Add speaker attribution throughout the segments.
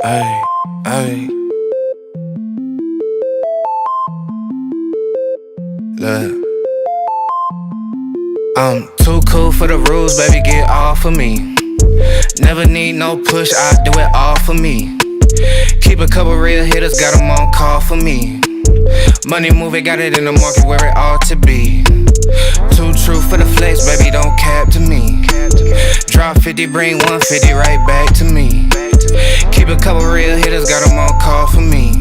Speaker 1: Ay, ay. Look. I'm too cool for the rules, baby, get off of me. Never need no push, I do it all for me. Keep a couple real hitters, got them on call for me. Money moving, got it in the market where it ought to be. Too true for the flex, baby, don't cap to me. Drop 50, bring 150 right back to me. Keep a couple real hitters, got them on call for me.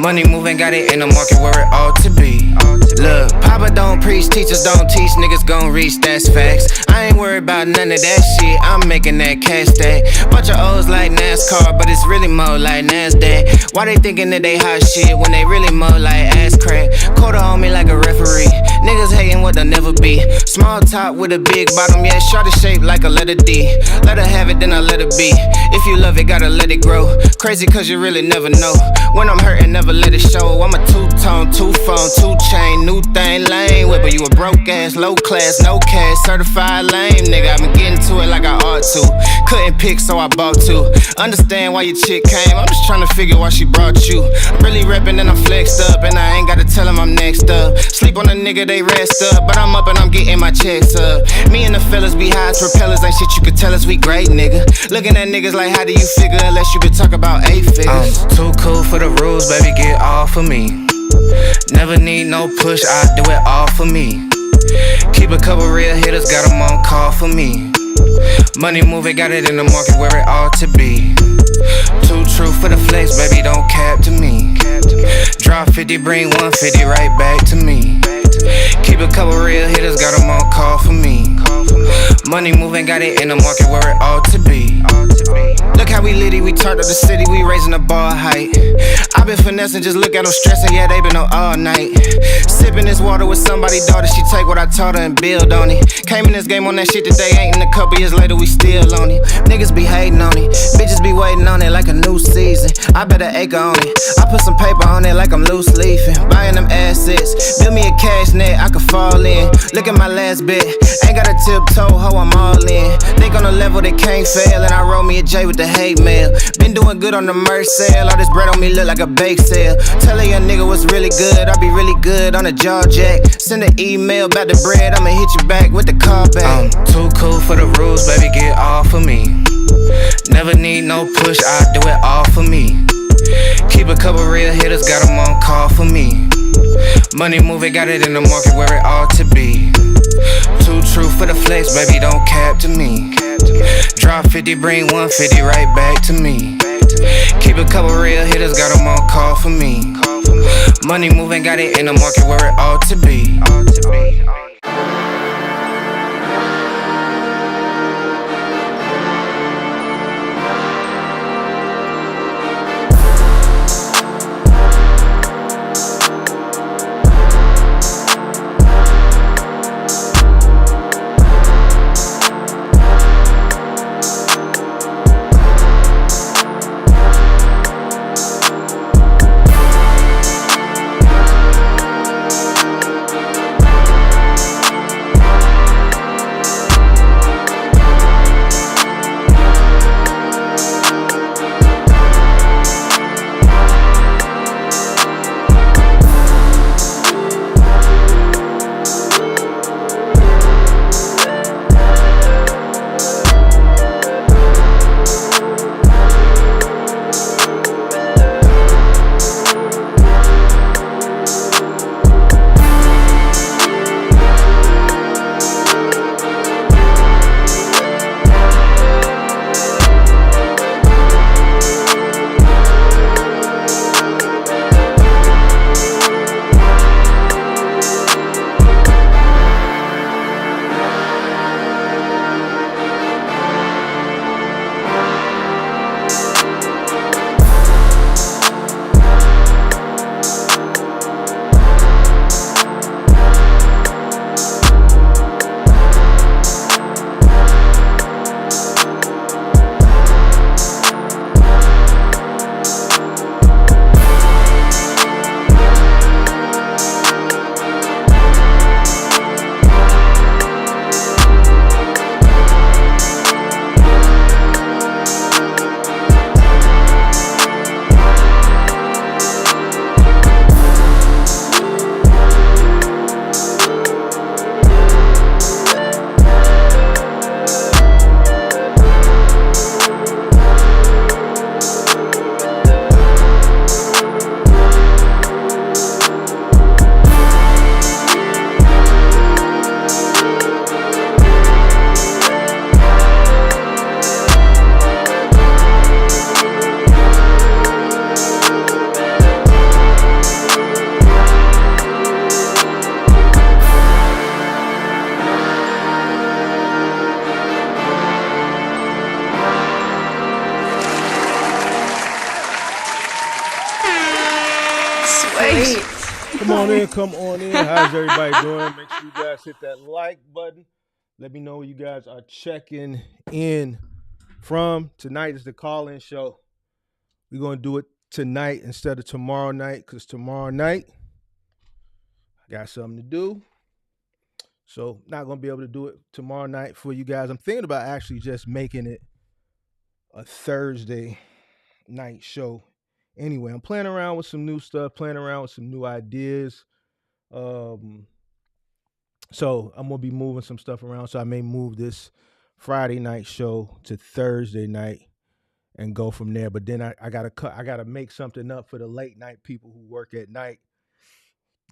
Speaker 1: Money moving, got it in the market where it ought to be. Look, Papa don't preach, teachers don't teach, niggas gon' reach, that's facts. I ain't worried about none of that shit, I'm making that cash stack. Bunch of O's like NASCAR, but it's really more like NASDAQ. Why they thinking that they hot shit when they really more like ass crack? Quarter on me like a referee, niggas hating what they'll never be. Small top with a big bottom, yeah, shorty shaped like a letter D. Let her have it, then I let her be. If you love it, gotta let it grow. Crazy cause you really never know. When I'm hurting, never let it show. I'm a two-tone, two-phone, two-chain, new thing, lame whipper. You a broke ass, low class, no cash, certified lame, nigga. I been getting to it like I ought to. Couldn't pick, so I bought two. Understand why your chick came, I'm just trying to figure why she brought you. I'm really reppin' and I'm flexed up, and I ain't gotta tell him I'm next up. Sleep on a nigga, they rest up, but I'm up and I'm getting my checks up. Me and the fellas be high as propellers, ain't shit you could tell us, we great, nigga. Looking at niggas like, how do you figure, unless you could talk about 8 figures. I'm too cool for the rules, baby, get off of me. Never need no push, I do it all for me. Keep a couple real hitters, got them on call for me. Money moving, got it in the market where it ought to be. Too true for the flex, baby, don't cap to me. Drop 50, bring 150 right back to me. Keep a couple real hitters, got them on call for me. Money moving, got it in the market where it ought to be. Look how we litty, we turned up the city, we raising the bar height. I been finessing, just look at them stressing, yeah, they been up all night. Sipping this water with somebody's daughter, she take what I taught her and build on it. Came in this game on that shit today, ain't in a couple years later, we still on it. Niggas be hating on it, bitches be waiting on it like a new season. I bet an acre on it, I put some paper on it like I'm loose leafing. Buying them assets, build me a cash net I could fall in. Look at my last bet, ain't got a tiptoe, ho, I'm all in. Think on a level that can't fail, and I roll me a J with the hate mail. Been doing good on the merch sale, all this bread on me look like a bake sale. Tell a young nigga what's really good, I be really good on a jaw jack. Send an email about the bread, I'ma hit you back with the call back. I'm too cool for the rules, baby, get off of me. Never need no push, I do it all for me. Keep a couple real hitters, got them on call for me. Money moving, got it in the market where it ought to be. Too true for the flex, baby, don't cap to me. Drop 50, bring 150 right back to me. Keep a couple real hitters, got them on call for me. Money moving, got it in the market where it ought to be.
Speaker 2: great.
Speaker 3: Come on in, come on in. How's everybody doing? Make sure you guys hit that like button. Let me know where you guys are checking in from. Tonight is the call-in show. We're gonna do it tonight instead of tomorrow night, because tomorrow night I got something to do. So not gonna be able to do it tomorrow night for you guys. I'm thinking about actually just making it a Thursday night show. Anyway, I'm playing around with some new stuff, playing around with some new ideas. So I'm gonna be moving some stuff around. So I may move this Friday night show to Thursday night and go from there. But then I gotta make something up for the late night people who work at night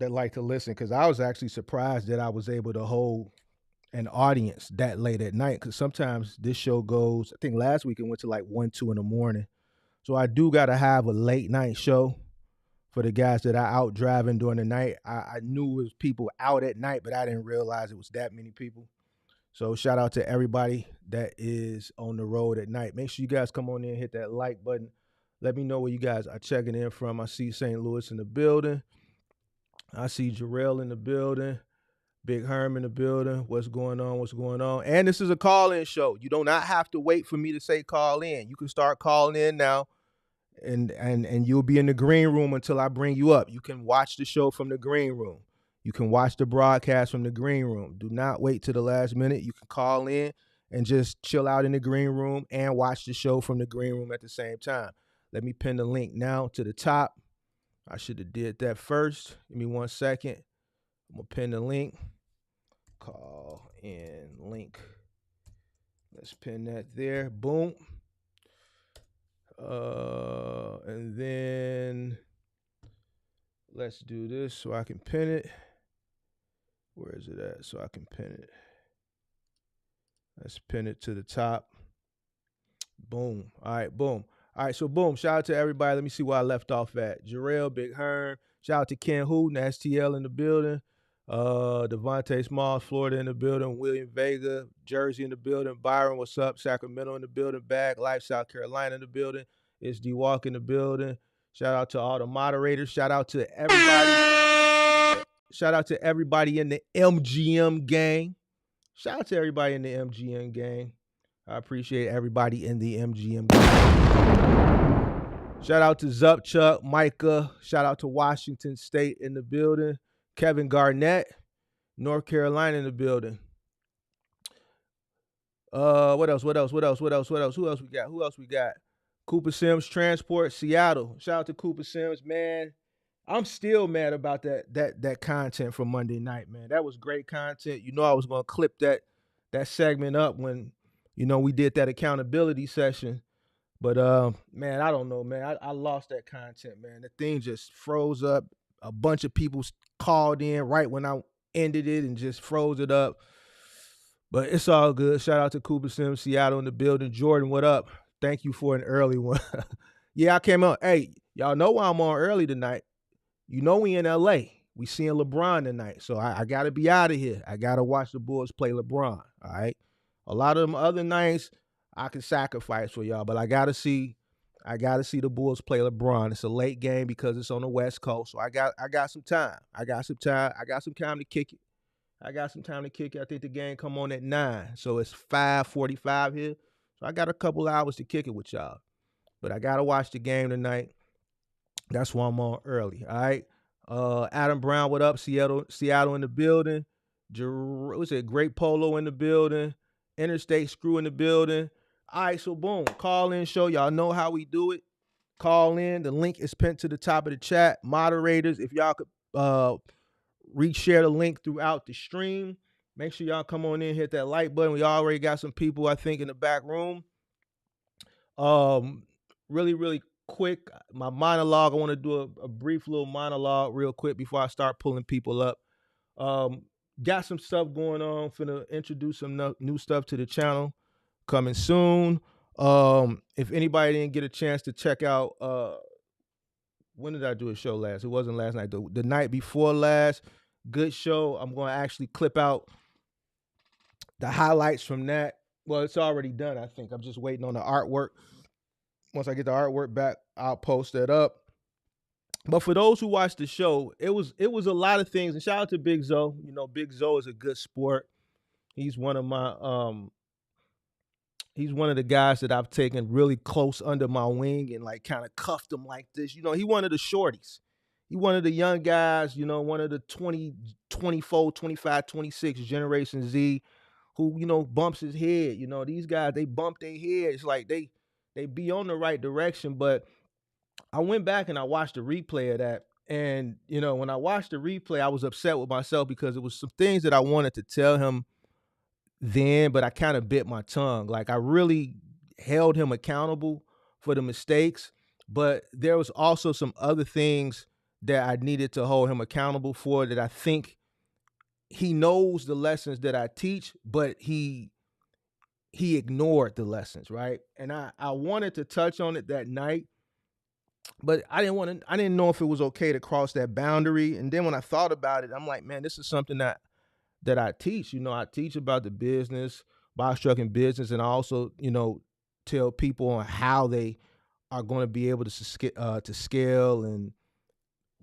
Speaker 3: that like to listen. Because I was actually surprised that I was able to hold an audience that late at night. Because sometimes this show goes, I think last week it went to like 1, 2 in the morning. So I do gotta have a late night show for the guys that are out driving during the night. I knew it was people out at night, but I didn't realize it was that many people. So shout out to everybody that is on the road at night. Make sure you guys come on in and hit that like button. Let me know where you guys are checking in from. I see St. Louis in the building. I see Jarrell in the building. Big Herm in the building. What's going on? What's going on? And this is a call-in show. You do not have to wait for me to say call in. You can start calling in now. And you'll be in the green room until I bring you up. You can watch the show from the green room. You can watch the broadcast from the green room. Do not wait to the last minute. You can call in and just chill out in the green room and watch the show from the green room at the same time. Let me pin the link now to the top. I should have did that first. Give me 1 second. I'm gonna pin the link. Call in link. Let's pin that there. Boom. And then let's do this so I can pin it. Where is it at? So I can pin it. Let's pin it to the top. Boom. All right, boom. All right, so boom. Shout out to everybody. Let me see where I left off at. Jarrell, Big Hearn. Shout out to Ken Hooten, STL in the building. Devontae Smalls, Florida in the building. William Vega, Jersey in the building. Byron, what's up? Sacramento in the building. Bag Life, South Carolina in the building. It's D Walk in the building. Shout out to all the moderators. Shout out to everybody. Shout out to everybody in the MGM gang. Shout out to everybody in the MGM gang. I appreciate everybody in the MGM gang. Shout out to Zupchuck, Micah. Shout out to Washington State in the building. Kevin Garnett, North Carolina in the building. What else? Who else we got? Cooper Sims Transport, Seattle. Shout out to Cooper Sims, man. I'm still mad about that content from Monday night, man. That was great content. You know I was gonna clip that segment up when, we did that accountability session. But man, I don't know, man. I lost that content, man. The thing just froze up. A bunch of people called in right when I ended it and just froze it up. But it's all good. Shout out to Cooper Sims, Seattle in the building. Jordan, what up? Thank you for an early one. Yeah, I came out. Hey, y'all know why I'm on early tonight. You know we in LA. We seeing LeBron tonight. So I got to be out of here. I got to watch the Bulls play LeBron, all right? A lot of them other nights I can sacrifice for y'all, but I got to see the Bulls play LeBron. It's a late game because it's on the West Coast. So I got some time. I got some time to kick it. I think the game come on at 9. So it's 5:45 here. So I got a couple hours to kick it with y'all. But I got to watch the game tonight. That's why I'm on early. All right. Adam Brown, what up? Seattle in the building. What's it? Great Polo in the building. Interstate Screw in the building. All right, so boom. Call in show. Y'all know how we do it. Call in. The link is pinned to the top of the chat. Moderators, if y'all could reshare the link throughout the stream. Make sure y'all come on in, hit that like button. We already got some people, I think, in the back room. Really, really quick, my monologue. I want to do a brief little monologue real quick before I start pulling people up. Got some stuff going on. Finna introduce some new stuff to the channel coming soon. If anybody didn't get a chance to check out, when did I do a show last? It wasn't last night. The night before last. Good show. I'm going to actually clip out the highlights from that. Well, it's already done, I think. I'm just waiting on the artwork. Once I get the artwork back, I'll post that up. But for those who watch the show, it was a lot of things. And shout out to Big Zoe. Big Zoe is a good sport. He's one of my he's one of the guys that I've taken really close under my wing and like kind of cuffed him like this. He one of the shorties. He one of the young guys, one of the 20, 24, 25, 26 Generation Z who, bumps his head. These guys, they bump their head. It's like they be on the right direction. But I went back and I watched the replay of that. And, when I watched the replay, I was upset with myself because it was some things that I wanted to tell him then, but I kind of bit my tongue. Like I really held him accountable for the mistakes, but there was also some other things that I needed to hold him accountable for that I think he knows the lessons that I teach, but he ignored the lessons, right? And I wanted to touch on it that night, but I didn't know if it was okay to cross that boundary. And then when I thought about it, I'm like, man, this is something that I teach. I teach about the business, box trucking business, and I also, tell people on how they are going to be able to scale and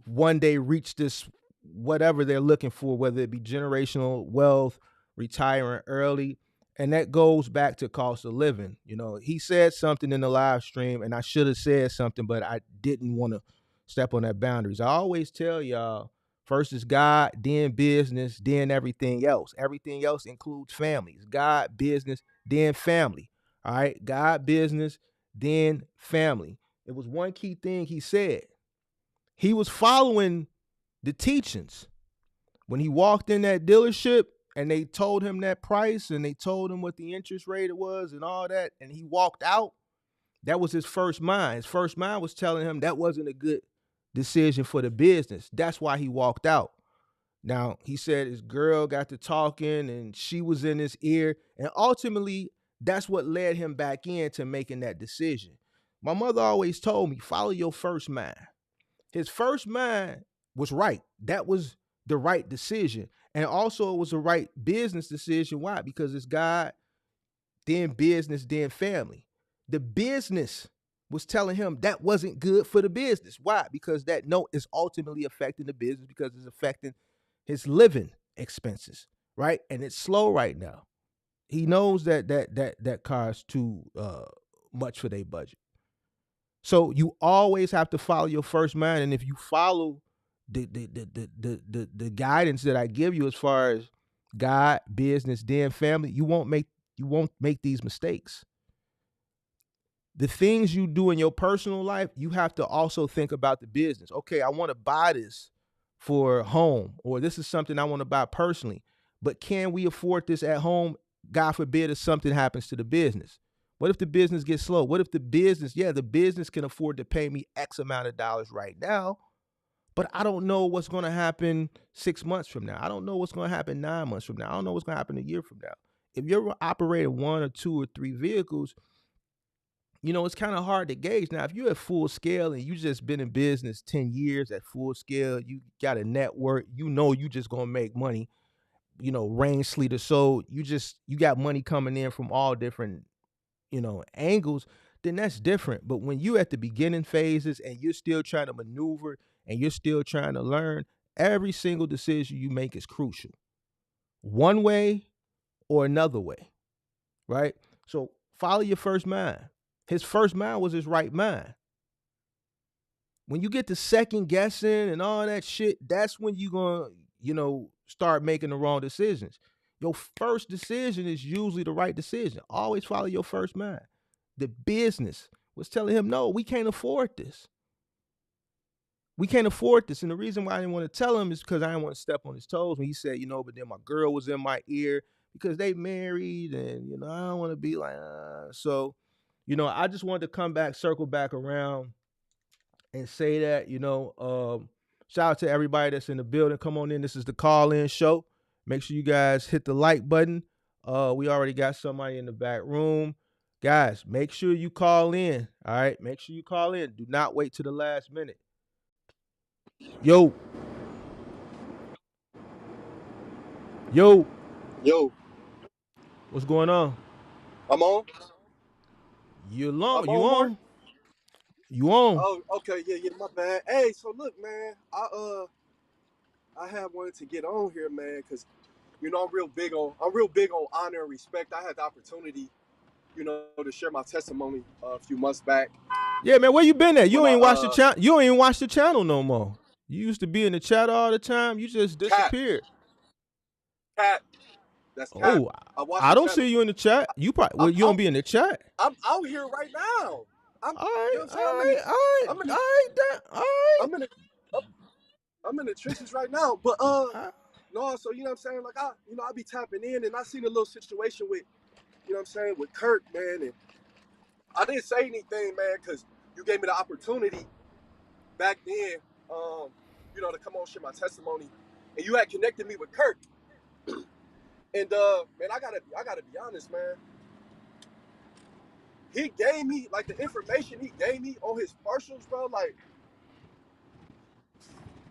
Speaker 3: one day reach this whatever they're looking for, whether it be generational wealth, retiring early. And that goes back to cost of living. He said something in the live stream, and I should have said something, but I didn't want to step on that boundaries. I always tell y'all, first is God, then business, then everything else. Everything else includes families. God, business, then family. All right. God, business, then family. It was one key thing he said. He was following the teachings. When he walked in that dealership and they told him that price and they told him what the interest rate was and all that, and he walked out, that was his first mind. His first mind was telling him that wasn't a good decision for the business. That's why he walked out. Now, he said his girl got to talking and she was in his ear. And ultimately, that's what led him back into making that decision. My mother always told me, follow your first mind. His first mind was right. That was the right decision. And also, it was the right business decision. Why? Because it's God, then business, then family. The business was telling him that wasn't good for the business. Why? Because that note is ultimately affecting the business because it's affecting his living expenses, right? And it's slow right now. He knows that car is too much for their budget. So you always have to follow your first mind, and if you follow the guidance that I give you as far as God, business, then family, you won't make these mistakes. The things you do in your personal life, you have to also think about the business. Okay, I want to buy this for home, or this is something I want to buy personally, but can we afford this at home? God forbid if something happens to the business. What if the business gets slow? What if the business can afford to pay me X amount of dollars right now, but I don't know what's going to happen 6 months from now. I don't know what's going to happen 9 months from now. I don't know what's going to happen a year from now. If you're operating one or two or three vehicles, it's kind of hard to gauge. Now, if you're at full scale and you just been in business 10 years at full scale, you got a network, you just going to make money, rain, sleet, or so, you got money coming in from all different, angles, then that's different. But when you at the beginning phases and you're still trying to maneuver and you're still trying to learn, every single decision you make is crucial. One way or another way, right? So follow your first mind. His first mind was his right mind. When you get to second guessing and all that shit, that's when you're going to, start making the wrong decisions. Your first decision is usually the right decision. Always follow your first mind. The business was telling him, no, we can't afford this. We can't afford this. And the reason why I didn't want to tell him is because I didn't want to step on his toes. When he said, but then my girl was in my ear because they married and, I don't want to be like, So, I just wanted to come back, circle back around and say that, shout out to everybody that's in the building. Come on in. This is the call-in show. Make sure you guys hit the like button. We already got somebody in the back room. Guys, make sure you call in. All right. Make sure you call in. Do not wait to the last minute. Yo. Yo.
Speaker 2: Yo,
Speaker 3: What's going on?
Speaker 2: I'm on.
Speaker 3: You alone?
Speaker 2: I'm
Speaker 3: You
Speaker 2: on, Mark.
Speaker 3: on? You on?
Speaker 2: Oh, okay, yeah, my bad. Hey, so look, man, I have wanted to get on here, man, because I'm real big on honor and respect. I had the opportunity, to share my testimony a few months back
Speaker 3: Yeah, man. Where you been at? You
Speaker 2: when
Speaker 3: don't
Speaker 2: I
Speaker 3: even watch the channel. You don't even watch the channel no more. You used to be in the chat all the time. You just
Speaker 2: Cap
Speaker 3: disappeared.
Speaker 2: Cap that's Cap.
Speaker 3: Oh,
Speaker 2: I watched
Speaker 3: I
Speaker 2: the
Speaker 3: don't
Speaker 2: channel.
Speaker 3: see you in the chat. You probably well,
Speaker 2: I'm
Speaker 3: you don't
Speaker 2: out.
Speaker 3: be in the chat.
Speaker 2: I'm out here right now. I'm,
Speaker 3: All
Speaker 2: you
Speaker 3: right,
Speaker 2: know what I'm
Speaker 3: all
Speaker 2: saying?
Speaker 3: right, all right,
Speaker 2: I'm in
Speaker 3: all
Speaker 2: the,
Speaker 3: right, all right.
Speaker 2: I'm in the, I'm in the trenches right now. But
Speaker 3: All right.
Speaker 2: no, so you know what I'm saying? Like I be tapping in, and I seen a little situation with, what I'm saying, with Kirk, man, and I didn't say anything, man, because you gave me the opportunity back then, to come on share my testimony, and you had connected me with Kirk, and man, I gotta be honest, man. He gave me like the information he gave me on his partials, bro. Like,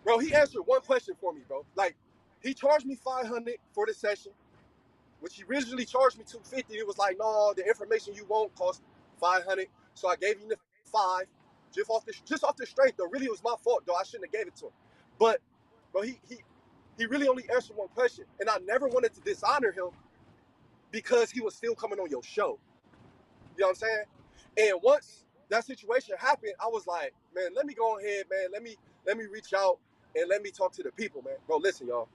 Speaker 2: bro, he answered one question for me, bro. Like, he charged me 500 for the session, which he originally charged me 250. It was like, no, the information you want cost 500, so I gave him the five, just off the strength. Though, really, it was my fault, though. I shouldn't have gave it to him, but he really only answered one question, and I never wanted to dishonor him because he was still coming on your show. You know what I'm saying? And once that situation happened, I was like, man, let me go ahead, man. Let me reach out and let me talk to the people, man. Bro, listen, y'all.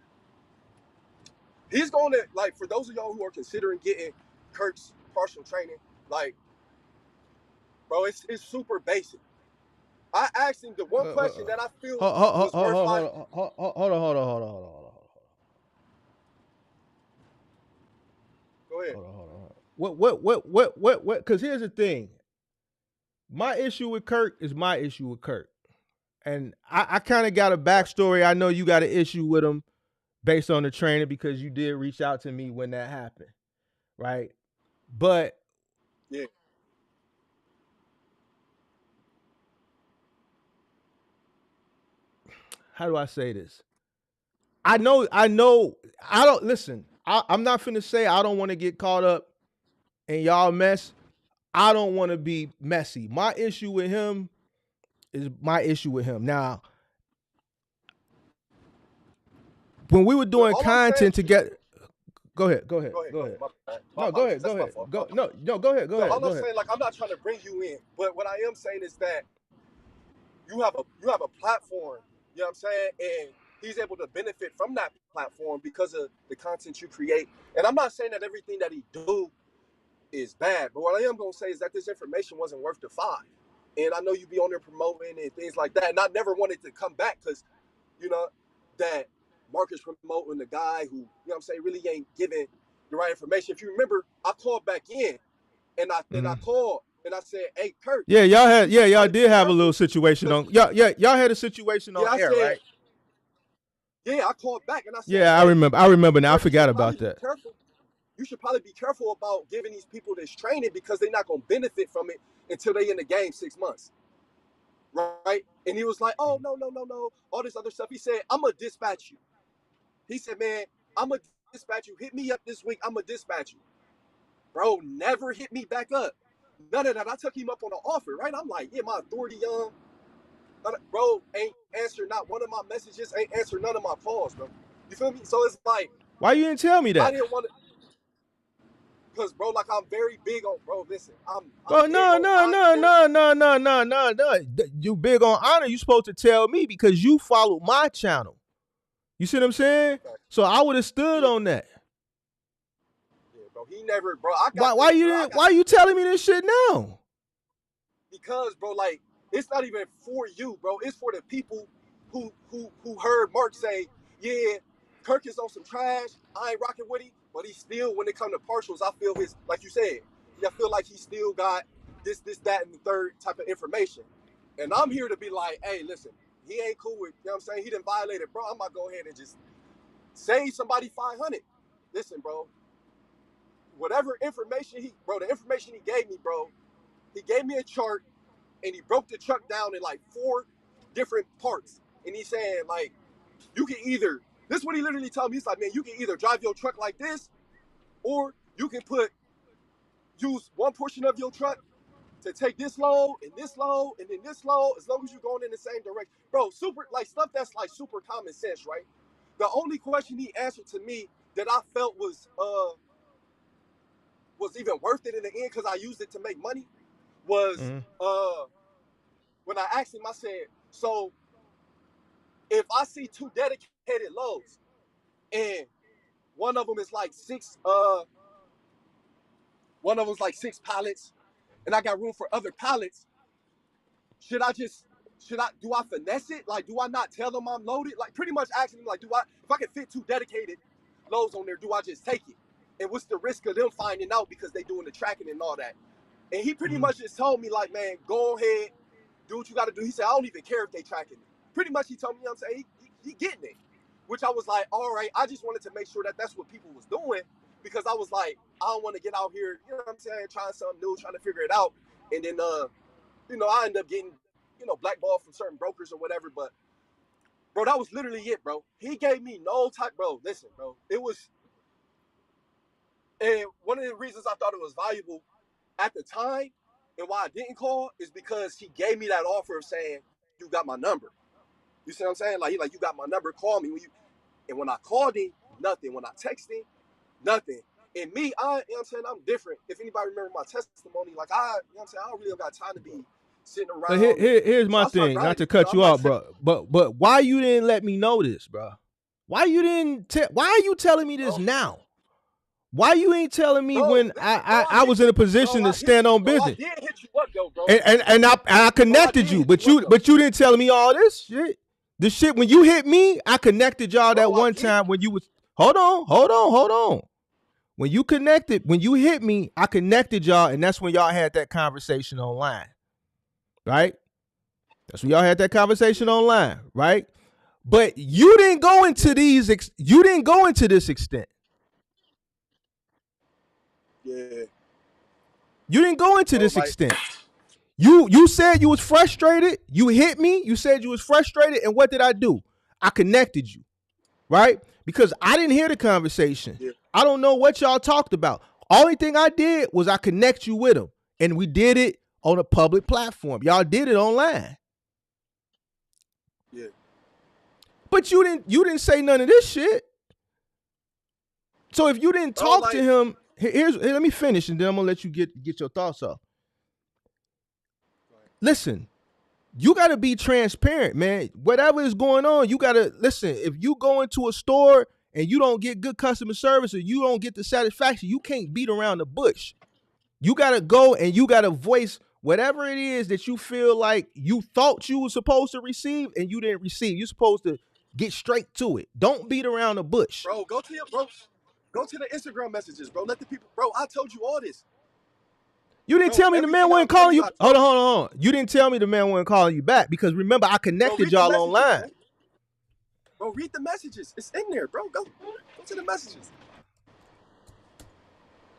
Speaker 2: He's going to, like, for those of y'all who are considering getting Kirk's partial training, like, bro, it's super basic. I asked him the one question that I feel was worth five.
Speaker 3: Hold on, hold on, hold on, hold on, hold on,
Speaker 2: Go ahead.
Speaker 3: hold on, hold on. What? Because here's the thing. My issue with Kirk is my issue with Kirk. And I kind of got a backstory. I know you got an issue with him based on the training because you did reach out to me when that happened, right? But
Speaker 2: Yeah.
Speaker 3: how do I say this? I know, I don't listen. I'm not finna say I don't want to get caught up in y'all mess. I don't want to be messy. My issue with him is my issue with him. Now, when we were
Speaker 2: Well,
Speaker 3: doing
Speaker 2: all I'm saying,
Speaker 3: content together, go ahead, go ahead,
Speaker 2: go ahead,
Speaker 3: go
Speaker 2: go ahead.
Speaker 3: ahead.
Speaker 2: My
Speaker 3: No, go
Speaker 2: apologies.
Speaker 3: ahead, go
Speaker 2: That's my
Speaker 3: ahead.
Speaker 2: fault. My
Speaker 3: Go
Speaker 2: fault.
Speaker 3: no, go ahead, go
Speaker 2: No,
Speaker 3: ahead,
Speaker 2: all
Speaker 3: go
Speaker 2: I'm
Speaker 3: ahead.
Speaker 2: saying, like, I'm not trying to bring you in, but what I am saying is that you have a platform, you know what I'm saying? And he's able to benefit from that platform because of the content you create. And I'm not saying that everything that he do is bad, but what I am gonna say is that this information wasn't worth the five. And I know you be on there promoting and things like that. And I never wanted to come back because, you know, that Marcus promoting the guy who, what I'm saying, really ain't giving the right information. If you remember, I called back in and I
Speaker 3: Mhm.
Speaker 2: called and I said, hey Kurt,
Speaker 3: Yeah,
Speaker 2: you should
Speaker 3: y'all
Speaker 2: probably be
Speaker 3: did have a little
Speaker 2: careful
Speaker 3: situation
Speaker 2: because,
Speaker 3: on. Y'all had a situation on
Speaker 2: yeah, I
Speaker 3: air,
Speaker 2: said,
Speaker 3: right?
Speaker 2: yeah, I called back and I said,
Speaker 3: Yeah, I
Speaker 2: hey,
Speaker 3: remember. I remember now. I
Speaker 2: Kurt, you
Speaker 3: forgot
Speaker 2: should probably
Speaker 3: about
Speaker 2: be
Speaker 3: that.
Speaker 2: careful. You should probably be careful about giving these people this training because they're not going to benefit from it until they in the game 6 months. Right? And he was like, oh, no, no, no, no. All this other stuff. He said, I'm going to dispatch you. He said, man, I'm going to dispatch you. Hit me up this week. I'm going to dispatch you. Bro, never hit me back up. None of that. I took him up on an offer, right? I'm like, yeah, my authority, bro, ain't answered not one of my messages, ain't answered none of my calls, bro. You feel me? So it's like,
Speaker 3: Why you didn't tell me
Speaker 2: I
Speaker 3: that?
Speaker 2: didn't want to, because, bro, like, I'm very big on, bro, listen, I'm
Speaker 3: Bro,
Speaker 2: big
Speaker 3: no,
Speaker 2: on
Speaker 3: no, no,
Speaker 2: honor.
Speaker 3: no, no, no, no, no, no. You big on honor. You supposed to tell me because you follow my channel. You see what I'm saying?
Speaker 2: Okay.
Speaker 3: So I would have stood
Speaker 2: Yeah,
Speaker 3: on that.
Speaker 2: yeah, bro. He never, bro. I
Speaker 3: Why?
Speaker 2: got
Speaker 3: Why
Speaker 2: this,
Speaker 3: you
Speaker 2: bro. I
Speaker 3: didn't?
Speaker 2: got
Speaker 3: Why you telling me this shit now?
Speaker 2: because, bro, like, it's not even for you, bro. It's for the people who heard Mark say, yeah, Kirk is on some trash. I ain't rocking with him, but he still, when it come to partials, I feel his, like you said, I feel like he still got this, that, and the third type of information. And I'm here to be like, hey, listen, he ain't cool with, you know what I'm saying? He didn't violate it, bro. I'm gonna go ahead and just save somebody 500. Listen, bro, whatever information the information he gave me, bro, he gave me a chart and he broke the truck down in like four different parts. And he's saying, like, you can either, this is what he literally told me. He's like, man, you can either drive your truck like this, or you can use one portion of your truck to take this load and this load and then this load as long as you're going in the same direction. Bro, super, like stuff that's like super common sense, right? The only question he answered to me that I felt was even worth it in the end because I used it to make money was when I asked him, I said, so if I see two dedicated loads and one of them is like six pallets and I got room for other pallets, do I finesse it? Like, do I not tell them I'm loaded? Like, pretty much asking him, like, if I can fit two dedicated loads on there, do I just take it? And what's the risk of them finding out because they doing the tracking and all that? And he pretty much just told me, like, man, go ahead, do what you got to do. He said, I don't even care if they tracking me. Pretty much he told me, you know what I'm saying, he getting it. Which I was like, all right, I just wanted to make sure that that's what people was doing because I was like, I don't want to get out here, you know what I'm saying, trying something new, trying to figure it out. And then, I end up getting, blackballed from certain brokers or whatever. But, bro, that was literally it, bro. He gave me no type, bro. Listen, bro, it was, and one of the reasons I thought it was valuable at the time and why I didn't call is because he gave me that offer of saying, you got my number. You see what I'm saying? Like, you got my number, call me. And when I called him, nothing. When I texted him, nothing. And me, I'm different. If anybody remember my testimony, like I don't really got time to be sitting around.
Speaker 3: Here's my thing, not to cut you off, bro. But why you didn't let me know this, bro? Why you didn't? Why are you telling me this now? Why you ain't telling me when I was in a position to stand on business?
Speaker 2: I did hit you up though, bro.
Speaker 3: And I connected you, but you didn't tell me all this shit. The shit when you hit me, I connected y'all that one time when you was hold on. When you hit me, I connected y'all, and that's when y'all had that conversation online. Right? That's when y'all had that conversation online, right? But you didn't go into this extent.
Speaker 2: Yeah.
Speaker 3: You didn't go into this extent. You said you was frustrated. You hit me. You said you was frustrated. And what did I do? I connected you, right? Because I didn't hear the conversation. Yeah. I don't know what y'all talked about. Only thing I did was I connect you with him. And we did it on a public platform. Y'all did it online.
Speaker 2: Yeah.
Speaker 3: But you didn't say none of this shit. So if you didn't talk to him, let me finish and then I'm gonna let you get your thoughts off. Listen, you gotta be transparent, man. Whatever is going on, you gotta listen. If you go into a store and you don't get good customer service or you don't get the satisfaction, you can't beat around the bush. You gotta go and you gotta voice whatever it is that you feel like you thought you were supposed to receive and you didn't receive. You're supposed to get straight to it. Don't beat around the bush.
Speaker 2: Bro, go to the Instagram messages, bro. Let the people, bro, I told you all this.
Speaker 3: You didn't tell me the man wasn't calling you. Hold on. You didn't tell me the man wasn't calling you back because remember I connected y'all online.
Speaker 2: Man. Bro, read the messages. It's in there, bro. Go to the messages.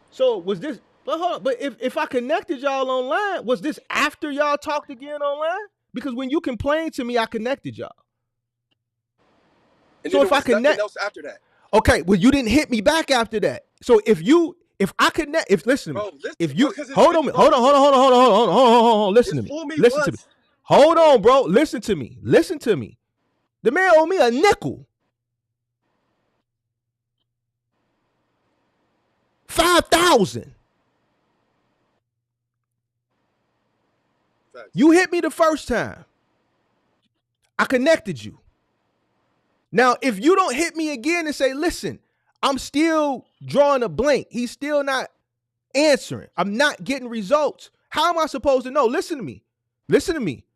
Speaker 3: So was this? But hold on. But if I connected y'all online, was this after y'all talked again online? Because when you complained to me, I connected y'all.
Speaker 2: And so if I connect, nothing else after that.
Speaker 3: Okay, well you didn't hit me back after that. So if I connect, listen to me. If you hold on, listen to me. Listen to me. Hold on, bro. Listen to me. The man owed me a nickel. 5,000. You hit me the first time. I connected you. Now, if you don't hit me again and say, listen, I'm still drawing a blank. He's still not answering. I'm not getting results. How am I supposed to know? Listen to me.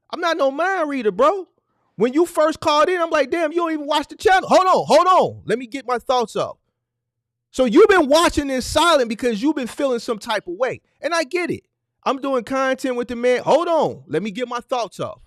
Speaker 3: I'm not no mind reader, bro. When you first called in, I'm like, damn, you don't even watch the channel. Hold on. Let me get my thoughts off. So you've been watching this silent because you've been feeling some type of way. And I get it. I'm doing content with the man. Hold on. Let me get my thoughts off.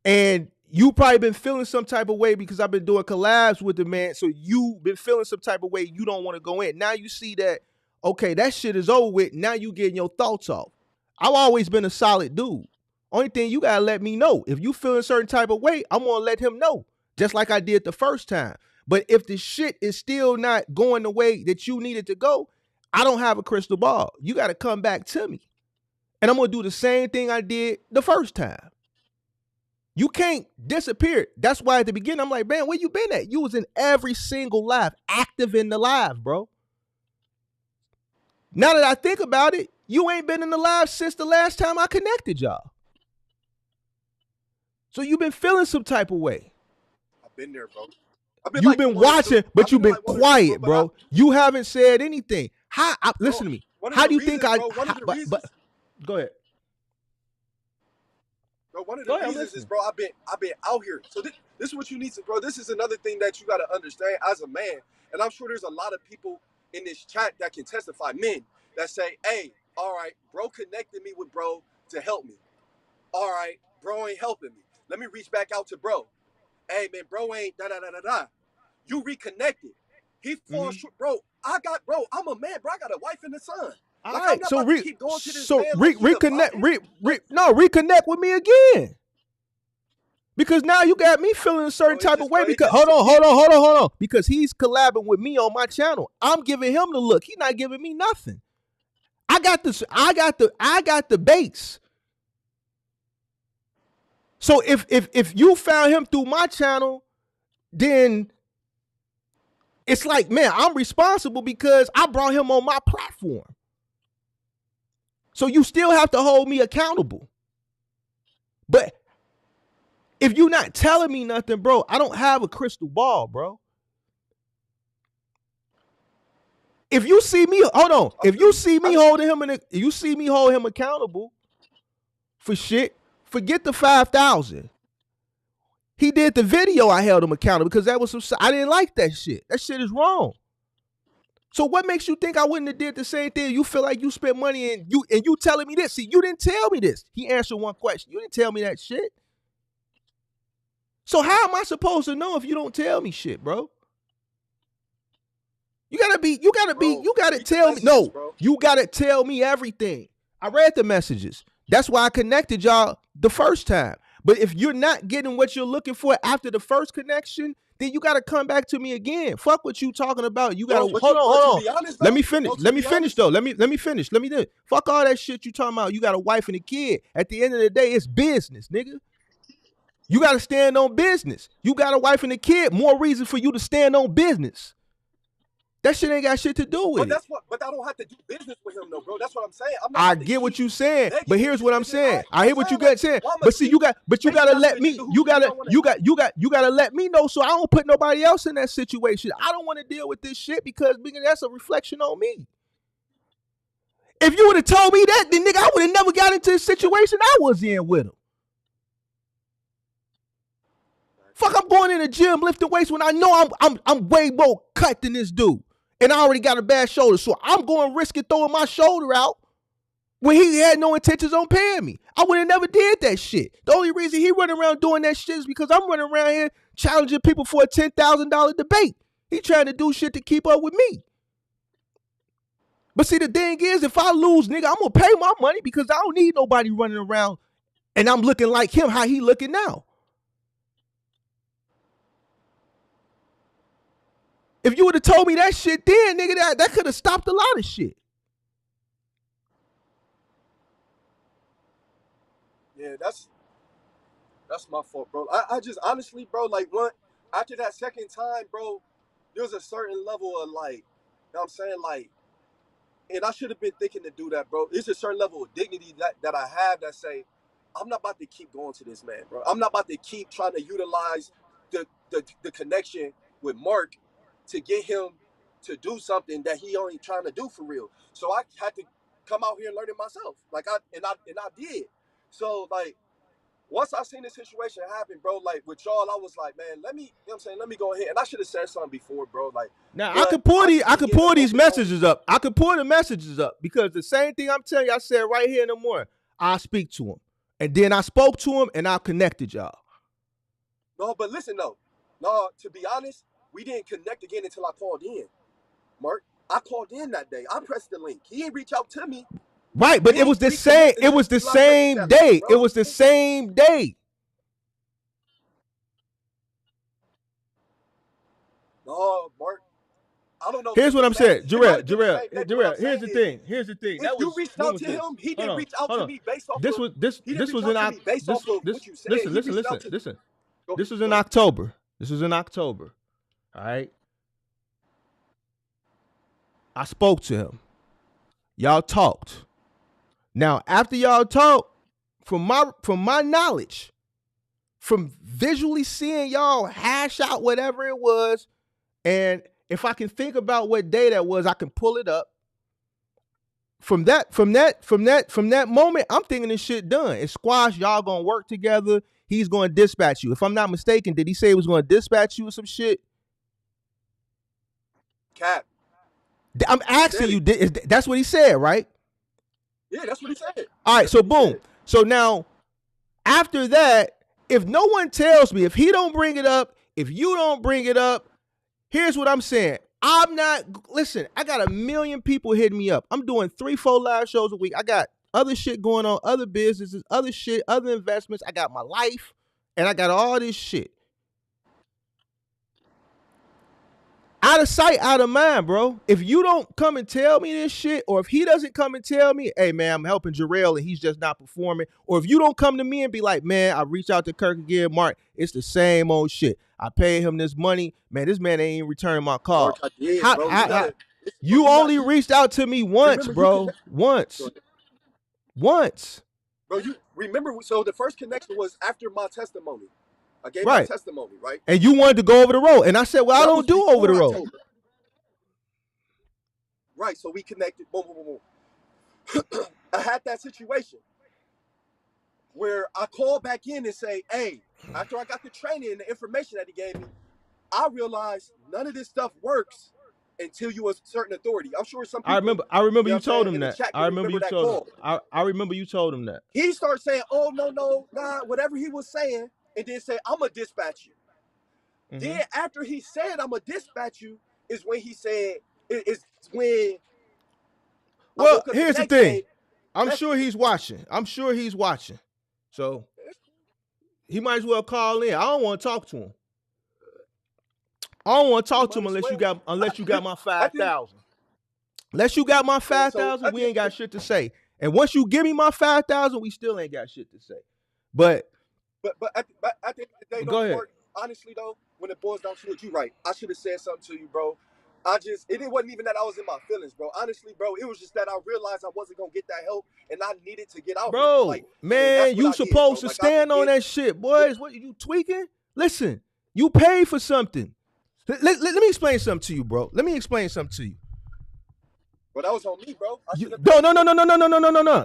Speaker 3: And you probably been feeling some type of way because I've been doing collabs with the man. So you've been feeling some type of way. You don't want to go in. Now you see that, okay, that shit is over with. Now you getting your thoughts off. I've always been a solid dude. Only thing you got to let me know. If you feel a certain type of way, I'm going to let him know. Just like I did the first time. But if the shit is still not going the way that you need it to go, I don't have a crystal ball. You got to come back to me. And I'm gonna do the same thing I did the first time. You can't disappear. That's why at the beginning I'm like, man, where you been at? You was in every single live, active in the live, bro. Now that I think about it, you ain't been in the live since the last time I connected y'all. So you've been feeling some type of way.
Speaker 2: I've been there, bro.
Speaker 3: You've like been watching, but you've been like quiet, bro. You haven't said anything. Listen to me. How do you think I? But go ahead.
Speaker 2: Bro, one of the reasons is, bro, I've been out here. So this is what you need to, bro. This is another thing that you got to understand as a man. And I'm sure there's a lot of people in this chat that can testify, men, that say, hey, all right, bro connected me with bro to help me. All right, bro ain't helping me. Let me reach back out to bro. Hey, man, bro ain't da-da-da-da-da. You reconnected. He falls short. Bro, I'm a man, bro. I got a wife and a son.
Speaker 3: All right, I'm not about to keep going to this man like reconnect with me again. Because now you got me feeling a certain type of way. Because hold on. Because he's collabing with me on my channel. I'm giving him the look. He's not giving me nothing. I got the base. So if you found him through my channel, then it's like, man, I'm responsible because I brought him on my platform. So you still have to hold me accountable. But if you're not telling me nothing, bro, I don't have a crystal ball, bro. If you see me, hold on. If you see me holding him you see me hold him accountable for shit, forget the 5,000. He did the video, I held him accountable because that was some. I didn't like that shit. That shit is wrong. So what makes you think I wouldn't have did the same thing? You feel like you spent money and you telling me this. See, you didn't tell me this. He answered one question. You didn't tell me that shit. So how am I supposed to know if you don't tell me shit, bro? You gotta tell me. No, bro. You gotta tell me everything. I read the messages. That's why I connected y'all the first time. But if you're not getting what you're looking for after the first connection, then you got to come back to me again. Fuck what you talking about. You got to hold on. Honest, let me finish. Let me finish though. Let me finish. Let me do it. Fuck all that shit you talking about. You got a wife and a kid. At the end of the day, it's business, nigga. You got to stand on business. You got a wife and a kid. More reason for you to stand on business. That shit ain't got shit to do with it.
Speaker 2: But I don't have to do business with him, though, bro. That's what I'm saying.
Speaker 3: I get what you saying, but here's what I'm saying. I hear what you got saying, but see, you gotta let me. You gotta let me know so I don't put nobody else in that situation. I don't want to deal with this shit because that's a reflection on me. If you would have told me that, then nigga, I would have never got into the situation I was in with him. Fuck, I'm going in the gym lifting weights when I know I'm way more cut than this dude. And I already got a bad shoulder. So I'm going to risk it throwing my shoulder out when he had no intentions on paying me. I would have never did that shit. The only reason he running around doing that shit is because I'm running around here challenging people for a $10,000 debate. He trying to do shit to keep up with me. But see, the thing is, if I lose, nigga, I'm going to pay my money because I don't need nobody running around and I'm looking like him, how he looking now. If you would have told me that shit then, nigga, that could have stopped a lot of shit.
Speaker 2: Yeah, that's my fault, bro. I just honestly, bro, like after that second time, bro, there was a certain level of like, you know what I'm saying? Like, and I should have been thinking to do that, bro. There's a certain level of dignity that I have that say, I'm not about to keep going to this man, bro. I'm not about to keep trying to utilize the connection with Mark to get him to do something that he only trying to do for real. So I had to come out here and learn it myself. Like I did. So like once I seen this situation happen, bro, like with y'all, I was like, man, let me, you know what I'm saying, let me go ahead. And I should have said something before, bro. Like
Speaker 3: now I could pull these messages up. I could pull the messages up because the same thing I'm telling you, I said right here in the morning, I speak to him. And then I spoke to him and I connected y'all.
Speaker 2: No, but listen though. No, to be honest, we didn't connect again until I called in. Mark, I called in that day. I pressed the link. He didn't reach out to me.
Speaker 3: Right, but it was the same. It was the same day. It was the same day.
Speaker 2: No, Mark, I don't know if
Speaker 3: Here's
Speaker 2: it's
Speaker 3: what
Speaker 2: the
Speaker 3: I'm
Speaker 2: same.
Speaker 3: saying,
Speaker 2: It might have
Speaker 3: Jarrell,
Speaker 2: been the
Speaker 3: Jarrell,
Speaker 2: same. Maybe what I'm
Speaker 3: Jarrell. Here's
Speaker 2: saying
Speaker 3: the
Speaker 2: is,
Speaker 3: thing. Here's the thing.
Speaker 2: if
Speaker 3: That
Speaker 2: you
Speaker 3: was
Speaker 2: reached
Speaker 3: when
Speaker 2: out
Speaker 3: was
Speaker 2: to
Speaker 3: this?
Speaker 2: him, he
Speaker 3: Hold
Speaker 2: didn't
Speaker 3: on,
Speaker 2: reach out
Speaker 3: hold
Speaker 2: to
Speaker 3: on.
Speaker 2: me based off
Speaker 3: This
Speaker 2: of
Speaker 3: was this
Speaker 2: he didn't
Speaker 3: this
Speaker 2: reach
Speaker 3: was
Speaker 2: out
Speaker 3: in
Speaker 2: to me based off of what you said.
Speaker 3: listen,
Speaker 2: He
Speaker 3: listen,
Speaker 2: reached
Speaker 3: listen,
Speaker 2: out to
Speaker 3: listen.
Speaker 2: go
Speaker 3: This
Speaker 2: ahead,
Speaker 3: was
Speaker 2: go
Speaker 3: in
Speaker 2: ahead.
Speaker 3: October. This was in October. All right. I spoke to him. Y'all talked. Now, after y'all talked, from my knowledge, from visually seeing y'all hash out whatever it was, and if I can think about what day that was, I can pull it up. From that moment, I'm thinking this shit done. It's squash. Y'all gonna work together. He's gonna dispatch you. If I'm not mistaken, did he say he was gonna dispatch you or some shit?
Speaker 2: Cap.
Speaker 3: I'm asking you. That's what he said, right?
Speaker 2: Yeah, that's what he said.
Speaker 3: All right.
Speaker 2: That's
Speaker 3: So
Speaker 2: what he
Speaker 3: boom.
Speaker 2: said.
Speaker 3: So now, after that, if no one tells me, if he don't bring it up, if you don't bring it up, here's what I'm saying. I'm not, listen, I got a million people hitting me up. I'm doing 3-4 live shows a week. I got other shit going on, other businesses, other shit, other investments. I got my life, and I got all this shit. Out of sight, out of mind, bro. If you don't come and tell me this shit, or if he doesn't come and tell me, hey, man, I'm helping Jarrell and he's just not performing, or if you don't come to me and be like, man, I reached out to Kirk again, Mark, it's the same old shit. I paid him this money. Man, this man ain't even returning my call.
Speaker 2: Mark, I did, bro.
Speaker 3: You only reached out to me once, bro. Once.
Speaker 2: Bro, you remember, so the first connection was after my testimony. I gave my
Speaker 3: Right.
Speaker 2: testimony, right?
Speaker 3: And you wanted to go over the road. And I said, well, I don't do over the road.
Speaker 2: October. Right, so we connected. Boom, boom, boom, boom. I had that situation where I called back in and say, hey, after I got the training and the information that he gave me, I realized none of this stuff works until you a certain authority. I'm sure some people.
Speaker 3: I remember you told him
Speaker 2: in the
Speaker 3: that.
Speaker 2: chat
Speaker 3: I remember you
Speaker 2: that
Speaker 3: told him.
Speaker 2: call.
Speaker 3: I remember you told him that.
Speaker 2: He started saying, oh, no, nah, whatever he was saying, and then say, I'm going to dispatch you. Mm-hmm. Then after he said, I'm going to dispatch you, is when he said, it's when.
Speaker 3: Well, here's the thing. I'm sure he's watching. So he might as well call in. I don't want to talk to him. I don't want to talk to him unless you got my 5,000. Unless you got my 5,000, we ain't got shit to say. And once you give me my 5,000, we still ain't got shit to say. But
Speaker 2: at the end of the day,
Speaker 3: go ahead.
Speaker 2: Mark, honestly though, when it boils down to it, you right. I should have said something to you, bro. It wasn't even that I was in my feelings, bro. Honestly, bro, it was just that I realized I wasn't gonna get that help, and I needed to get out.
Speaker 3: Bro,
Speaker 2: like,
Speaker 3: man, you supposed to stand on that shit, boys. What you tweaking? Listen, you paid for something. Let me explain something to you, bro. Let me explain something to you.
Speaker 2: But that was on me, bro.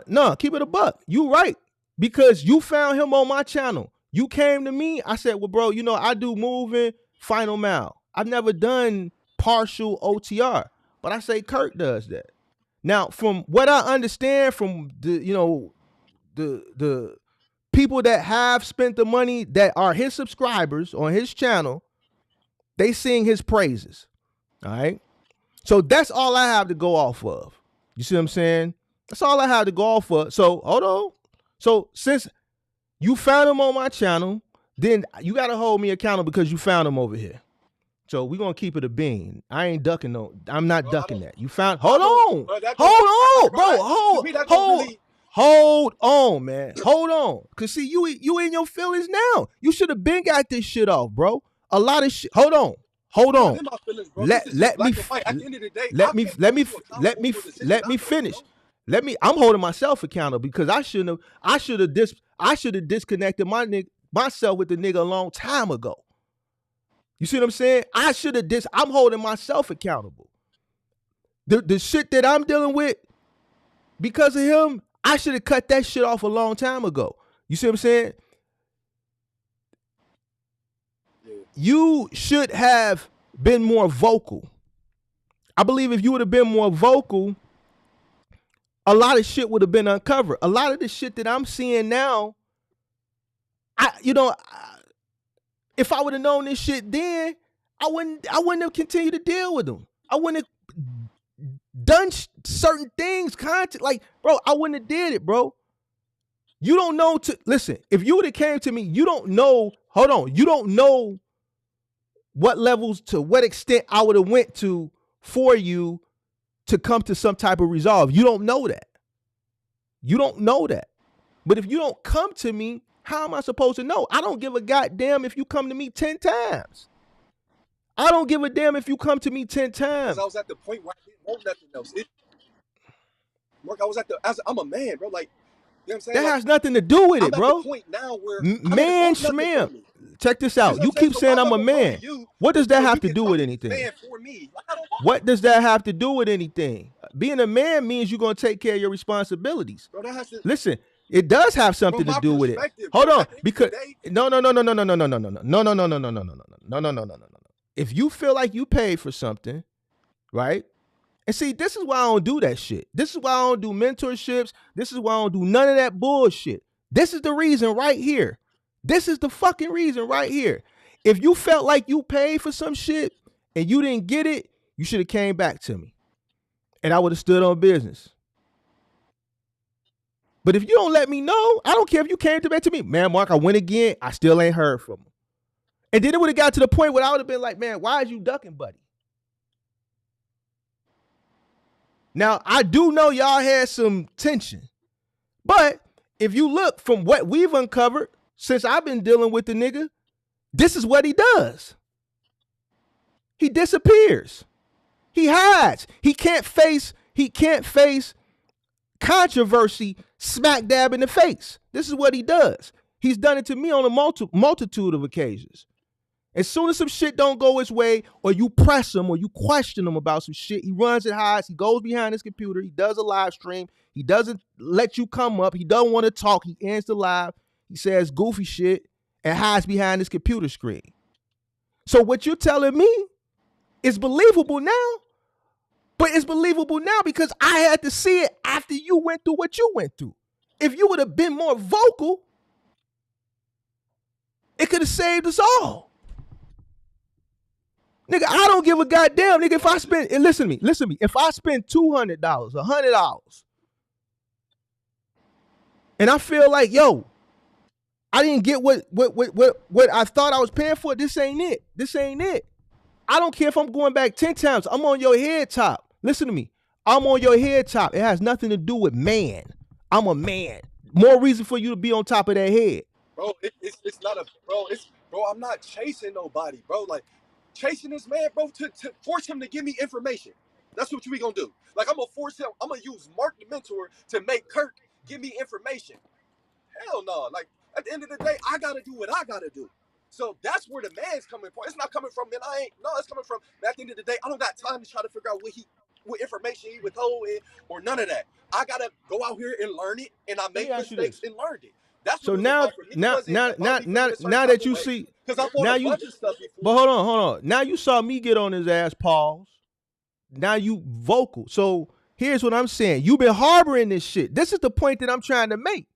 Speaker 3: No. Keep it a buck. You right. Because you found him on my channel. You came to me. I said, well, bro, I do moving, final mile. I've never done partial OTR. But I say Kirk does that. Now, from what I understand from the people that have spent the money that are his subscribers on his channel, they sing his praises. All right. So that's all I have to go off of. You see what I'm saying? That's all I have to go off of. So hold on. So since you found him on my channel, then you got to hold me accountable because you found him over here. So we're going to keep it a bean. I ain't ducking no. I'm not ducking that. You found. Hold on, man. Hold on. Cause see, you in your feelings now. You should have been got this shit off, bro. A lot of shit. Hold on. Let me finish. I'm holding myself accountable because I should have disconnected myself with the nigga a long time ago. You see what I'm saying? I'm holding myself accountable. The shit that I'm dealing with because of him, I should have cut that shit off a long time ago. You see what I'm saying? You should have been more vocal. I believe if you would have been more vocal, a lot of shit would have been uncovered. A lot of the shit that I'm seeing now, if I would have known this shit then, I wouldn't have continued to deal with them. I wouldn't have done certain things, like, bro, I wouldn't have did it, bro. You don't know listen, if you would have came to me, you don't know what levels, to what extent I would have went to for you to come to some type of resolve. You don't know that. You don't know that. But if you don't come to me, how am I supposed to know? I don't give a goddamn if you come to me 10 times. I don't give a damn if you come to me 10 times.
Speaker 2: Because I was at the point where I didn't want nothing else. Mark, I'm a man, bro. Like, you know what I'm saying?
Speaker 3: That
Speaker 2: like,
Speaker 3: has nothing to do with it, bro.
Speaker 2: I'm at the point now where
Speaker 3: man, schmam. Check this out. You keep saying I'm a man. What does that have to do with anything?
Speaker 2: Man for me. Like,
Speaker 3: what does that have to do with anything? Being a man means you're going to take care of your responsibilities.
Speaker 2: Bro, that has to,
Speaker 3: listen, it does have something to do with it. Hold on, because no. If you feel like you paid for something, right? And see, this is why I don't do that shit. This is why I don't do mentorships. This is why I don't do none of that bullshit. This is the reason right here. This is the fucking reason right here. If you felt like you paid for some shit and you didn't get it, you should have came back to me. And I would have stood on business. But if you don't let me know, I don't care if you came back to me. Man, Mark, I went again. I still ain't heard from him. And then it would have got to the point where I would have been like, man, why is you ducking, buddy? Now, I do know y'all had some tension. But if you look from what we've uncovered since I've been dealing with the nigga, this is what he does. He disappears. He hides. He can't face controversy smack dab in the face. This is what he does. He's done it to me on a multitude of occasions. As soon as some shit don't go his way, or you press him, or you question him about some shit, he runs and hides. He goes behind his computer. He does a live stream. He doesn't let you come up. He doesn't want to talk. He ends the live. He says goofy shit and hides behind his computer screen. So what you're telling me is believable now, but it's believable now because I had to see it after you went through what you went through. If you would have been more vocal, it could have saved us all. Nigga, I don't give a goddamn, nigga, if I spend, and listen to me, if I spend $200, $100, and I feel like, yo, I didn't get what I thought I was paying for, this ain't it. I don't care if I'm going back 10 times, I'm on your head top. Listen to me, I'm on your head top. It has nothing to do with man. I'm a man. More reason for you to be on top of that head.
Speaker 2: Bro, it's not a, bro, I'm not chasing nobody, bro. Like, chasing this man, bro, to force him to give me information. That's what we gonna do. Like, I'm gonna force him, I'm gonna use Mark the mentor to make Kirk give me information. Hell no. Like, at the end of the day, I gotta do what I gotta do. So that's where the man's coming from. It's not coming from, man, it's coming from, man, at the end of the day, I don't got time to try to figure out what information he withhold or none of that. I gotta go out here and learn it, and I make mistakes and learn it. That's
Speaker 3: so now that you see, now you, but hold on. Now you saw me get on his ass, pause. Now you vocal. So here's what I'm saying. You've been harboring this shit. This is the point that I'm trying to make.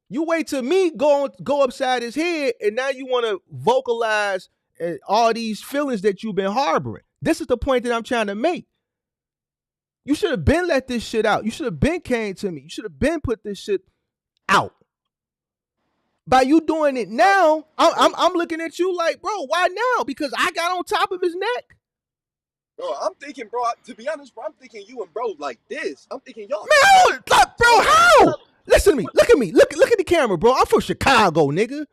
Speaker 3: You wait till me go upside his head, and now you want to vocalize all these feelings that you've been harboring. This is the point that I'm trying to make. You should have been let this shit out. You should have been came to me. You should have been put this shit out. By you doing it now, I'm looking at you like, bro, why now? Because I got on top of his neck.
Speaker 2: Bro, I'm thinking, bro, to be honest, bro, I'm thinking you and bro like this. I'm thinking y'all.
Speaker 3: Man, bro, how? Listen to me. Look at me. Look at the camera, bro. I'm from Chicago, nigga.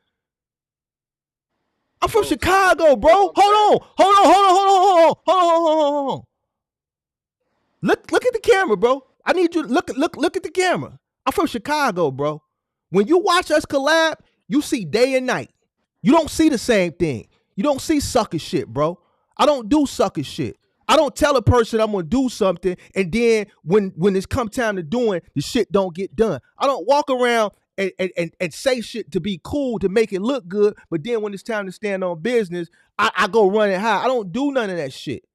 Speaker 3: I'm from Chicago, bro. Hold on. Look at the camera, bro. I need you to look at the camera. I'm from Chicago, bro. When you watch us collab, you see day and night. You don't see the same thing. You don't see sucker shit, bro. I don't do sucker shit. I don't tell a person I'm gonna do something, and then when it's come time to doing, the shit don't get done. I don't walk around and say shit to be cool, to make it look good, but then when it's time to stand on business, I go running high. I don't do none of that shit.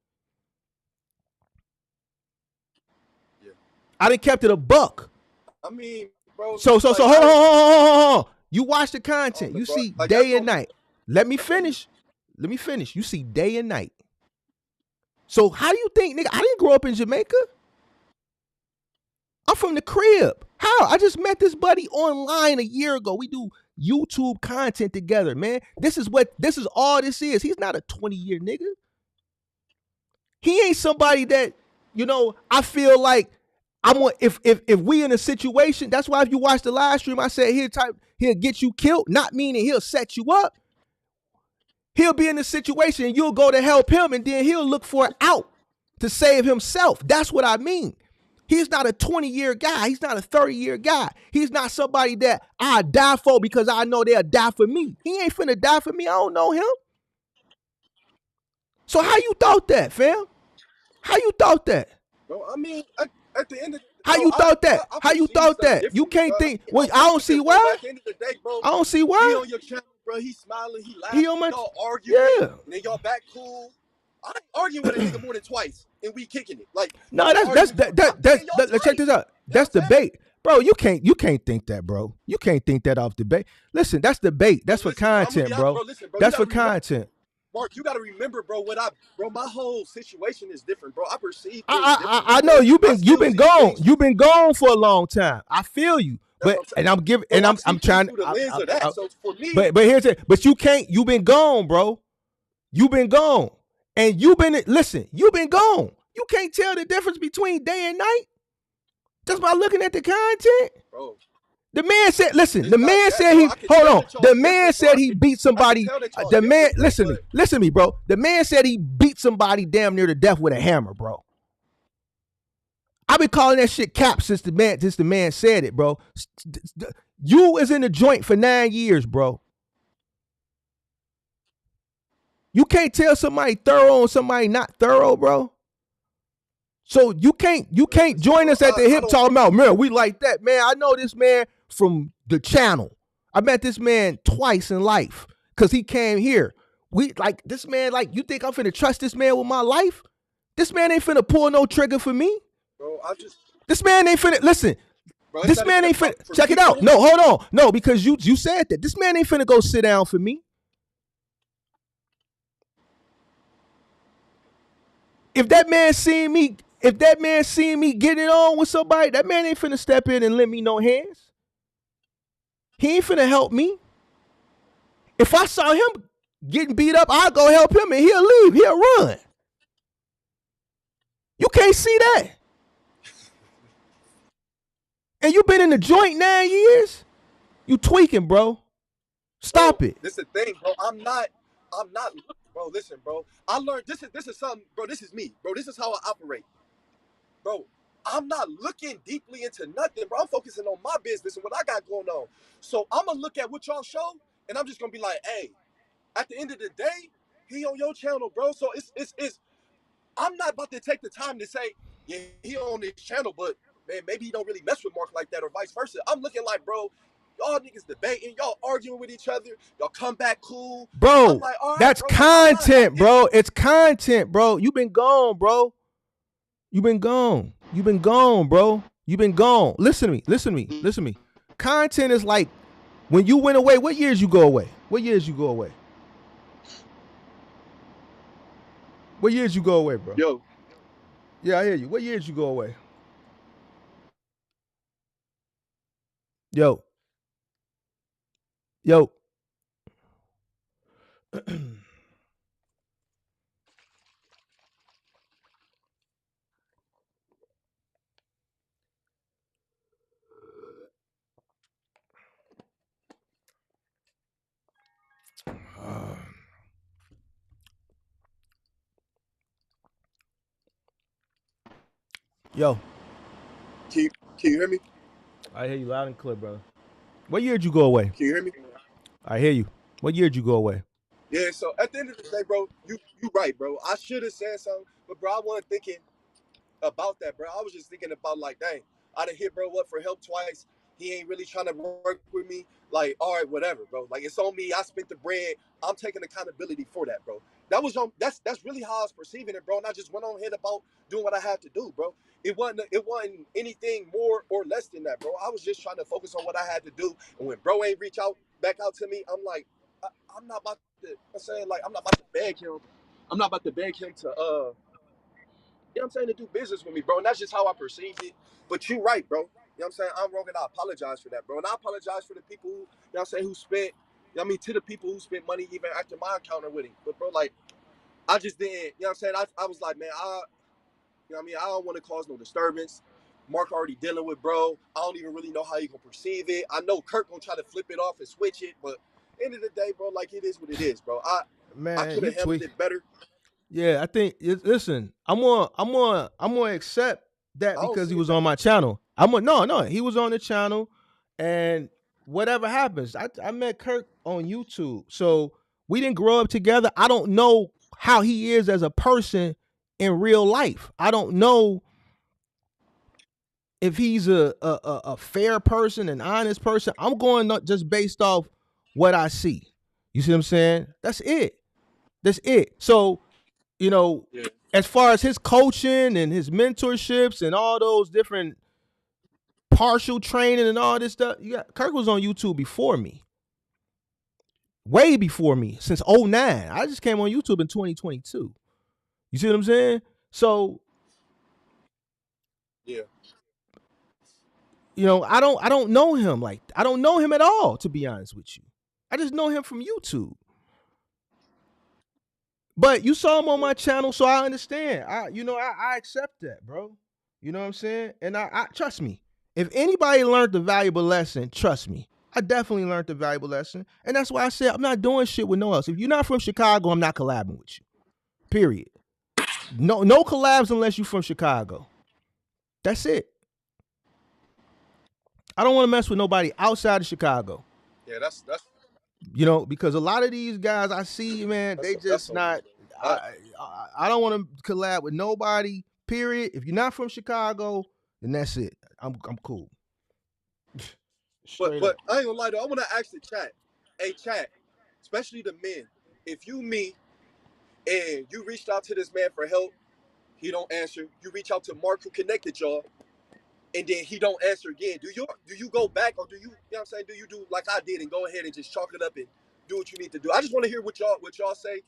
Speaker 2: Yeah.
Speaker 3: I done kept it a buck.
Speaker 2: I mean, bro.
Speaker 3: So hold on. You watch the content. You see day and night. Let me finish. You see day and night. So how do you think, nigga? I didn't grow up in Jamaica. I'm from the crib. How? I just met this buddy online a year ago. We do YouTube content together, man. This is all this is. He's not a 20-year nigga. He ain't somebody that, I feel like I want if we in a situation, that's why if you watch the live stream, I said he'll get you killed, not meaning he'll set you up. He'll be in a situation and you'll go to help him, and then he'll look for an out to save himself. That's what I mean. He's not a 20-year guy. He's not a 30-year guy. He's not somebody that I die for because I know they'll die for me. He ain't finna die for me. I don't know him. So how you thought that, fam? How you thought that?
Speaker 2: Bro, I mean, at the end of
Speaker 3: How you thought that? How you thought that? You can't think. Well, I don't see why.
Speaker 2: At the end of the day, bro,
Speaker 3: I don't see
Speaker 2: he
Speaker 3: why.
Speaker 2: on your channel, bro. He smiling, he laughing,
Speaker 3: He on my
Speaker 2: y'all arguing,
Speaker 3: yeah.
Speaker 2: and then y'all back cool. I ain't arguing with a nigga more than twice, and we kicking it. Like,
Speaker 3: No, that's let's check this out. That's debate. Bro, you can't think that, bro. You can't think that off debate. Listen, that's debate. That's for content, bro. That's for content.
Speaker 2: Mark, you gotta remember, bro. My whole situation is different, bro. I perceive.
Speaker 3: I know you've been gone. You've been gone for a long time. I feel you, but and I'm giving and I'm trying.
Speaker 2: Through the lens of that. So for me,
Speaker 3: but here's it. But you can't. You've been gone, bro. You've been gone, and you've been gone. You can't tell the difference between day and night just by looking at the content,
Speaker 2: bro.
Speaker 3: The man said, listen, the man said he, hold on. The man said he beat somebody. The man, listen to me, bro. The man said he beat somebody damn near to death with a hammer, bro. I've been calling that shit cap since the man said it, bro. You was in the joint for 9 years, bro. You can't tell somebody thorough and somebody not thorough, bro. So you can't join us at the hip talking about, man, we like that. Man, I know this man from the channel. I met this man twice in life because he came here. We like this man, like, you think I'm finna trust this man with my life? This man ain't finna pull no trigger for me.
Speaker 2: Bro,
Speaker 3: this man ain't finna, listen, bro, this man ain't finna, check it out. No, hold on. No, because you said that. This man ain't finna go sit down for me. If that man seen me getting on with somebody, that man ain't finna step in and lend me no hands. He ain't finna help me. If I saw him getting beat up, I'll go help him and he'll leave. He'll run. You can't see that. And you been in the joint 9 years? You tweaking, bro. Stop it.
Speaker 2: This is the thing, bro. I'm not, bro, listen, bro. I learned, this is something, bro, this is me. Bro, this is how I operate. Bro, I'm not looking deeply into nothing, bro. I'm focusing on my business and what I got going on. So I'm going to look at what y'all show, and I'm just going to be like, hey, at the end of the day, he on your channel, bro. So it's I'm not about to take the time to say, yeah, he on this channel, but, man, maybe he don't really mess with Mark like that or vice versa. I'm looking like, bro, y'all niggas debating, y'all arguing with each other, y'all come back cool.
Speaker 3: Bro,
Speaker 2: like, right,
Speaker 3: that's
Speaker 2: bro,
Speaker 3: content, bro. It's content, bro. You been gone, bro. You been gone. You been gone, bro. You been gone. Listen to me. Content is like when you went away. What years you go away? What years you go away? What years you go away, bro?
Speaker 2: Yo.
Speaker 3: Yeah, I hear you. What years you go away? Yo. Yo.
Speaker 2: Can you hear me?
Speaker 3: I hear you loud and clear, brother. What year did you go away?
Speaker 2: Can you hear me?
Speaker 3: I hear you. What year did you go away?
Speaker 2: Yeah, so at the end of the day, bro, you right, bro. I should have said something, but bro, I wasn't thinking about that, bro. I was just thinking about like, dang, I done hit bro up for help twice. He ain't really trying to work with me. Like, all right, whatever, bro. Like, it's on me. I spent the bread. I'm taking accountability for that, bro. That's really how I was perceiving it, bro. And I just went on ahead about doing what I had to do, bro. It wasn't anything more or less than that, bro. I was just trying to focus on what I had to do. And when bro ain't back out to me, I'm like, I'm not about to. I'm saying, like, I'm not about to beg him. I'm not about to beg him to you know what I'm saying, to do business with me, bro. And that's just how I perceived it. But you right, bro. You know what I'm saying? I'm wrong and I apologize for that, bro. And I apologize for the people who, you know what I'm saying, who spent, you know what I mean, to the people who spent money even after my encounter with him. But bro, like, I just didn't, you know what I'm saying? I was like, man, you know what I mean? I don't want to cause no disturbance. Mark already dealing with bro. I don't even really know how he gonna perceive it. I know Kirk gonna try to flip it off and switch it, but end of the day, bro, like it is what it is, bro. I
Speaker 3: Man,
Speaker 2: could
Speaker 3: you
Speaker 2: have handled
Speaker 3: tweet.
Speaker 2: it better.
Speaker 3: Yeah, I think. Listen, I'm gonna accept that
Speaker 2: I don't
Speaker 3: because
Speaker 2: see
Speaker 3: he
Speaker 2: it
Speaker 3: was on
Speaker 2: better.
Speaker 3: my channel. No, he was on the channel, and whatever happens, I met Kirk on YouTube, so we didn't grow up together. I don't know how he is as a person in real life. I don't know if he's a fair person, an honest person. I'm going just based off what I see. You see what I'm saying? That's it. That's it. So, you know,
Speaker 2: Yeah.
Speaker 3: as far as his coaching and his mentorships and all those different partial training and all this stuff, Kirk was on YouTube before me, way before me, since '09. I just came on YouTube in 2022. You see what I'm saying? So,
Speaker 2: Yeah.
Speaker 3: I don't know him, like I don't know him at all, to be honest with you. I just know him from YouTube. But you saw him on
Speaker 2: Yeah.
Speaker 3: my channel, so I understand. I accept that, bro. You know what I'm saying? And I trust me. If anybody learned the valuable lesson, trust me. I definitely learned the valuable lesson. And that's why I said I'm not doing shit with no one else. If you're not from Chicago, I'm not collabing with you. Period. No collabs unless you're from Chicago. That's it. I don't want to mess with nobody outside of Chicago.
Speaker 2: Yeah, that's
Speaker 3: Because a lot of these guys I see, man, they
Speaker 2: that's
Speaker 3: just
Speaker 2: on you,
Speaker 3: not.
Speaker 2: bro.
Speaker 3: I don't want to collab with nobody. Period. If you're not from Chicago, then that's it. I'm cool.
Speaker 2: But
Speaker 3: Straight up.
Speaker 2: I ain't gonna lie though. I want to ask the chat, hey chat, especially the men. If you me and you reached out to this man for help, he don't answer. You reach out to Mark who connected y'all, and then he don't answer again. Do you go back or do you know what I'm saying? Do you do like I did and go ahead and just chalk it up and do what you need to do? I just want to hear what y'all say.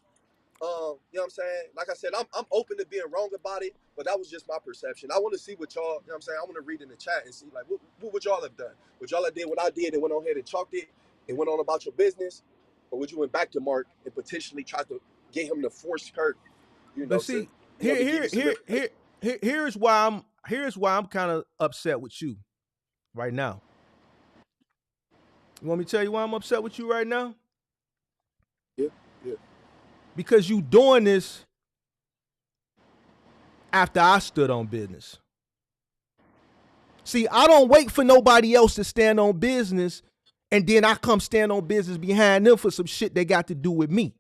Speaker 2: You know what I'm saying? Like I said, I'm open to being wrong about it, but that was just my perception. I want to see what y'all, you know what I'm saying? I want to read in the chat and see like what would y'all have done? Would y'all have did what I did and went on ahead and chalked it and went on about your business? Or would you went back to Mark and potentially tried to get him to force Kirk,
Speaker 3: But
Speaker 2: to
Speaker 3: see,
Speaker 2: to give you some information?
Speaker 3: here's why I'm kind of upset with you right now. You want me to tell you why I'm upset with you right now?
Speaker 2: Yeah, yeah.
Speaker 3: Because you doing this after I stood on business. See, I don't wait for nobody else to stand on business and then I come stand on business behind them for some shit they got to do with me.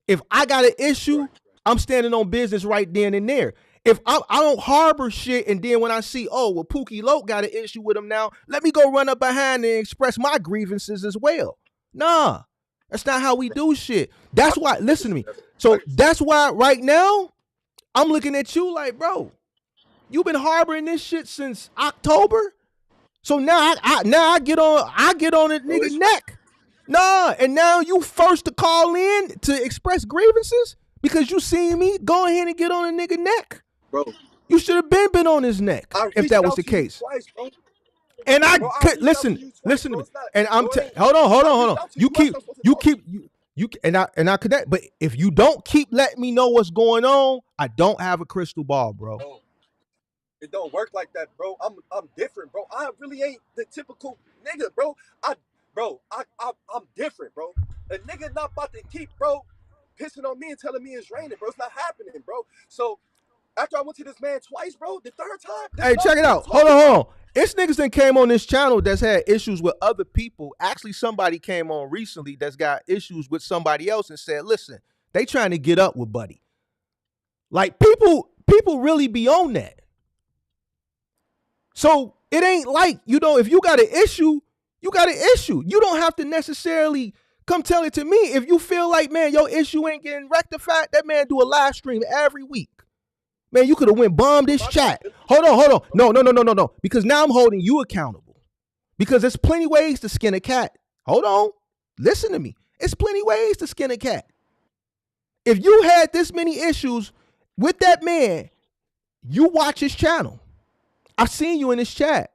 Speaker 3: If I got an issue,
Speaker 2: Right.
Speaker 3: I'm standing on business right then and there. If I don't harbor shit and then when I see, oh, well, Pookie Loke got an issue with him now, let me go run up behind and express my grievances as well. Nah, that's not how we do shit.
Speaker 2: I
Speaker 3: That's why,
Speaker 2: can
Speaker 3: listen
Speaker 2: see
Speaker 3: to me.
Speaker 2: that. I
Speaker 3: So
Speaker 2: can see that.
Speaker 3: that's why right now, I'm looking at you like, bro, you've been harboring this shit since October. So now I get on a
Speaker 2: Bro,
Speaker 3: nigga neck. Nah, and now you first to call in to express grievances because you seen me go ahead and get on a nigga neck.
Speaker 2: bro,
Speaker 3: You should have been on his neck
Speaker 2: I
Speaker 3: if
Speaker 2: reached
Speaker 3: that was
Speaker 2: out
Speaker 3: the
Speaker 2: to you
Speaker 3: case.
Speaker 2: twice, bro.
Speaker 3: And I
Speaker 2: Bro, I
Speaker 3: could
Speaker 2: reached out to
Speaker 3: listen,
Speaker 2: you twice,
Speaker 3: listen to
Speaker 2: bro.
Speaker 3: me.
Speaker 2: It's not,
Speaker 3: And I'm
Speaker 2: bro. It ain't.
Speaker 3: hold on,
Speaker 2: I
Speaker 3: hold
Speaker 2: reached
Speaker 3: on.
Speaker 2: out to you. I'm supposed to talk to you.
Speaker 3: And I connect. But if you don't keep letting me know what's going on, I don't have a crystal ball, bro.
Speaker 2: Bro, it don't work like that, bro. I'm different, bro. I really ain't the typical nigga, bro. I'm different, bro. A nigga not about to keep, bro, pissing on me and telling me it's raining, bro. It's not happening, bro. So after I went to this man twice, bro, the third time, this is
Speaker 3: Hey,
Speaker 2: what I'm
Speaker 3: check it
Speaker 2: saying.
Speaker 3: out. Hold on, hold on. It's niggas that came on this channel that's had issues with other people. Actually, somebody came on recently that's got issues with somebody else and said, listen, they trying to get up with Buddy. Like people really be on that. So it ain't like, if you got an issue, you got an issue. You don't have to necessarily come tell it to me. If you feel like, man, your issue ain't getting rectified, that man do a live stream every week. Man, you could have went bombed this chat. Hold on. No. Because now I'm holding you accountable. Because there's plenty ways to skin a cat. Hold on. Listen to me. It's plenty ways to skin a cat. If you had this many issues with that man, you watch his channel. I've seen you in his chat.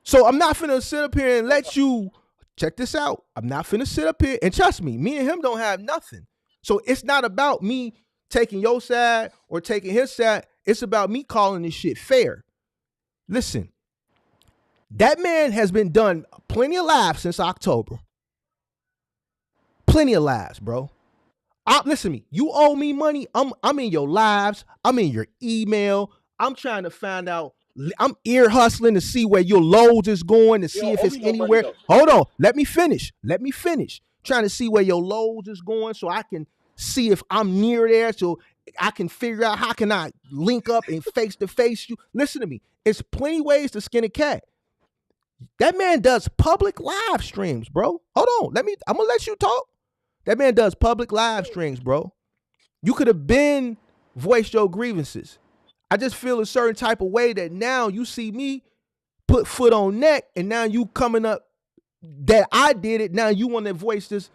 Speaker 3: So I'm not finna sit up here and let you check this out. I'm not finna sit up here and trust me, me and him don't have nothing. So it's not about me taking your side or taking his side. It's about me calling this shit fair. Listen, that man has been done plenty of lives since October. Plenty of lives, bro. Listen to me. You owe me money. I'm in your lives. I'm in your email. I'm trying to find out. I'm ear hustling to see where your loads is going to see if it's anywhere. Hold on. Let me finish. Trying to see where your loads is going so I can see if I'm near there so I can figure out how can I link up and face to face you. Listen to me. It's plenty ways to skin a cat. That man does public live streams, bro. Hold on. I'm gonna let you talk. That man does public live streams, bro. You could have been voiced your grievances. I just feel a certain type of way that now you see me put foot on neck, and now you coming up that I did it. Now you want to voice this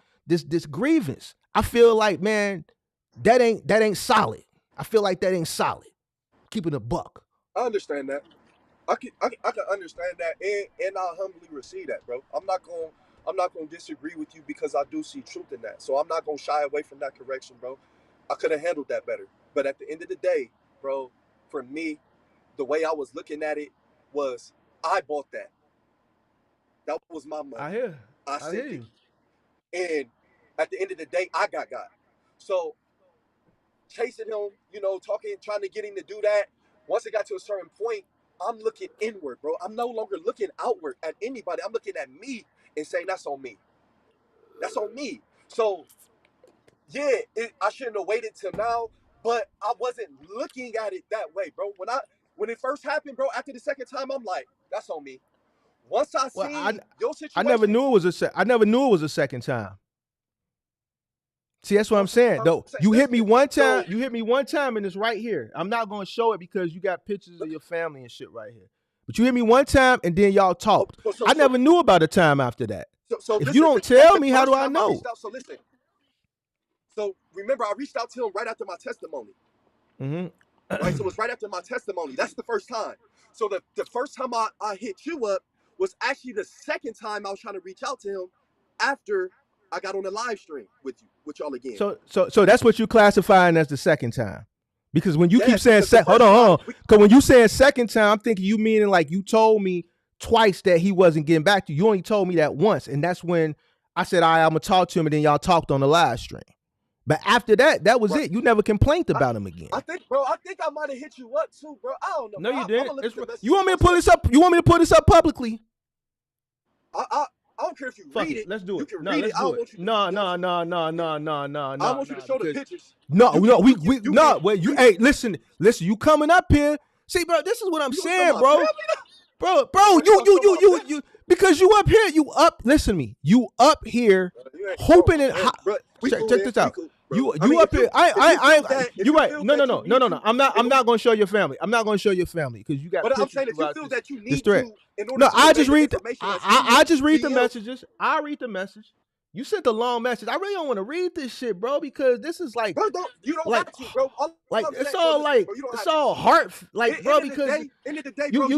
Speaker 3: grievance. I feel like, man, that ain't solid. I feel like that ain't solid. Keeping a buck.
Speaker 2: I understand that. I can understand that, and I humbly receive that, bro. I'm not gonna disagree with you because I do see truth in that. So I'm not gonna shy away from that correction, bro. I could have handled that better. But at the end of the day, bro, for me, the way I was looking at it was I bought that. That was my money.
Speaker 3: I hear you.
Speaker 2: And at the end of the day, I got. So chasing him, talking, trying to get him to do that. Once it got to a certain point, I'm looking inward, bro. I'm no longer looking outward at anybody. I'm looking at me and saying, that's on me. That's on me. So, yeah, I shouldn't have waited till now, but I wasn't looking at it that way, bro. When it first happened, bro, after the second time, I'm like, that's on me. Once I seen your situation,
Speaker 3: I never knew it was a second time. See, that's what I'm saying. Though you hit me one time, and it's right here. I'm not gonna show it because you got pictures of your family and shit right here. But you hit me one time, and then y'all talked. I never knew about a time after that. So if you don't tell me, how do I know?
Speaker 2: So listen. So remember, I reached out to him right after my testimony.
Speaker 3: Mm-hmm.
Speaker 2: Right, so it was right after my testimony. That's the first time. So the first time I hit you up was actually the second time I was trying to reach out to him after I got on the live stream with y'all again.
Speaker 3: So that's what you classifying as the second time, because when you keep saying hold on, because when you saying second time, I'm thinking you meaning like you told me twice that he wasn't getting back to you. You only told me that once, and that's when I said, all right, I'm gonna talk to him, and then y'all talked on the live stream. But after that was it. You never complained about him again.
Speaker 2: I think I might have hit you up too, bro. I don't know.
Speaker 3: No, you didn't. You want me to pull this up? You want me to put this up publicly?
Speaker 2: I don't care if you read it.
Speaker 3: Let's do it.
Speaker 2: You can read it.
Speaker 3: No.
Speaker 2: I want you to show the pictures.
Speaker 3: Hey, listen. You coming up here? See, bro, this is what I'm saying, bro. Bro, you, because you up here, listen to me. You up here, hoping and check this out. You up here. You're right. No. I'm not going to show your family. I'm not going to show your family because you got.
Speaker 2: But I'm saying if you feel that you need
Speaker 3: to,
Speaker 2: in order
Speaker 3: I just read. I just read the messages. I read the message. You sent a long message. I really don't want to read this shit, bro, because this is like,
Speaker 2: bro, you don't have to, bro.
Speaker 3: It's all heart, bro. Because
Speaker 2: end of the day, bro, there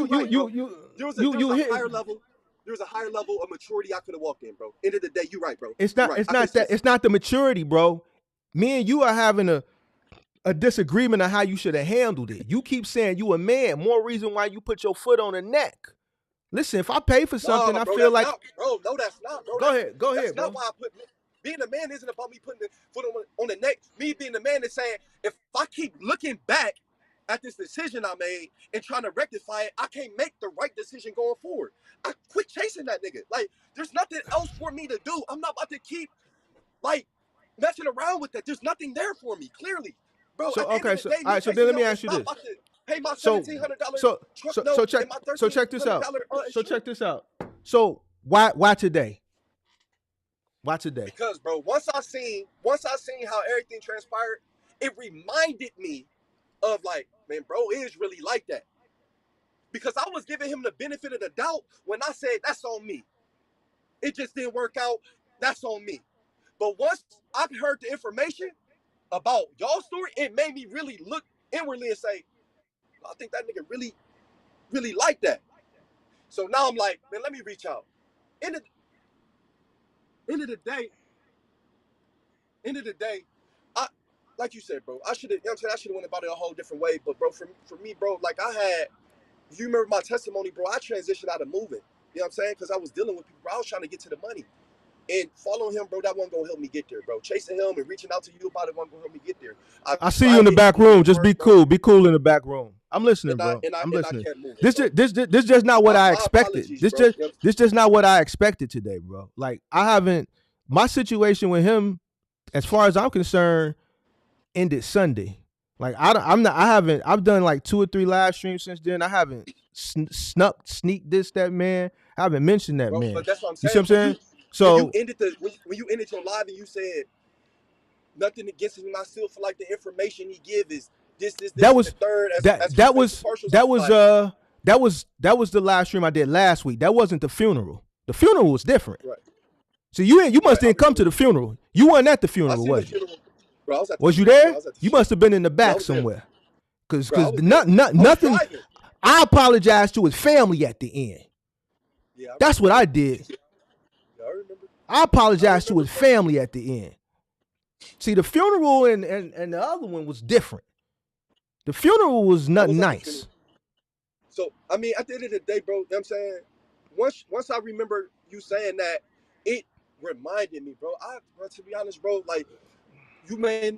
Speaker 2: was a higher level. There was a higher level of maturity I could have walked in, bro. End of the day, you're right, bro.
Speaker 3: It's not the maturity, bro. Me and you are having a disagreement on how you should have handled it. You keep saying you a man. More reason why you put your foot on the neck. Listen, if I pay for something, I feel like...
Speaker 2: Bro, no, that's not, bro.
Speaker 3: Go ahead, bro.
Speaker 2: That's not why I put... Being a man isn't about me putting the foot on the neck. Me being the man is saying, if I keep looking back at this decision I made and trying to rectify it, I can't make the right decision going forward. I quit chasing that nigga. Like, there's nothing else for me to do. I'm not about to keep, messing around with that. There's nothing there for me, clearly. Bro,
Speaker 3: so then let me ask you this.
Speaker 2: Pay my $1,700
Speaker 3: check this out. So why today? Why today?
Speaker 2: Because, bro, once I seen how everything transpired, it reminded me of man, bro, is really like that. Because I was giving him the benefit of the doubt when I said that's on me. It just didn't work out. That's on me. But once I heard the information about y'all's story, it made me really look inwardly and say, I think that nigga really, really like that. So now I'm like, man, let me reach out. End of the day, like you said, bro, I should have, you know what I'm saying? I should have went about it a whole different way. But bro, for me, bro, like if you remember my testimony, bro, I transitioned out of moving. You know what I'm saying? Because I was dealing with people, bro. I was trying to get to the money. And following him, bro, that wasn't gonna help me get there, bro. Chasing him and reaching out to you about it wasn't gonna help me get there.
Speaker 3: I see you in the back room. Just be cool. Be cool in the back room. I'm listening,
Speaker 2: and
Speaker 3: bro. I'm listening.
Speaker 2: I kept moving,
Speaker 3: This just not what I expected.
Speaker 2: Bro.
Speaker 3: This just not what I expected today, bro. Like I haven't. My situation with him, as far as I'm concerned, ended Sunday. Like I've done like 2 or 3 live streams since then. I haven't sneaked that man. I haven't mentioned that, bro, man.
Speaker 2: But that's what I'm
Speaker 3: saying.
Speaker 2: You see what I'm saying?
Speaker 3: So
Speaker 2: when you ended your live and you said nothing against him, I still feel like the information he give is this that was the third. That
Speaker 3: was the live stream I did last week. That wasn't the funeral. The funeral was different.
Speaker 2: Right.
Speaker 3: So you must didn't come to the funeral. You weren't at the funeral, was you?
Speaker 2: Bro,
Speaker 3: was you there? You must have been in the back somewhere. Because nothing. I apologized to his family at the end. Yeah, that's what I did.
Speaker 2: Yeah, I remember.
Speaker 3: I apologized to his family at the end. See, the funeral and the other one was different. The funeral was nothing nice.
Speaker 2: So, I mean, at the end of the day, bro, you know what I'm saying? Once I remember you saying that, it reminded me, bro. To be honest, bro, like, you may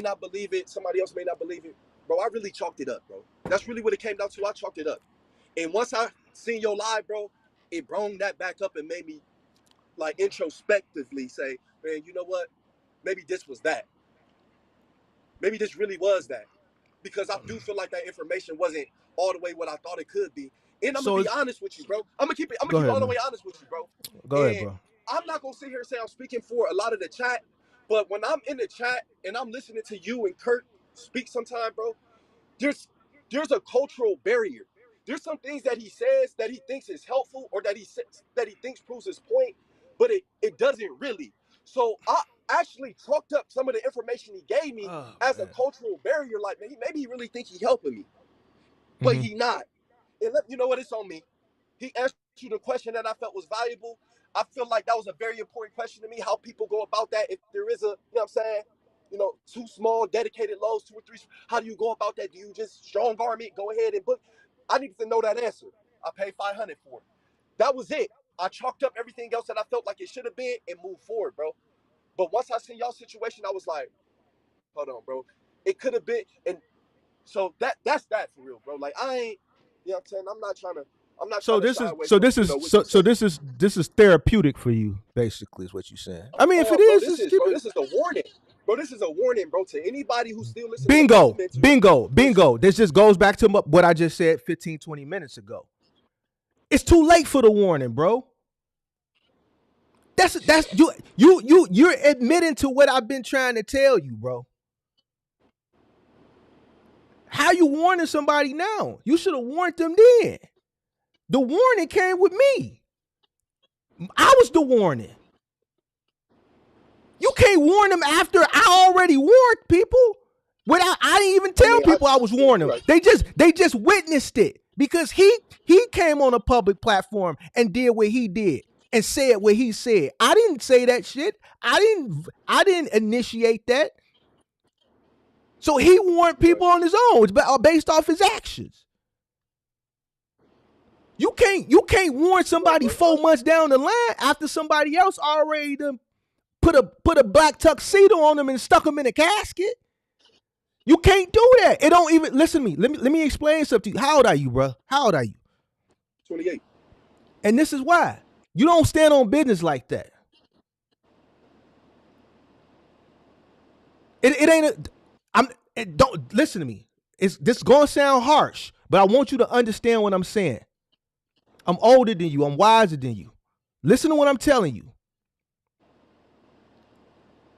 Speaker 2: not believe it. Somebody else may not believe it. Bro, I really chalked it up, bro. That's really what it came down to. I chalked it up. And once I seen your live, bro, it brought that back up and made me, like, introspectively say, man, you know what? Maybe this was that. Maybe this really was that. Because I do feel like that information wasn't all the way what I thought it could be. And I'm going to be honest with you, bro. I'm going to keep all the way honest with you, bro.
Speaker 3: Go ahead, bro.
Speaker 2: I'm not going to sit here and say I'm speaking for a lot of the chat, but when I'm in the chat and I'm listening to you and Kurt speak sometime, bro, there's a cultural barrier. There's some things that he says that he thinks is helpful or that he thinks proves his point, but it doesn't really. So I actually chalked up some of the information he gave me as a cultural barrier. Like, man, maybe he really think he helping me, but he not. And you know what? It's on me. He answered you the question that I felt was valuable. I feel like that was a very important question to me, how people go about that. If there is you know what I'm saying, 2 small dedicated loads, 2 or 3, how do you go about that? Do you just strong arm it, go ahead and book? I need to know that answer. I paid $500 for it. That was it. I chalked up everything else that I felt like it should have been and moved forward, bro. But once I seen y'all situation, I was like, hold on, bro. It could have been, and so that's that for real, bro. Like, I ain't, you know what I'm saying? I'm not trying to
Speaker 3: this is therapeutic for you, basically, is what you're saying. I mean, if it
Speaker 2: bro,
Speaker 3: is,
Speaker 2: this is a warning. Bro, this is a warning, bro, to anybody who's still listening.
Speaker 3: Bingo. This just goes back to what I just said 15, 20 minutes ago. It's too late for the warning, bro. That's you're admitting to what I've been trying to tell you, bro. How you warning somebody now? You should have warned them then. The warning came with me. I was the warning. You can't warn them after I already warned people. I didn't even tell people I was warning them. Right. They just witnessed it because he came on a public platform and did what he did and said what he said. I didn't say that shit. I didn't initiate that. So he warned people on his own. It's based off his actions. You can't warn somebody 4 months down the line after somebody else already done put a black tuxedo on them and stuck them in a casket. You can't do that. It don't even listen to me. Let me explain something to you. How old are you, bro? How old are you?
Speaker 2: 28.
Speaker 3: And this is why. You don't stand on business like that. It ain't don't listen to me. This is gonna sound harsh, but I want you to understand what I'm saying. I'm older than you. I'm wiser than you. Listen to what I'm telling you.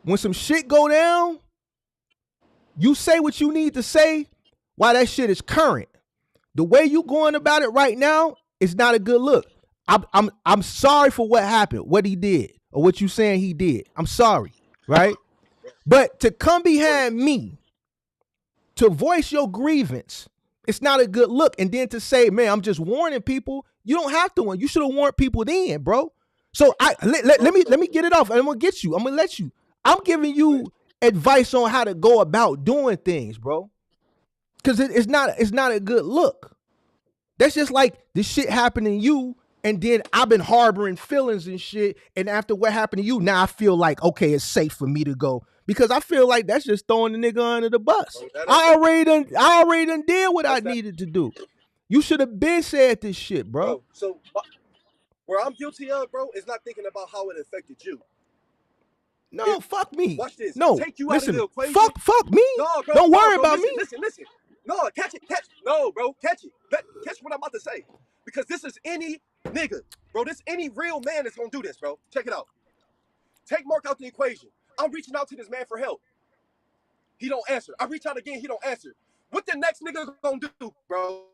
Speaker 3: When some shit go down, you say what you need to say while that shit is current. The way you going about it right now is not a good look. I'm sorry for what happened, what he did, or what you saying he did. I'm sorry, right? But to come behind me, to voice your grievance, it's not a good look. And then to say, man, I'm just warning people. You don't have to warn. You should have warned people then, bro. So let me get it off. I'm gonna get you. I'm gonna let you. I'm giving you advice on how to go about doing things, bro. Because it's not a good look. That's just like this shit happened to you, and then I've been harboring feelings and shit. And after what happened to you, now I feel like, okay, it's safe for me to go. Because I feel like that's just throwing the nigga under the bus. I already done did what I needed to do. You should have been said this shit, bro.
Speaker 2: So where I'm guilty of, bro, is not thinking about how it affected you.
Speaker 3: No, fuck me.
Speaker 2: Watch this.
Speaker 3: No,
Speaker 2: take you
Speaker 3: listen.
Speaker 2: Out of the equation.
Speaker 3: Fuck me.
Speaker 2: No, bro,
Speaker 3: don't worry
Speaker 2: bro,
Speaker 3: about
Speaker 2: listen,
Speaker 3: me.
Speaker 2: Listen. No, catch it. No, bro, catch it. Catch what I'm about to say. Because this is any nigga, bro. This any real man that's gonna do this, bro. Check it out. Take Mark out the equation. I'm reaching out to this man for help. He don't answer. I reach out again. He don't answer. What the next nigga gonna do, bro?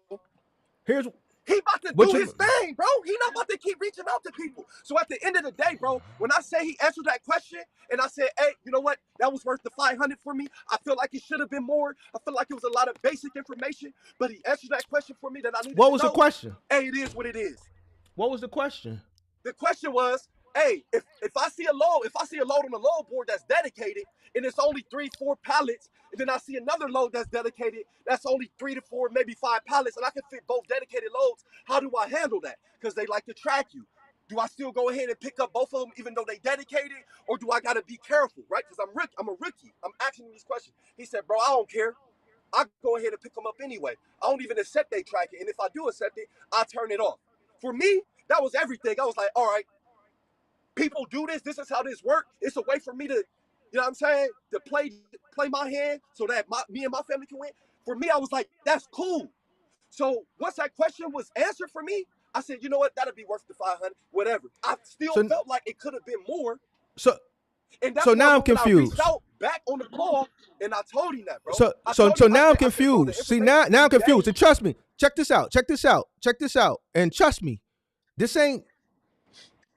Speaker 2: He about to do his thing, bro. He not about to keep reaching out to people. So at the end of the day, bro, when I say he answered that question and I said, hey, you know what? That was worth the 500 for me. I feel like it should have been more. I feel like it was a lot of basic information, but he answered that question for me that I needed to know.
Speaker 3: What was the question?
Speaker 2: Hey, it is what it is.
Speaker 3: What was the question?
Speaker 2: The question was, hey, if I see a load on the load board that's dedicated and it's only 3-4 pallets, and then I see another load that's dedicated that's only 3 to 4, maybe 5 pallets, and I can fit both dedicated loads, how do I handle that? Because they like to track you. Do I still go ahead and pick up both of them even though they dedicated, or do I gotta be careful, right? Because I'm a rookie. I'm asking him these questions. He said, bro, I don't care. I go ahead and pick them up anyway. I don't even accept they track it, and if I do accept it, I turn it off. For me, that was everything. I was like, all right, people do this. This is how this works. It's a way for me to, you know what I'm saying, to play my hand so that me and my family can win. For me, I was like, that's cool. So once that question was answered for me, I said, you know what, that'll be worth the 500, whatever. I still felt like it could have been more.
Speaker 3: So now I'm confused.
Speaker 2: I reached out back on the call and I told him that, bro.
Speaker 3: So now I'm confused. See, now I'm confused. And trust me, check this out. And trust me, this ain't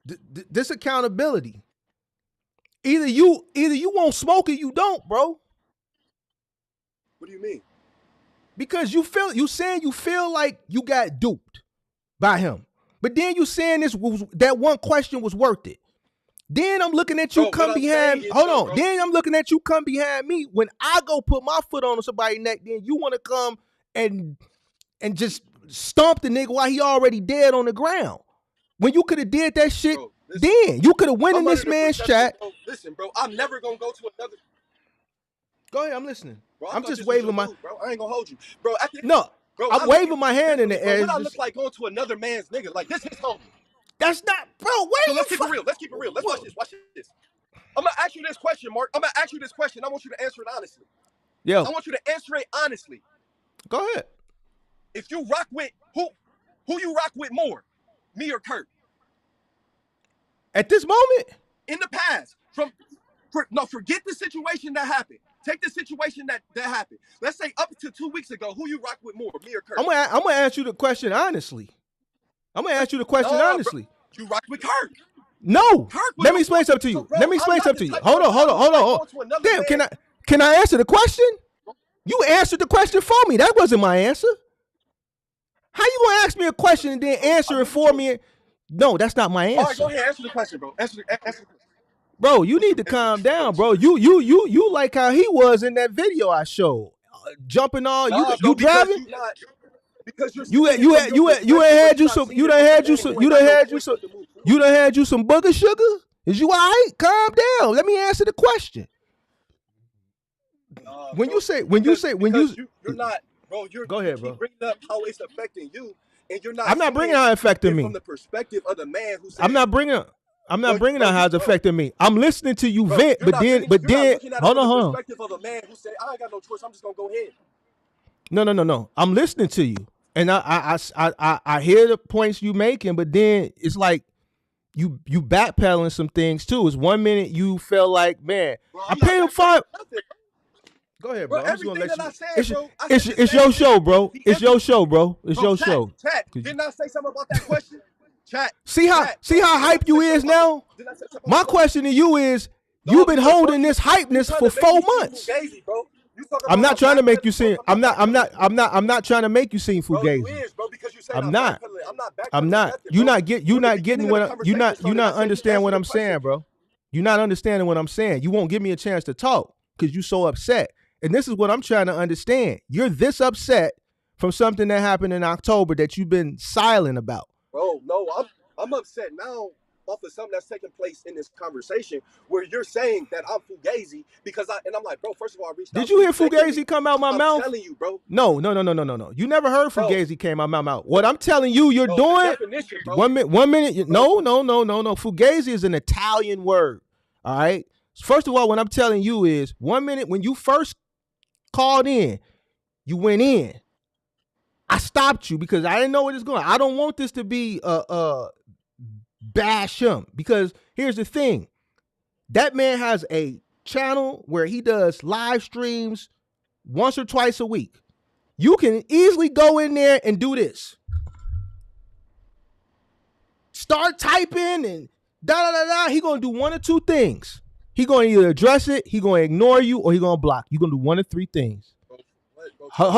Speaker 3: this accountability. Either you won't smoke or you don't, bro.
Speaker 2: What do you mean?
Speaker 3: Because you feel like you got duped by him. But then you saying that one question was worth it. Then I'm looking at you come behind. Hold on. Then I'm looking at you come behind me when I go put my foot on somebody's neck. Then you want to come and just stomp the nigga while he already dead on the ground. When you could have did that shit, then you could have went in this man's chat.
Speaker 2: Listen, bro, I'm never gonna go to another.
Speaker 3: Go ahead, I'm listening.
Speaker 2: Bro,
Speaker 3: I'm just waving my.
Speaker 2: Bro, I ain't gonna hold you, bro.
Speaker 3: I'm waving my hand in the air.
Speaker 2: What I look like going to another man's nigga? Like this is homie.
Speaker 3: That's not, bro. Wait.
Speaker 2: So let's keep it real. Let's watch this. Watch this. I'm gonna ask you this question, Mark. I want you to answer it honestly.
Speaker 3: Yeah.
Speaker 2: I want you to answer it honestly.
Speaker 3: Go ahead.
Speaker 2: If you rock with who you rock with more, me or Kurt?
Speaker 3: At this moment?
Speaker 2: In the past. Forget the situation that happened. Take the situation that happened. Let's say up to 2 weeks ago, who you rock with more, me or Kurt?
Speaker 3: I'm gonna ask you the question honestly. Bro,
Speaker 2: you rock with Kurt.
Speaker 3: No. Let me explain something to you. Hold on. Damn, can I answer the question? You answered the question for me. That wasn't my answer. How you gonna ask me a question and then answer it for me? No, that's not my answer.
Speaker 2: All right, go ahead. Answer the question, bro. Answer the question.
Speaker 3: Bro, you need to calm down, bro. You like how he was in that video I showed, jumping all. You driving?
Speaker 2: Because
Speaker 3: you done had you some booger sugar? Is you all right? Calm down. Let me answer the question.
Speaker 2: You're not, bro.
Speaker 3: Go ahead, bro.
Speaker 2: Bringing up how it's affecting you, and you're not.
Speaker 3: I'm not bringing how it's affecting me
Speaker 2: from the perspective of the man who said.
Speaker 3: I'm not bringing out how it's affecting me. I'm listening to you vent, but then hold on.
Speaker 2: Perspective of a man who said, I ain't got no choice. I'm just gonna go ahead.
Speaker 3: No. I'm listening to you, and I hear the points you making, but then it's like you backpedaling some things too. It's 1 minute you feel like, man, bro, I paid him $5. Go ahead, bro. I'm just gonna let you. It's your show, bro. It's your show, bro. It's your show.
Speaker 2: Chat. Didn't I say something about that question? Chat.
Speaker 3: See how hype you is now? My question to you is, you've been holding this hypeness for 4 months. I'm not trying to make you seem. I'm not trying to make you seem fugazi. I'm not. You're not getting what you're not understanding what I'm saying, bro. You're not understanding what I'm saying. You won't give me a chance to talk. because you're so upset. And this is what I'm trying to understand. You're this upset from something that happened in October that you've been silent about.
Speaker 2: Bro, no, I'm upset now off of something that's taking place in this conversation where you're saying that I'm fugazi because I'm like, bro, first of all, I reached out.
Speaker 3: Did you hear fugazi come out my mouth?
Speaker 2: I'm telling you, bro.
Speaker 3: No. You never heard fugazi came out my mouth. What I'm telling you, you're doing.
Speaker 2: Bro.
Speaker 3: 1 minute. No. Fugazi is an Italian word. All right. First of all, what I'm telling you is 1 minute when you first called in, you went in. I stopped you because I didn't know where it's going. I don't want this to be bash him, because here's the thing. That man has a channel where he does live streams once or twice a week. You can easily go in there and do this. Start typing and da. He gonna do one or two things. He gonna either address it, he gonna ignore you, or he gonna block. You gonna do one of three things. Hold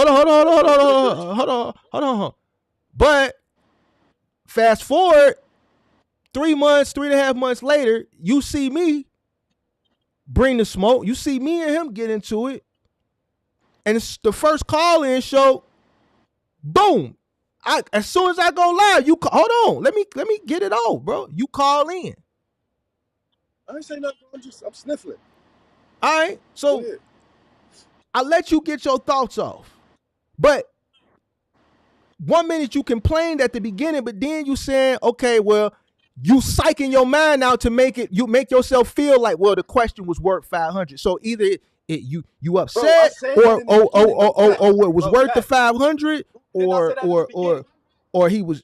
Speaker 3: on. But fast forward 3.5 months later, you see me bring the smoke. You see me and him get into it. And it's the first call-in show, boom. As soon as I go live, you hold on. Let me get it off, bro. You call in.
Speaker 2: I ain't saying nothing. I'm sniffling.
Speaker 3: All right. So I let you get your thoughts off. But 1 minute you complained at the beginning, but then you saying, okay, well, you psyching your mind out to make yourself feel like, well, the question was worth 500. So either you upset, or it was worth the 500, or he was.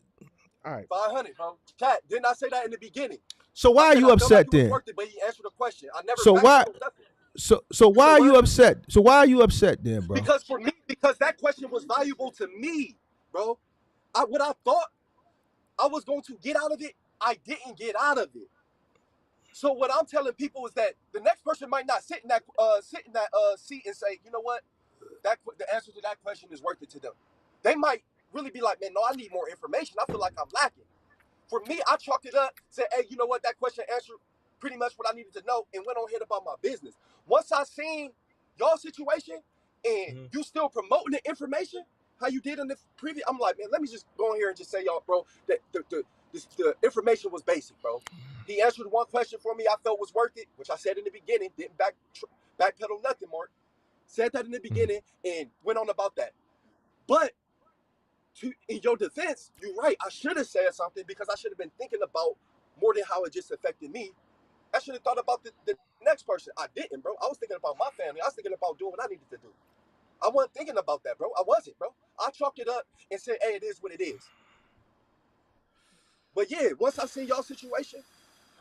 Speaker 3: All right.
Speaker 2: 500, bro. Cat, didn't I say that in the beginning?
Speaker 3: So why are you upset then?
Speaker 2: But he answered the question. I never.
Speaker 3: So why? So why are you upset? So why are you upset then, bro?
Speaker 2: Because that question was valuable to me, bro. What I thought I was going to get out of it, I didn't get out of it. So what I'm telling people is that the next person might not sit in that seat and say, you know what, the answer to that question is worth it to them. They might really be like, man, no, I need more information. I feel like I'm lacking. For me, I chalked it up, said, hey, you know what, that question answered pretty much what I needed to know, and went on ahead about my business. Once I seen y'all situation and you still promoting the information how you did in the previous, I'm like, man, let me just go in here and just say, y'all, bro, that the information was basic, bro. He answered one question for me I felt was worth it, which I said in the beginning, didn't backpedal nothing, Mark. Said that in the beginning and went on about that. But in your defense, you're right. I should have said something because I should have been thinking about more than how it just affected me. I should have thought about the next person. I didn't, bro. I was thinking about my family. I was thinking about doing what I needed to do. I wasn't thinking about that, bro. I wasn't, bro. I chalked it up and said, hey, it is what it is. But yeah, once I seen y'all situation,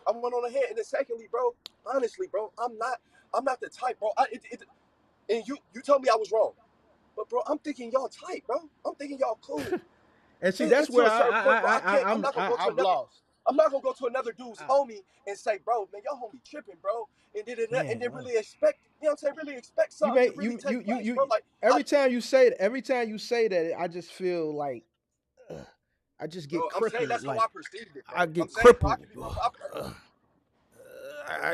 Speaker 2: I went on ahead. And then secondly, bro, honestly, bro, I'm not the type, bro. And you told me I was wrong. But bro, I'm thinking y'all tight, bro. I'm thinking y'all cool.
Speaker 3: And see, that's where I'm lost.
Speaker 2: I'm not gonna go to another dude's homie and say, bro, man, your homie tripping, bro, and then really expect, you know what I'm saying, really expect something to really take place, bro. Like every time you say that, I just feel like I just get crippled. I'm saying that's how I perceived it, bro.
Speaker 3: I get crippled.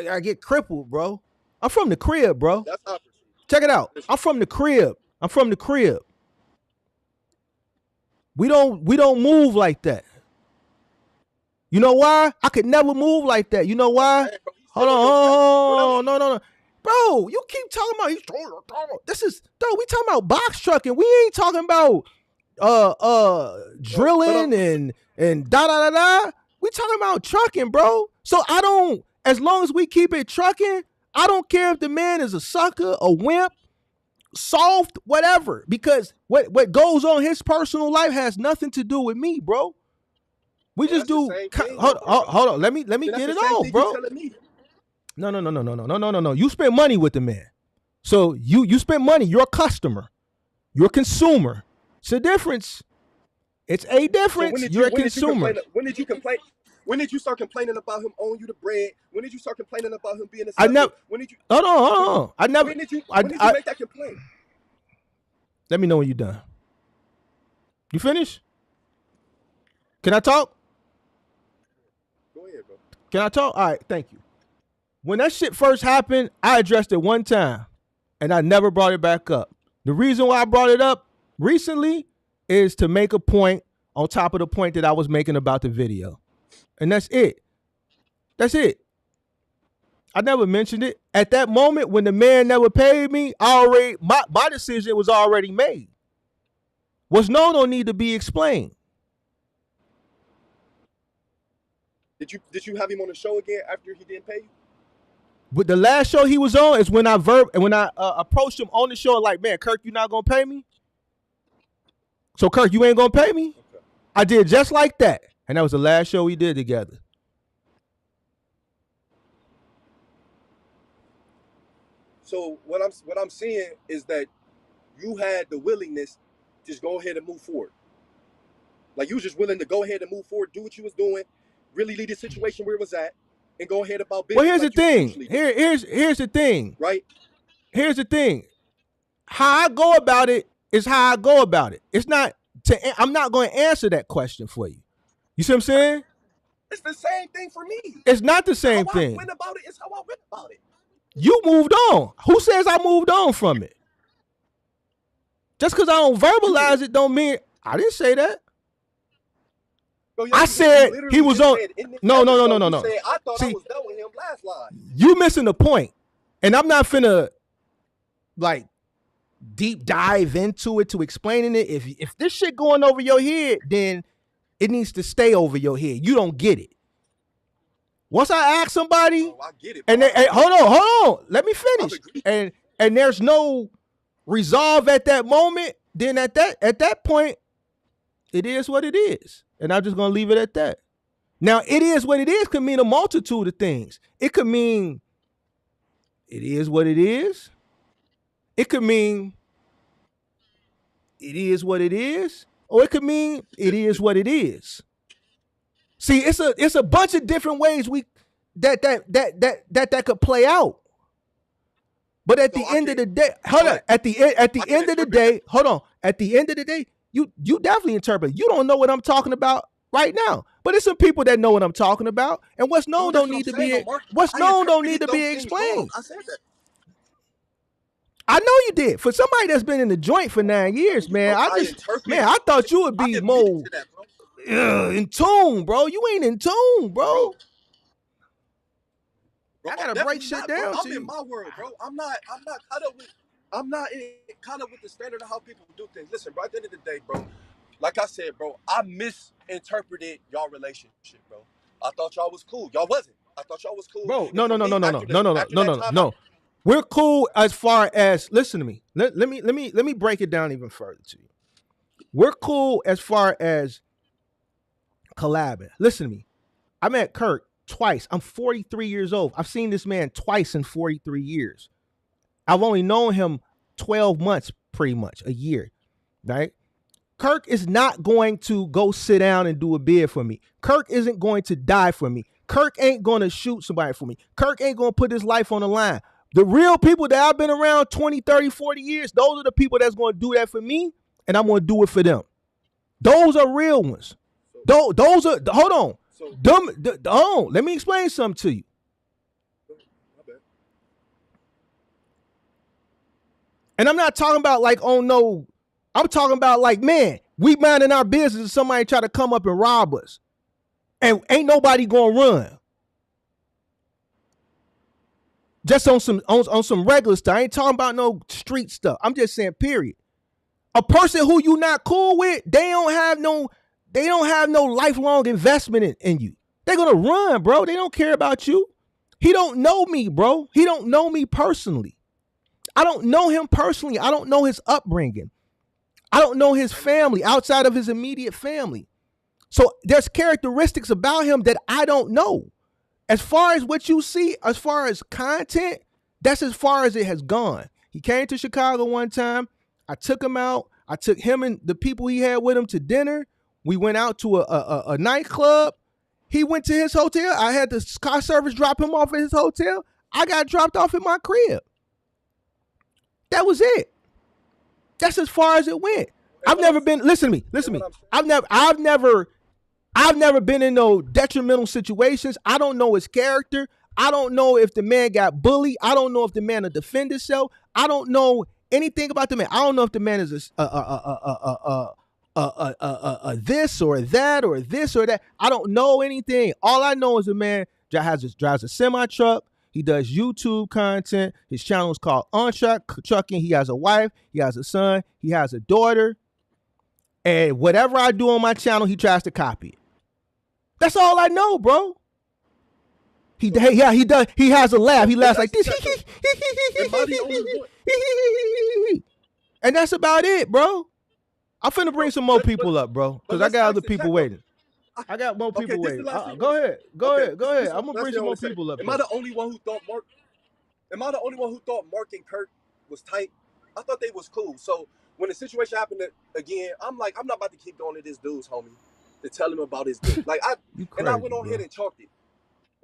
Speaker 3: I get crippled, bro. I'm from the crib, bro.
Speaker 2: That's how I perceive it.
Speaker 3: Check it out. I'm from the crib. We don't move like that. You know why? I could never move like that. You know why? Hold on. No. Bro, you keep talking about we talking about box trucking. We ain't talking about drilling and da. We talking about trucking, bro. So as long as we keep it trucking, I don't care if the man is a sucker, a wimp, soft, whatever, because what goes on in his personal life has nothing to do with me, bro. We just do. Hold on. Let me get it off, bro. No. You spend money with the man, so you spend money. You're a customer. You're a consumer. It's a difference. It's a difference. So you're a consumer.
Speaker 2: When did you complain? When did you start complaining about him owing you the bread? When did you start complaining about him being a sucker? When did you?
Speaker 3: Hold on. I never.
Speaker 2: When did you make that complaint?
Speaker 3: Let me know when you're done. You finished? Can I talk?
Speaker 2: Go ahead, bro.
Speaker 3: Can I talk? All right, thank you. When that shit first happened, I addressed it one time. and I never brought it back up. The reason why I brought it up recently is to make a point on top of the point that I was making about the video. And that's it. That's it. I never mentioned it. At that moment, when the man never paid me, my decision was already made. What's known don't need to be explained.
Speaker 2: Did you have him on the show again after he didn't pay you?
Speaker 3: But the last show he was on is when I approached him on the show, like, man, Kirk, you not gonna pay me? So Kirk, you ain't gonna pay me? Okay. I did just like that, and that was the last show we did together.
Speaker 2: So what I'm seeing is that you had the willingness to just go ahead and move forward. Like, you was just willing to go ahead and move forward, do what you was doing, really leave the situation where it was at, and go ahead about business.
Speaker 3: Well, here's the thing. Here's the thing.
Speaker 2: Right?
Speaker 3: Here's the thing. How I go about it is how I go about it. It's not I'm not going to answer that question for you. You see what I'm saying?
Speaker 2: It's the same thing for me.
Speaker 3: It's not the same thing.
Speaker 2: How I went about it is how I went about it.
Speaker 3: You moved on. Who says I moved on from it? Just because I don't verbalize it don't mean I didn't say that.
Speaker 2: Bro,
Speaker 3: I said he was on. No.
Speaker 2: I thought I was done with him last line.
Speaker 3: You missing the point, and I'm not finna like deep dive into it to explaining it. If this shit going over your head, then it needs to stay over your head. You don't get it. Once I ask somebody,
Speaker 2: I get it,
Speaker 3: and hold on, let me finish. And there's no resolve at that moment. Then at that point, it is what it is. And I'm just going to leave it at that. Now, it is what it is could mean a multitude of things. It could mean it is what it is. It could mean it is what it is. Or it could mean it is what it is. See, it's a bunch of different ways that could play out. But at the end of the day, at the end of the day, you definitely interpret. You don't know what I'm talking about right now. But there's some people that know what I'm talking about. And what's known don't need to be explained.
Speaker 2: I said that.
Speaker 3: I know you did. For somebody that's been in the joint for 9 years, man, I thought you would be more in tune, bro. You ain't in tune, bro. I gotta break shit down.
Speaker 2: I'm in my world, bro. I'm not caught up with the standard of how people do things. Listen, bro, at the end of the day, bro, like I said, bro, I misinterpreted y'all relationship, bro. I thought y'all was cool. Y'all wasn't. I thought y'all was cool.
Speaker 3: Bro, no. We're cool as far as, listen to me. Let me break it down even further to you. We're cool as far as collabing. Listen to me. I met Kirk twice. I'm 43 years old. I've seen this man twice in 43 years. I've only known him 12 months, pretty much, a year, right? Kirk is not going to go sit down and do a bid for me. Kirk isn't going to die for me. Kirk ain't going to shoot somebody for me. Kirk ain't going to put his life on the line. The real people that I've been around 20, 30, 40 years, those are the people that's going to do that for me, and I'm going to do it for them. Those are real ones. Those are, hold on. Hold on. Let me explain something to you. And I'm not talking about like, oh no, I'm talking about like, man, we minding our business and somebody try to come up and rob us. And ain't nobody gonna run. Just on some regular stuff. I ain't talking about no street stuff. I'm just saying, period. A person who you not cool with, they don't have no lifelong investment in you. They're gonna run, bro. They don't care about you. He don't know me, bro. He don't know me personally. I don't know him personally. I don't know his upbringing. I don't know his family outside of his immediate family. So there's characteristics about him that I don't know. As far as what you see, as far as content, that's as far as it has gone. He came to Chicago one time. I took him out. I took him and the people he had with him to dinner. We went out to a nightclub. He went to his hotel. I had the car service drop him off at his hotel. I got dropped off at my crib. That was it. That's as far as it went. I've never been, listen to me. I've never been in no detrimental situations. I don't know his character. I don't know if the man got bullied. I don't know if the man will defend himself. I don't know anything about the man. I don't know if the man is this or that or this or that. I don't know anything. All I know is the man drives a semi truck. He does YouTube content. His channel is called On Trucking. He has a wife. He has a son. He has a daughter. And whatever I do on my channel, he tries to copy it. That's all I know, bro. He does. He has a laugh. He laughs like this. And that's about it, bro. I'm finna bring some more people up, bro, because I got other people waiting. I got more people waiting. Go ahead. I'm gonna bring some more people up.
Speaker 2: Am I the only one who thought Mark and Kurt was tight? I thought they was cool. So when the situation happened again, I'm like, I'm not about to keep going to this dude's homie to tell him about his dick. Like I went on ahead and chalked it.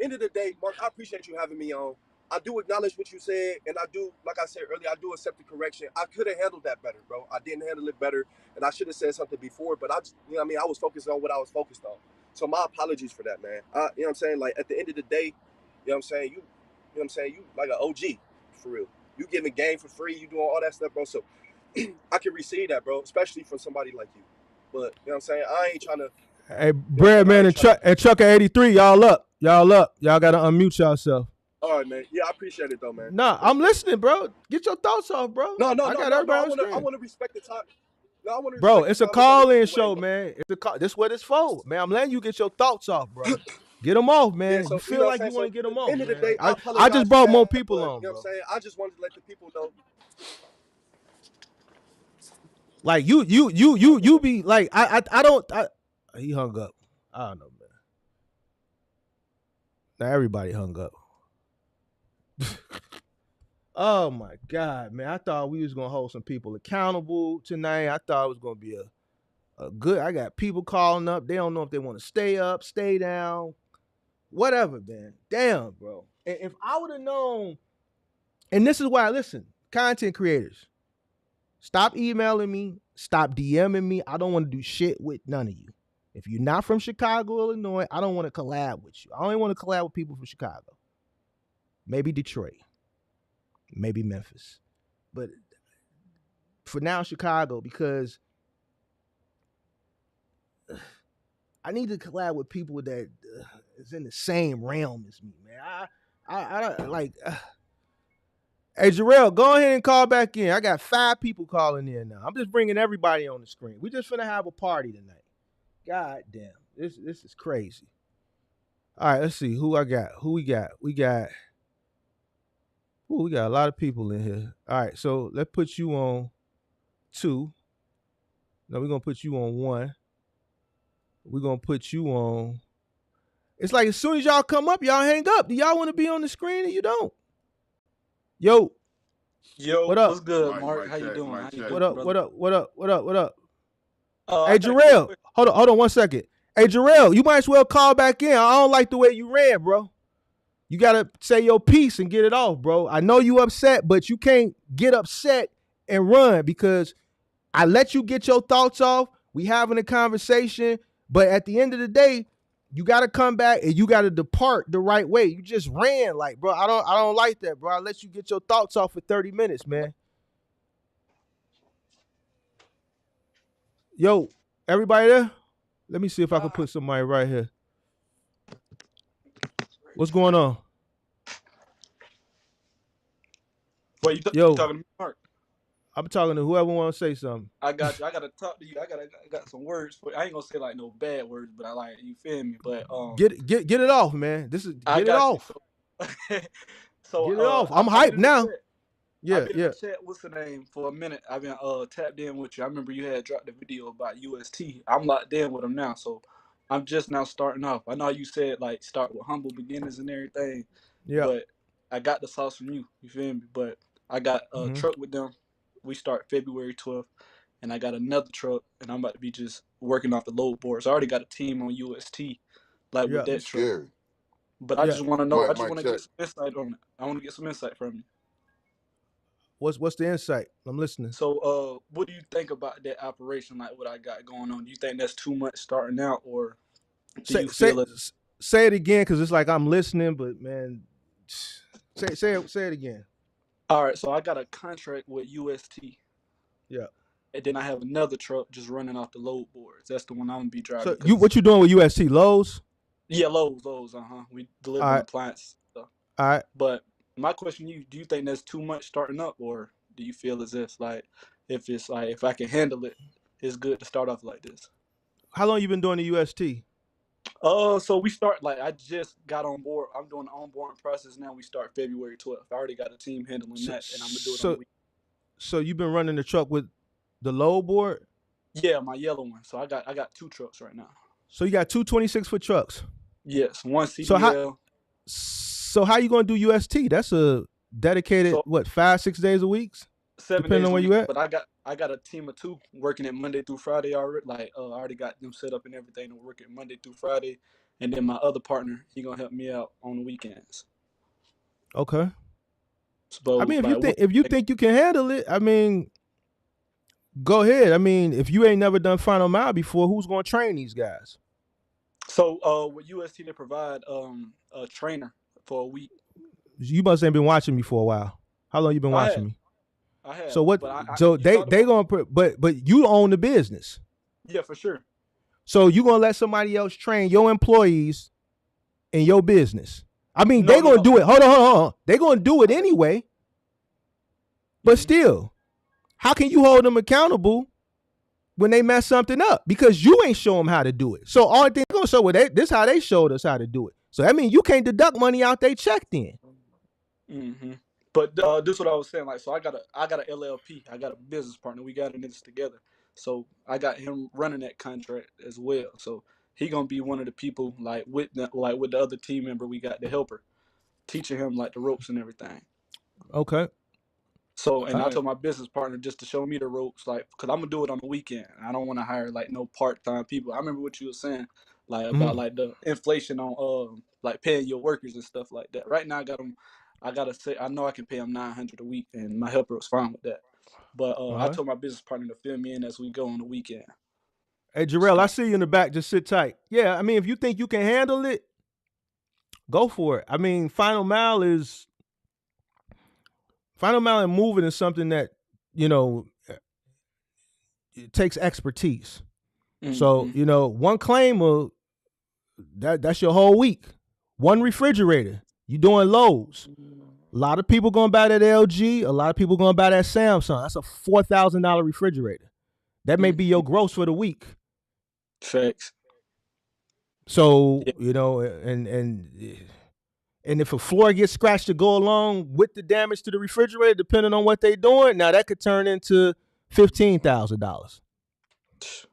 Speaker 2: End of the day, Mark, I appreciate you having me on. I do acknowledge what you said, and I do, like I said earlier, I do accept the correction. I could have handled that better, bro. I didn't handle it better, and I should have said something before, but I just, you know what I mean? I was focused on what I was focused on. So my apologies for that, man. You know what I'm saying? Like, at the end of the day, you know what I'm saying? You like an OG, for real. You giving game for free, you doing all that stuff, bro. So I can receive that, bro, especially from somebody like you. But, you know what I'm saying? I ain't trying to.
Speaker 3: Hey, Breadman and Chuck at 83, y'all up. Y'all got to unmute yourself.
Speaker 2: All right, man. Yeah, I appreciate it, though, man.
Speaker 3: Nah, I'm listening, bro. Get your thoughts off, bro.
Speaker 2: No.
Speaker 3: I
Speaker 2: want to respect the time. No, I want to.
Speaker 3: Bro, it's a call-in show, man. This is what it's for, man. I'm letting you get your thoughts off, bro. Get them off, man. Yeah, so, you feel like you want to get them off, man. The day, I just brought more people on,
Speaker 2: you know what I'm saying? I just wanted to let the people know.
Speaker 3: Like you be like I don't. He hung up. I don't know, man. Now everybody hung up. Oh my God, man. I thought we was gonna hold some people accountable tonight. I thought it was gonna be a good. I got people calling up. They don't know if they want to stay up, stay down, whatever, man. Damn, bro. And if I would have known, and this is why, listen, content creators, stop emailing me, stop DMing me. I don't want to do shit with none of you. If you're not from Chicago, Illinois, I don't want to collab with you. I only want to collab with people from Chicago. Maybe Detroit. Maybe Memphis. But for now, Chicago, because I need to collab with people that is in the same realm as me, man. I like... Hey, Jarrell, go ahead and call back in. I got 5 people calling in now. I'm just bringing everybody on the screen. We just finna have a party tonight. God damn. This is crazy. All right, let's see who I got. Who we got? We got a lot of people in here. All right, so let's put you on 2. Now we're going to put you on 1. We're going to put you on... It's like as soon as y'all come up, y'all hang up. Do y'all want to be on the screen or you don't? Yo, what up?
Speaker 4: What's good, Mark? How you doing?
Speaker 3: What up? Hey, Jarrell, hold on 1 second. Hey, Jarrell, you might as well call back in. I don't like the way you ran, bro. You got to say your piece and get it off, bro. I know you upset, but you can't get upset and run because I let you get your thoughts off. We having a conversation, but at the end of the day, you got to come back and you got to depart the right way. You just ran like, bro, I don't like that, bro. I let you get your thoughts off for 30 minutes, man. Yo, everybody there? Let me see if I can put somebody right here. What's going on?
Speaker 4: Wait, you talking to me, Mark?
Speaker 3: I'm talking to whoever want to say something.
Speaker 4: I got you. I got to talk to you. I got some words for you. I ain't gonna say like no bad words, but I like you. Feel me? But
Speaker 3: get it off, man. Get it off.
Speaker 4: So
Speaker 3: get it off. I'm hyped now.
Speaker 4: I've been in the chat, what's the name, for a minute. I've been tapped in with you. I remember you had dropped the video about UST. I'm locked in with him now, so I'm just now starting off. I know you said like start with humble beginnings and everything. Yeah. But I got the sauce from you. You feel me? But I got a truck with them. We start February 12th, and I got another truck, and I'm about to be just working off the load boards. I already got a team on UST, like with that truck. Scary. But I just want to know. I just want to get some insight on it. I want to get some insight from you.
Speaker 3: What's the insight? I'm listening.
Speaker 4: So, what do you think about that operation? Like what I got going on? Do you think that's too much starting out, or do you feel it?
Speaker 3: Say it again, because it's like I'm listening, but man, Say it again.
Speaker 4: All right, so I got a contract with UST,
Speaker 3: Yeah.
Speaker 4: and then I have another truck just running off the load boards. That's the one I'm gonna be
Speaker 3: So
Speaker 4: driving
Speaker 3: you
Speaker 4: because
Speaker 3: what you doing with UST Lowe's?
Speaker 4: yeah, Lowe's. We
Speaker 3: All
Speaker 4: delivering
Speaker 3: right.
Speaker 4: appliances stuff.
Speaker 3: All right.
Speaker 4: But my question to you, do you think that's too much starting up, or do you feel as if like if it's like if I can handle it, it's good to start off like this?
Speaker 3: How long you been doing the UST?
Speaker 4: So we start like I just got on board. I'm doing the onboarding process now. We start February 12th. I already got a team handling
Speaker 3: So
Speaker 4: that, and I'm gonna do it on the
Speaker 3: so,
Speaker 4: week.
Speaker 3: so you've been running the truck with the load board.
Speaker 4: Yeah, my yellow one. So I got two trucks right now.
Speaker 3: So you got two 26-foot trucks.
Speaker 4: Yes, one
Speaker 3: So how
Speaker 4: CDL.
Speaker 3: so how you gonna do UST? That's a dedicated
Speaker 4: So
Speaker 3: what 5-6 days a week,
Speaker 4: seven
Speaker 3: depending
Speaker 4: days
Speaker 3: on
Speaker 4: a
Speaker 3: where
Speaker 4: week,
Speaker 3: you at.
Speaker 4: but I got a team of two working it Monday through Friday already. Like I already got them set up and everything to work it Monday through Friday, and then my other partner he gonna help me out on the weekends.
Speaker 3: Okay. I
Speaker 4: So
Speaker 3: mean,
Speaker 4: like what?
Speaker 3: if you think you can handle it, I mean, go ahead. I mean, if you ain't never done final mile before, who's gonna train these guys?
Speaker 4: So with UST they provide a trainer for a week.
Speaker 3: You must ain't been watching me for a while. How long you been
Speaker 4: I
Speaker 3: watching
Speaker 4: have,
Speaker 3: me?
Speaker 4: I have,
Speaker 3: So what?
Speaker 4: but
Speaker 3: So
Speaker 4: you talked
Speaker 3: they
Speaker 4: about
Speaker 3: gonna put, but you own the business.
Speaker 4: yeah for sure.
Speaker 3: So you gonna let somebody else train your employees in your business? I mean,
Speaker 4: No,
Speaker 3: they
Speaker 4: no,
Speaker 3: gonna
Speaker 4: no.
Speaker 3: do it. Hold on. They gonna do it
Speaker 4: I got
Speaker 3: anyway.
Speaker 4: you.
Speaker 3: But still, how can you hold them accountable when they mess something up? Because you ain't show them how to do it. So all thing gonna show this how they showed us how to do it. So I mean, you can't deduct money out they check then.
Speaker 4: Mm-hmm. But this is what I was saying. Like, so I got a LLP. I got a business partner. We got in this together. So I got him running that contract as well. So he gonna be one of the people with the other team member. We got the helper teaching him like the ropes and everything.
Speaker 3: Okay.
Speaker 4: So and
Speaker 3: All
Speaker 4: I
Speaker 3: right.
Speaker 4: told my business partner just to show me the ropes, like, cause I'm gonna do it on the weekend. I don't want to hire like no part time people. I remember what you were saying, like about
Speaker 3: Mm-hmm.
Speaker 4: like the inflation on like paying your workers and stuff like that. Right now I got them. I gotta say I know I can pay them 900 a week, and my helper was fine with that. But I
Speaker 3: Uh-huh.
Speaker 4: told my business partner to fill me in as we go on the weekend.
Speaker 3: Hey
Speaker 4: It's
Speaker 3: Jarrell, I
Speaker 4: kind
Speaker 3: see you in the back. Just sit tight. Yeah, I mean, if you think you can handle it, go for it. I mean, final mile and moving is something that you know it takes expertise.
Speaker 4: of.
Speaker 3: So one claim of that's your whole week. One refrigerator. You doing lows. A lot of people gonna buy that LG. A lot of people gonna buy that Samsung. That's a $4,000 refrigerator. That may be
Speaker 4: Mm-hmm.
Speaker 3: your gross for the week.
Speaker 4: Facts.
Speaker 3: So
Speaker 4: Yeah.
Speaker 3: and if a floor gets scratched to go along with the damage to the refrigerator, depending on what they doing, now that could turn into $15,000. So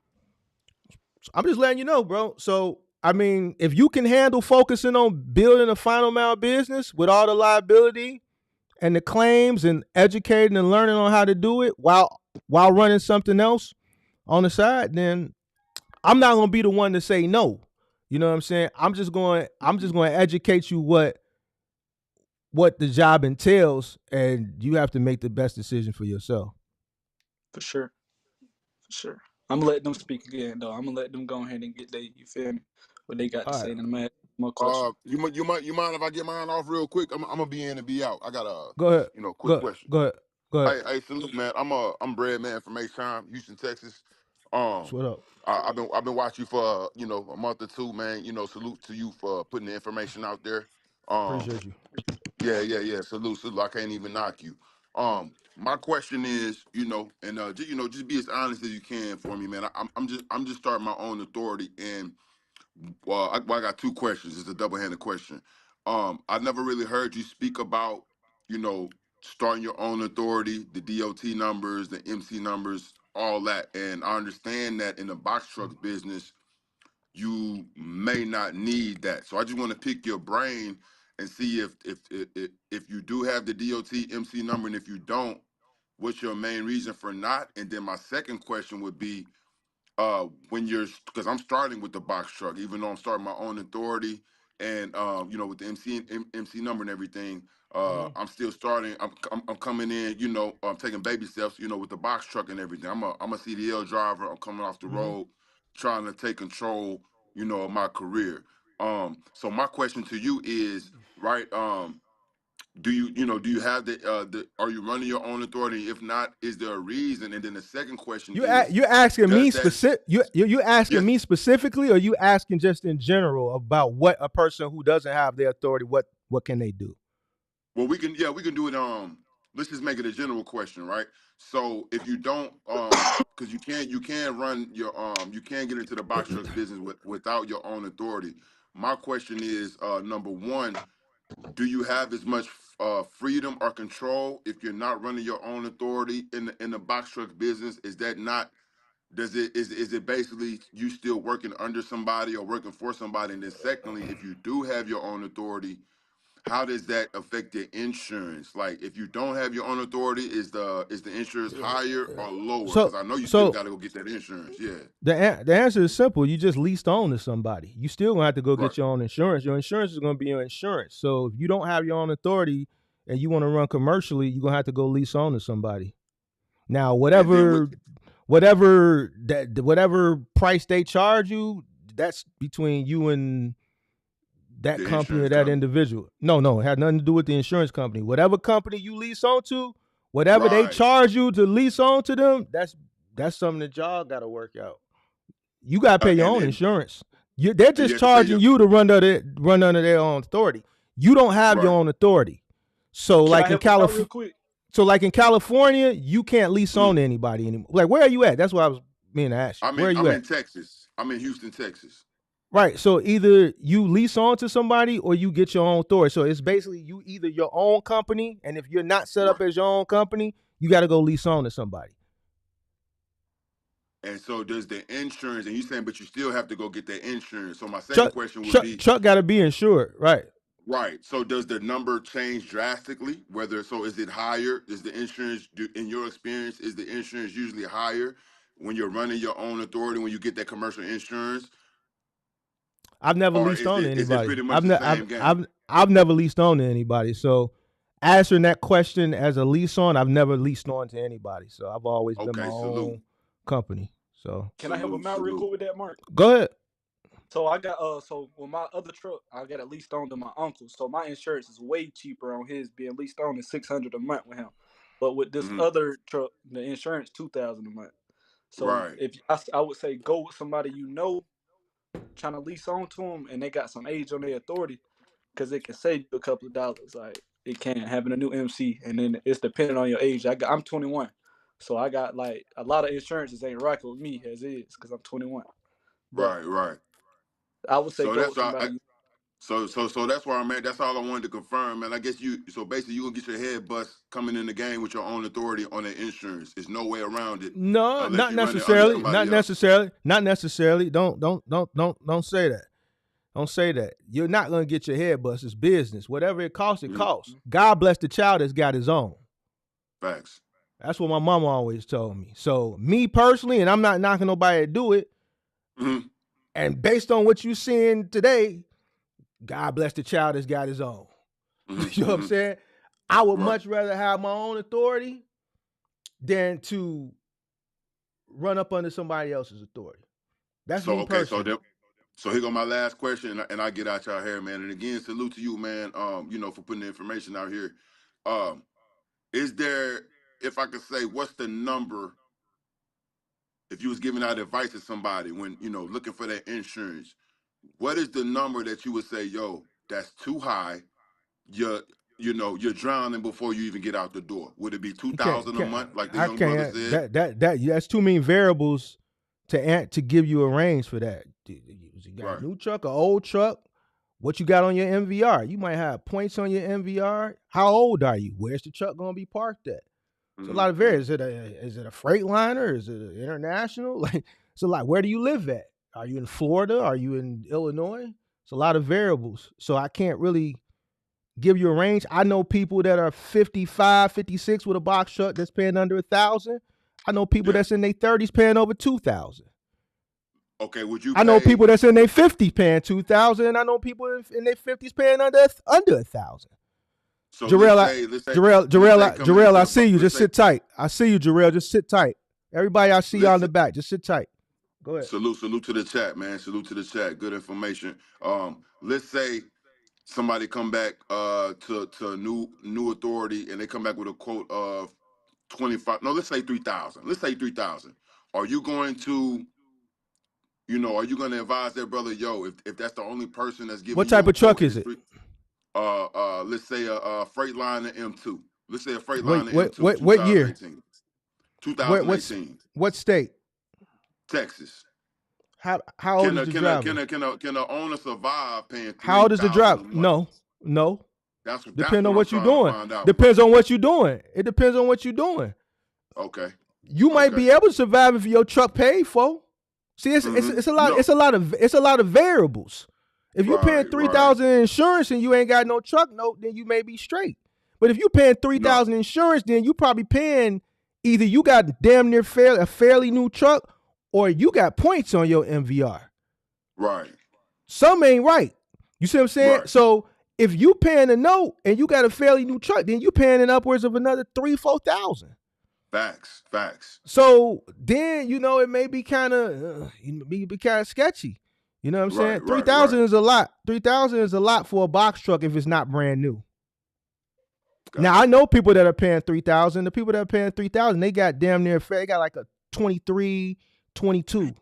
Speaker 3: I'm just letting you know, bro. So I mean, if you can handle focusing on building a final mile business with all the liability and the claims and educating and learning on how to do it while running something else on the side, then I'm not gonna be the one to say no. You know what I'm saying? I'm just going to educate you what the job entails, and you have to make the best decision for yourself.
Speaker 4: For sure. For sure. I'm gonna let them speak again though. I'm gonna let them go ahead and get you feel me, what they got to
Speaker 3: All right,
Speaker 4: say, and I'm gonna ask more questions.
Speaker 5: You mind if I get mine off real quick? I'm gonna be in and be out. I got a
Speaker 3: go ahead,
Speaker 5: quick question.
Speaker 3: go ahead, go ahead.
Speaker 5: Hey, salute, man. I'm Bread Man from H-Town, Houston, Texas.
Speaker 3: That's
Speaker 5: Um,
Speaker 3: what up.
Speaker 5: I've been watching you for a month or two, man. Salute to you for putting the information out there. Um,
Speaker 3: Appreciate you.
Speaker 5: yeah. Salute. I can't even knock you. My question is, and just be as honest as you can for me, man. I'm just starting my own authority, and I got two questions. It's a double-handed question. I never really heard you speak about, starting your own authority, the DOT numbers, the MC numbers, all that. And I understand that in the box trucks business, you may not need that. So I just want to pick your brain and see if you do have the DOT MC number, and if you don't, what's your main reason for not? And then my second question would be, when you're, because I'm starting with the box truck, even though I'm starting my own authority, and with the MC number and everything,
Speaker 3: Mm-hmm.
Speaker 5: I'm still starting. I'm coming in, I'm taking baby steps, with the box truck and everything. I'm a CDL driver. I'm coming off the
Speaker 3: Mm-hmm.
Speaker 5: road, trying to take control, of my career. So my question to you is, right? do you have the are you running your own authority? If not, is there a reason? And then the second question is,
Speaker 3: You're asking
Speaker 5: does
Speaker 3: me
Speaker 5: that
Speaker 3: specific. You asking
Speaker 5: yes?
Speaker 3: me specifically, or you asking just in general about what a person who doesn't have the authority, what can they do?
Speaker 5: Well, we can do it. Let's just make it a general question, right? So if you don't, because you can run your you can get into the box trucks business without your own authority. My question is, number one, do you have as much freedom or control if you're not running your own authority in the box truck business? Is that not does it is it basically you still working under somebody or working for somebody? And then secondly, if you do have your own authority, how does that affect your insurance? Like if you don't have your own authority, is the insurance higher or lower? Because
Speaker 3: So
Speaker 5: I know you still
Speaker 3: so
Speaker 5: got to go get that insurance. Yeah,
Speaker 3: the answer is simple. You just leased on to somebody. You still gonna have to go
Speaker 5: right.
Speaker 3: get your own insurance. Your insurance is gonna be your insurance. So if you don't have your own authority and you want to run commercially, you're gonna have to go lease on to somebody. Now,
Speaker 5: And then
Speaker 3: whatever price they charge you, that's between you and that
Speaker 5: the
Speaker 3: company or
Speaker 5: insurance
Speaker 3: that
Speaker 5: company,
Speaker 3: individual. No, it had nothing to do with the insurance company. Whatever company you lease on to, whatever they
Speaker 5: right?
Speaker 3: charge you to lease on to them, that's something that y'all got to work out. You got to pay your own
Speaker 5: And
Speaker 3: insurance. They're
Speaker 5: and you
Speaker 3: just
Speaker 5: have to pay
Speaker 3: charging
Speaker 5: your
Speaker 3: you to run under their own authority. You don't have your
Speaker 5: right.
Speaker 3: own authority. So
Speaker 4: Can I
Speaker 3: like in
Speaker 4: help him out real quick?
Speaker 3: California, you can't lease
Speaker 5: Mhm.
Speaker 3: on to anybody anymore. Like, where are you at? That's what I was meaning to ask you. Where are you
Speaker 5: I'm
Speaker 3: at?
Speaker 5: in Texas. I'm in Houston, Texas.
Speaker 3: Right. So either you lease on to somebody or you get your own authority. So it's basically you either your own company, and if you're not set
Speaker 5: Right.
Speaker 3: up as your own company, you got to go lease on to somebody.
Speaker 5: And so does the insurance, and you saying, but you still have to go get that insurance. So my second
Speaker 3: Truck
Speaker 5: question would
Speaker 3: truck
Speaker 5: be,
Speaker 3: truck got to be insured, right?
Speaker 5: right. So does the number change drastically? Whether so is it higher? Is the insurance in your experience, is the insurance usually higher when you're running your own authority when you get that commercial insurance?
Speaker 3: I've never
Speaker 5: Or
Speaker 3: leased on to
Speaker 5: is it
Speaker 3: anybody.
Speaker 5: pretty much the same game?
Speaker 3: I've never leased on to anybody. So answering that question as a lease on, I've never leased on to anybody. So I've always been my
Speaker 5: Okay, salute.
Speaker 3: own company. So
Speaker 4: Can I help
Speaker 5: Salute,
Speaker 4: him out real
Speaker 5: salute.
Speaker 4: quick with that, Mark?
Speaker 3: go ahead.
Speaker 4: So I got so with my other truck, I got it leased on to my uncle. So my insurance is way cheaper on his being leased on than $600 a month with him. But with this
Speaker 5: Hmm.
Speaker 4: other truck, the insurance $2,000 a month. So
Speaker 5: Right,
Speaker 4: if I would say go with somebody trying to lease on to them, and they got some age on their authority, because it can save you a couple of dollars. Like it can having a new MC, and then it's dependent on your age. I'm 21, so I got like a lot of insurances ain't rocking with me as is because I'm 21. But
Speaker 5: right.
Speaker 4: I would say
Speaker 5: So
Speaker 4: go
Speaker 5: that's
Speaker 4: with
Speaker 5: why
Speaker 4: somebody.
Speaker 5: so that's where I'm at. That's all I wanted to confirm, man. I guess so basically you gonna get your head bust coming in the game with your own authority on the insurance. There's no way around it
Speaker 3: No,
Speaker 5: unless
Speaker 3: not
Speaker 5: you run it under
Speaker 3: necessarily. Not
Speaker 5: somebody else.
Speaker 3: necessarily. Not necessarily. Don't say that. Don't say that. You're not gonna get your head bust. It's business. Whatever it costs, it
Speaker 5: Hmm.
Speaker 3: costs. God bless the child that's got his own.
Speaker 5: Facts.
Speaker 3: That's what my mama always told me. So me personally, and I'm not knocking nobody to do it.
Speaker 5: Hmm.
Speaker 3: And based on what you seeing today, God bless the child that's got his own.
Speaker 5: Hmm.
Speaker 3: You know what I'm
Speaker 5: Hmm.
Speaker 3: saying? I would
Speaker 5: Right.
Speaker 3: much rather have my own authority than to run up under somebody else's authority. That's
Speaker 5: So
Speaker 3: me
Speaker 5: okay,
Speaker 3: personally.
Speaker 5: so here go my last question, and I get out y'all hair, man. And again, salute to you, man. For putting the information out here. Um, is there, if I could say, what's the number if you was giving out advice to somebody when looking for that insurance? What is the number that you would say, yo, that's too high? You're you're drowning before you even get out the door. Would it be two
Speaker 3: You
Speaker 5: thousand a month, like the
Speaker 3: I
Speaker 5: young brother
Speaker 3: can't.
Speaker 5: said?
Speaker 3: That's too many variables to give you a range for that. You got a
Speaker 5: Right.
Speaker 3: new truck, an old truck. What you got on your MVR? You might have points on your MVR. How old are you? Where's the truck going to be parked at? It's a lot of
Speaker 5: Mm-hmm.
Speaker 3: variables. Is it a freight liner? Is it an international? Like it's a lot. Where do you live at? Are you in Florida? Are you in Illinois? It's a lot of variables. So I can't really give you a range. I know people that are 55, 56 with a box truck that's paying under 1,000. I know people
Speaker 5: Yeah.
Speaker 3: that's in their 30s paying over 2,000.
Speaker 5: Okay. Would you
Speaker 3: I know
Speaker 5: pay?
Speaker 3: people that's in their 50s paying 2,000, and I know people in their 50s paying under 1,000.
Speaker 5: So
Speaker 3: Jarrell,
Speaker 5: let's say coming
Speaker 3: Jarrell,
Speaker 5: into
Speaker 3: I
Speaker 5: the
Speaker 3: see you.
Speaker 5: let's
Speaker 3: Just
Speaker 5: say
Speaker 3: sit tight. I see you, Jarrell. Just sit tight. Everybody, I see y'all in the
Speaker 5: let's
Speaker 3: back. Just sit tight. Go ahead.
Speaker 5: salute to the chat, man. Salute to the chat. Good information. Let's say somebody come back to new authority and they come back with a quote of 25, no, let's say 3,000. Let's say 3,000. Are you going to, are you going to advise that brother, yo, if that's the only person that's
Speaker 3: What
Speaker 5: giving you
Speaker 3: type
Speaker 5: a
Speaker 3: of truck
Speaker 5: quote
Speaker 3: is
Speaker 5: is
Speaker 3: it?
Speaker 5: three, let's say a Freightliner M2. Let's say a
Speaker 3: What
Speaker 5: Freightliner
Speaker 3: what
Speaker 5: M2,
Speaker 3: what what year?
Speaker 5: 2018.
Speaker 3: What's
Speaker 5: 2018,
Speaker 3: what state?
Speaker 5: Texas.
Speaker 3: How old
Speaker 5: Can
Speaker 3: is
Speaker 5: a
Speaker 3: the
Speaker 5: can a
Speaker 3: driver?
Speaker 5: can a can a can a owner survive paying
Speaker 3: How
Speaker 5: three
Speaker 3: old is the
Speaker 5: thousand
Speaker 3: driver?
Speaker 5: a month?
Speaker 3: No, no.
Speaker 5: That's
Speaker 3: Depends on
Speaker 5: what I'm
Speaker 3: what you're
Speaker 5: trying to
Speaker 3: doing.
Speaker 5: find out, bro.
Speaker 3: Depends on what you're doing. It depends on what you're doing.
Speaker 5: Okay,
Speaker 3: You might
Speaker 5: okay.
Speaker 3: be able to survive if your truck paid for. See, it's a lot.
Speaker 5: No,
Speaker 3: It's a lot of variables. If you paying
Speaker 5: right, right.
Speaker 3: 3,000 in insurance and you ain't got no truck note, then you may be straight. But if you paying
Speaker 5: No,
Speaker 3: 3,000 insurance, then you probably paying either you got damn near a fairly new truck, or you got points on your MVR.
Speaker 5: right,
Speaker 3: Some ain't right. You see what I'm saying?
Speaker 5: right.
Speaker 3: So if you paying a note and you got a fairly new truck, then you paying in upwards of another 3,000-4,000.
Speaker 5: Facts, facts.
Speaker 3: So then it may be kind of sketchy. You know what I'm saying?
Speaker 5: Right,
Speaker 3: Three
Speaker 5: right, right.
Speaker 3: thousand is a lot. 3,000 is a lot for a box truck if it's not brand new. Now
Speaker 5: Got
Speaker 3: I
Speaker 5: you.
Speaker 3: know people that are paying 3,000. The people that are paying 3,000, they got damn near fair. They got like a 23, 22.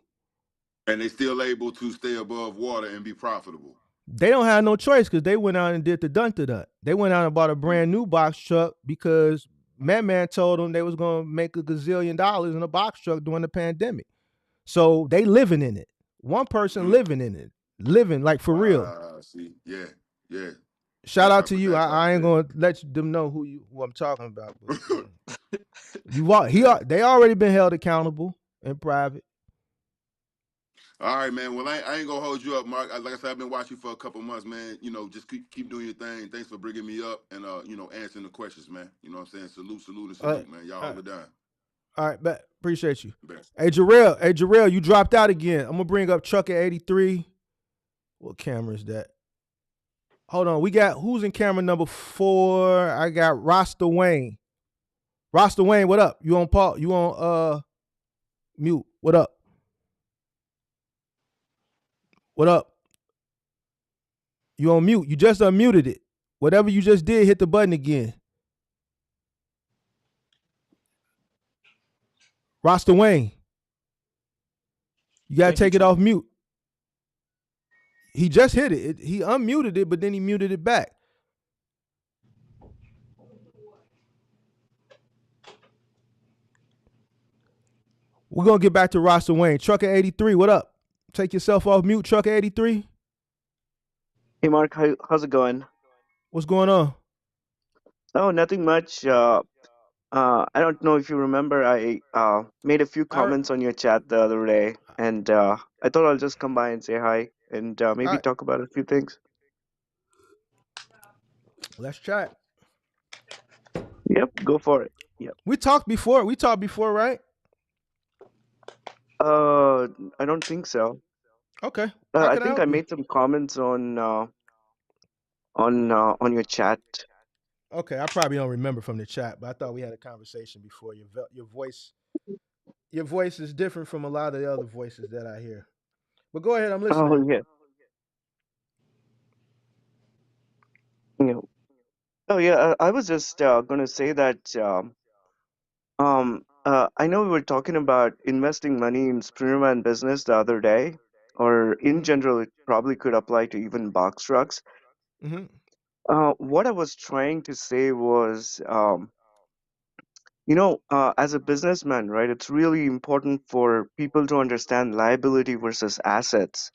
Speaker 5: And they still able to stay above water and be profitable.
Speaker 3: They don't have no choice because they went out and did the dun-to-dun. They went out and bought a brand new box truck because man told them they was gonna make $1 gazillion in a box truck during the pandemic. So they living in it. One person
Speaker 5: Mm.
Speaker 3: living in it, living like for real.
Speaker 5: See, yeah, yeah.
Speaker 3: Shout
Speaker 5: That
Speaker 3: out
Speaker 5: type
Speaker 3: to
Speaker 5: of
Speaker 3: you.
Speaker 5: that type
Speaker 3: I
Speaker 5: of
Speaker 3: ain't
Speaker 5: thing.
Speaker 3: gonna let them know who I'm talking about, but they already been held accountable in private.
Speaker 5: All right, man. Well, I ain't gonna hold you up, Mark. Like I said, I've been watching you for a couple months, man. Just keep doing your thing. Thanks for bringing me up and answering the questions, man. You know what I'm saying? Salute, salute, and
Speaker 3: Uh,
Speaker 5: salute, man. Y'all
Speaker 3: all
Speaker 5: hold
Speaker 3: right,
Speaker 5: it down.
Speaker 3: all right, bet. Appreciate you.
Speaker 5: Bet.
Speaker 3: Hey Jarrell, you dropped out again. I'm gonna bring up Trucker 83. What camera is that? Hold on. We got who's in camera number 4? I got Rasta Wayne. Rasta Wayne, what up? You on Paul? You on mute? What up? What up? You on mute? You just unmuted it. Whatever you just did, hit the button again. Rasta Wayne, you gotta
Speaker 4: Think he
Speaker 3: take it
Speaker 4: trying.
Speaker 3: off mute. He just hit it. He unmuted it, but then he muted it back. We're gonna get back to Rasta Wayne. Trucker 83, what up? Take yourself off mute, Trucker 83.
Speaker 6: Hey Mark, how's it going?
Speaker 3: What's going on?
Speaker 6: Oh, nothing much. I don't know if you remember, I made a few
Speaker 3: All right,
Speaker 6: comments on your chat the other day, and I thought I'll just come by and say hi and
Speaker 3: all
Speaker 6: maybe
Speaker 3: right.
Speaker 6: talk about a few things.
Speaker 3: Let's chat.
Speaker 6: Yep, go for it. Yep.
Speaker 3: We talked before. Right?
Speaker 6: Uh, I don't think so.
Speaker 3: Okay. How
Speaker 6: I
Speaker 3: can I
Speaker 6: think I
Speaker 3: help you?
Speaker 6: made some comments on your chat.
Speaker 3: Okay, I probably don't remember from the chat, but I thought we had a conversation before. Your voice is different from a lot of the other voices that I hear. But go ahead, I'm listening.
Speaker 6: Oh yeah. Yeah. Oh yeah. I was just gonna say that. I know we were talking about investing money in Sprinterman business the other day, or in
Speaker 3: Mm-hmm.
Speaker 6: general, it probably could apply to even box trucks.
Speaker 3: Mm-hmm.
Speaker 6: What I was trying to say was, as a businessman, right, it's really important for people to understand liability versus assets.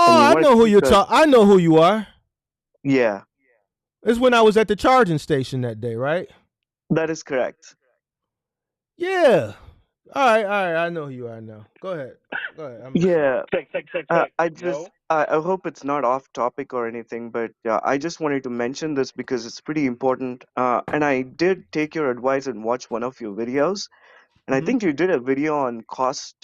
Speaker 6: And you
Speaker 3: Oh, I
Speaker 6: want to
Speaker 3: know who
Speaker 6: keep
Speaker 3: you're
Speaker 6: that,
Speaker 3: talking. I know who you are.
Speaker 6: yeah,
Speaker 3: It's when I was at the charging station that day, right?
Speaker 6: that is correct.
Speaker 3: Yeah. All right. I know who you are now. Go ahead. I'm listening.
Speaker 6: Yeah, I hope it's not off topic or anything, but I just wanted to mention this because it's pretty important. And I did take your advice and watch one of your videos, and I
Speaker 3: Mm-hmm.
Speaker 6: think you did a video on cost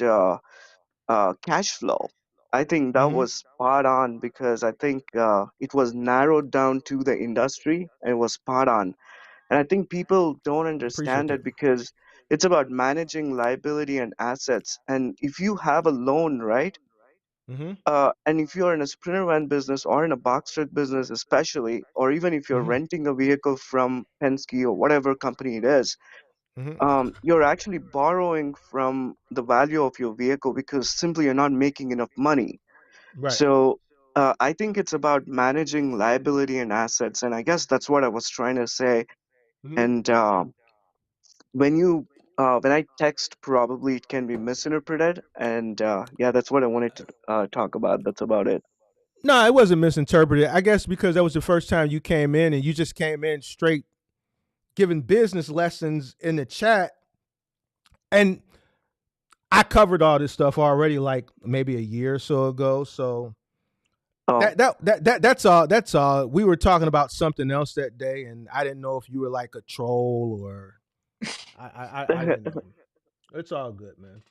Speaker 6: cash flow. I think that
Speaker 3: Mm-hmm.
Speaker 6: was spot on because I think it was narrowed down to the industry and it was spot on. And I think people don't
Speaker 3: Appreciate
Speaker 6: understand
Speaker 3: that.
Speaker 6: it because it's about managing liability and assets. And if you have a loan, right?
Speaker 3: Mm-hmm.
Speaker 6: And if you're in a sprinter van business or in a box truck business, especially, or even if you're
Speaker 3: Mm-hmm.
Speaker 6: renting a vehicle from Penske or whatever company it is,
Speaker 3: Mm-hmm.
Speaker 6: you're actually borrowing from the value of your vehicle because simply you're not making enough money.
Speaker 3: Right.
Speaker 6: So I think it's about managing liability and assets, and I guess that's what I was trying to say.
Speaker 3: Mm-hmm.
Speaker 6: And when you when I text, probably it can be misinterpreted, and yeah, that's what I wanted to talk about. That's about it.
Speaker 3: No, it wasn't misinterpreted. I guess because that was the first time you came in and you just came in straight giving business lessons in the chat. And I covered all this stuff already like maybe a year or so ago. So
Speaker 6: Oh,
Speaker 3: that's all. That's all. We were talking about something else that day, and I didn't know if you were like a troll or I didn't know. It's all good, man.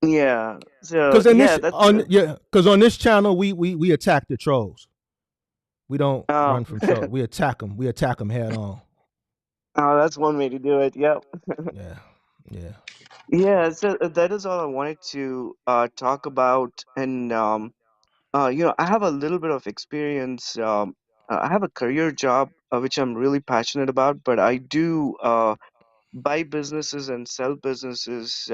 Speaker 6: yeah. So
Speaker 3: Because in
Speaker 6: yeah,
Speaker 3: this
Speaker 6: that's
Speaker 3: on yeah, because on this channel we attack the trolls. We don't
Speaker 6: oh,
Speaker 3: run from trolls. We attack them. We attack them head on.
Speaker 6: oh, that's one way to do it. Yep.
Speaker 3: Yeah, yeah.
Speaker 6: Yeah. So that is all I wanted to talk about, and I have a little bit of experience. I have a career job which I'm really passionate about, but I do buy businesses and sell businesses.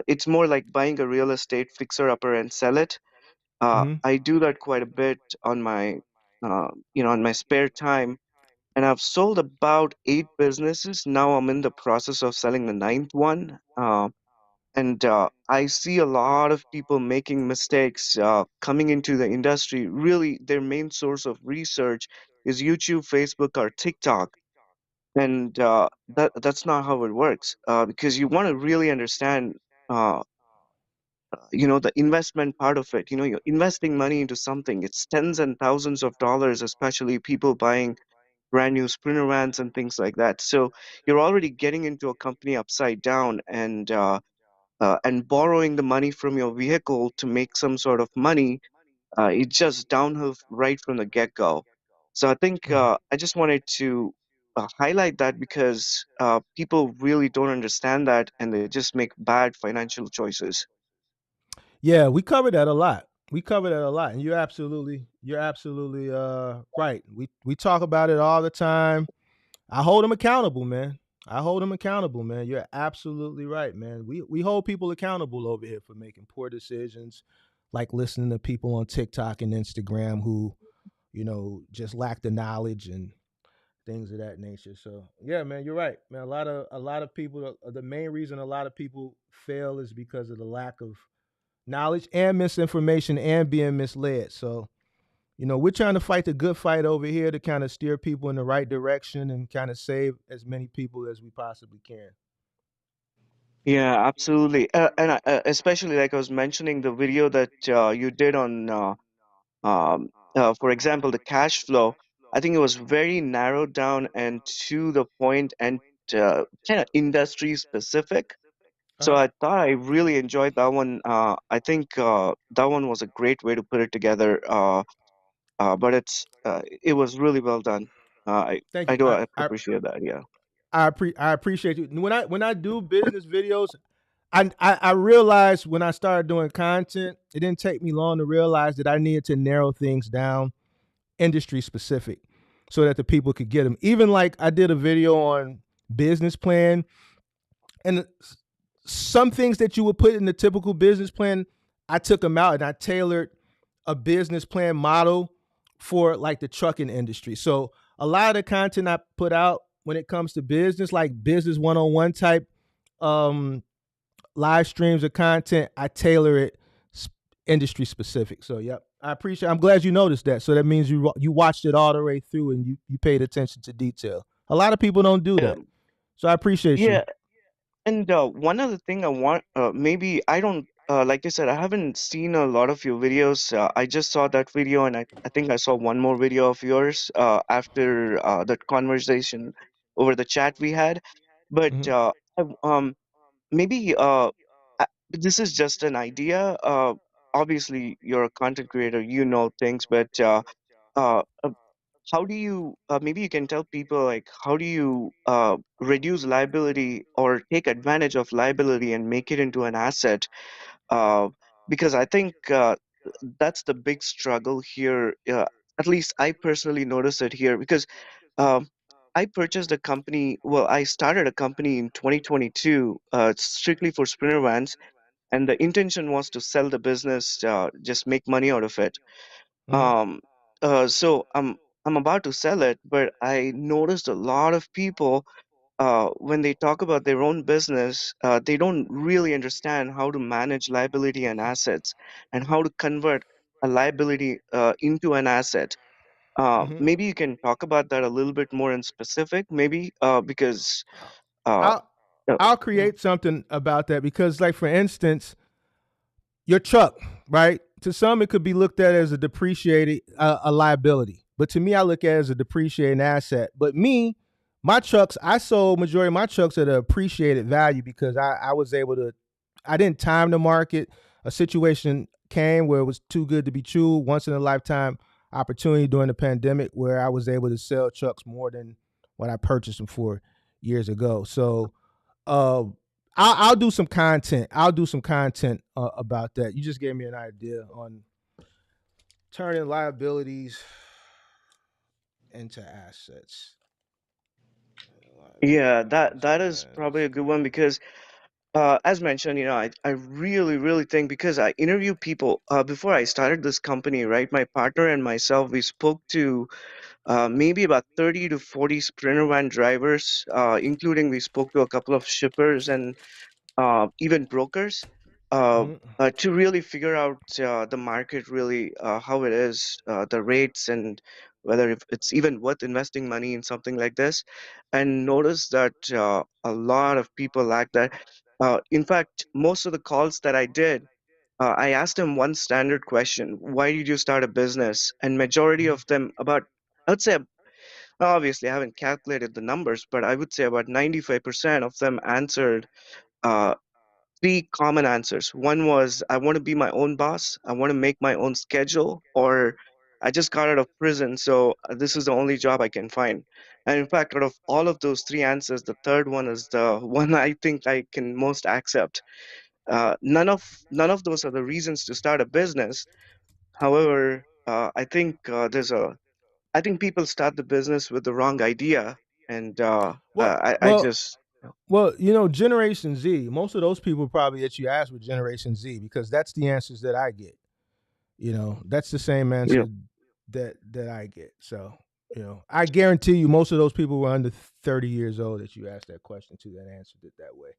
Speaker 6: It's more like buying a real estate fixer-upper and sell it.
Speaker 3: Mm-hmm.
Speaker 6: I do that quite a bit on my, on my spare time, and I've sold about 8 businesses. Now I'm in the process of selling the ninth one. And I see a lot of people making mistakes coming into the industry. Really, their main source of research is YouTube, Facebook, or TikTok. And that's not how it works, because you want to really understand uh, the investment part of it. You're investing money into something. It's tens and thousands of dollars, especially people buying brand new sprinter vans and things like that. So you're already getting into a company upside down, and borrowing the money from your vehicle to make some sort of money. It's just downhill right from the get-go. So I think I just wanted to highlight that because people really don't understand that, and they just make bad financial choices.
Speaker 3: Yeah, we covered that a lot. We covered that a lot, and you're absolutely right. We talk about it all the time. I hold them accountable, man. I hold them accountable, man. You're absolutely right, man. We hold people accountable over here for making poor decisions, like listening to people on TikTok and Instagram who, just lack the knowledge and things of that nature. So yeah, man, you're right, man. A lot of people. The main reason a lot of people fail is because of the lack of knowledge and misinformation and being misled. So we're trying to fight the good fight over here to kind of steer people in the right direction and kind of save as many people as we possibly can.
Speaker 6: Yeah, absolutely. And especially like I was mentioning the video that you did on, for example, the cash flow. I think it was very narrowed down and to the point, and kind of industry specific.
Speaker 3: Uh
Speaker 6: So
Speaker 3: huh.
Speaker 6: I thought I really enjoyed that one. I think that one was a great way to put it together. But it was really well done.
Speaker 3: Thank
Speaker 6: I
Speaker 3: you.
Speaker 6: do appreciate that. Yeah.
Speaker 3: I appreciate you. When I do business videos, I realized when I started doing content, it didn't take me long to realize that I needed to narrow things down industry specific so that the people could get them. Even like I did a video on business plan, and some things that you would put in the typical business plan, I took them out and I tailored a business plan model for like the trucking industry. So a lot of the content I put out when it comes to business, like business one-on-one type um, live streams of content, I tailor it industry specific. So yep, I appreciate. I'm glad you noticed that. So that means you watched it all the way through and you paid attention to detail. A lot of people don't do
Speaker 6: Yeah.
Speaker 3: that. So I appreciate you.
Speaker 6: Yeah. And one other thing I want, maybe I don't, like I said, I haven't seen a lot of your videos. I just saw that video, and I think I saw one more video of yours after that conversation over the chat we had. But
Speaker 3: Mhm.
Speaker 6: maybe this is just an idea. Obviously, you're a content creator, you know things, but uh, how do you maybe you can tell people, like, how do you reduce liability or take advantage of liability and make it into an asset? because I think that's the big struggle here. At least I personally notice it here because um, I purchased a company. Well, I started a company in 2022, strictly for sprinter vans, and the intention was to sell the business, just make money out of it.
Speaker 3: Mm-hmm.
Speaker 6: Um, so I'm about to sell it, but I noticed a lot of people when they talk about their own business, they don't really understand how to manage liability and assets and how to convert a liability into an asset.
Speaker 3: Mm-hmm.
Speaker 6: Maybe you can talk about that a little bit more in specific, maybe because uh,
Speaker 3: I'll
Speaker 6: uh,
Speaker 3: I'll
Speaker 6: yeah.
Speaker 3: create something about that because, like for instance, your truck, right? To some, it could be looked at as a depreciated a liability, but to me, I look at it as a depreciating asset. But me, my trucks, I sold majority of my trucks at an appreciated value because I was able to. I didn't time the market. A situation came where it was too good to be true, once in a lifetime opportunity during the pandemic, where I was able to sell trucks more than what I purchased them for years ago. So uh, I'll do some content. I'll do some content about that. You just gave me an idea on turning liabilities into assets.
Speaker 6: Yeah,
Speaker 3: Liabilities
Speaker 6: that is probably
Speaker 3: as
Speaker 6: a good one because, as mentioned, I really, really think because I interview people before I started this company, right? My partner and myself, we spoke to maybe about 30 to 40 Sprinter van drivers, including we spoke to a couple of shippers and even brokers,
Speaker 3: mm,
Speaker 6: to really figure out the market, really how it is, the rates, and whether if it's even worth investing money in something like this. And notice that a lot of people lack that. In fact, most of the calls that I did, I asked them one standard question: Why did you start a business? And majority
Speaker 3: mm,
Speaker 6: of them, about I would say, obviously I haven't calculated the numbers, but I would say about 95% of them answered uh, three common answers. One was, I want to be my own boss, I want to make my own schedule, or I just got out of prison, so this is the only job I can find. And in fact, out of all of those three answers, the third one is the one I think I can most accept. None of those are the reasons to start a business. However, I think people start the business with the wrong idea, and
Speaker 3: well,
Speaker 6: I
Speaker 3: well,
Speaker 6: just
Speaker 3: well. Generation Z. Most of those people probably that you asked were Generation Z because that's the answers that I get. That's the same
Speaker 6: yeah.
Speaker 3: answer that I get. So, I guarantee you, most of those people were under 30 years old that you asked that question to that answered it that way.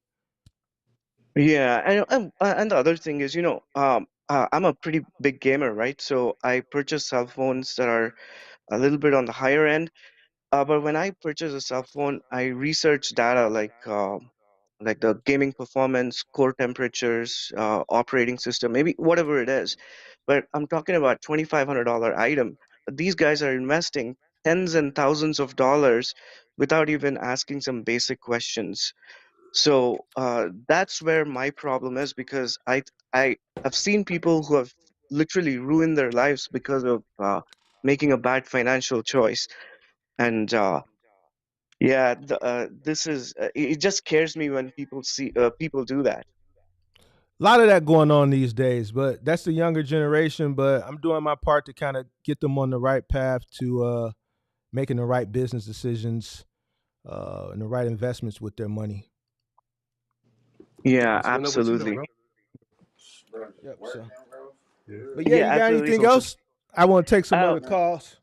Speaker 6: Yeah, and the other thing is, I'm a pretty big gamer, right? So I purchase cell phones that are a little bit on the higher end. But when I purchase a cell phone, I research data like the gaming performance, core temperatures, operating system, maybe whatever it is. But I'm talking about $2,500 item. These guys are investing tens and thousands of dollars without even asking some basic questions. So that's where my problem is because I have seen people who have literally ruined their lives because of making a bad financial choice. And yeah, this is it just scares me when people see people do that.
Speaker 3: A lot of that going on these days, but that's the younger generation. But I'm doing my part to kind of get them on the right path to making the right business decisions and the right investments with their money.
Speaker 6: Yeah,
Speaker 2: Just went up with you though,
Speaker 6: absolutely.
Speaker 2: bro.
Speaker 3: Yep. So, but yeah,
Speaker 6: Yeah,
Speaker 3: you got
Speaker 6: absolutely.
Speaker 3: anything else? I want to take some
Speaker 6: Uh,
Speaker 3: other calls.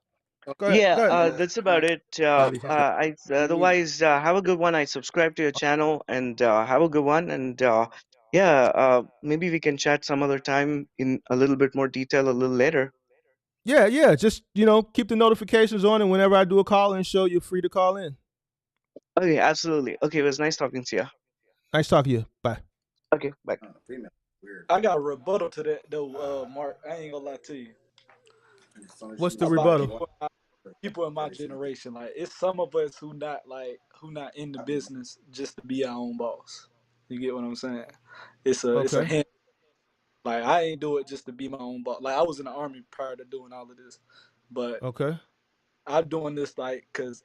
Speaker 3: Go ahead.
Speaker 6: yeah,
Speaker 3: Go ahead.
Speaker 6: that's about it. I otherwise have a good one. I subscribe to your channel and have a good one. And yeah, maybe we can chat some other time in a little bit more detail a little later.
Speaker 3: Yeah, yeah. Just keep the notifications on, and whenever I do a call in show, you're free to call in.
Speaker 6: Okay, absolutely. Okay, it was nice talking to you.
Speaker 3: Nice talking to you. Bye.
Speaker 6: Okay, bye.
Speaker 4: I got a rebuttal to that though, Mark. I ain't gonna lie to you
Speaker 3: What's the
Speaker 4: about
Speaker 3: rebuttal?
Speaker 4: people in my generation. Like it's some of us who not in the business just to be our own boss. You get what I'm saying? It's a
Speaker 3: Okay.
Speaker 4: hand. Like I ain't do it just to be my own boss. Like I was in the army prior to doing all of this, but
Speaker 3: Okay.
Speaker 4: I'm doing this like because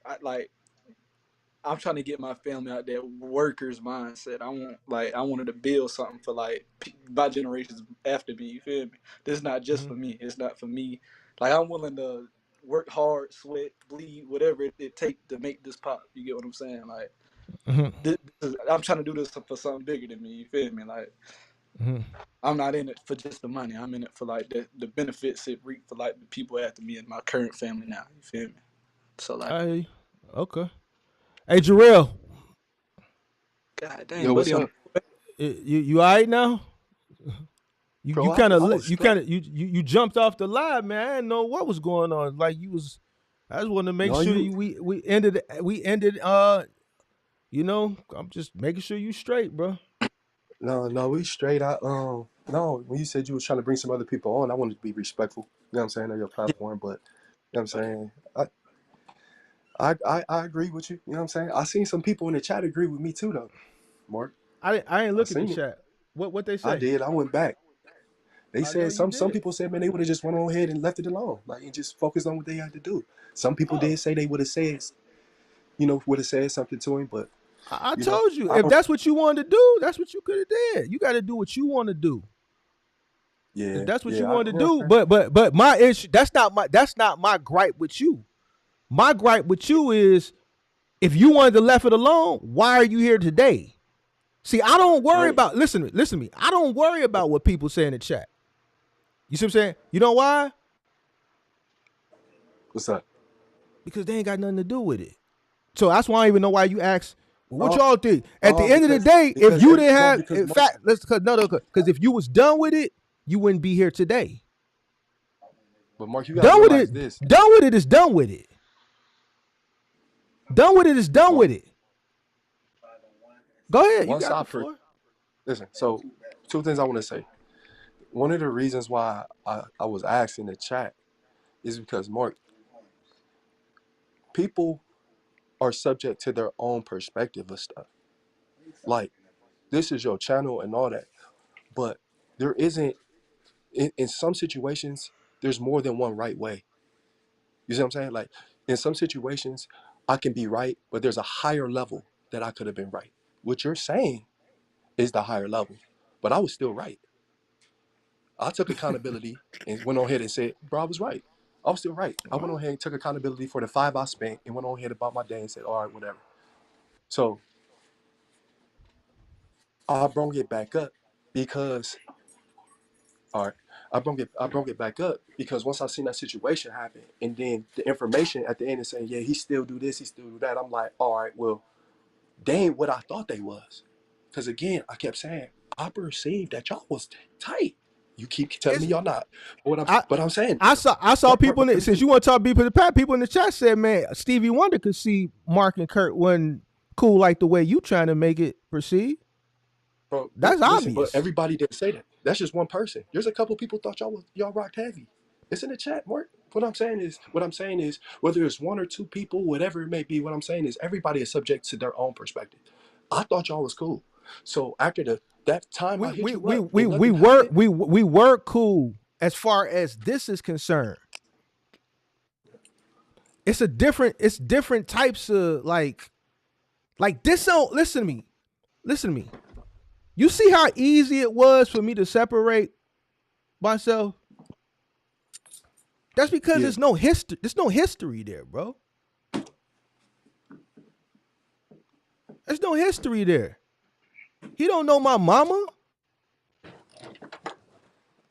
Speaker 4: I'm trying to get my family out that workers mindset. I wanted to build something for like my generations after me. You feel me? This is not just
Speaker 3: Mm-hmm.
Speaker 4: for me. It's not for me. Like I'm willing to work hard, sweat, bleed, whatever it takes to make this pop. You get what I'm saying? Like
Speaker 3: Mm-hmm.
Speaker 4: I'm trying to do this for something bigger than me. You feel me? Like
Speaker 3: Mm-hmm.
Speaker 4: I'm not in it for just the money. I'm in it for like the benefits it reap for like the people after me and my current family now. You feel me? So like,
Speaker 3: Hey, okay. Hey, Jarrell,
Speaker 4: god
Speaker 2: Yo,
Speaker 4: dang,
Speaker 2: what's
Speaker 4: buddy, on
Speaker 2: up,
Speaker 4: the
Speaker 3: you all right now? You
Speaker 2: bro?
Speaker 3: you kind of
Speaker 2: I was
Speaker 3: you kind
Speaker 2: straight.
Speaker 3: of you jumped off the live, man. I didn't know what was going on. Like you was, I just wanted to make
Speaker 2: No,
Speaker 3: sure
Speaker 2: you.
Speaker 3: we ended. I'm just making sure you straight, bro.
Speaker 2: No, we straight. No, when you said you was trying to bring some other people on, I wanted to be respectful. You know what I'm saying, of your
Speaker 4: yeah,
Speaker 2: platform, but you know what I'm
Speaker 4: okay.
Speaker 2: saying. I agree with you. You know what I'm saying. I seen some people in the chat agree with me too, though. Mark,
Speaker 3: I didn't
Speaker 2: I
Speaker 3: look at the
Speaker 2: seen it.
Speaker 3: chat. What they
Speaker 2: I
Speaker 3: say?
Speaker 2: did. I went back. They
Speaker 3: I know
Speaker 2: said
Speaker 3: you
Speaker 2: some
Speaker 3: did.
Speaker 2: people said, man, they would have just went on ahead and left it alone, like and just focused on what they had to do. Some people
Speaker 3: Oh,
Speaker 2: did say they would have said, would have said something to him, but
Speaker 3: I
Speaker 2: you know,
Speaker 3: told you
Speaker 2: I
Speaker 3: if
Speaker 2: don't.
Speaker 3: that's what you wanted to do, that's what you could have did. You got to do what you want to do. If
Speaker 2: Yeah,
Speaker 3: that's what you
Speaker 2: yeah.
Speaker 3: wanted to
Speaker 2: You know what
Speaker 3: do,
Speaker 2: I'm saying?
Speaker 3: but my issue that's not my gripe with you. My gripe with you is if you wanted to left it alone, why are you here today? See, I don't worry
Speaker 2: Right.
Speaker 3: about listen to me. I don't worry about what people say in the chat. You see what I'm saying? You know why?
Speaker 2: What's up?
Speaker 3: Because they ain't got nothing to do with it. So that's why I don't even know why you ask, well, what
Speaker 2: No,
Speaker 3: y'all think? At
Speaker 2: no,
Speaker 3: the end of the
Speaker 2: because
Speaker 3: day, if you didn't
Speaker 2: no,
Speaker 3: have
Speaker 2: because
Speaker 3: in
Speaker 2: Mark.
Speaker 3: fact, let's cause no, because if you was done with it, you wouldn't be here today.
Speaker 2: But Mark, you got to
Speaker 3: Done with
Speaker 2: realize
Speaker 3: it,
Speaker 2: this.
Speaker 3: done with it is done with it. Done with it is done
Speaker 2: Mark,
Speaker 3: with it. Go ahead, you
Speaker 2: once
Speaker 3: got
Speaker 2: I
Speaker 3: the floor.
Speaker 2: listen, so two things I want to say. One of the reasons why I was asked in the chat is because Mark, people are subject to their own perspective of stuff. Like this is your channel and all that, but there isn't in some situations there's more than one right way. You see what I'm saying? Like in some situations I can be right, but there's a higher level that I could have been right. What you're saying is the higher level, but I was still right. I took accountability and went on ahead and said, bro, I was right. I was still right. I went on
Speaker 3: Oh,
Speaker 2: ahead and took accountability for the 5 I spent and went on ahead about my day and said, all right, whatever. So I brought it back up because, all right, I brought it back up because once I seen that situation happen and then the information at the end is saying, yeah, he still do this, he still do that. I'm like, all right, well, they ain't what I thought they was. Because again, I kept saying, I perceived that y'all was tight. You keep telling me
Speaker 3: it's
Speaker 2: y'all not.
Speaker 3: I
Speaker 2: But I'm saying,
Speaker 3: I saw
Speaker 2: Mark,
Speaker 3: people in
Speaker 2: let
Speaker 3: it.
Speaker 2: me
Speaker 3: Since
Speaker 2: finish.
Speaker 3: you want to talk beef with the pat, people in the chat said, man, Stevie Wonder could see Mark and Kurt wasn't cool like the way you trying to make it proceed.
Speaker 2: Bro,
Speaker 3: That's
Speaker 2: listen, but
Speaker 3: obvious.
Speaker 2: everybody didn't say that. That's just one person. There's a couple people thought y'all rocked heavy. It's in the chat, Mark. What I'm saying is whether it's one or two people, whatever it may be, what I'm saying is everybody is subject to their own perspective. I thought y'all was cool. So after that time I
Speaker 3: We
Speaker 2: hit
Speaker 3: we
Speaker 2: you
Speaker 3: we
Speaker 2: up
Speaker 3: we
Speaker 2: and
Speaker 3: we
Speaker 2: nothing
Speaker 3: were
Speaker 2: happened,
Speaker 3: we were cool as far as this is concerned. It's different types of like this don't listen to me. Listen to me. You see how easy it was for me to separate myself? That's because
Speaker 2: yeah,
Speaker 3: there's no history there, bro. There's no history there. He don't know my mama.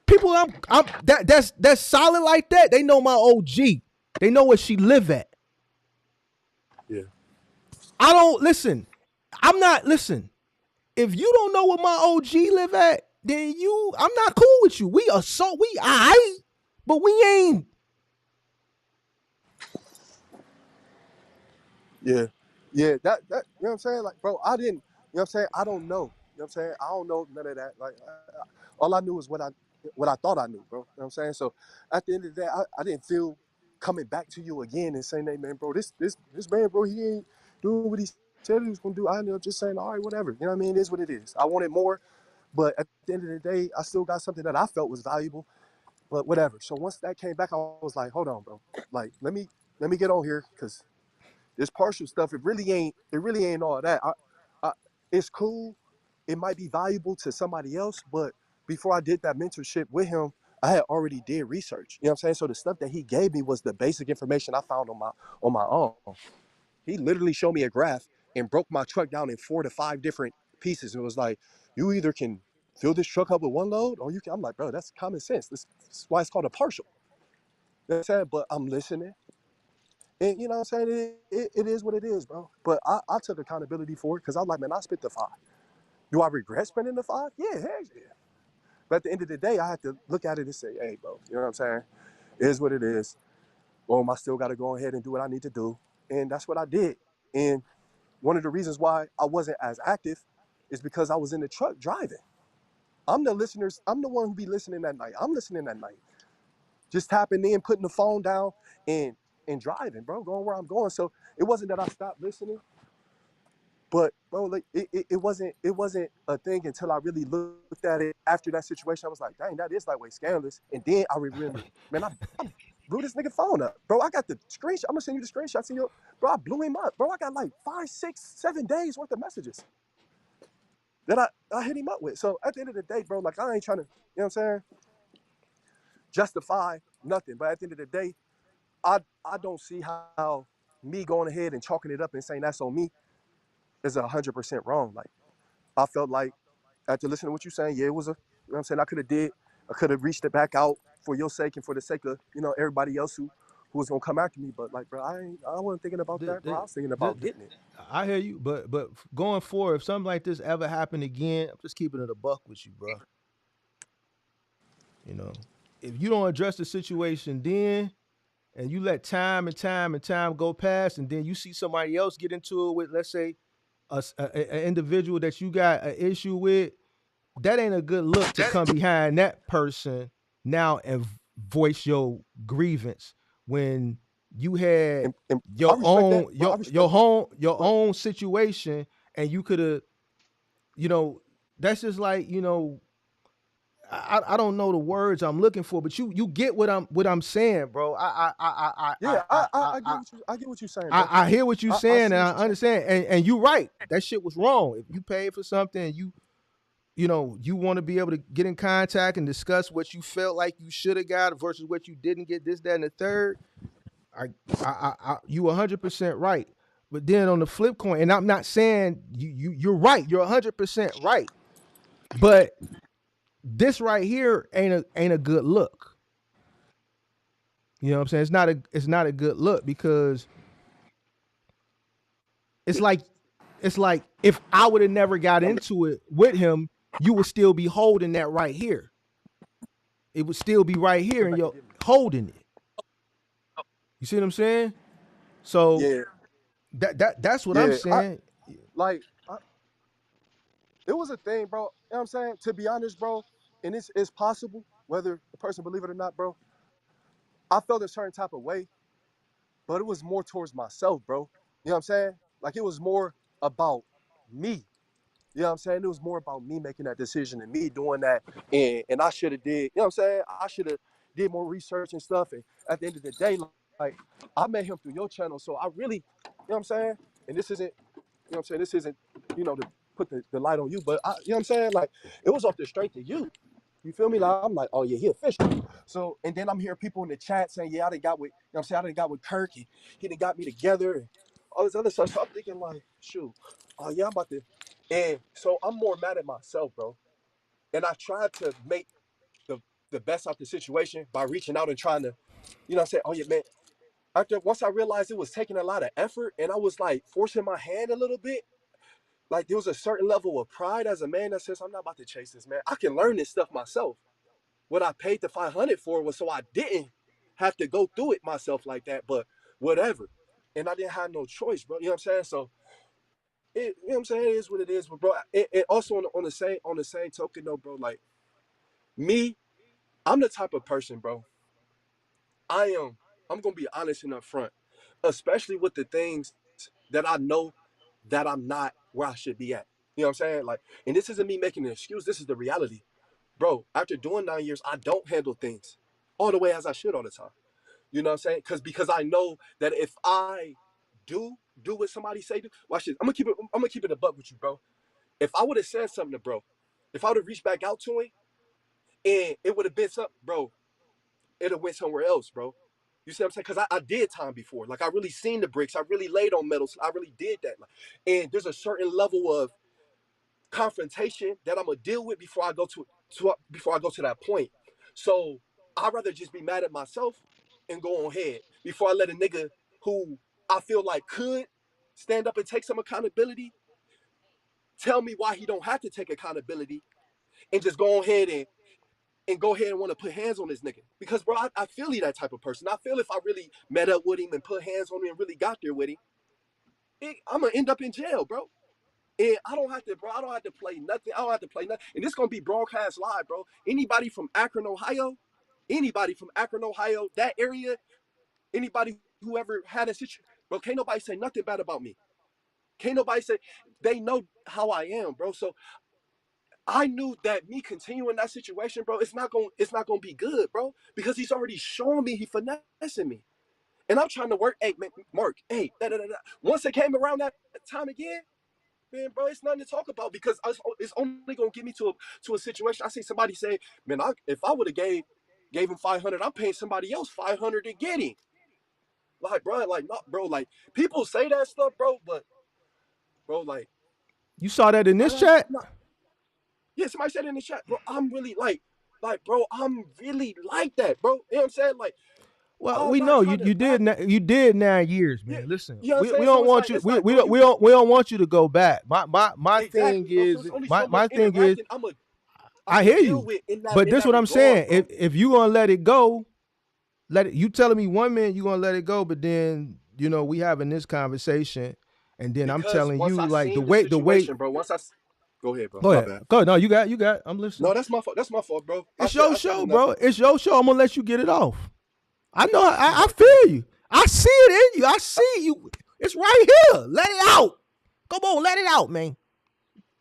Speaker 3: People that's solid like that, they know my OG. They know where she live at.
Speaker 2: yeah,
Speaker 3: I don't listen. I'm not listen. If you don't know where my OG live at, then I'm not cool with you. We I, but we ain't.
Speaker 2: yeah, yeah. That you know what I'm saying? Like, bro, I didn't. You know what I'm saying? I don't know. You know what I'm saying? I don't know none of that. Like, all I knew is what I thought I knew, bro. You know what I'm saying? So at the end of the day, I didn't feel coming back to you again and saying, hey man, bro, this man, bro, he ain't doing what he said he was gonna do. I ended up just saying, all right, whatever. You know what I mean? It is what it is. I wanted more, but at the end of the day, I still got something that I felt was valuable. But whatever. So once that came back, I was like, hold on, bro. Like, let me get on here because This partial stuff, it really ain't all that. I it's cool. It might be valuable to somebody else, but before I did that mentorship with him, I had already did research. You know what I'm saying? So the stuff that he gave me was the basic information I found on my own. He literally showed me a graph and broke my truck down in 4 to 5 different pieces. And it was like, you either can fill this truck up with one load or you can. I'm like, bro, that's common sense. This is why it's called a partial. You know what I'm saying? But I'm listening. And you know what I'm saying? It is what it is, bro. But I took accountability for it because I was like, man, I spent the 5. Do I regret spending the 5? Yeah, heck yeah. But at the end of the day, I had to look at it and say, hey, bro, you know what I'm saying? It is what it is. I still got to go ahead and do what I need to do. And that's what I did. And one of the reasons why I wasn't as active is because I was in the truck driving. I'm the one who be listening at night. I'm listening at night. Just tapping in, putting the phone down and driving, bro, going where I'm going. So it wasn't that I stopped listening, but bro, like it wasn't a thing until I really looked at it after that situation. I was like, dang, that is lightweight scandalous. And then I remembered, man, I blew this nigga phone up. Bro, I got the screenshot. I'm gonna send you the screenshot. See you, bro, I blew him up. Bro, I got like 5, 6, 7 days worth of messages that I hit him up with. So at the end of the day, bro, like I ain't trying to, you know what I'm saying, justify nothing. But at the end of the day, I don't see how me going ahead and chalking it up and saying that's on me is 100% wrong. Like I felt like after listening to what you're saying, yeah, it was a, you know what I'm saying, I could have reached it back out for your sake and for the sake of, everybody else who was gonna come after me. But like, bro, I wasn't thinking about
Speaker 3: The,
Speaker 2: that, bro. I
Speaker 3: the,
Speaker 2: was thinking about getting it.
Speaker 3: I hear you, but going forward, if something like this ever happened again, I'm just keeping it a buck with you, bro. You know, if you don't address the situation then, and you let time and time and time go past, and then you see somebody else get into it with, let's say, an individual that you got an issue with, that ain't a good look to come behind that person now and voice your grievance when you had
Speaker 2: And I
Speaker 3: your
Speaker 2: respect that,
Speaker 3: own
Speaker 2: bro. I
Speaker 3: your
Speaker 2: respect that.
Speaker 3: home your
Speaker 2: But
Speaker 3: own situation, and you could have, you know, that's just like, I don't know the words I'm looking for, but you get what I'm saying, bro.
Speaker 2: yeah, I get what you're saying, bro.
Speaker 3: I hear what you're
Speaker 2: I
Speaker 3: saying,
Speaker 2: see
Speaker 3: and
Speaker 2: what
Speaker 3: I
Speaker 2: you're saying.
Speaker 3: understand, and you're right. That shit was wrong. If you paid for something, and you want to be able to get in contact and discuss what you felt like you should have got versus what you didn't get, this, that, and the third. You 100% right. But then on the flip coin, and I'm not saying you're right. You're 100% right. But this right here ain't a good look. You know what I'm saying? It's not a good look because it's like if I would have never got
Speaker 2: I'm
Speaker 3: into it with him, you would still be holding that right here. It would still be right here, and
Speaker 2: back and
Speaker 3: you're
Speaker 2: get me.
Speaker 3: holding it. You see what I'm saying? So
Speaker 2: Yeah,
Speaker 3: that's what I'm
Speaker 2: yeah.
Speaker 3: saying.
Speaker 2: Like I, it was a thing, bro. You know what I'm saying? To be honest, bro, and it's possible, whether the person believe it or not, bro. I felt a certain type of way, but it was more towards myself, bro. You know what I'm saying? Like it was more about me. You know what I'm saying? It was more about me making that decision and me doing that. And I should have did, you know what I'm saying? I should have did more research and stuff. And at the end of the day, like I met him through your channel. So I really, you know what I'm saying? And this isn't, you know what I'm saying? This isn't, to put the light on you, but you know what I'm saying? Like it was off the strength of you. You feel me? Like I'm like, oh yeah, he official. So and then I'm hearing people in the chat saying, yeah, I done got with, you know what I'm saying? I done got with Kirk and he done got me together and all this other stuff. So I'm thinking like, shoot, oh yeah, I'm about to. And so I'm more mad at myself, bro. And I tried to make the the best out the situation by reaching out and trying to, say, oh yeah, man. After once I realized it was taking a lot of effort and I was like forcing my hand a little bit, like there was a certain level of pride as a man that says, I'm not about to chase this, man. I can learn this stuff myself. What I paid the 500 for was so I didn't have to go through it myself like that, but whatever. And I didn't have no choice, bro. You know what I'm saying? So you know what I'm saying? It is what it is, but bro. It also on the same token though, bro. Like me, I'm the type of person, bro. I am. I'm gonna be honest and upfront, especially with the things that I know that I'm not where I should be at. You know what I'm saying? Like, and this isn't me making an excuse. This is the reality, bro. After doing 9 years, I don't handle things all the way as I should all the time. You know what I'm saying? Because I know that if I do what somebody say do. Watch this. I'm gonna keep it a buck with you, bro. If I would have said something to bro, if I would have reached back out to him and it would have been something, bro, it'd have went somewhere else, bro. You see what I'm saying? Because I did time before. Like I really seen the bricks. I really laid on metals. I really did that. And there's a certain level of confrontation that I'm gonna deal with before I go to that point. So I'd rather just be mad at myself and go on ahead before I let a nigga who I feel like could stand up and take some accountability tell me why he don't have to take accountability and just go ahead and go ahead and want to put hands on this nigga. Because bro, I feel he that type of person. I feel if I really met up with him and put hands on him and really got there with him, I'm gonna end up in jail, bro. And I don't have to, bro. I don't have to play nothing. I don't have to play nothing. And this gonna be broadcast live, bro. Anybody from Akron, Ohio, that area, anybody who ever had a situation, bro, can't nobody say nothing bad about me. Can't nobody say they know how I am, bro. So I knew that me continuing that situation, bro, it's not gonna be good, bro, because he's already showing me he finessing me, and I'm trying to work. Hey, man, Mark, hey, da, da, da, da. Once it came around that time again, man, bro, it's nothing to talk about because it's only gonna get me to a situation. I see somebody say, man, if I would have gave him 500, I'm paying somebody else 500 to get him. Like, bro, like, not, bro, like people say that stuff, bro, but bro, like,
Speaker 3: You saw that in this chat?
Speaker 2: not, yeah, somebody said in the chat, bro, I'm really bro, I'm really like that, bro. You know what I'm saying? Like,
Speaker 3: Well,
Speaker 2: I'm
Speaker 3: we
Speaker 2: not
Speaker 3: know
Speaker 2: trying to back.
Speaker 3: you did 9 years,
Speaker 2: Yeah,
Speaker 3: man. Listen,
Speaker 2: you know what I'm
Speaker 3: we
Speaker 2: saying? So
Speaker 3: don't want you
Speaker 2: bro, you
Speaker 3: we don't want you to go back. My thing
Speaker 2: exactly, bro. So
Speaker 3: is
Speaker 2: it's only so much
Speaker 3: my thing is
Speaker 2: interacting I'm
Speaker 3: I
Speaker 2: gonna
Speaker 3: hear
Speaker 2: deal
Speaker 3: you,
Speaker 2: with in
Speaker 3: but this
Speaker 2: that
Speaker 3: what I'm
Speaker 2: regard,
Speaker 3: saying.
Speaker 2: bro.
Speaker 3: If you gonna let it go, let it. You telling me 1 minute you gonna let it go, but then we having this conversation, and then I'm
Speaker 2: Because
Speaker 3: telling
Speaker 2: once
Speaker 3: you
Speaker 2: I
Speaker 3: like the
Speaker 2: seen the
Speaker 3: way.
Speaker 2: situation, bro. Go ahead, bro.
Speaker 3: Go
Speaker 2: My
Speaker 3: ahead,
Speaker 2: bad.
Speaker 3: go ahead. No, you got. I'm listening.
Speaker 2: No, that's my fault. That's my fault, bro.
Speaker 3: It's your
Speaker 2: I said
Speaker 3: show,
Speaker 2: enough,
Speaker 3: bro.
Speaker 2: bro.
Speaker 3: It's your show. I'm gonna let you get it off. I know.
Speaker 2: You
Speaker 3: I
Speaker 2: right, bro.
Speaker 3: feel you. I see it in you. I see you. It's right here. Let it out. Come on, let it out, man.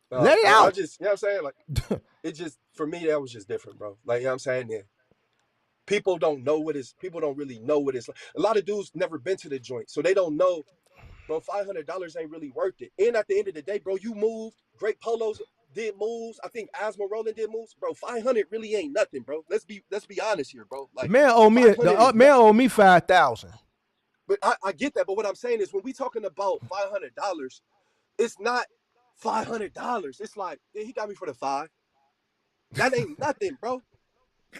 Speaker 3: Let it
Speaker 2: I
Speaker 3: out.
Speaker 2: just, you know what I'm saying? Like, it just, for me, that was just different, bro. Like, you know what I'm saying? Yeah. People don't really know what it's like. A lot of dudes never been to the joint, so they don't know, bro, $500 ain't really worth it. And at the end of the day, bro, you moved. Great Polos did moves. I think Asma Roland did moves. Bro, 500 really ain't nothing, bro. Let's be honest here, bro.
Speaker 3: The
Speaker 2: Like,
Speaker 3: man owe me
Speaker 2: 500 is not.
Speaker 3: man owe me 5,000.
Speaker 2: But I get that. But what I'm saying is, when we talking about $500, it's not $500. It's like, yeah, he got me for the five. That ain't nothing, bro.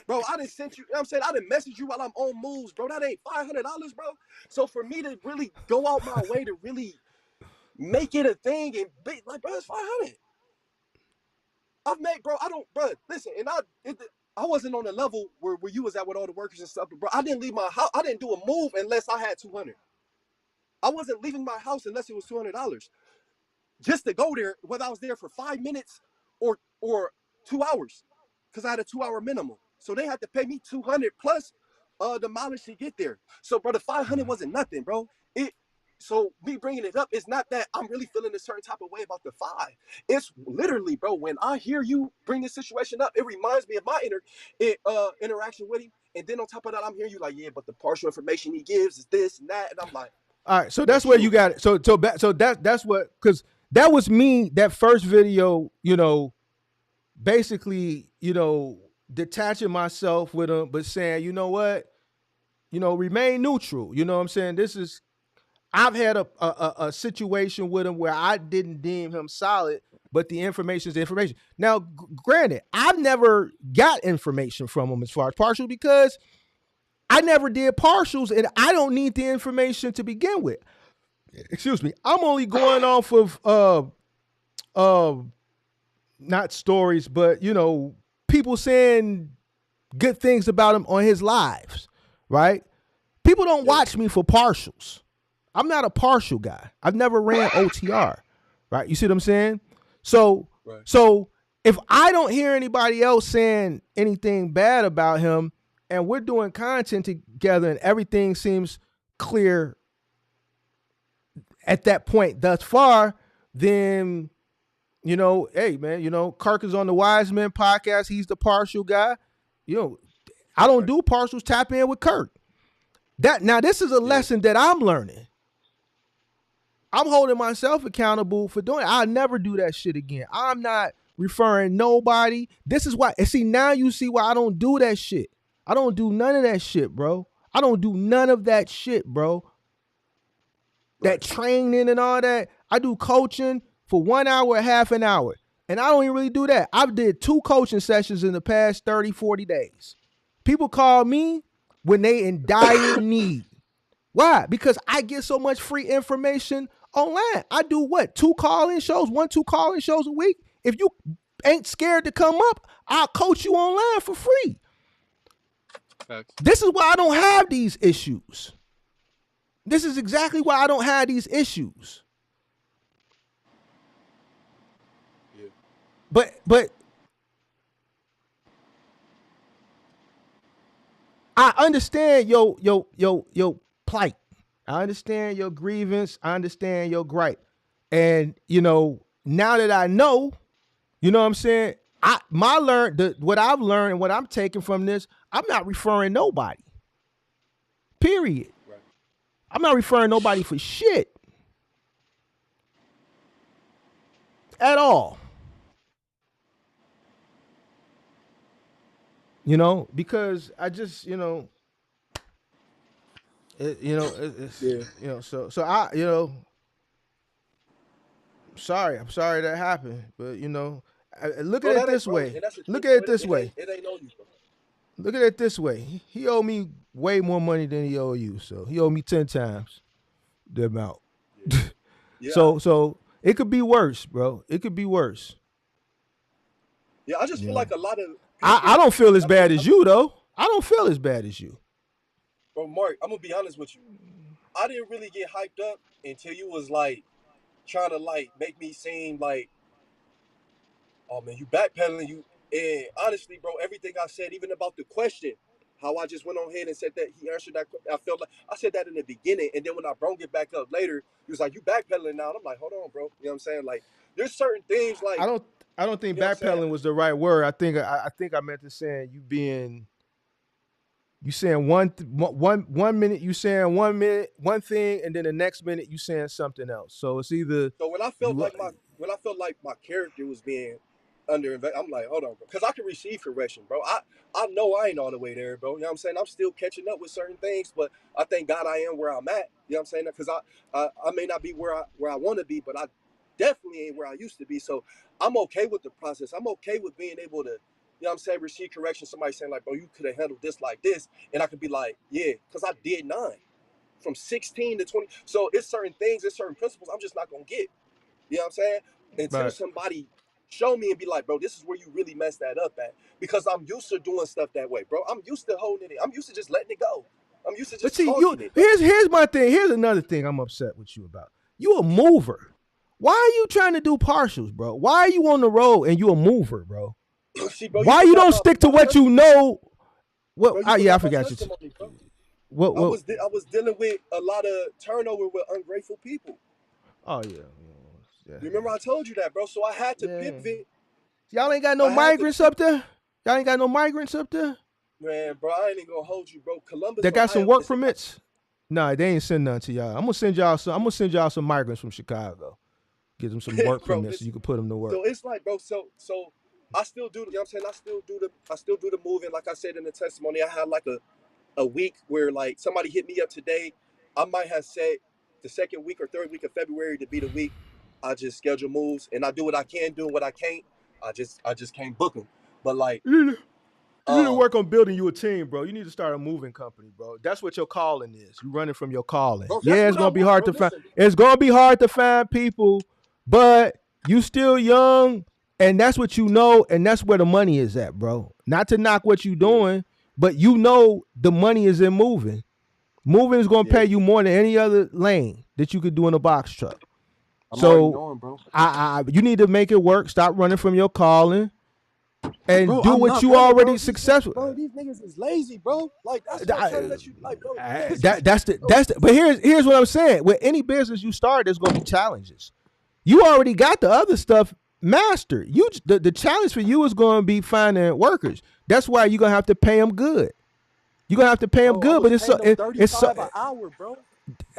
Speaker 2: Bro, I didn't send you, you know what I'm saying? I didn't message you while I'm on moves, bro. That ain't $500, bro. So for me to really go out my way to really make it a thing and be like, bro, it's 500. I've made, bro, I don't, bro, listen, and I wasn't on the level where you was at with all the workers and stuff, but bro, I didn't leave my house. I didn't do a move unless I had 200. I wasn't leaving my house unless it was $200 just to go there, whether I was there for 5 minutes or 2 hours, because I had a 2 hour minimum. So they had to pay me 200 plus the mileage to get there. So, bro, the 500 wasn't nothing, bro. So me bringing it up is not that I'm really feeling a certain type of way about the five. It's literally, bro, when I hear you bring this situation up, it reminds me of my interaction with him. And then on top of that, I'm hearing you like, yeah, but the partial information he gives is this and that. And I'm like,
Speaker 3: All right, so
Speaker 2: bro,
Speaker 3: that's where you
Speaker 2: true.
Speaker 3: got it. So that's what, because that was me. That first video, basically, detaching myself with him, but saying, you know what, remain neutral. You know what I'm saying? I've had a situation with him where I didn't deem him solid, but the information is the information. Now, granted, I've never got information from him as far as partial because I never did partials, and I don't need the information to begin with. Excuse me. I'm only going off of not stories, but people saying good things about him on his lives, right? People don't
Speaker 2: Yeah.
Speaker 3: watch me for partials. I'm not a partial guy. I've never ran OTR, right? You see what I'm saying? So
Speaker 2: Right.
Speaker 3: so if I don't hear anybody else saying anything bad about him, and we're doing content together, and everything seems clear at that point thus far, then hey man, Kirk is on the Wise Men podcast. He's the partial guy. I don't do partials. Tap in with Kirk. Now this is a lesson that I'm learning. I'm holding myself accountable for doing it. I'll never do that shit again. I'm not referring nobody. This is why. And see, now you see why I don't do that shit. I don't do none of that shit, bro. I don't do none of that shit, bro. That training and all that. I do coaching for 1 hour, half an hour. And I don't even really do that. I've did 2 coaching sessions in the past 30, 40 days. People call me when they in dire need. Why? Because I get so much free information online. I do what? 2 call-in shows, 2 call-in shows a week. If you ain't scared to come up, I'll coach you online for free.
Speaker 2: Facts.
Speaker 3: This is why I don't have these issues. This is exactly why I don't have these issues.
Speaker 2: Yeah.
Speaker 3: But I understand your plight. I understand your grievance. I understand your gripe. And now that I know, what I'm saying? What I've learned and what I'm taking from this, I'm not referring nobody. Period.
Speaker 2: Right.
Speaker 3: I'm not referring nobody for shit. At all. Because I just, so I, I'm sorry that happened, but look at it this way. Look at it this way.
Speaker 2: It ain't on you, bro.
Speaker 3: Look at it this way. He owed me way more money than he owed you, so he owed me 10 times the amount.
Speaker 2: Yeah.
Speaker 3: So it could be worse, bro. It could be worse.
Speaker 2: Yeah, I just feel like a lot of people,
Speaker 3: I don't feel as bad as you though. I don't feel as bad as you.
Speaker 2: Bro, Mark, I'm gonna be honest with you. I didn't really get hyped up until you was like trying to like make me seem like, oh man, you backpedaling, you. And honestly, bro, everything I said, even about the question, how I just went on ahead and said that he answered that, I felt like I said that in the beginning, and then when I brought it back up later, he was like, you backpedaling now. And I'm like, hold on, bro. You know what I'm saying? Like, there's certain things like
Speaker 3: I don't think backpedaling was the right word. I think I meant to say you saying one minute you saying one thing, and then the next minute you saying something else. So it's either.
Speaker 2: So when I felt like my character was being under, I'm like, hold on, bro, because I can receive correction, bro. I know I ain't all the way there, bro. You know what I'm saying? I'm still catching up with certain things, but I thank God I am where I'm at. You know what I'm saying? Because I may not be where I want to be, but I definitely ain't where I used to be. So I'm okay with the process. I'm okay with being able to, you know what I'm saying, receive correction. Somebody saying like, bro, you could have handled this like this, and I could be like, yeah, because I did 9 from 16 to 20. So it's certain things, it's certain principles I'm just not gonna get. You know what I'm saying? Until somebody show me and be like, bro, this is where you really messed that up at. Because I'm used to doing stuff that way, bro. I'm used to holding it in. I'm used to just letting it go. I'm used to just talking it.
Speaker 3: Here's my thing. Here's another thing I'm upset with you about. You a mover. Why are you trying to do partials, bro? Why are you on the road and you a mover, bro?
Speaker 2: See, bro,
Speaker 3: why you don't stick to what you know? What?
Speaker 2: Bro,
Speaker 3: I forgot you.
Speaker 2: What? I was dealing with a lot of turnover with ungrateful people.
Speaker 3: Oh yeah.
Speaker 2: You remember I told you that, bro? So I had to pivot.
Speaker 3: Y'all ain't got no migrants up there? Y'all ain't got no migrants up there?
Speaker 2: Man, bro, I ain't even gonna hold you, bro. Columbus.
Speaker 3: They got some work permits? Nah, they ain't send none to y'all. I'm gonna send y'all some migrants from Chicago. Get them some work permits so you can put them to work.
Speaker 2: So it's like, bro, so I still do, you know what I'm saying? I still do the moving. Like I said in the testimony, I had like a week where like somebody hit me up today. I might have said the second week or third week of February to be the week I just schedule moves, and I do what I can do and what I can't. I just can't book them. But like,
Speaker 3: you need to work on building you a team, bro. You need to start a moving company, bro. That's what your calling is. You running from your calling. Bro, it's gonna be hard to find. It's gonna be hard to find people, but you still young, and that's what you know, and that's where the money is at, bro. Not to knock what you doing, but you know the money is in moving. Moving is gonna pay you more than any other lane that you could do in a box truck. So you need to make it work. Stop running from your calling, and bro, do what you already successful.
Speaker 2: Bro, these niggas is lazy, bro. Like that's what I'm trying to let you like, bro.
Speaker 3: That's the. But here's what I'm saying. With any business you start, there's gonna be challenges. You already got the other stuff mastered. The challenge for you is gonna be finding workers. That's why you're gonna have to pay them good. You're gonna have to pay them good, but it's an hour, bro.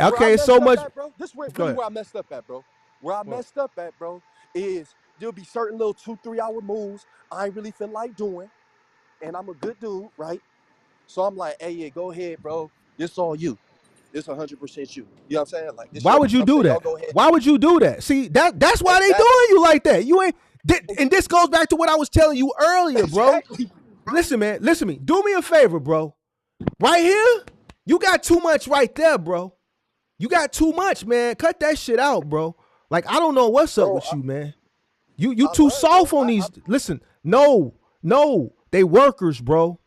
Speaker 3: Okay, so much.
Speaker 2: At, bro. This is
Speaker 3: Go
Speaker 2: really
Speaker 3: ahead.
Speaker 2: where I messed up at, bro. Where I
Speaker 3: What?
Speaker 2: messed up at, bro, is there'll be certain little 2-3 hour moves I ain't really feel like doing, and I'm a good dude, right? So I'm like, hey, yeah, go ahead, bro. This all you. This 100% you. You know what I'm saying? Like this
Speaker 3: Why
Speaker 2: your.
Speaker 3: would you
Speaker 2: I'm
Speaker 3: do
Speaker 2: saying y'all
Speaker 3: that?
Speaker 2: go ahead.
Speaker 3: Why would you do that? See, that's why they
Speaker 2: Exactly.
Speaker 3: doing you like that. You ain't. And this goes back to what I was telling you earlier, bro.
Speaker 2: Exactly.
Speaker 3: Listen, man. Listen to me. Do me a favor, bro. Right here, you got too much right there, bro. You got too much, man. Cut that shit out, bro. Like, I don't know what's up
Speaker 2: Bro,
Speaker 3: with you, man. You
Speaker 2: I
Speaker 3: too
Speaker 2: learned, bro.
Speaker 3: soft on these. Listen, no. They workers, bro.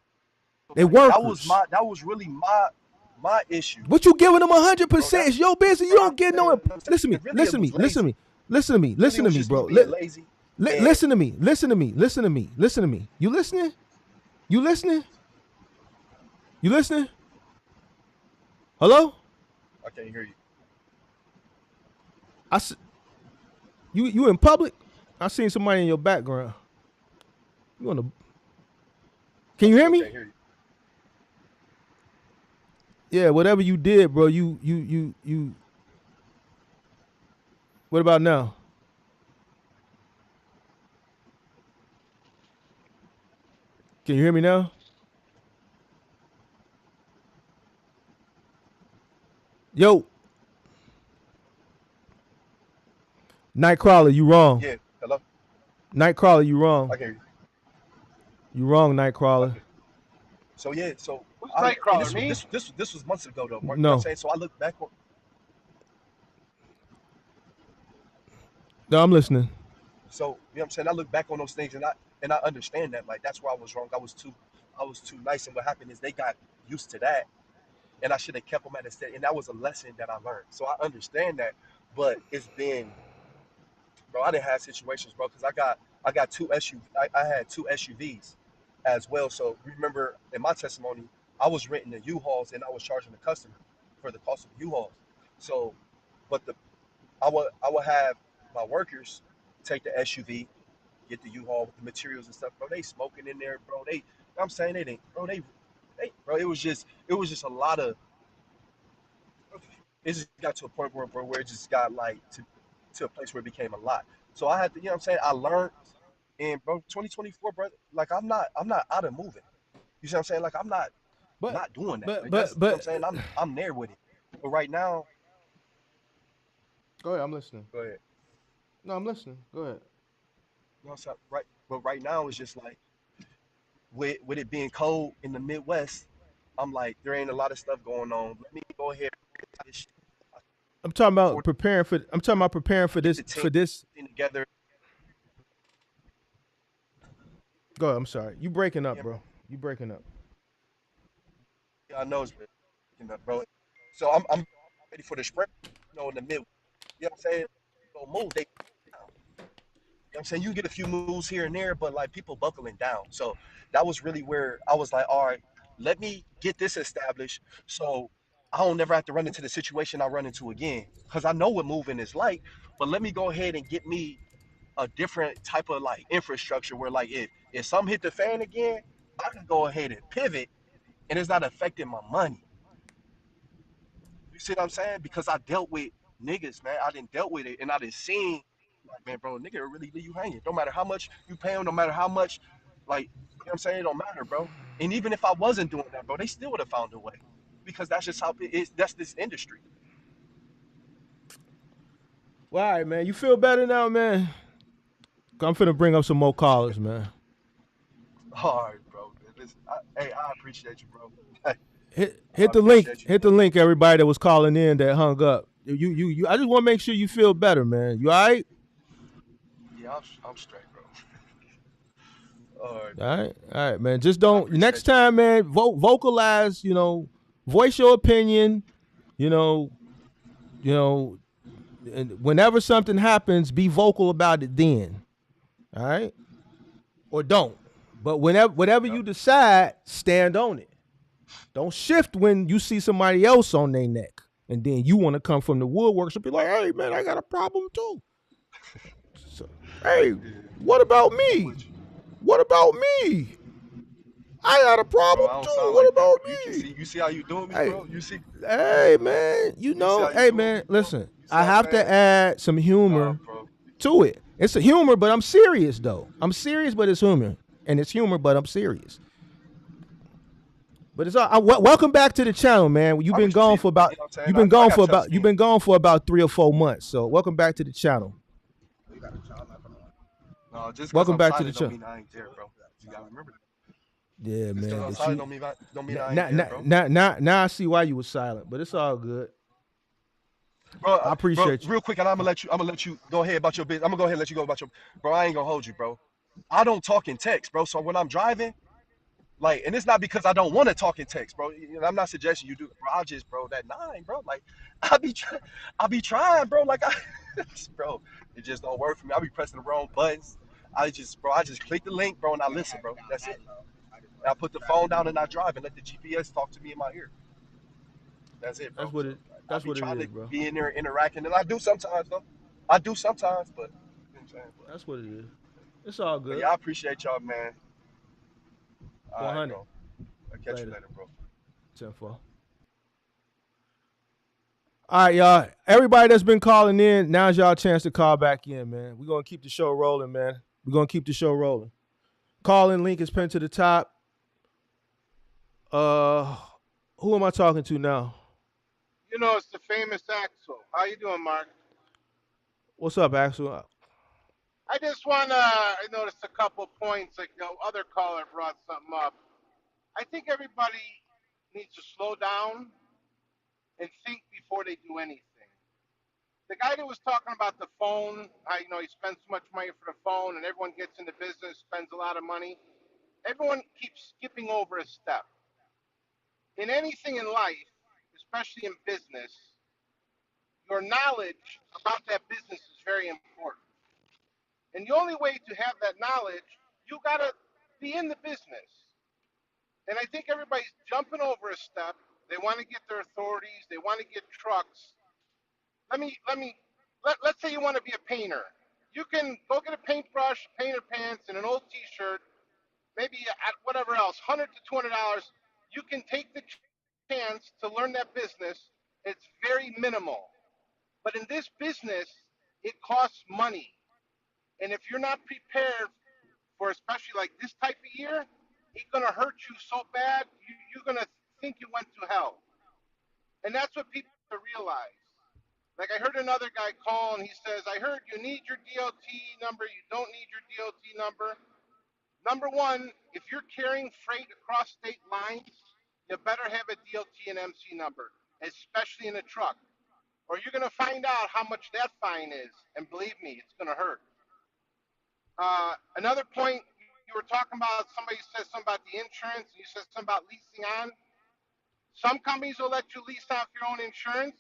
Speaker 3: They
Speaker 2: Like
Speaker 3: workers.
Speaker 2: that was really my issue.
Speaker 3: What you giving them
Speaker 2: Bro,
Speaker 3: 100%?
Speaker 2: that's
Speaker 3: It's your business. You
Speaker 2: bro, I'm
Speaker 3: don't get
Speaker 2: saying,
Speaker 3: no. Listen to me.
Speaker 2: really it
Speaker 3: Listen to
Speaker 2: was
Speaker 3: me. Listen to
Speaker 2: lazy.
Speaker 3: me. Listen to me.
Speaker 2: Really, it
Speaker 3: Listen to
Speaker 2: was
Speaker 3: me,
Speaker 2: just me
Speaker 3: bro.
Speaker 2: being lazy. And
Speaker 3: Listen to me. Listen to me. Listen to me. Listen to me. You listening? You listening? You listening? Hello?
Speaker 2: I can't hear you.
Speaker 3: I you in public? I seen somebody in your background. You on the? Can
Speaker 2: I
Speaker 3: you hear
Speaker 2: still
Speaker 3: me?
Speaker 2: can't hear you.
Speaker 3: Yeah, whatever you did, bro. You. What about now? Can you hear me now? Yo, Nightcrawler, you wrong.
Speaker 2: Yeah. Hello?
Speaker 3: Nightcrawler, you wrong.
Speaker 2: I can hear you.
Speaker 3: You wrong, Nightcrawler.
Speaker 2: Okay. So yeah, so
Speaker 7: Who's
Speaker 2: I and
Speaker 7: Nightcrawler? Me?
Speaker 2: this was months ago though. You know what I'm
Speaker 3: No,
Speaker 2: saying? So I look back on
Speaker 3: no, I'm listening.
Speaker 2: so you know what I'm saying? I look back on those things and I understand that. Like that's where I was wrong. I was too nice and what happened is they got used to that and I should have kept them at a steady and that was a lesson that I learned. So I understand that, but it's been bro, I didn't have situations, bro, because I got I had two SUVs as well. So remember in my testimony, I was renting the U-Hauls and I was charging the customer for the cost of the U-Hauls. So, but I would have my workers take the SUV, get the U-Haul with the materials and stuff, bro. They smoking in there, bro. I'm saying they didn't, bro. Bro. It was just a lot of. It just got to a point where, bro, where it just got like to a place where it became a lot. So I had to, you know what I'm saying? I learned, and bro, 2024, bro, like I'm not out of moving. You see what I'm saying? Like I'm
Speaker 3: But
Speaker 2: not doing that.
Speaker 3: but
Speaker 2: Like that's,
Speaker 3: but
Speaker 2: you know what I'm
Speaker 3: but
Speaker 2: saying? I'm there with it. But right now,
Speaker 3: go ahead. I'm listening.
Speaker 2: go ahead.
Speaker 3: No, I'm listening. Go ahead.
Speaker 2: You know what I'm saying? Right. But right now it's just like with it being cold in the Midwest, I'm like there ain't a lot of stuff going on. Let me go ahead and
Speaker 3: I'm talking about
Speaker 2: before
Speaker 3: preparing for. I'm talking about preparing for
Speaker 2: get
Speaker 3: this.
Speaker 2: the team
Speaker 3: For this.
Speaker 2: together.
Speaker 3: Go ahead. I'm sorry. You breaking up,
Speaker 2: Yeah,
Speaker 3: bro. You breaking up.
Speaker 2: I know it's bro. So I'm ready for the spring. You know, in the mid. You know what I'm saying? Go move. They. You know what I'm saying? You get a few moves here and there, but like people buckling down. So that was really where I was like, all right, let me get this established so I don't never have to run into the situation I run into again. Because I know what moving is like, but let me go ahead and get me a different type of like infrastructure where like if something hit the fan again, I can go ahead and pivot and it's not affecting my money. You see what I'm saying? Because I dealt with niggas, man. I didn't dealt with it, and I didn't seen like, man, bro, nigga will really leave you hanging. No matter how much you pay them, no matter how much, like, you know what I'm saying, it don't matter, bro. And even if I wasn't doing that, bro, they still would have found a way, because that's just how it is. That's this industry.
Speaker 3: Well, all right, man. You feel better now, man. I'm finna bring up some more callers, man.
Speaker 2: All right, bro. Listen, hey, I appreciate you, bro. I
Speaker 3: Hit the link.
Speaker 2: appreciate you,
Speaker 3: Hit
Speaker 2: man.
Speaker 3: the link, everybody that was calling in that hung up. You. I just want to make sure you feel better, man. You all right?
Speaker 2: Yeah, I'm straight, bro. All right,
Speaker 3: All right, man. Just
Speaker 2: I
Speaker 3: don't next
Speaker 2: appreciate you, man.
Speaker 3: time, man. Vocalize. Voice your opinion. You know, you know. And whenever something happens, be vocal about it. Then, all right, or don't. But whatever
Speaker 2: Yep.
Speaker 3: you decide, stand on it. Don't shift when you see somebody else on their neck, and then you want to come from the woodworks and be like, "Hey, man, I got a problem too." So, hey,
Speaker 2: Yeah,
Speaker 3: what about
Speaker 2: I'm
Speaker 3: me?
Speaker 2: with you.
Speaker 3: What about me? I got a
Speaker 2: Bro,
Speaker 3: problem
Speaker 2: I don't
Speaker 3: too.
Speaker 2: sound
Speaker 3: What
Speaker 2: like that,
Speaker 3: about
Speaker 2: bro.
Speaker 3: me?
Speaker 2: You see how you doing me,
Speaker 3: Hey,
Speaker 2: bro?
Speaker 3: hey, man.
Speaker 2: You see how you
Speaker 3: Hey,
Speaker 2: doing me,
Speaker 3: man.
Speaker 2: bro?
Speaker 3: Listen,
Speaker 2: You see
Speaker 3: I
Speaker 2: what I'm
Speaker 3: have to
Speaker 2: saying?
Speaker 3: add some
Speaker 2: Nah,
Speaker 3: humor
Speaker 2: bro.
Speaker 3: to it. It's a humor, but I'm serious though. I'm serious, but it's humor, and it's humor, but I'm serious. But it's all. Welcome back to the channel, man.
Speaker 2: I respect it, man. You know what I'm saying? I got tough
Speaker 3: You've
Speaker 2: skin.
Speaker 3: been gone for about 3 or 4 months. So welcome back to the channel.
Speaker 2: No, just because
Speaker 3: Welcome
Speaker 2: I'm
Speaker 3: back to the
Speaker 2: silent don't
Speaker 3: channel.
Speaker 2: mean I ain't there, bro. You gotta remember that.
Speaker 3: Yeah,
Speaker 2: Just because
Speaker 3: man.
Speaker 2: I'm
Speaker 3: But
Speaker 2: silent
Speaker 3: you
Speaker 2: don't mean
Speaker 3: now
Speaker 2: I ain't
Speaker 3: now
Speaker 2: there, bro.
Speaker 3: now I see why you were silent. But it's all good. I
Speaker 2: Bro,
Speaker 3: appreciate you.
Speaker 2: real quick, and I'm gonna let you go ahead about your business. I'm gonna go ahead and let you go about your, bro. I ain't gonna hold you, bro. I don't talk in text, bro. So when I'm driving, like, and it's not because I don't want to talk in text, bro. I'm not suggesting you do, bro. I just, bro, that nine, bro. Like, I be trying, bro. Like, bro, it just don't work for me. I be pressing the wrong buttons. I just click the link, bro, and I listen, bro. That's it. And I put the phone down and I drive and let the GPS talk to me in my ear. That's it, bro.
Speaker 3: That's what
Speaker 2: So
Speaker 3: it.
Speaker 2: I
Speaker 3: That's
Speaker 2: be
Speaker 3: what it
Speaker 2: trying to
Speaker 3: is, bro.
Speaker 2: be in there interacting, and I do sometimes, though. I do sometimes, but you know what I'm saying.
Speaker 3: That's what it is. It's all
Speaker 2: But
Speaker 3: good.
Speaker 2: yeah, I appreciate y'all, man. All right,
Speaker 3: 100
Speaker 2: bro. I'll catch you
Speaker 3: later.
Speaker 2: later, bro.
Speaker 3: 10-4. All right, y'all. Everybody that's been calling in, now's y'all chance to call back in, man. We're gonna keep the show rolling, man. We're gonna keep the show rolling. Call in link is pinned to the top. Uh, who am I talking to now?
Speaker 7: You know, it's the famous Axel. How you doing, Mark?
Speaker 3: What's up, Axel?
Speaker 7: I just want to, I noticed a couple points, like the other caller brought something up. I think everybody needs to slow down and think before they do anything. The guy that was talking about the phone, how, he spends so much money for the phone and everyone gets into business, spends a lot of money. Everyone keeps skipping over a step. In anything in life, especially in business, your knowledge about that business is very important. And the only way to have that knowledge, you gotta be in the business. And I think everybody's jumping over a step. They want to get their authorities. They want to get trucks. Let's say you want to be a painter. You can go get a paintbrush, painter pants, and an old T-shirt. Maybe at whatever else, $100 to $200. You can take the chance to learn that business. It's very minimal. But in this business, it costs money. And if you're not prepared for especially like this type of year, it's gonna hurt you so bad you're gonna think you went to hell. And that's what people have to realize. Like I heard another guy call and he says, I heard you need your DOT number, you don't need your DOT number. Number one, if you're carrying freight across state lines, you better have a DOT and MC number, especially in a truck. Or you're gonna find out how much that fine is. And believe me, it's gonna hurt. Another point, you were talking about, somebody said something about the insurance, and you said something about leasing on. Some companies will let you lease off your own insurance,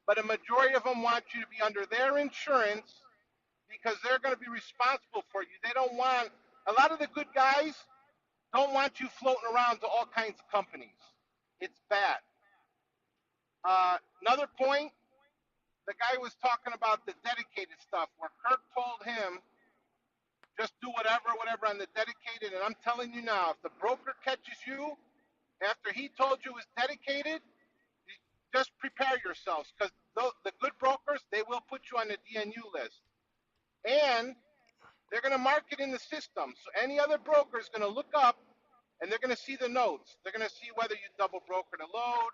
Speaker 7: but a majority of them want you to be under their insurance because they're going to be responsible for you. They don't want, a lot of the good guys don't want you floating around to all kinds of companies. It's bad. Another point, the guy was talking about the dedicated stuff where Kirk told him just do whatever on the dedicated. And I'm telling you now, if the broker catches you after he told you it was dedicated, just prepare yourselves because the good brokers, they will put you on the DNU list. And they're going to mark it in the system. So any other broker is going to look up and they're going to see the notes. They're going to see whether you double brokered a load.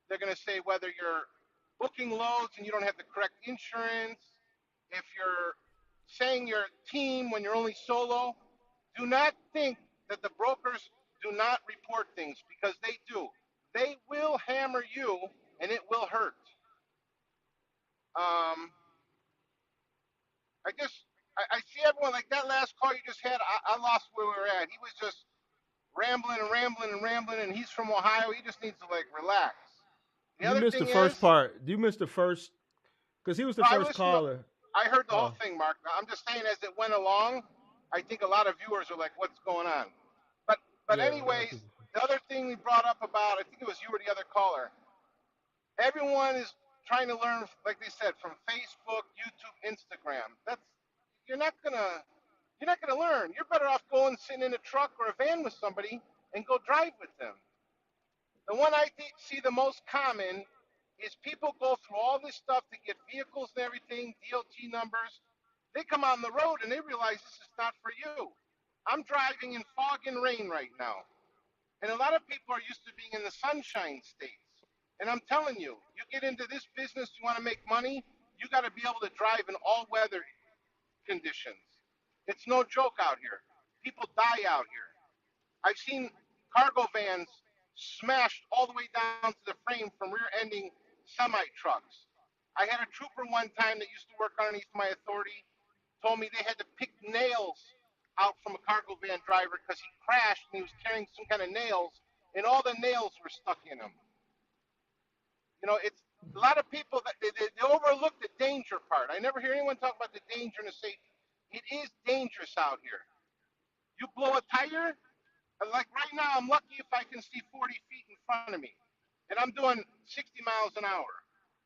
Speaker 7: They're going to say whether you're booking loads and you don't have the correct insurance. If you're saying you're a team when you're only solo, do not think that the brokers do not report things because they do. They will hammer you and it will hurt. Um, I see everyone like that last call you just had. I lost where we were at. He was just rambling and rambling and rambling, and he's from Ohio. He just needs to like relax. The
Speaker 3: You
Speaker 7: other
Speaker 3: missed the
Speaker 7: thing is,
Speaker 3: first part. You missed the first because he was the
Speaker 7: I
Speaker 3: first
Speaker 7: listened. To,
Speaker 3: caller.
Speaker 7: I heard the whole
Speaker 3: Oh,
Speaker 7: thing, Mark. I'm just saying, as it went along, I think a lot of viewers are like, "What's going on?" But
Speaker 3: yeah, a lot of
Speaker 7: anyways,
Speaker 3: people.
Speaker 7: the other thing we brought up about, I think it was you or the other caller. Everyone is trying to learn, like they said, from Facebook, YouTube, Instagram. That's you're not gonna learn. You're better off going sitting in a truck or a van with somebody and go drive with them. The one I see the most common is people go through all this stuff to get vehicles and everything, DOT numbers. They come on the road and they realize this is not for you. I'm driving in fog and rain right now. And a lot of people are used to being in the sunshine states. And I'm telling you, you get into this business, you want to make money, you got to be able to drive in all weather conditions. It's no joke out here. People die out here. I've seen cargo vans smashed all the way down to the frame from rear ending semi trucks. I had a trooper one time that used to work underneath my authority, told me they had to pick nails out from a cargo van driver because he crashed and he was carrying some kind of nails, and all the nails were stuck in him. You know, it's a lot of people that they overlook the danger part. I never hear anyone talk about the danger and the safety. It is dangerous out here. You blow a tire, like right now, I'm lucky if I can see 40 feet in front of me, and I'm doing 60 miles an hour.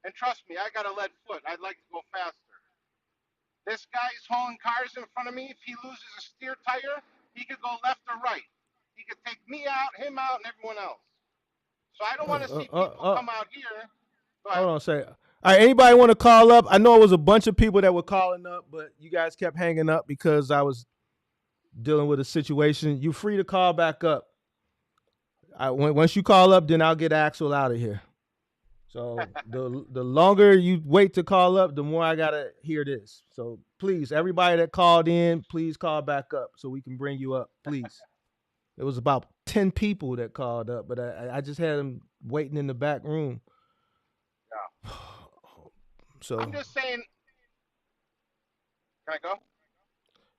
Speaker 7: And trust me, I got a lead foot. I'd like to go faster. This guy's hauling cars in front of me. If he loses a steer tire, he could go left or right. He could take me out, him out, and everyone else. So I don't want to see people come out here. Go ahead.
Speaker 3: Hold on a second. All right, anybody want to call up? I know it was a bunch of people that were calling up, but you guys kept hanging up because I was dealing with a situation. You're free to call back up. Once you call up, then I'll get Axel out of here. So the longer you wait to call up, the more I gotta hear this. So please, everybody that called in, please call back up so we can bring you up, please. It was about 10 people that called up, but I just had them waiting in the back room.
Speaker 7: Yeah.
Speaker 3: So
Speaker 7: I'm just saying. Can I go?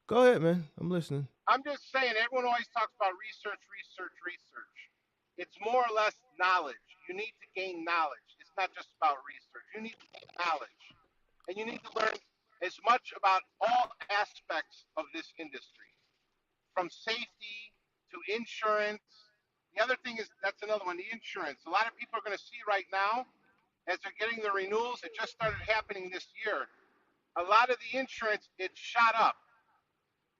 Speaker 3: Go ahead, man. I'm listening.
Speaker 7: I'm just saying, everyone always talks about research, research, research. It's more or less knowledge. You need to gain knowledge. It's not just about research. You need to gain knowledge. And you need to learn as much about all aspects of this industry, from safety to insurance. The other thing is, that's another one, the insurance. A lot of people are going to see right now, as they're getting the renewals, it just started happening this year. A lot of the insurance, it shot up.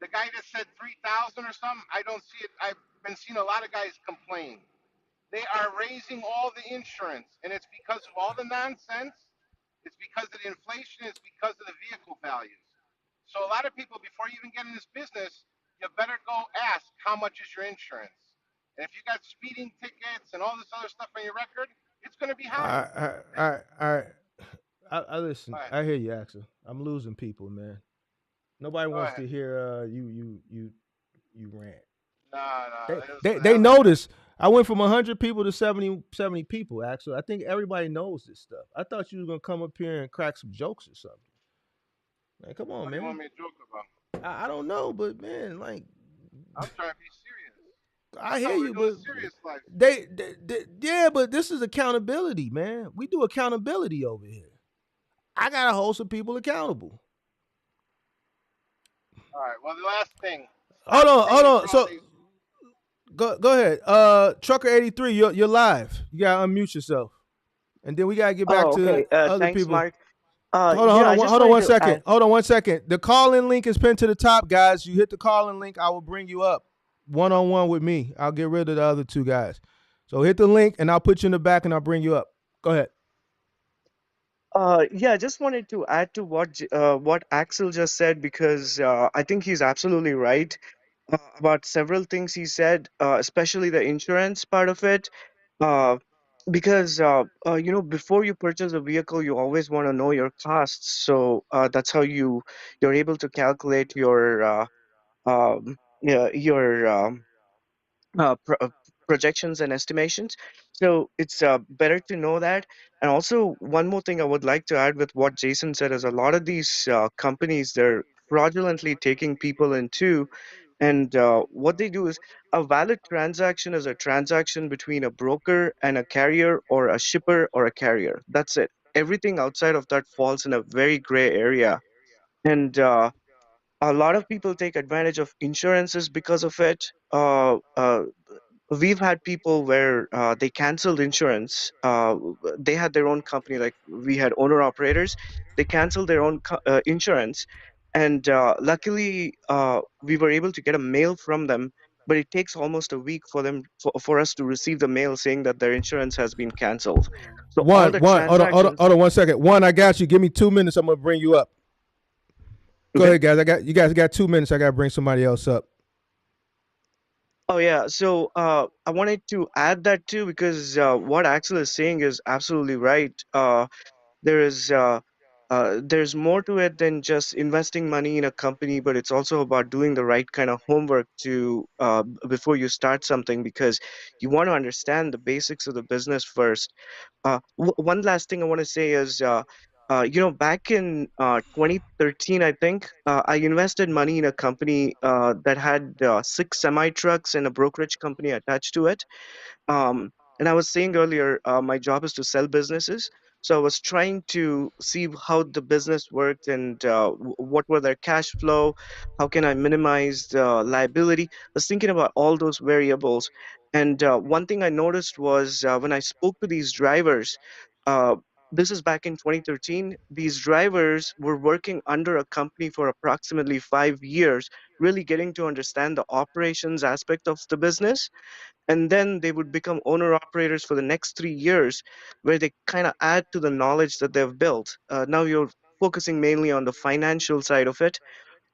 Speaker 7: The guy that said 3,000 or something, I don't see it. I've been seeing a lot of guys complain. They are raising all the insurance, and it's because of all the nonsense. It's because of the inflation. It's because of the vehicle values. So a lot of people, before you even get in this business, you better go ask how much is your insurance. And if you got speeding tickets and all this other stuff on your record, it's going to be high.
Speaker 3: All right. I listen. I hear you, Axel. I'm losing people, man. Nobody
Speaker 7: Go
Speaker 3: wants
Speaker 7: ahead.
Speaker 3: to hear you rant.
Speaker 7: No.
Speaker 3: They notice. I went from 100 people to 70 people, Axel. I think everybody knows this stuff. I thought you were gonna come up here and crack some jokes or something. Like, come on,
Speaker 7: What do
Speaker 3: man.
Speaker 7: you want me to joke about?
Speaker 3: I don't know, but man, like,
Speaker 7: I'm trying to be serious.
Speaker 3: I hear you, but
Speaker 7: serious life.
Speaker 3: Yeah, but this is accountability, man. We do accountability over here. I gotta hold some people accountable.
Speaker 7: All right. Well, the last thing.
Speaker 3: Hold on. So go ahead. Trucker 83, you're live. You gotta unmute yourself, and then we gotta get back
Speaker 6: Oh,
Speaker 3: to
Speaker 6: okay.
Speaker 3: other
Speaker 6: Thanks,
Speaker 3: people.
Speaker 6: Mark.
Speaker 3: Hold
Speaker 6: Yeah, I
Speaker 3: on
Speaker 6: just
Speaker 3: one
Speaker 6: wanted to
Speaker 3: second.
Speaker 6: add.
Speaker 3: Hold on 1 second. The call-in link is pinned to the top, guys. You hit the call-in link, I will bring you up one-on-one with me. I'll get rid of the other two guys. So hit the link, and I'll put you in the back, and I'll bring you up. Go ahead.
Speaker 6: Yeah, I just wanted to add to what Axel just said because I think he's absolutely right about several things he said, especially the insurance part of it. Uh, because before you purchase a vehicle, you always want to know your costs. So that's how you're able to calculate your projections and estimations. So it's better to know that. And also, one more thing I would like to add with what Jason said is a lot of these companies, they're fraudulently taking people in too. And what they do is a valid transaction is a transaction between a broker and a carrier or a shipper or a carrier. That's it. Everything outside of that falls in a very gray area. And a lot of people take advantage of insurances because of it. We've had people where they canceled insurance. They had their own company, like we had owner operators. They canceled their own insurance, and luckily we were able to get a mail from them but it takes almost a week for them for us to receive the mail saying that their insurance has been canceled. So all the transactions.
Speaker 3: Hold on 1 second. One, I got you. Give me 2 minutes. I'm gonna bring you up. Go
Speaker 6: Okay.
Speaker 3: ahead, guys. You guys got 2 minutes. I gotta bring somebody else up.
Speaker 6: Oh yeah. So I wanted to add that too because what Axel is saying is absolutely right. There is there's more to it than just investing money in a company, but it's also about doing the right kind of homework to before you start something, because you want to understand the basics of the business first. One last thing I want to say is, back in 2013, I think, I invested money in a company that had 6 semi trucks and a brokerage company attached to it. And I was saying earlier, my job is to sell businesses. So I was trying to see how the business worked and what were their cash flow, how can I minimize the liability. I was thinking about all those variables. And one thing I noticed was when I spoke to these drivers, uh, this is back in 2013, these drivers were working under a company for approximately 5 years, really getting to understand the operations aspect of the business, and then they would become owner operators for the next 3 years, where they kind of add to the knowledge that they've built. Now you're focusing mainly on the financial side of it,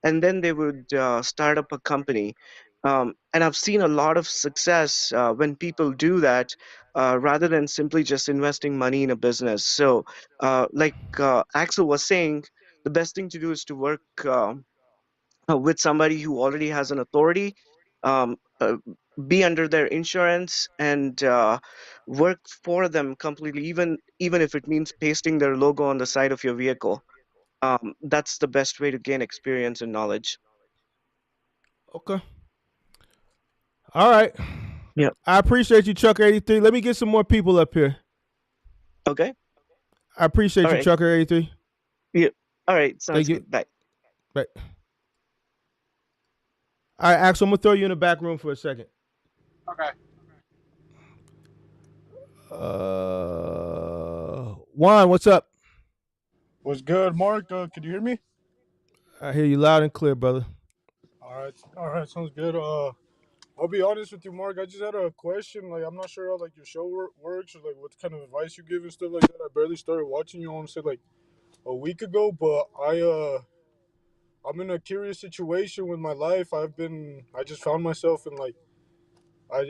Speaker 6: and then they would start up a company. And I've seen a lot of success when people do that, rather than simply just investing money in a business. So like Axel was saying, the best thing to do is to work with somebody who already has an authority, um, uh, be under their insurance, and work for them completely, even if it means pasting their logo on the side of your vehicle. That's the best way to gain experience and knowledge.
Speaker 3: Okay. All right.
Speaker 6: Yeah.
Speaker 3: I appreciate you, Chuck83. Let me get some more people up here.
Speaker 6: Okay.
Speaker 3: I appreciate
Speaker 6: All
Speaker 3: you,
Speaker 6: right.
Speaker 3: Chucker83.
Speaker 6: Yeah. All right.
Speaker 3: Thank
Speaker 6: Sounds
Speaker 3: you.
Speaker 6: good. Bye.
Speaker 3: Right. All right, Axel, I'm gonna throw you in the back room for a second.
Speaker 7: Okay.
Speaker 3: Juan, what's up?
Speaker 8: What's good, Mark? Could you hear me?
Speaker 3: I hear you loud and clear, brother.
Speaker 8: All right, sounds good. I'll be honest with you, Mark. I just had a question. Like, I'm not sure how like your show works or like what kind of advice you give and stuff like that. I barely started watching you. I want to say like a week ago, but I'm in a curious situation with my life. I just found myself in like I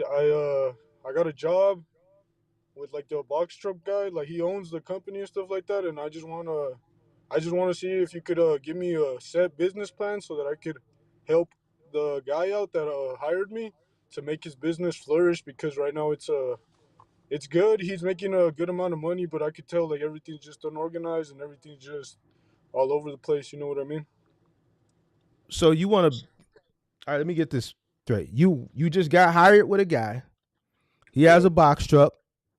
Speaker 8: got a job with like the box truck guy. Like he owns the company and stuff like that, and I just want to see if you could give me a set business plan so that I could help the guy out that hired me to make his business flourish, because right now it's good. He's making a good amount of money, but I could tell like everything's just unorganized and everything's just all over the place. You know what I mean?
Speaker 3: So you want to? All right, let me get this straight. You just got hired with a guy. He has
Speaker 8: Yeah.
Speaker 3: a box truck.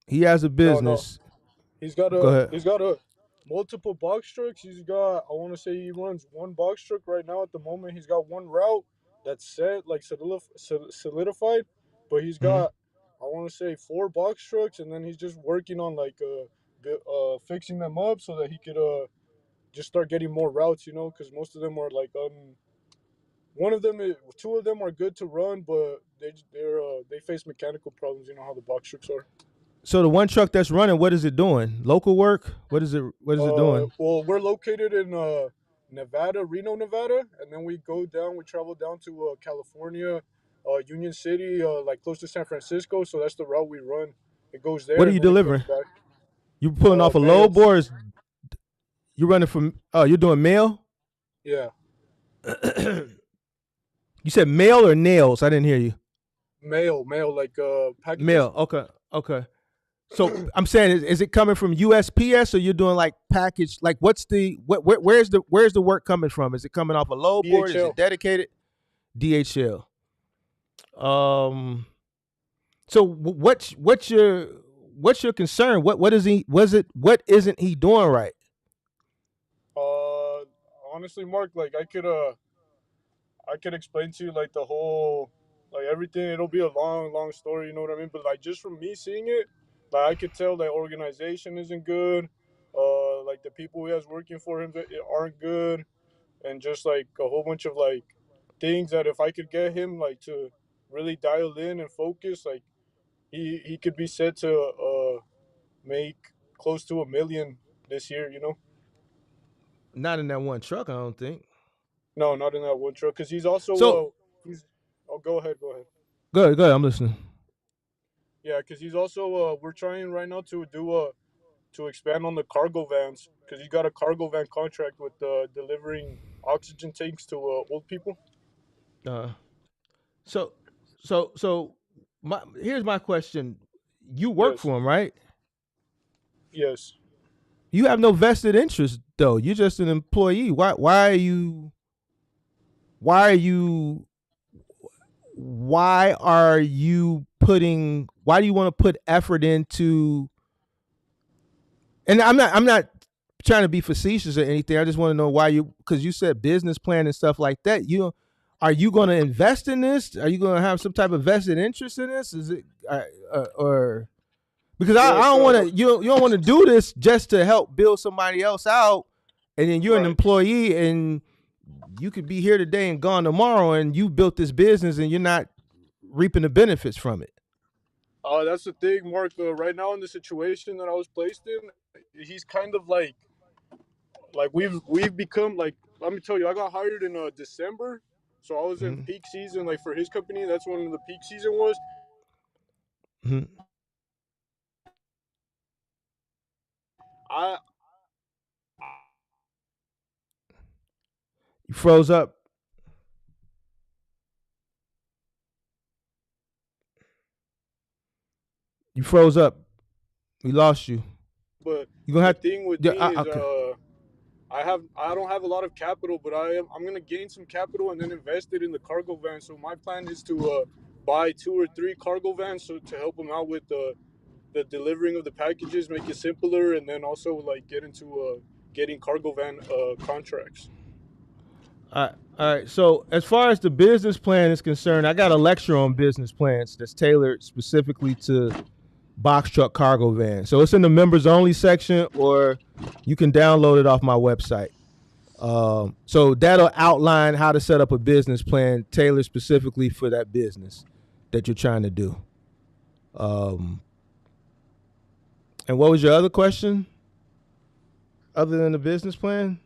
Speaker 3: He has a
Speaker 8: No.
Speaker 3: business.
Speaker 8: He's got
Speaker 3: Go
Speaker 8: a
Speaker 3: ahead.
Speaker 8: he's got a multiple box trucks. He's got, I want to say he runs one box truck right now at the moment. He's got one route that's set like solidified, but he's
Speaker 3: Mm-hmm.
Speaker 8: got, I want to say, four box trucks, and then he's just working on like fixing them up so that he could just start getting more routes. You know, because most of them are like one of them is, two of them are good to run, but they face mechanical problems. You know how the box trucks are.
Speaker 3: So the one truck that's running, what is it doing? Local work? What is it? What is it doing?
Speaker 8: Well, we're located in Nevada, Reno, Nevada, and then we go down. We travel down to California, Union City, like close to San Francisco. So that's the route we run. It goes
Speaker 3: What
Speaker 8: there,
Speaker 3: are
Speaker 8: and
Speaker 3: you
Speaker 8: then it comes
Speaker 3: delivering?
Speaker 8: back.
Speaker 3: You pulling off a load
Speaker 8: Mails.
Speaker 3: board? You running from? Oh, you're doing mail.
Speaker 8: Yeah,
Speaker 3: You said mail or nails? I didn't hear you.
Speaker 8: mail, like packages.
Speaker 3: Mail. Okay. Okay. So I'm saying, is it coming from USPS or you're doing like package? Like, what's the where's the work coming from? Is it coming off a load board? Is it
Speaker 8: DHL.
Speaker 3: dedicated? DHL. Um. So what's your concern? What is he? Was it what isn't he doing right?
Speaker 8: Uh, Honestly, Mark, like I could explain to you like the whole, like everything. It'll be a long, long story. You know what I mean? But like just from me seeing it, like I could tell that organization isn't good. Like the people he has working for him that aren't good, and just like a whole bunch of like things that if I could get him like to really dialed in and focused, like he could be said to make close to 1 million this year. You know,
Speaker 3: Not in that one truck, I don't think.
Speaker 8: no, not in that one truck, because he's also
Speaker 3: So
Speaker 8: he's. Oh, go ahead, go ahead.
Speaker 3: go ahead. I'm listening.
Speaker 8: Yeah, because he's also we're trying right now to do to expand on the cargo vans, because he got a cargo van contract with delivering oxygen tanks to old people.
Speaker 3: Uh, so so here's my question. You work
Speaker 8: Yes,
Speaker 3: for him, right?
Speaker 8: yes.
Speaker 3: You have no vested interest though. You're just an employee. Why are you putting why do you want to put effort into, and I'm not trying to be facetious or anything. I just want to know why you, because you said business plan and stuff like that. Are you going to invest in this? Are you going to have some type of vested interest in this? Is it or because I
Speaker 8: Yes,
Speaker 3: don't want to, you don't want to do this just to help build somebody else out, and then you're an
Speaker 8: right.
Speaker 3: employee and you could be here today and gone tomorrow, and you built this business and you're not reaping the benefits from it.
Speaker 8: That's the thing, Mark. Right now in the situation that I was placed in, he's kind of like we've become like. Let me tell you, I got hired in December, so I was in
Speaker 3: Mm-hmm.
Speaker 8: peak season. Like for his company, that's when the peak season was.
Speaker 3: Mm-hmm.
Speaker 8: I
Speaker 3: You froze up. You froze up. We lost you.
Speaker 8: but
Speaker 3: You gonna
Speaker 8: the
Speaker 3: have
Speaker 8: thing with
Speaker 3: yeah.
Speaker 8: me is
Speaker 3: Okay.
Speaker 8: I don't have a lot of capital, but I'm gonna gain some capital and then invest it in the cargo van. So my plan is to buy 2 or 3 cargo vans so to help them out with the delivering of the packages, make it simpler, and then also like get into getting cargo van contracts.
Speaker 3: All right. So as far as the business plan is concerned, I got a lecture on business plans that's tailored specifically to box truck cargo van. So it's in the members only section, or you can download it off my website. So that'll outline how to set up a business plan tailored specifically for that business that you're trying to do. Um, and what was your other question? Other than the business plan,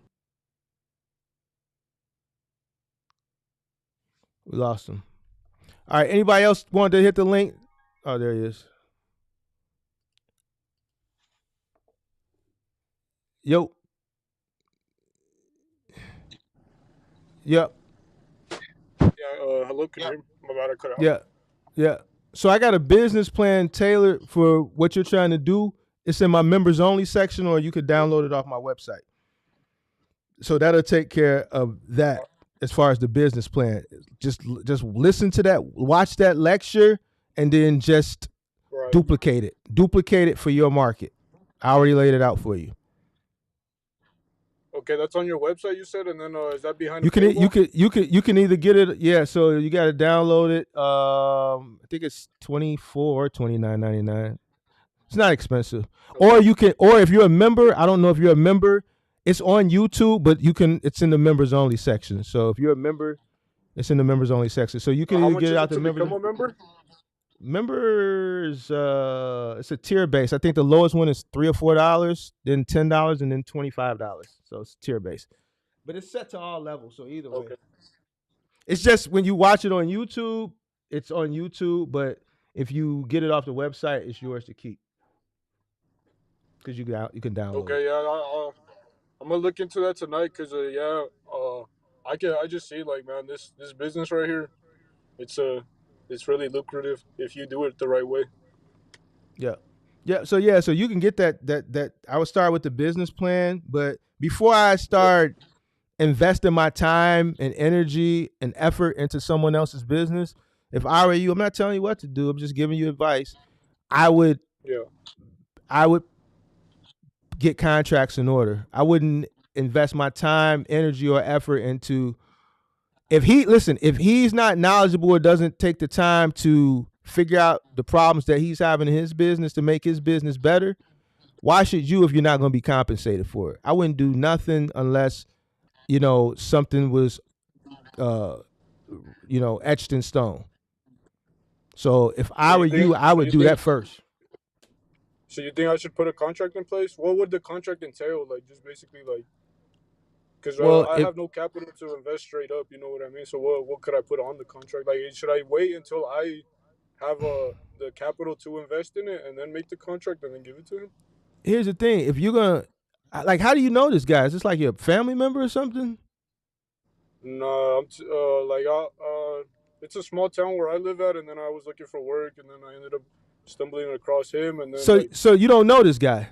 Speaker 3: we lost him. All right. Anybody else wanted to hit the link? Oh, there he is. Yo. Yep.
Speaker 8: Yeah. Hello, can you hear me? My bad, I cut out.
Speaker 3: Yeah. Yeah. So I got a business plan tailored for what you're trying to do. It's in my members only section, or you could download it off my website. So that'll take care of that as far as the business plan. Just listen to that, watch that lecture, and then just
Speaker 8: Right.
Speaker 3: duplicate it. Duplicate it for your market. I already laid it out for you.
Speaker 8: Okay, that's on your website, you said, and then is that behind a
Speaker 3: You can
Speaker 8: paywall?
Speaker 3: you can either get it, yeah. So you got to download it. I think it's $24.29.99. It's not expensive. Or
Speaker 8: Okay.
Speaker 3: you can, or if you're a member, I don't know if you're a member. It's on YouTube, but you can. It's in the members only section. So if you're a member, it's in the members only section. So you can
Speaker 8: How
Speaker 3: either
Speaker 8: much
Speaker 3: get it
Speaker 8: is
Speaker 3: out
Speaker 8: it
Speaker 3: to
Speaker 8: to become
Speaker 3: members.
Speaker 8: a member?
Speaker 3: Members, it's a tier base. I think the lowest one is $3 or $4, then $10, and then $25. So it's tier base, but it's set to all levels. So either way,
Speaker 8: Okay.
Speaker 3: it's just when you watch it on YouTube, it's on YouTube. But if you get it off the website, it's yours to keep because you can download it.
Speaker 8: Okay. Yeah. I'm gonna look into that tonight, cause yeah. I just see like, man, this business right here, it's it's really lucrative if you do it the right way.
Speaker 3: Yeah. So you can get that I would start with the business plan, but before I
Speaker 8: Yeah.
Speaker 3: start investing my time and energy and effort into someone else's business, if I were you, I'm not telling you what to do, I'm just giving you advice. I would
Speaker 8: Yeah.
Speaker 3: I would get contracts in order. I wouldn't invest my time, energy, or effort into, if he's not knowledgeable or doesn't take the time to figure out the problems that he's having in his business to make his business better, why should you if you're not going to be compensated for it? I wouldn't do nothing unless, something was etched in stone. So if
Speaker 8: So
Speaker 3: I were
Speaker 8: you
Speaker 3: you,
Speaker 8: think?
Speaker 3: I
Speaker 8: So
Speaker 3: would
Speaker 8: you
Speaker 3: do
Speaker 8: think?
Speaker 3: that first.
Speaker 8: So you think I should put a contract in place? What would the contract entail? Like just basically like, because
Speaker 3: Well,
Speaker 8: I
Speaker 3: if
Speaker 8: have no capital to invest straight up. You know what I mean? So what could I put on the contract? Like should I wait until I have the capital to invest in it and then make the contract and then give it to him?
Speaker 3: here's the thing: if you're gonna like, how do you know this guy? Is this like your family member or something?
Speaker 8: No, like it's a small town where I live at, and then I was looking for work, and then I ended up stumbling across him, and then
Speaker 3: So
Speaker 8: like
Speaker 3: so you don't know this guy?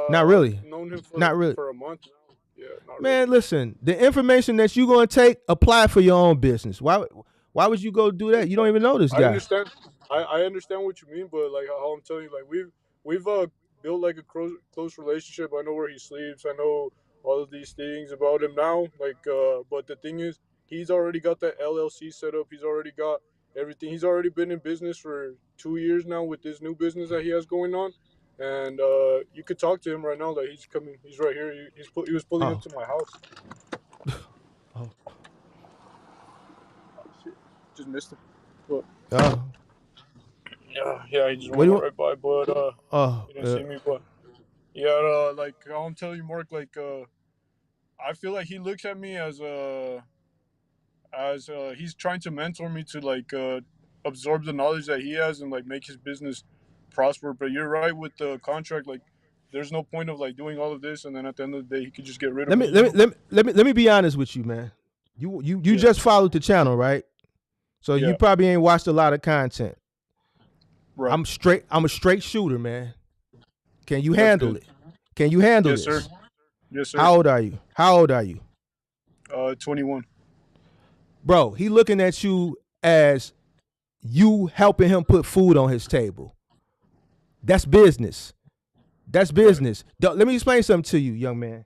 Speaker 3: Not
Speaker 8: I've
Speaker 3: really.
Speaker 8: known him
Speaker 3: Not really.
Speaker 8: for a month now. Yeah, not really.
Speaker 3: Man, listen, the information that you're gonna take, apply for your own business. Why would you go do that? You don't even know this
Speaker 8: I
Speaker 3: guy.
Speaker 8: understand. I understand what you mean, but like how I'm telling you, like we've built like a close relationship. I know where he sleeps. I know all of these things about him now. Like, but the thing is, he's already got that LLC set up. He's already got everything. He's already been in business for 2 years now with this new business that he has going on. And you could talk to him right now. Like he's coming. He's right here. He was pulling up
Speaker 3: Oh.
Speaker 8: to my house.
Speaker 3: Oh.
Speaker 8: Oh, shit. Just missed him. But
Speaker 3: Oh.
Speaker 8: yeah, he just
Speaker 3: What do
Speaker 8: went
Speaker 3: you want?
Speaker 8: right by. But
Speaker 3: Oh.
Speaker 8: he didn't see me. But yeah, like I'm telling you, Mark. Like I feel like he looks at me as he's trying to mentor me to like absorb the knowledge that he has and like make his business prosper. But you're right with the contract. Like, there's no point of like doing all of this, and then at the end of the day, he could just get rid of
Speaker 3: Let
Speaker 8: me.
Speaker 3: me
Speaker 8: You
Speaker 3: let me
Speaker 8: know?
Speaker 3: let me let me let me be honest with you, man. You
Speaker 8: Yeah,
Speaker 3: just followed the channel, right? So you
Speaker 8: yeah,
Speaker 3: probably ain't watched a lot of content.
Speaker 8: right.
Speaker 3: I'm a straight shooter, man. Can you
Speaker 8: That's
Speaker 3: handle
Speaker 8: good.
Speaker 3: it? Can you handle
Speaker 8: Yes, sir.
Speaker 3: this?
Speaker 8: Yes, sir.
Speaker 3: How old are you? How old are you?
Speaker 8: 21.
Speaker 3: Bro, he looking at you as you helping him put food on his table. That's business. That's
Speaker 8: Right,
Speaker 3: business. Let me explain something to you, young man.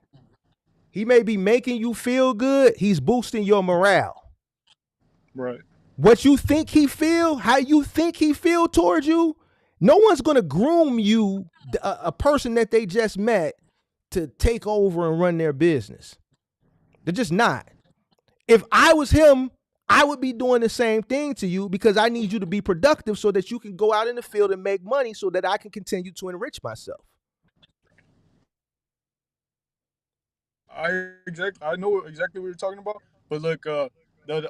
Speaker 3: He may be making you feel good. He's boosting your morale.
Speaker 8: right.
Speaker 3: What you think he feel, how you think he feel towards you, no one's gonna groom you, a person that they just met, to take over and run their business. They're just not. If I was him, I would be doing the same thing to you because I need you to be productive so that you can go out in the field and make money so that I can continue to enrich myself.
Speaker 8: I know exactly what you're talking about. But look, the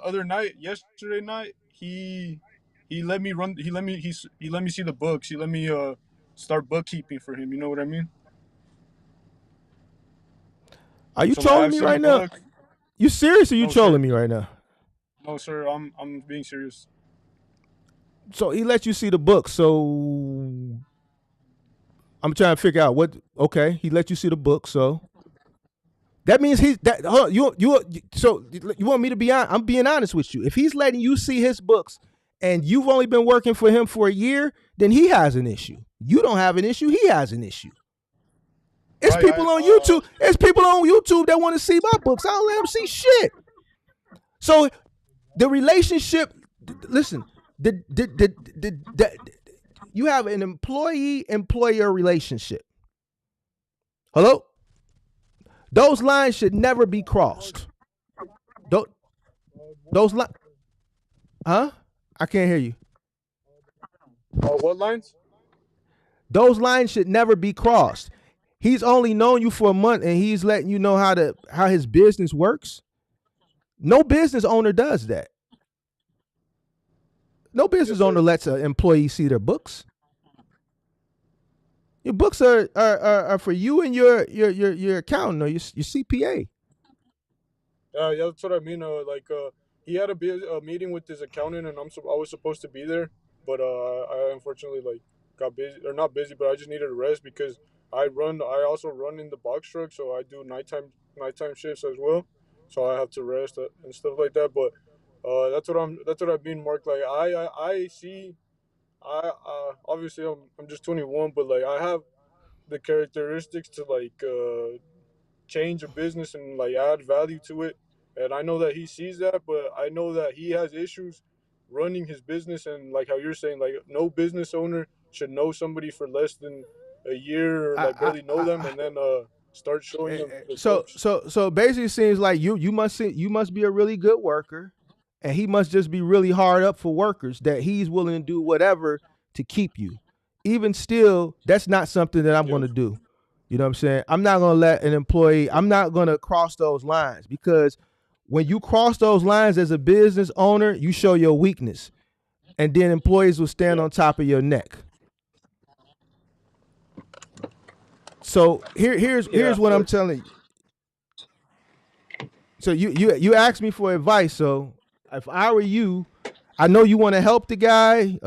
Speaker 8: other night, yesterday night, he let me run. He let me see the books. He let me start bookkeeping for him. You know what I mean?
Speaker 3: Are you
Speaker 8: So like
Speaker 3: trolling
Speaker 8: I've
Speaker 3: me
Speaker 8: seen the
Speaker 3: right now?
Speaker 8: book.
Speaker 3: You serious or you
Speaker 8: No sir,
Speaker 3: trolling me right now?
Speaker 8: no sir. I'm being serious.
Speaker 3: So he let you see the book. So I'm trying to figure out what. Okay, he let you see the book. So that means he's that. Hold on, so you want me to be on? I'm being honest with you. If he's letting you see his books and you've only been working for him for a year, then he has an issue. You don't have an issue. He has an issue. It's
Speaker 8: Right.
Speaker 3: people on YouTube. It's people on YouTube that want to see my books. I don't let them see shit. So the relationship. Listen, the you have an employee-employer relationship. Hello? Those lines should never be crossed. Those, those lines, huh? I can't hear you.
Speaker 8: What lines?
Speaker 3: Those lines should never be crossed. He's only known you for a month and he's letting you know how his business works. No business owner does that. No
Speaker 8: Yes
Speaker 3: business owner
Speaker 8: sir.
Speaker 3: lets an employee see their books. Your books are for you and your accountant or your CPA.
Speaker 8: Yeah, that's what I mean. He had a meeting with his accountant, and I was supposed to be there, but I unfortunately like got busy or not busy, but I just needed a rest because I also run in the box truck, so I do nighttime shifts as well, so I have to rest and stuff like that. But that's what I mean, Mark. Like I see, I obviously I'm just 21, but like I have the characteristics to like change a business and like add value to it. And I know that he sees that, but I know that he has issues running his business. And like how you're saying, like no business owner should know somebody for less than a year or like barely know them, and then start showing them the
Speaker 3: So
Speaker 8: books.
Speaker 3: so so basically, it seems like you must be a really good worker. and he must just be really hard up for workers that he's willing to do whatever to keep you. Even still, that's not something that I'm
Speaker 8: Yeah.
Speaker 3: going to do. You know what I'm saying? I'm not going to let an employee, I'm not going to cross those lines, because when you cross those lines as a business owner, you show your weakness, and then employees will stand
Speaker 8: Yeah.
Speaker 3: on top of your neck. So
Speaker 4: Yeah,
Speaker 3: here's what I'm telling you. So you asked me for advice. So if I were you, I know you want to help the guy.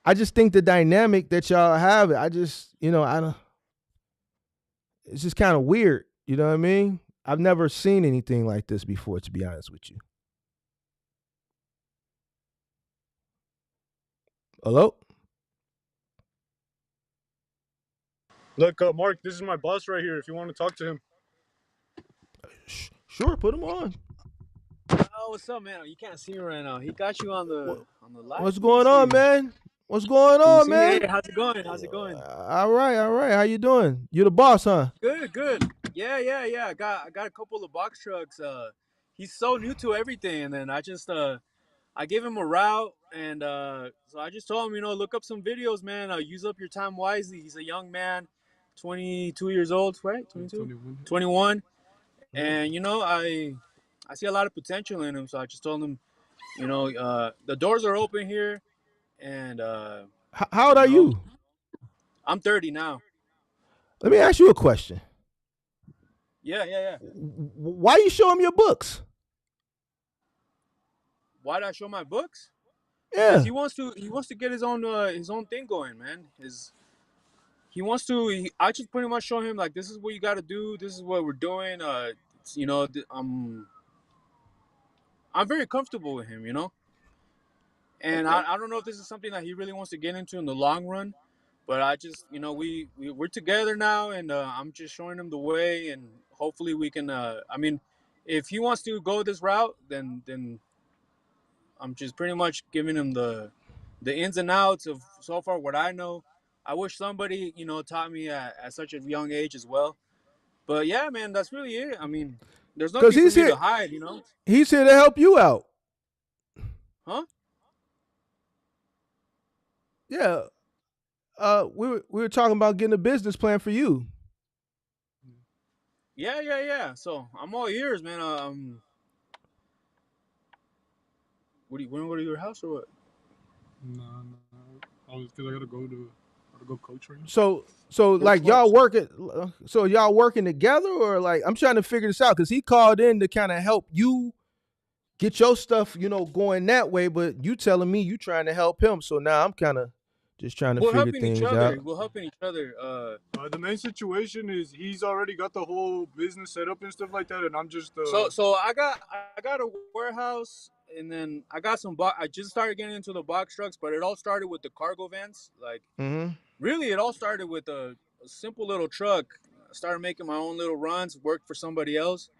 Speaker 3: I just think the dynamic that y'all have, I just, I don't. It's just kind of weird. You know what I mean? I've never seen anything like this before, to be honest with you. Hello?
Speaker 8: Look, Mark, this is my boss right here. If you want to talk to him.
Speaker 3: Sure, put him on.
Speaker 9: Oh, what's up, man? You can't see me right now. He got you
Speaker 3: What,
Speaker 9: on the live.
Speaker 3: what's
Speaker 9: Let me
Speaker 3: going on,
Speaker 9: see.
Speaker 3: man? What's going
Speaker 9: Can you
Speaker 3: on,
Speaker 9: see me? Hey,
Speaker 3: man?
Speaker 9: how's it going? How's it going?
Speaker 3: All right, all right. How you doing? You the boss, huh?
Speaker 9: Good, good. Yeah. I got a couple of box trucks. He's so new to everything, and then I gave him a route, and so I just told him, look up some videos, man. Use up your time wisely. He's a young man, 22 years old, right? 22, 21,
Speaker 3: Mm.
Speaker 9: and I see a lot of potential in him. So I just told him, the doors are open here, and
Speaker 3: How old
Speaker 9: you
Speaker 3: are
Speaker 9: know,
Speaker 3: you?
Speaker 9: I'm 30 now.
Speaker 3: Let me ask you a question.
Speaker 9: Yeah.
Speaker 3: Why you show him your books?
Speaker 9: Why did I show my books? Because
Speaker 3: Yeah.
Speaker 9: he wants to get his own thing going, man. He wants to. I just pretty much show him like, this is what you got to do. This is what we're doing. I'm very comfortable with him, and
Speaker 8: Okay.
Speaker 9: I don't know if this is something that he really wants to get into in the long run. But I just, we're together now, and I'm just showing him the way, and hopefully we can. I mean, if he wants to go this route, then I'm just pretty much giving him the ins and outs of so far what I know. I wish somebody, taught me at such a young age as well. But yeah, man, that's really it. I mean, there's
Speaker 3: Cause
Speaker 9: nothing for me to hide,
Speaker 3: he's here to help you out.
Speaker 9: huh?
Speaker 3: Yeah. We were talking about getting a business plan for you.
Speaker 9: Yeah. So I'm all ears, man. What do you want to go to your house or what?
Speaker 8: Nah. I was because I gotta go coach right now.
Speaker 3: So
Speaker 8: Coach
Speaker 3: like
Speaker 8: Fox.
Speaker 3: y'all working together, or like, I'm trying to figure this out, because he called in to kind of help you get your stuff, going that way, but you telling me you trying to help him. So now I'm kind of just trying to
Speaker 9: We're
Speaker 3: figure
Speaker 9: helping each
Speaker 3: things
Speaker 9: other.
Speaker 3: out.
Speaker 9: We're helping each other.
Speaker 8: The main situation is he's already got the whole business set up and stuff like that, and I'm just
Speaker 9: So I got a warehouse, and then I got some box. I just started getting into the box trucks, but it all started with the cargo vans. Like,
Speaker 3: Mm-hmm.
Speaker 9: really, it all started with a simple little truck. I started making my own little runs, worked for somebody else.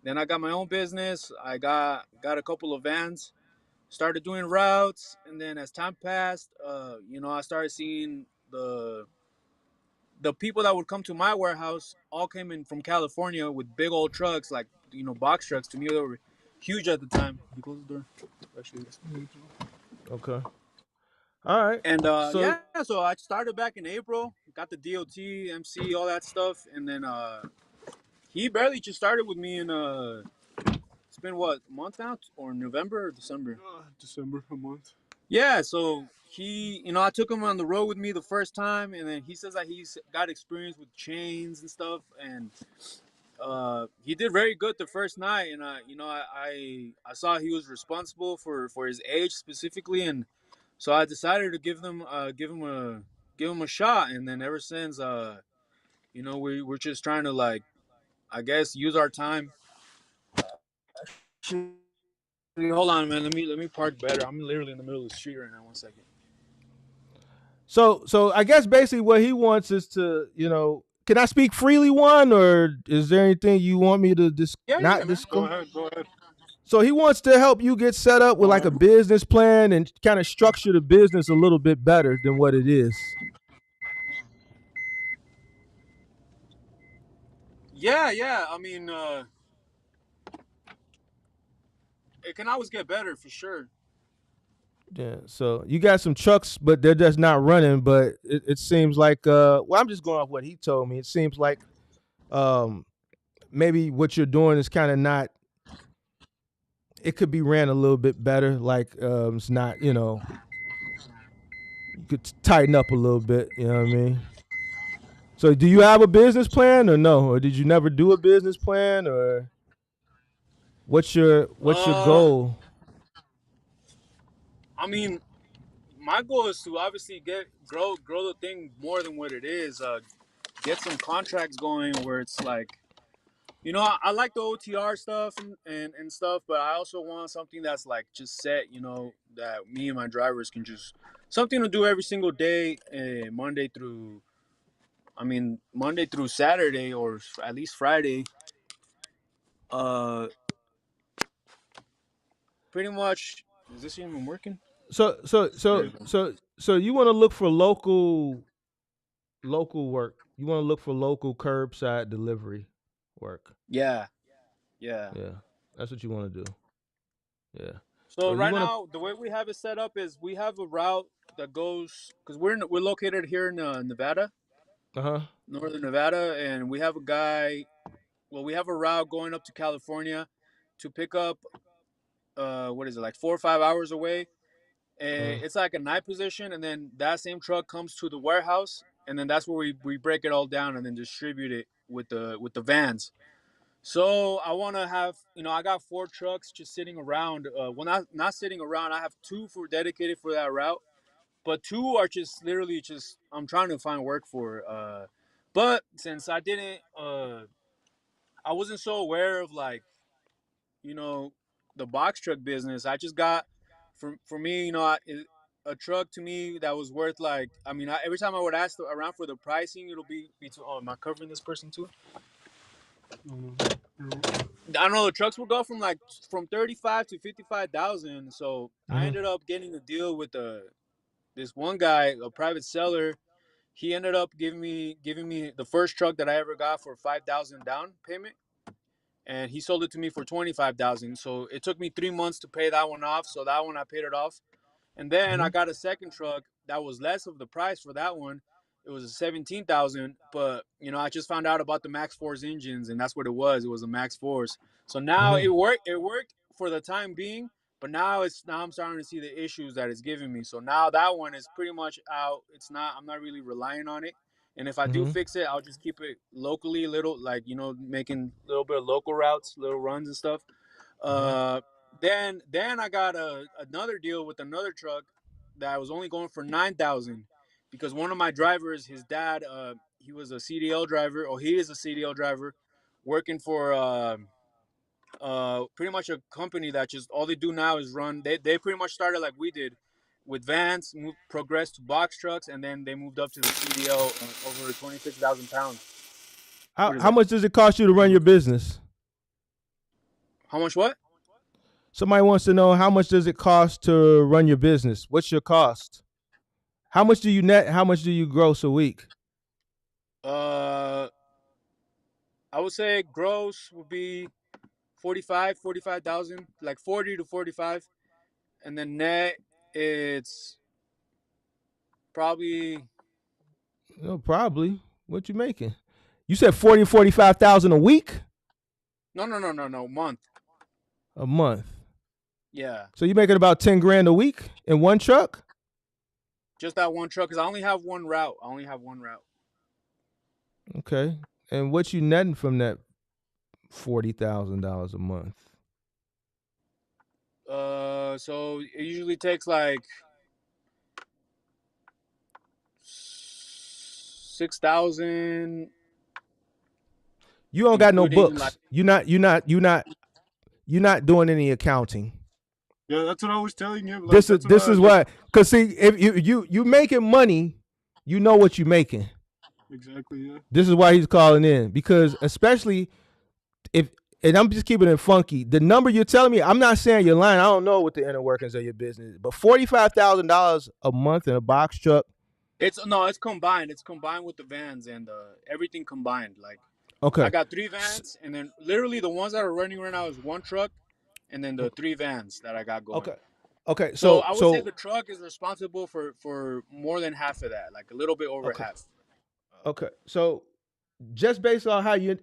Speaker 9: Then I got my own business. I got a couple of vans, started doing routes, and then as time passed, I started seeing the people that would come to my warehouse all came in from California with big old trucks, like, box trucks. To me, they were huge at the time. You close the door. Actually,
Speaker 3: Okay. All right.
Speaker 9: and
Speaker 3: So
Speaker 9: yeah, so I started back in April. Got the DOT, MC, all that stuff, and then he barely just started with me in it's been what, a month now, or November or December?
Speaker 8: December a month.
Speaker 9: Yeah, so I took him on the road with me the first time, and then he says that he's got experience with chains and stuff, and he did very good the first night, and I saw he was responsible for his age specifically, and so I decided to give him a shot, and then ever since, we're just trying to, like, I guess, use our time. Hold on, man. Let me park better. I'm literally in the middle of the street right now. 1 second.
Speaker 3: so I guess basically what he wants is to, can I speak freely, one, or is there anything you want me to
Speaker 9: Yeah,
Speaker 3: not
Speaker 9: man.
Speaker 8: Go
Speaker 3: disclose?
Speaker 8: ahead. Go ahead.
Speaker 3: So he wants to help you get set up with
Speaker 8: Go
Speaker 3: like
Speaker 8: ahead.
Speaker 3: a business plan and kind of structure the business a little bit better than what it is.
Speaker 9: Yeah. I mean, it can always get better for sure.
Speaker 3: Yeah. So you got some trucks, but they're just not running. But it seems like well, I'm just going off what he told me. It seems like um maybe what you're doing is kind of not. It could be ran a little bit better. Like it's not, you could tighten up a little bit. You know what I mean? So do you have a business plan or no? Or did you never do a business plan or what's your
Speaker 9: Uh,
Speaker 3: goal?
Speaker 9: I mean, my goal is to obviously grow the thing more than what it is. Get some contracts going where it's like, I like the OTR stuff and stuff, but I also want something that's like just set, that me and my drivers can just something to do every single day, Monday through Saturday or at least Friday. Uh, Pretty much. Is this even working?
Speaker 3: So so
Speaker 9: There
Speaker 3: so
Speaker 9: you go.
Speaker 3: so so you want to look for local work. You want to look for local curbside delivery work.
Speaker 9: Yeah, yeah.
Speaker 3: Yeah. That's what you want to do. Yeah.
Speaker 9: So
Speaker 3: So you
Speaker 9: right
Speaker 3: want to
Speaker 9: now, the way we have it set up is we have a route that goes because we're located here in Nevada,
Speaker 3: uh-huh.
Speaker 9: northern Nevada, and we have a guy. Well, we have a route going up to California to pick up. What is it, like 4 or 5 hours away?
Speaker 3: Uh,
Speaker 9: It's like a night position, and then that same truck comes to the warehouse, and then that's where we break it all down and then distribute it with the vans. So I want to have, I got 4 trucks just sitting around. Well, not sitting around. I have 2 for dedicated for that route, but 2 are just literally just I'm trying to find work for. But since I wasn't so aware of like, you know, the box truck business. I just got for me, a truck to me that was worth like. Every time I would ask around for the pricing, it'll be between. Oh, am I covering this person too? I don't know. The trucks will go from 35 to 55,000. So I
Speaker 3: mhm.
Speaker 9: ended up getting a deal with this one guy, a private seller. He ended up giving me the first truck that I ever got for 5,000 down payment, and he sold it to me for 25,000. So it took me 3 months to pay that one off. So that one I paid it off. And then I
Speaker 3: Mhm.
Speaker 9: got a second truck that was less of the price for that one. It was 17,000, but I just found out about the Max Force engines, and that's what it was. It was a Max Force. So now it
Speaker 3: Mhm.
Speaker 9: worked. It worked for the time being, but now I'm starting to see the issues that it's giving me. So now that one is pretty much out. It's not. I'm not really relying on it. And if I do
Speaker 3: Mhm.
Speaker 9: fix it, I'll just keep it locally, little like making a little bit of local routes, little runs and stuff.
Speaker 3: Mhm.
Speaker 9: Uh, then I got another deal with another truck that was only going for 9,000 because one of my drivers, his dad, he was a CDL driver, or he is a CDL driver, working for pretty much a company that just all they do now is run. They pretty much started like we did with vans, progressed to box trucks, and then they moved up to the CDL over 26,000 pounds.
Speaker 3: How
Speaker 9: What is
Speaker 3: how
Speaker 9: that?
Speaker 3: much does it cost you to run your business?
Speaker 9: How much? What?
Speaker 3: Somebody wants to know how much does it cost to run your business? What's your cost? How much do you net? How much do you gross a week?
Speaker 9: Uh, I would say gross would be 45,000, like 40 to 45, and then net it's probably
Speaker 3: No, probably. What you making? You said 45,000 a week,
Speaker 9: no month.
Speaker 3: a month.
Speaker 9: Yeah,
Speaker 3: So you making about 10 grand a week in one truck?
Speaker 9: just that one truck because I only have one route. I only have one route.
Speaker 3: Okay. And what you netting from that $40,000 a month?
Speaker 9: So it usually takes like 6,000,
Speaker 3: You don't got no
Speaker 9: including like
Speaker 3: books. You're not doing any accounting.
Speaker 8: Yeah, that's what I was telling him. Like
Speaker 3: This is
Speaker 8: that's what
Speaker 3: this
Speaker 8: I
Speaker 3: is
Speaker 8: like.
Speaker 3: why. Cause see, if you making money, you know what you're making.
Speaker 8: Exactly. Yeah.
Speaker 3: This is why he's calling in because especially if and I'm just keeping it funky. The number you're telling me, I'm not saying you're lying. I don't know what the inner workings of your business is, but $45,000 a month in a box truck.
Speaker 9: it's combined. It's combined with the vans and everything combined. Like I
Speaker 3: Okay.
Speaker 9: got 3 vans, and then literally the ones that are running right now is one truck, and then the 3 vans that I got going.
Speaker 3: Okay. Okay.
Speaker 9: So
Speaker 3: So
Speaker 9: I would say
Speaker 3: so
Speaker 9: the truck is responsible for more than half of that, like a little bit over
Speaker 3: okay.
Speaker 9: half.
Speaker 3: Okay. So just based on how you're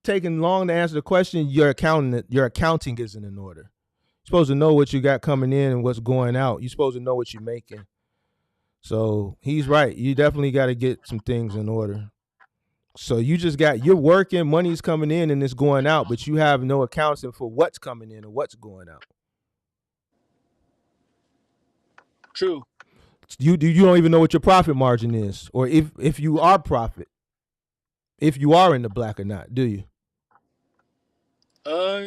Speaker 3: taking long to answer the question, your accounting isn't in order. You're supposed to know what you got coming in and what's going out. You're supposed to know what you're making. So he's right. You definitely got to get some things in order. So you're working, money's coming in and it's going out, but you have no accounting for what's coming in and what's going out.
Speaker 9: True.
Speaker 3: You don't even know what your profit margin is, or if you are profit, if you are in the black or not, do you?
Speaker 9: Uh,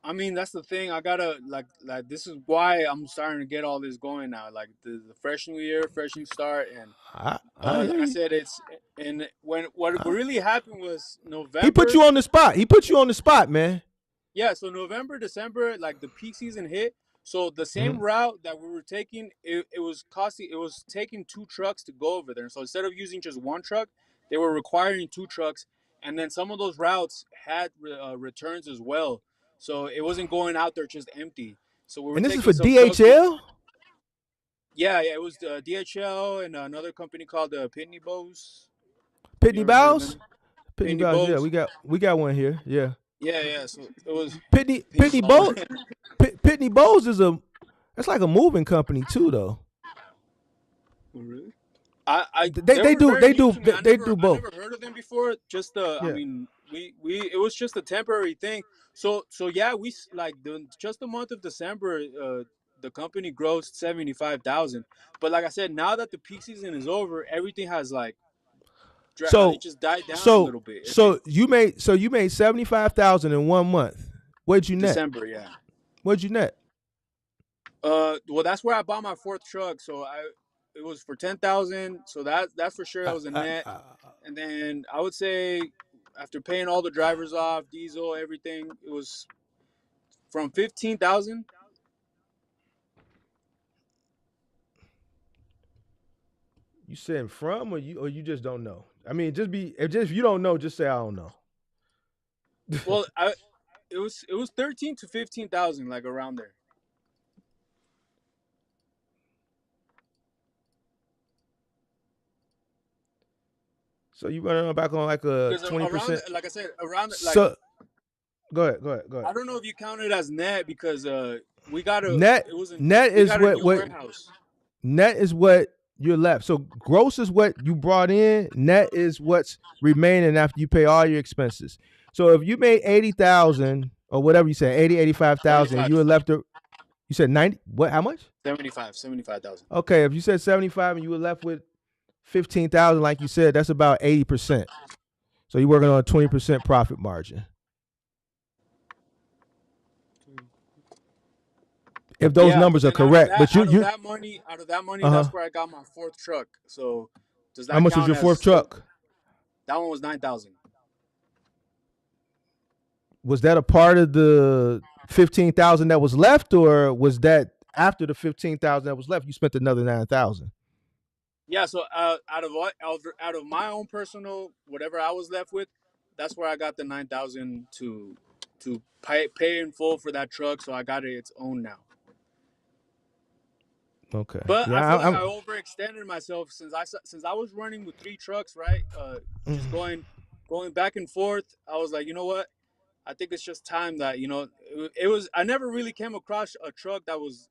Speaker 9: I mean that's the thing. I gotta like this is why I'm starting to get all this going now. Like the fresh new year, fresh new start, and
Speaker 3: I hear
Speaker 9: like I
Speaker 3: you.
Speaker 9: said, it's and when what
Speaker 3: I,
Speaker 9: really happened was
Speaker 3: he put
Speaker 9: November.
Speaker 3: you on the spot. He put you on the spot, man.
Speaker 9: Yeah, so November, December, like the peak season hit. So the same
Speaker 3: Mm-hmm.
Speaker 9: route that we were taking, it was costing. It was taking 2 trucks to go over there. So instead of using just 1 truck, they were requiring 2 trucks, and then some of those routes had returns as well. So it wasn't going out there just empty. So we were
Speaker 3: And this is
Speaker 9: taking
Speaker 3: for
Speaker 9: some trucks with.
Speaker 3: DHL,
Speaker 9: Yeah, yeah, it was DHL and another company called Pitney Bowes. If you
Speaker 3: Pitney
Speaker 9: ever heard of
Speaker 3: Bowes.
Speaker 9: them,
Speaker 3: Pitney
Speaker 9: Pitney
Speaker 3: Bowes, yeah,
Speaker 9: Bowes.
Speaker 3: we got one here, yeah.
Speaker 9: Yeah, yeah. So it was
Speaker 3: Pitney
Speaker 9: Pitney
Speaker 3: Pitney
Speaker 9: Bowes.
Speaker 3: Bowes, Pitney Bowes is that's like a moving company too, though.
Speaker 9: Really? I
Speaker 3: They
Speaker 9: they
Speaker 3: they
Speaker 9: were
Speaker 3: do
Speaker 9: very
Speaker 3: they
Speaker 9: new
Speaker 3: do
Speaker 9: to me.
Speaker 3: they, they do
Speaker 9: I
Speaker 3: both.
Speaker 9: never heard of them before. Just I
Speaker 3: Yeah.
Speaker 9: mean, we it was just a temporary thing. So yeah, like just the month of December, the company grossed 75,000. But like I said, now that the peak season is over, everything has like it
Speaker 3: So
Speaker 9: just died down a
Speaker 3: so
Speaker 9: little bit.
Speaker 3: so you made 75,000 in 1 month. What'd you net?
Speaker 9: December, yeah.
Speaker 3: What'd you net?
Speaker 9: Well, that's where I bought my 4th truck. So it was for 10,000. So that's for sure. That
Speaker 3: I,
Speaker 9: was a
Speaker 3: I,
Speaker 9: net.
Speaker 3: I,
Speaker 9: And then I would say after paying all the drivers off, diesel, everything, it was from 15,000.
Speaker 3: you saying from or you just don't know? I mean, if you don't know, just say I don't know.
Speaker 9: Well, it was 13 to 15,000, like around there.
Speaker 3: So you running back on like a
Speaker 9: Because around,
Speaker 3: 20%.
Speaker 9: like I said, around like
Speaker 3: So go ahead.
Speaker 9: I don't know if you count it as net because we got a
Speaker 3: Net
Speaker 9: it wasn't
Speaker 3: net
Speaker 9: we
Speaker 3: is
Speaker 9: got a
Speaker 3: what
Speaker 9: new
Speaker 3: what
Speaker 9: warehouse.
Speaker 3: net is what you're left. So gross is what you brought in. Net is what's remaining after you pay all your expenses. So if you made 80,000 or whatever you said, 85,000,
Speaker 9: 75,
Speaker 3: you were left. You said 90. What? How much?
Speaker 9: 75,000.
Speaker 3: Okay, if you said 75 and you were left with 15,000, like you said, that's about 80%. So you're working on a 20% profit margin. If those
Speaker 9: Yeah, but
Speaker 3: numbers are
Speaker 9: then out of
Speaker 3: correct,
Speaker 9: that,
Speaker 3: but you
Speaker 9: out of that money,
Speaker 3: uh
Speaker 9: that's
Speaker 3: huh.
Speaker 9: where I got my 4th truck. So does
Speaker 3: How
Speaker 9: that
Speaker 3: much was
Speaker 9: count
Speaker 3: your fourth
Speaker 9: as so?
Speaker 3: truck?
Speaker 9: That one was 9,000.
Speaker 3: Was that a part of the 15,000 that was left, or was that after the 15,000 that was left, you spent another 9,000?
Speaker 9: Yeah. So out of my own personal whatever I was left with, that's where I got the 9,000 to pay in full for that truck. So I got it its own now.
Speaker 3: Okay,
Speaker 9: But I
Speaker 3: yeah,
Speaker 9: feel like I
Speaker 3: I'm.
Speaker 9: overextended myself since I was running with 3 trucks, right? Just
Speaker 3: Mm.
Speaker 9: going back and forth. I was like, you know what? I think it's just time that it was. I never really came across a truck that was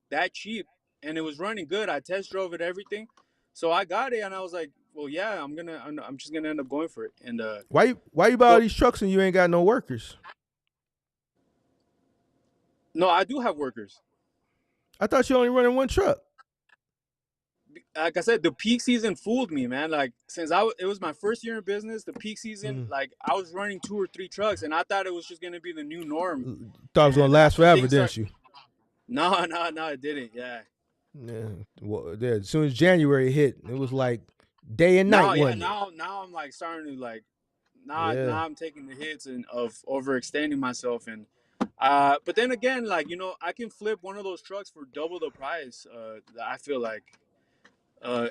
Speaker 9: that cheap, and it was running good. I test drove it, everything, so I got it, and I was like, well, yeah, I'm just gonna end up going for it. And
Speaker 3: Why you buy all
Speaker 9: so
Speaker 3: these trucks and you ain't got no workers?
Speaker 9: no, I do have workers.
Speaker 3: I thought you only running one truck.
Speaker 9: Like I said, the peak season fooled me, man. Like since it was my first year in business, the peak season,
Speaker 3: Mm.
Speaker 9: like I was running 2 or 3 trucks, and I thought it was just gonna be the new norm.
Speaker 3: Thought it was gonna
Speaker 9: And
Speaker 3: last
Speaker 9: after
Speaker 3: forever,
Speaker 9: things
Speaker 3: didn't
Speaker 9: start,
Speaker 3: you?
Speaker 9: no, no, no, it didn't. Yeah.
Speaker 3: Yeah. Well, yeah, as soon as January hit, it was like day and night,
Speaker 9: Now, yeah,
Speaker 3: wasn't it?
Speaker 9: now I'm like starting to like
Speaker 3: Yeah.
Speaker 9: now I'm taking the hits and of overextending myself and but then again, like I can flip one of those trucks for double the price. I feel like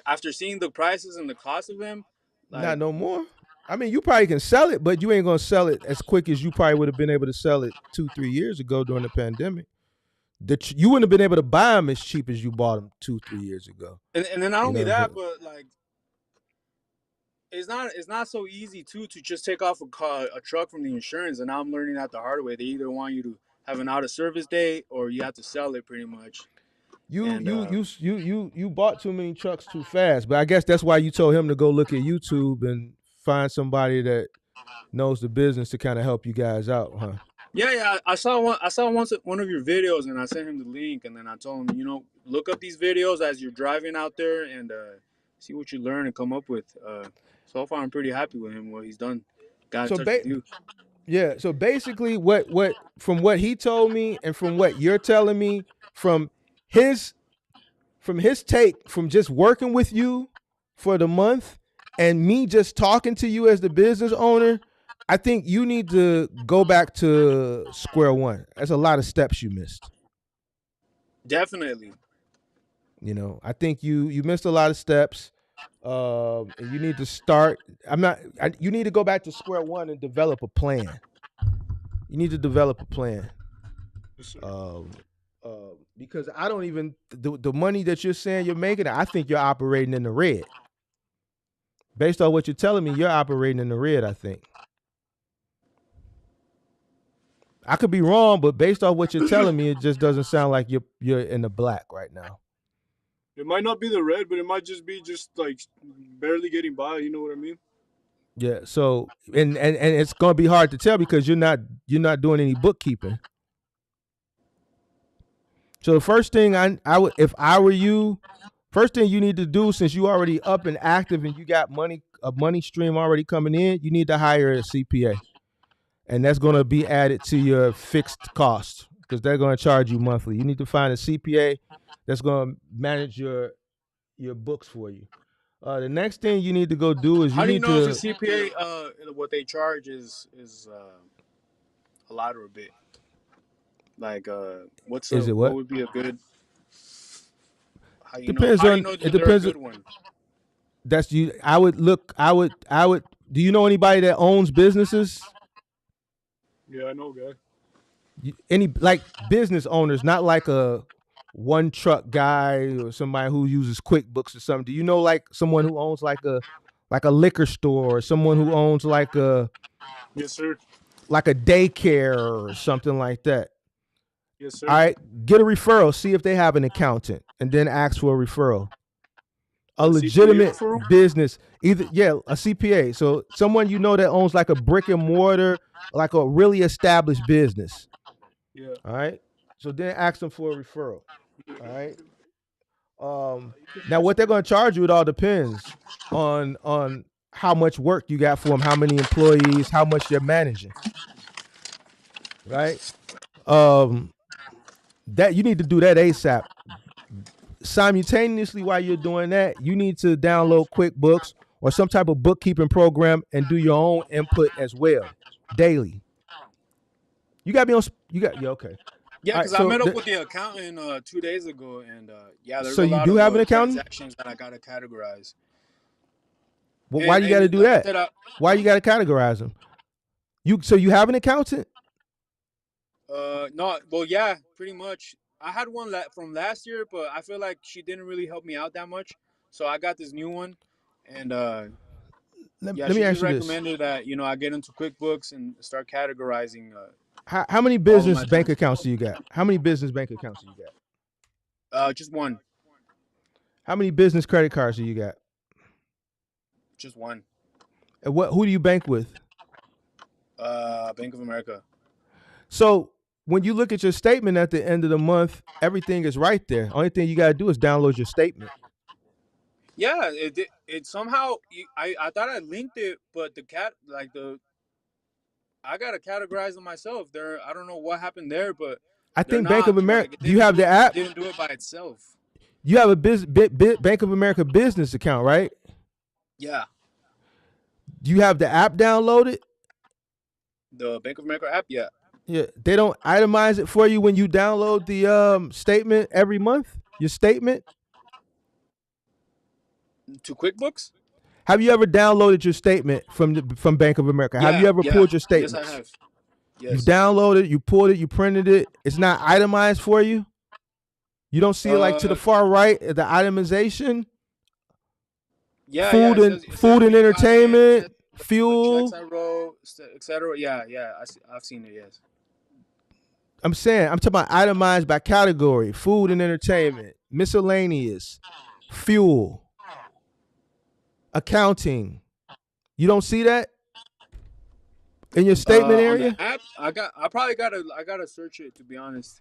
Speaker 9: after seeing the prices and the cost of them,
Speaker 3: Not
Speaker 9: like
Speaker 3: no more. I mean, you probably can sell it, but you ain't gonna sell it as quick as you probably would have been able to sell it 2-3 years ago during the pandemic. You wouldn't have been able to buy them as cheap as you bought them 2-3 years ago.
Speaker 9: And then not
Speaker 3: You know
Speaker 9: only
Speaker 3: what I'm
Speaker 9: that,
Speaker 3: saying?
Speaker 9: but like it's not so easy too to just take off a truck from the insurance. And now I'm learning that the hard way. They either want you to have an out of service date or you have to sell it pretty much.
Speaker 3: You
Speaker 9: And
Speaker 3: you you you bought too many trucks too fast. But I guess that's why you told him to go look at YouTube and find somebody that knows the business to kind of help you guys out, huh?
Speaker 9: yeah, I saw one of your videos, and I sent him the link, and then I told him, look up these videos as you're driving out there and see what you learn and come up with. So far, I'm pretty happy with him. What he's done, got in
Speaker 3: So
Speaker 9: touch with you.
Speaker 3: yeah, so basically what from what he told me and from what you're telling me from his his take from just working with you for the month and me just talking to you as the business owner, I think you need to go back to square one. That's a lot of steps you missed.
Speaker 9: Definitely.
Speaker 3: I think you missed a lot of steps. And you need to start. You need to go back to square one and develop a plan. You need to develop a plan.
Speaker 8: Yes, sir.
Speaker 3: Because I don't even the money that you're saying you're making. I think you're operating in the red. Based on what you're telling me, you're operating in the red. I think. I could be wrong, but based on what you're telling me, it just doesn't sound like you're in the black right now.
Speaker 8: It might not be the red, but it might just be just like barely getting by. You know what I mean?
Speaker 3: Yeah. So and it's gonna be hard to tell because you're not doing any bookkeeping. So the first thing I would, if I were you, first thing you need to do, since you already up and active and you got a money stream already coming in, you need to hire a CPA, and that's going to be added to your fixed cost because they're going to charge you monthly. You need to find a CPA that's going to manage your books for you. The next thing you need to go do is you
Speaker 9: How do you
Speaker 3: need
Speaker 9: know if a
Speaker 3: to.
Speaker 9: CPA what they charge is a lot or a bit? Like
Speaker 3: Is it
Speaker 9: what
Speaker 3: what?
Speaker 9: would be a good? How you know?
Speaker 3: Depends
Speaker 9: How do you
Speaker 3: on.
Speaker 9: know
Speaker 3: It
Speaker 9: that they're a
Speaker 3: depends.
Speaker 9: good one?
Speaker 3: That's you. I would look. I would. Do you know anybody that owns businesses?
Speaker 8: Yeah, I know, guy.
Speaker 3: Any like business owners, not like a one truck guy or somebody who uses QuickBooks or something. Do you know like someone who owns like a liquor store or someone who owns
Speaker 8: Yes, sir.
Speaker 3: like a daycare or something like that?
Speaker 8: Yes,
Speaker 3: All
Speaker 8: sir.
Speaker 3: right, get a referral, see if they have an accountant, and then ask for a referral. A
Speaker 8: A CPA
Speaker 3: legitimate
Speaker 8: referral?
Speaker 3: business, either a CPA. So someone that owns like a brick and mortar, like a really established business.
Speaker 8: Yeah.
Speaker 3: All right. So then ask them for a referral. All right. Now what they're going to charge you, it all depends on how much work you got for them, how many employees, how much they're managing. Right. Um, that you need to do that ASAP. Simultaneously, while you're doing that, you need to download QuickBooks or some type of bookkeeping program and do your own input as well daily. You got to be on. You got yeah. Okay.
Speaker 9: Yeah,
Speaker 3: All right.
Speaker 9: because I
Speaker 3: So
Speaker 9: met up with the accountant 2 days ago, and yeah, there's
Speaker 3: so
Speaker 9: a
Speaker 3: you
Speaker 9: lot
Speaker 3: do
Speaker 9: of
Speaker 3: have an accountant.
Speaker 9: transactions that I gotta categorize.
Speaker 3: Well, why
Speaker 9: And
Speaker 3: you got to do
Speaker 9: like I
Speaker 3: that?
Speaker 9: said,
Speaker 3: Why you got to categorize them? You have an accountant?
Speaker 9: no, well, yeah, pretty much. I had one from last year, but I feel like she didn't really help me out that much. So I got this new one, and yeah,
Speaker 3: Let me
Speaker 9: she
Speaker 3: ask
Speaker 9: just
Speaker 3: you this:
Speaker 9: recommended that I get into QuickBooks and start categorizing
Speaker 3: how many
Speaker 9: all of
Speaker 3: business
Speaker 9: my
Speaker 3: bank accounts
Speaker 9: transactions.
Speaker 3: do you got? How many business bank accounts do you got?
Speaker 9: Just one,
Speaker 3: How many business credit cards do you got?
Speaker 9: just one.
Speaker 3: And who do you bank with?
Speaker 9: Bank of America.
Speaker 3: So when you look at your statement at the end of the month, everything is right there. Only thing you got to do is download your statement.
Speaker 9: Yeah, it somehow I thought I linked it, but I gotta categorize them myself. I don't know what happened there, but
Speaker 3: I
Speaker 9: they're
Speaker 3: think Bank of
Speaker 9: not
Speaker 3: America.
Speaker 9: like it
Speaker 3: Do you
Speaker 9: didn't
Speaker 3: have
Speaker 9: do
Speaker 3: the
Speaker 9: it
Speaker 3: app?
Speaker 9: didn't do it by itself.
Speaker 3: You have a Bank of America business account, right?
Speaker 9: Yeah,
Speaker 3: Do you have the app downloaded?
Speaker 9: the Bank of America app. Yeah,
Speaker 3: Yeah, they don't itemize it for you when you download the statement every month. Your statement.
Speaker 9: to QuickBooks.
Speaker 3: Have you ever downloaded your statement from Bank of America? Have you
Speaker 9: Yeah,
Speaker 3: ever
Speaker 9: yeah.
Speaker 3: pulled your
Speaker 9: Yes, I
Speaker 3: statements?
Speaker 9: have.
Speaker 3: You've
Speaker 9: Yes.
Speaker 3: downloaded, you pulled it, you printed it. It's not itemized for you. You don't see it like to the
Speaker 9: Uh,
Speaker 3: far right, the itemization,
Speaker 9: yeah, yeah. It says
Speaker 3: food and
Speaker 9: what you got in it. It says
Speaker 3: entertainment,
Speaker 9: what checks
Speaker 3: fuel.
Speaker 9: I wrote, etc. Yeah, yeah. I've seen it. Yes.
Speaker 3: I'm talking about itemized by category: food and entertainment, miscellaneous, fuel, accounting. You don't see that in your statement
Speaker 9: On the
Speaker 3: area?
Speaker 9: app, I gotta search it, to be honest.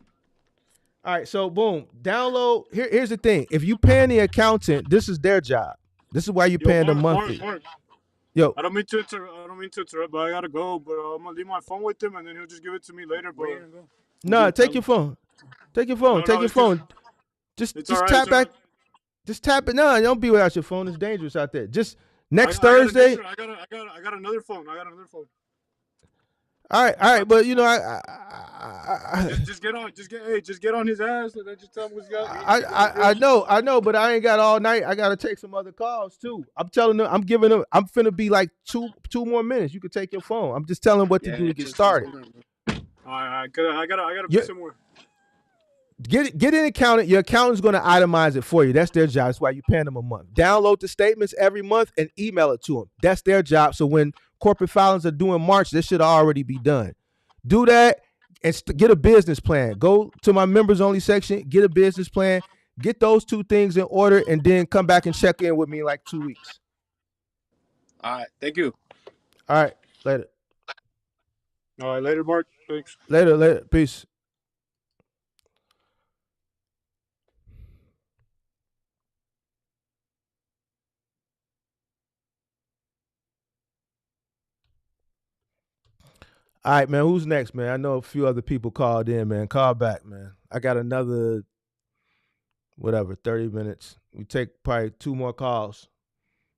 Speaker 3: All right, so boom, download. Here's the thing: if you paying the accountant, this is their job. This is why you
Speaker 8: Yo,
Speaker 3: paying them
Speaker 8: Mark,
Speaker 3: monthly.
Speaker 8: Mark.
Speaker 3: Yo,
Speaker 8: I don't mean to interrupt, but I gotta go. But I'm gonna leave my phone with him, and then he'll just give it to me later.
Speaker 9: Where you
Speaker 8: But
Speaker 9: gonna go?
Speaker 8: I'm gonna
Speaker 3: nah,
Speaker 8: tell
Speaker 3: take your
Speaker 8: him.
Speaker 3: phone. Take your phone.
Speaker 8: No,
Speaker 3: Take
Speaker 8: no,
Speaker 3: your
Speaker 8: it's cause
Speaker 3: phone. Just
Speaker 8: it's all
Speaker 3: just
Speaker 8: right. It's
Speaker 3: tap
Speaker 8: all right.
Speaker 3: back. Just tap it. No, don't be without your phone. It's dangerous out there. Just next
Speaker 8: I got a
Speaker 3: Thursday.
Speaker 8: different. I got another phone. I got another phone.
Speaker 3: All
Speaker 8: I,
Speaker 3: right, but you know,
Speaker 8: just get on. Just get on his ass, and then just tell him what's got. He got his real.
Speaker 3: I know, but I ain't got all night. I gotta take some other calls too. I'm telling them, I'm giving them. I'm finna be like two more minutes. You can take your phone. I'm just telling them what to do
Speaker 9: Yeah,
Speaker 3: to get
Speaker 9: just
Speaker 3: started.
Speaker 9: hold on, bro.
Speaker 8: All right, I gotta be
Speaker 3: You
Speaker 8: somewhere.
Speaker 3: get an accountant. Your accountant's gonna itemize it for you. That's their job. That's why you paying them a month. Download the statements every month and email it to them. That's their job. So when corporate filings are due in March, this should already be done. Do that and get a business plan. Go to my members only section, get a business plan, get those two things in order, and then come back and check in with me in like 2 weeks.
Speaker 9: All right, thank you.
Speaker 3: All right, later.
Speaker 8: All right, later, Mark. Thanks.
Speaker 3: Later. Peace. All right, man. Who's next, man? I know a few other people called in, man. Call back, man. I got another 30 minutes. We take probably two more calls.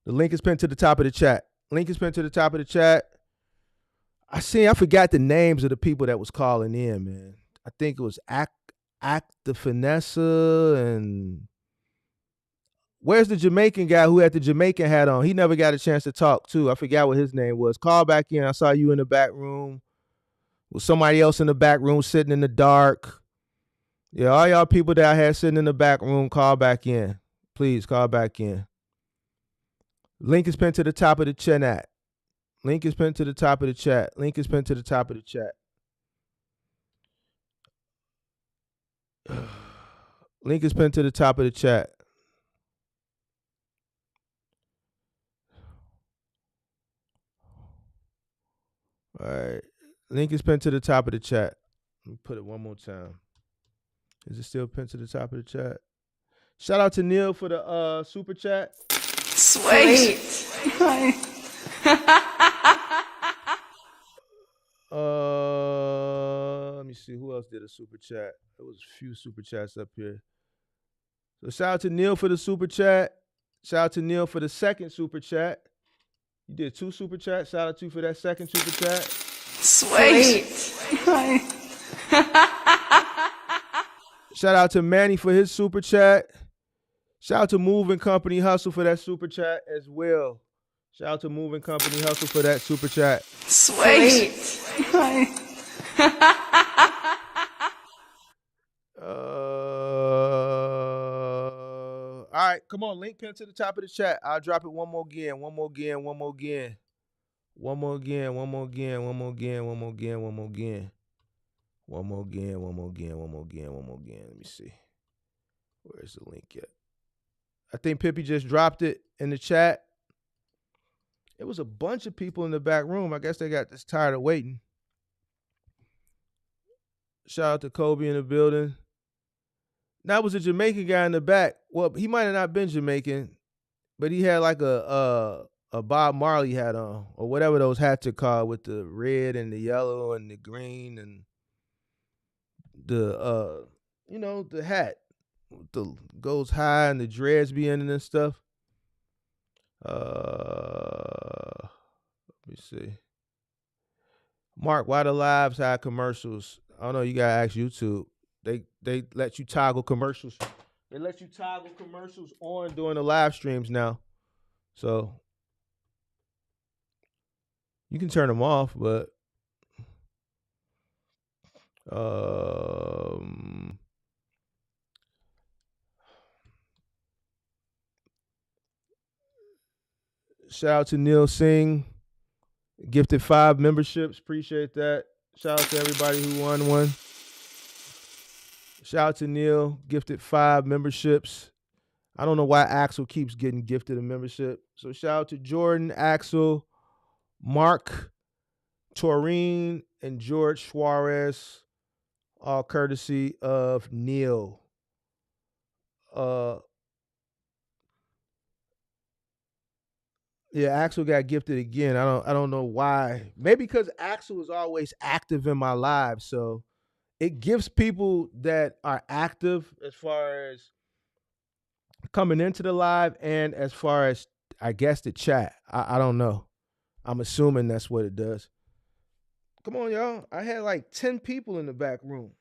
Speaker 3: The link is pinned to the top of the chat. I forgot the names of the people that was calling in, man. I think it was Act the Finessa and where's the Jamaican guy who had the Jamaican hat on? He never got a chance to talk too. I forgot what his name was. Call back in. I saw you in the back room with somebody else in the back room sitting in the dark. Yeah, all y'all people that I had sitting in the back room, call back in. Please call back in. Link is pinned to the top of the chat. Link is pinned to the top of the chat. Link is pinned to the top of the chat. All right. Link is pinned to the top of the chat. Let me put it one more time. Is it still pinned to the top of the chat? Shout out to Neil for the super chat.
Speaker 10: Sweet.
Speaker 3: Let me see who else did a super chat. There was a few super chats up here. So shout out to Neil for the super chat. Shout out to Neil for the second super chat. You did 2 super chats. Shout out to you for that second super chat.
Speaker 10: Sweet.
Speaker 3: Shout out to Manny for his super chat. Shout out to Moving Company Hustle for that super chat as well. Shout out to Moving Company Hustle for that super chat.
Speaker 10: Sweet.
Speaker 3: All right, come on, link pin to the top of the chat. I'll drop it one more again. Let me see. Where's the link at? I think Pippi just dropped it in the chat. It was a bunch of people in the back room. I guess they got just tired of waiting. Shout out to Kobe in the building. That was a Jamaican guy in the back. Well, he might have not been Jamaican, but he had like a Bob Marley hat on, or whatever those hats are called, with the red and the yellow and the green and the the hat. The goes high and the dreads be in it and stuff. Let me see. Mark, why the lives have commercials? I don't know. You gotta ask YouTube. They let you toggle commercials. They let you toggle commercials on during the live streams now. So You can turn them off, but um, shout out to Neil Singh, gifted 5 memberships. Appreciate that. Shout out to everybody who won one. Shout out to Neil, gifted 5 memberships. I don't know why Axel keeps getting gifted a membership. So shout out to Jordan, Axel, Mark, Taurine, and George Suarez, all courtesy of Neil. Yeah, Axel got gifted again. I don't know why. Maybe because Axel is always active in my live, so it gives people that are active as far as coming into the live and as far as I guess the chat. I don't know. I'm assuming that's what it does. Come on, y'all. I had like 10 people in the back room.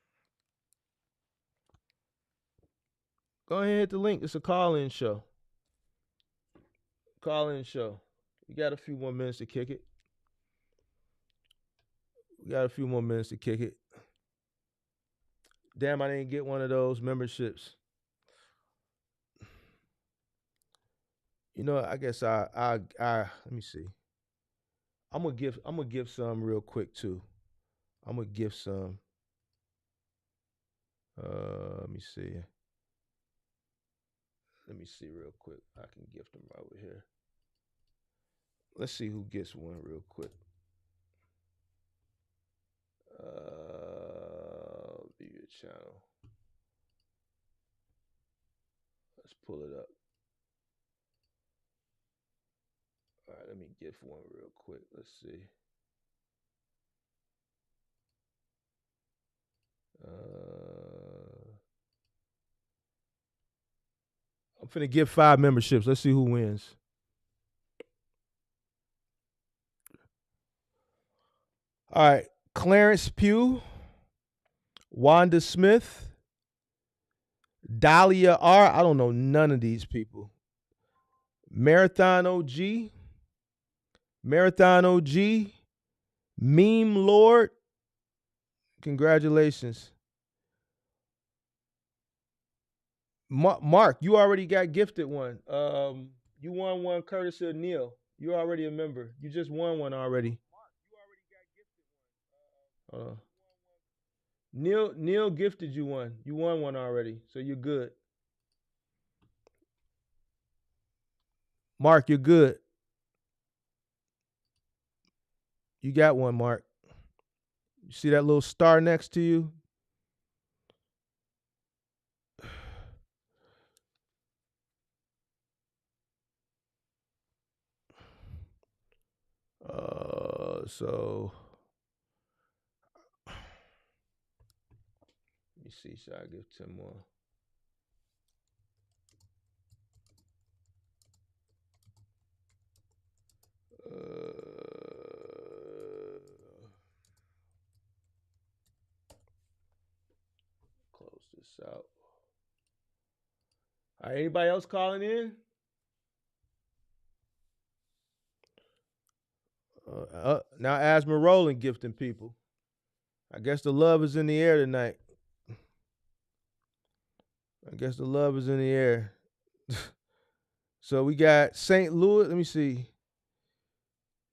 Speaker 3: Go ahead and hit the link. It's a call-in show. Call-in show. We got a few more minutes to kick it. Damn, I didn't get one of those memberships. You know, I guess I let me see. I'm gonna give some real quick too. I'm gonna give some. Let me see. Let me see real quick. I can gift them right over here. Let's see who gets one real quick. View your channel. Let's pull it up. All right, let me gift one real quick. Let's see. I'm finna give 5 memberships. Let's see who wins. All right, Clarence Pugh, Wanda Smith, Dahlia R. I don't know none of these people. Marathon OG, Meme Lord. Congratulations. Mark, you already got gifted one. You won one courtesy of Neil. You're already a member. You just won one already. Neil gifted you one. You won one already, so you're good. Mark, you're good. You got one, Mark. You see that little star next to you? So let me see. Should I give 10 more? Close this out. All right, anybody else calling in? Now Asma Rowland gifting people. I guess the love is in the air tonight. So we got St. Louis. Let me see.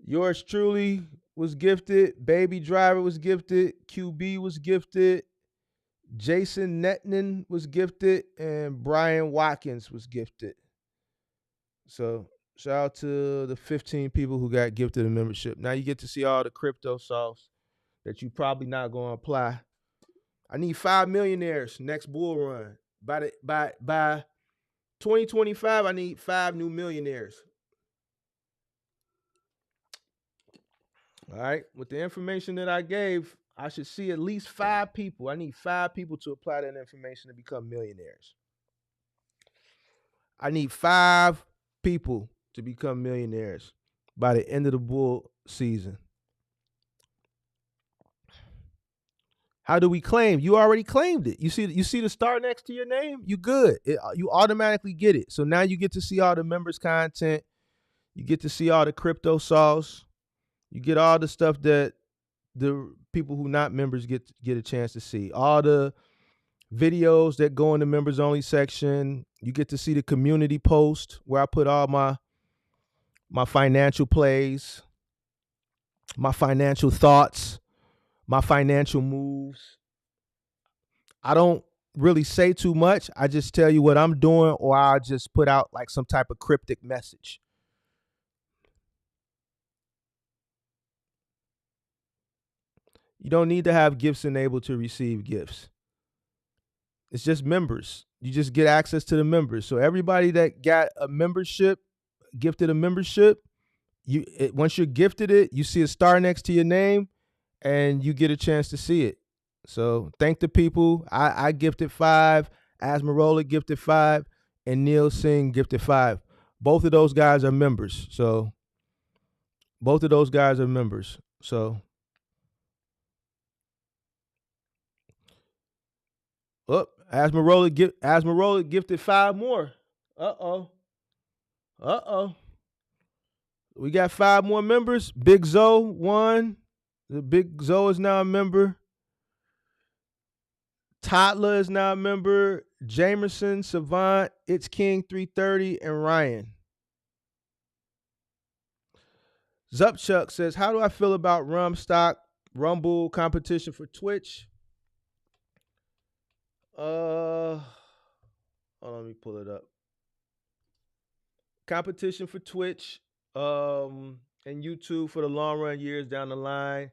Speaker 3: Yours truly was gifted. Baby Driver was gifted. QB was gifted. Jason Netman was gifted. And Brian Watkins was gifted. So shout out to the 15 people who got gifted a membership. Now you get to see all the crypto sauce that you probably not going to apply. I need 5 millionaires next bull run. By 2025, I need 5 new millionaires. All right. With the information that I gave, I should see at least 5 people. I need 5 people to apply that information to become millionaires. I need 5 people to become millionaires by the end of the bull season. How do we claim? You already claimed it. You see the star next to your name? You good. You automatically get it. So now you get to see all the members' content. You get to see all the crypto sauce. You get all the stuff that the people who not members get a chance to see. All the videos that go in the members only section. You get to see the community post where I put all my financial plays, my financial thoughts, my financial moves. I don't really say too much. I just tell you what I'm doing, or I'll just put out like some type of cryptic message. You don't need to have gifts enabled to receive gifts. It's just members. You just get access to the members. So everybody that got a membership, gifted a membership, once you're gifted it, you see a star next to your name, and you get a chance to see it. So thank the people. I gifted 5, Asmarola gifted 5, and Neil Singh gifted 5. Both of those guys are members. So oh, Asmarola gifted 5 more. Uh-oh. We got 5 more members. Big Zoe, 1. The Big Zoe is now a member. Toddler is now a member. Jamerson, Savant, It's King 330, and Ryan. Zupchuck says, how do I feel about Rumble competition for Twitch? Hold on, let me pull it up. Competition for Twitch and YouTube for the long run, years down the line.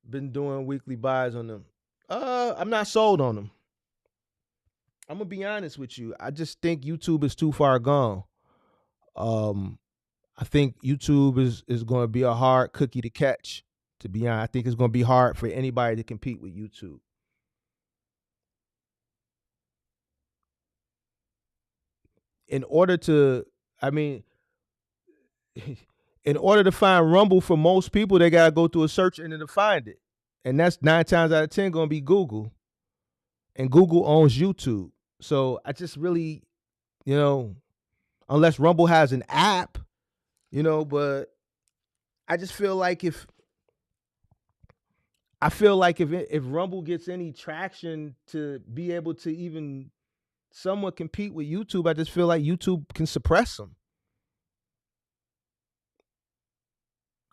Speaker 3: Been doing weekly buys on them. I'm not sold on them. I'm gonna be honest with you. I just think YouTube is too far gone. I think YouTube is going to be a hard cookie to catch. To be honest, I think it's going to be hard for anybody to compete with YouTube. In order to find Rumble for most people, they gotta go through a search engine to find it, and that's 9 times out of 10 going to be Google. And Google owns YouTube, so I just really, unless Rumble has an app, but I just feel like if Rumble gets any traction to be able to even somewhat compete with YouTube, I just feel like YouTube can suppress them.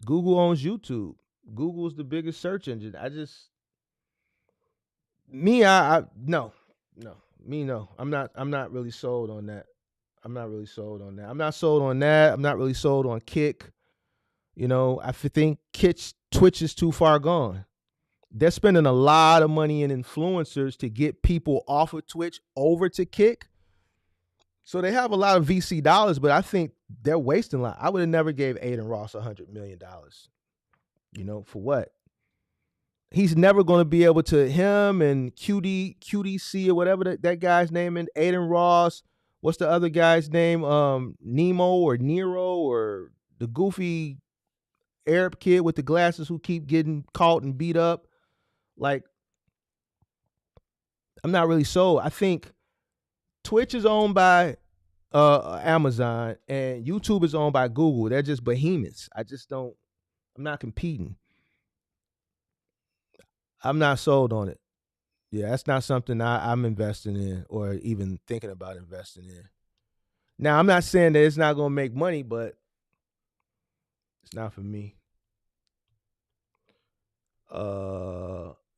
Speaker 3: Google owns YouTube. Google's the biggest search engine. No. I'm not really sold on that. I'm not sold on that. I'm not really sold on Kick. I think Twitch is too far gone. They're spending a lot of money in influencers to get people off of Twitch over to Kick. So they have a lot of VC dollars, but I think they're wasting a lot. I would have never gave Aiden Ross $100 million. For what? He's never going to be able to, him and QDC or whatever that guy's name is, Aiden Ross. What's the other guy's name? Nemo or Nero, or the goofy Arab kid with the glasses who keep getting caught and beat up. Like, I'm not really sold. I think Twitch is owned by Amazon and YouTube is owned by Google. They're just behemoths. I'm not competing. I'm not sold on it. Yeah, that's not something I'm investing in or even thinking about investing in. Now, I'm not saying that it's not going to make money, but it's not for me.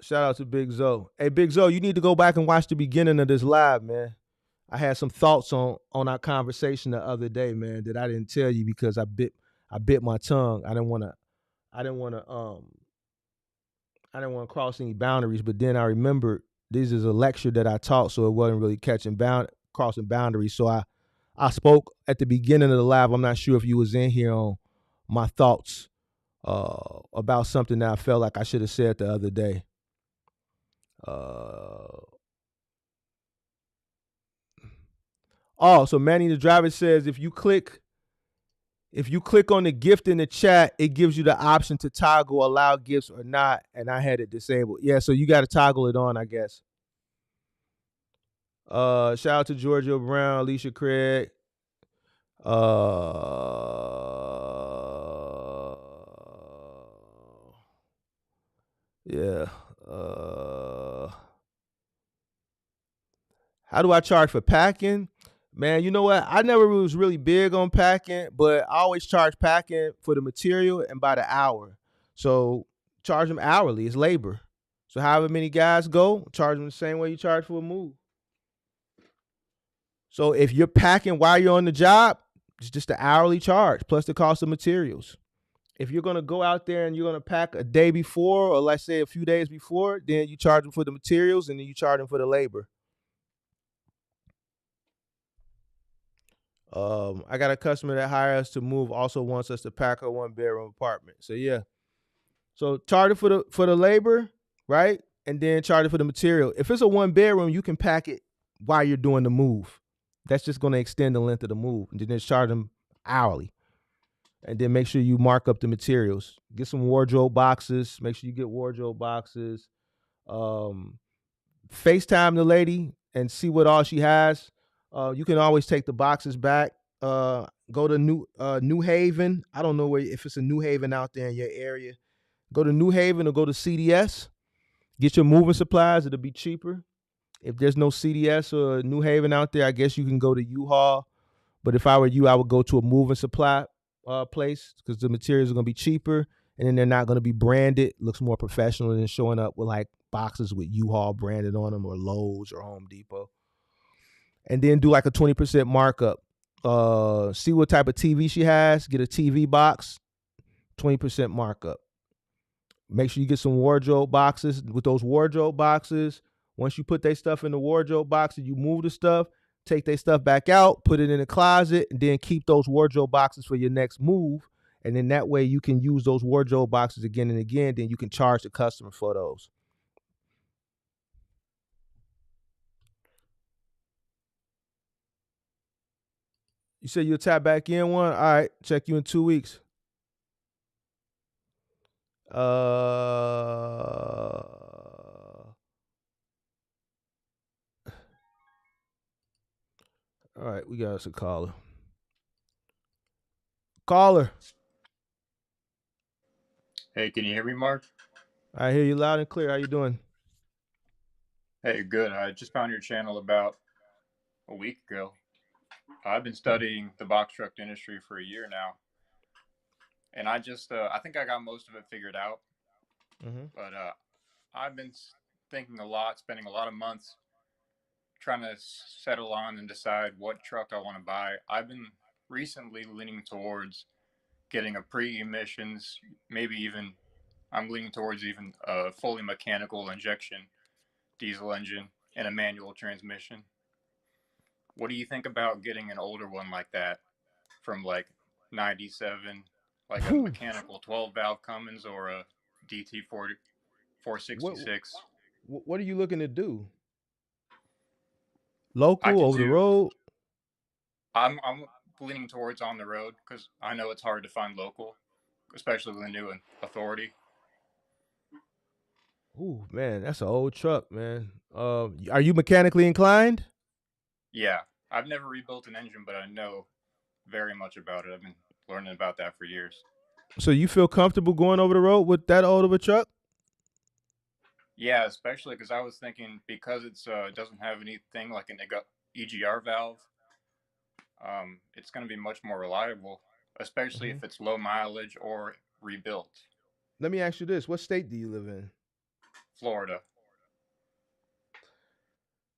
Speaker 3: Shout out to Big Zoe. Hey, Big Zoe, you need to go back and watch the beginning of this live, man. I had some thoughts on our conversation the other day, man, that I didn't tell you because I bit my tongue. I didn't want to cross any boundaries, but then I remembered this is a lecture that I taught, so it wasn't really crossing boundaries. So I spoke at the beginning of the live. I'm not sure if you was in here on my thoughts about something that I felt like I should have said the other day. So Manny the driver says if you click on the gift in the chat, it gives you the option to toggle allow gifts or not, and I had it disabled. Yeah, so you got to toggle it on, I guess. Shout out to Georgia Brown, Alicia Craig. Yeah. How do I charge for packing? Man, you know what? I never was really big on packing, but I always charge packing for the material and by the hour. So charge them hourly. It's labor. So however many guys go, charge them the same way you charge for a move. So if you're packing while you're on the job, it's just the hourly charge plus the cost of materials. If you're gonna go out there and you're gonna pack a day before, or let's say a few days before, then you charge them for the materials and then you charge them for the labor. I got a customer that hires us to move, also wants us to pack her one bedroom apartment. So yeah, so charge it for the labor, right? And then charge it for the material. If it's a one bedroom, you can pack it while you're doing the move. That's just going to extend the length of the move, and then just charge them hourly. And then make sure you mark up the materials. Get some wardrobe boxes. Make sure you get wardrobe boxes. Um, FaceTime the lady and see what all she has. You can always take the boxes back. Go to New Haven. I don't know where if it's a New Haven out there in your area. Go to New Haven or go to CDS. Get your moving supplies. It'll be cheaper. If there's no CDS or New Haven out there, I guess you can go to U-Haul. But if I were you, I would go to a moving supply place because the materials are gonna be cheaper and then they're not gonna be branded. Looks more professional than showing up with like boxes with U-Haul branded on them or Lowe's or Home Depot. And then do like a 20% markup. See what type of TV she has. Get a TV box, 20% markup. Make sure you get some wardrobe boxes. With those wardrobe boxes, once you put their stuff in the wardrobe boxes, you move the stuff, take their stuff back out, put it in the closet, and then keep those wardrobe boxes for your next move. And then that way you can use those wardrobe boxes again and again. Then you can charge the customer for those. You said you'll tap back in one? All right, check you in 2 weeks. All right, we got us a caller. Caller.
Speaker 11: Hey, can you hear me, Mark?
Speaker 3: I hear you loud and clear. How you doing?
Speaker 11: Hey, good. I just found your channel about a week ago. I've been studying the box truck industry for a year now, and I think I got most of it figured out.
Speaker 3: Mm-hmm.
Speaker 11: But I've been thinking a lot, spending a lot of months trying to settle on and decide what truck I want to buy. I've been recently leaning towards getting a pre-emissions, maybe even I'm leaning towards even a fully mechanical injection diesel engine and a manual transmission. What do you think about getting an older one like that from like 97, like a
Speaker 3: Whew.
Speaker 11: mechanical 12 valve Cummins or a DT40
Speaker 3: What
Speaker 11: 466?
Speaker 3: what are you looking to do? Local,
Speaker 11: I could
Speaker 3: over the
Speaker 11: do,
Speaker 3: road?
Speaker 11: I'm leaning towards on the road because I know it's hard to find local, especially with the new authority.
Speaker 3: Ooh, man, that's an old truck, man. Are you mechanically inclined?
Speaker 11: Yeah, I've never rebuilt an engine, but I know very much about it. I've been learning about that for years.
Speaker 3: So you feel comfortable going over the road with that old of a truck?
Speaker 11: Yeah, especially because I was thinking because it doesn't have anything like an EGR valve, it's going to be much more reliable, especially
Speaker 3: Hmm.
Speaker 11: if it's low mileage or rebuilt.
Speaker 3: Let me ask you this: what state do you live in?
Speaker 11: Florida.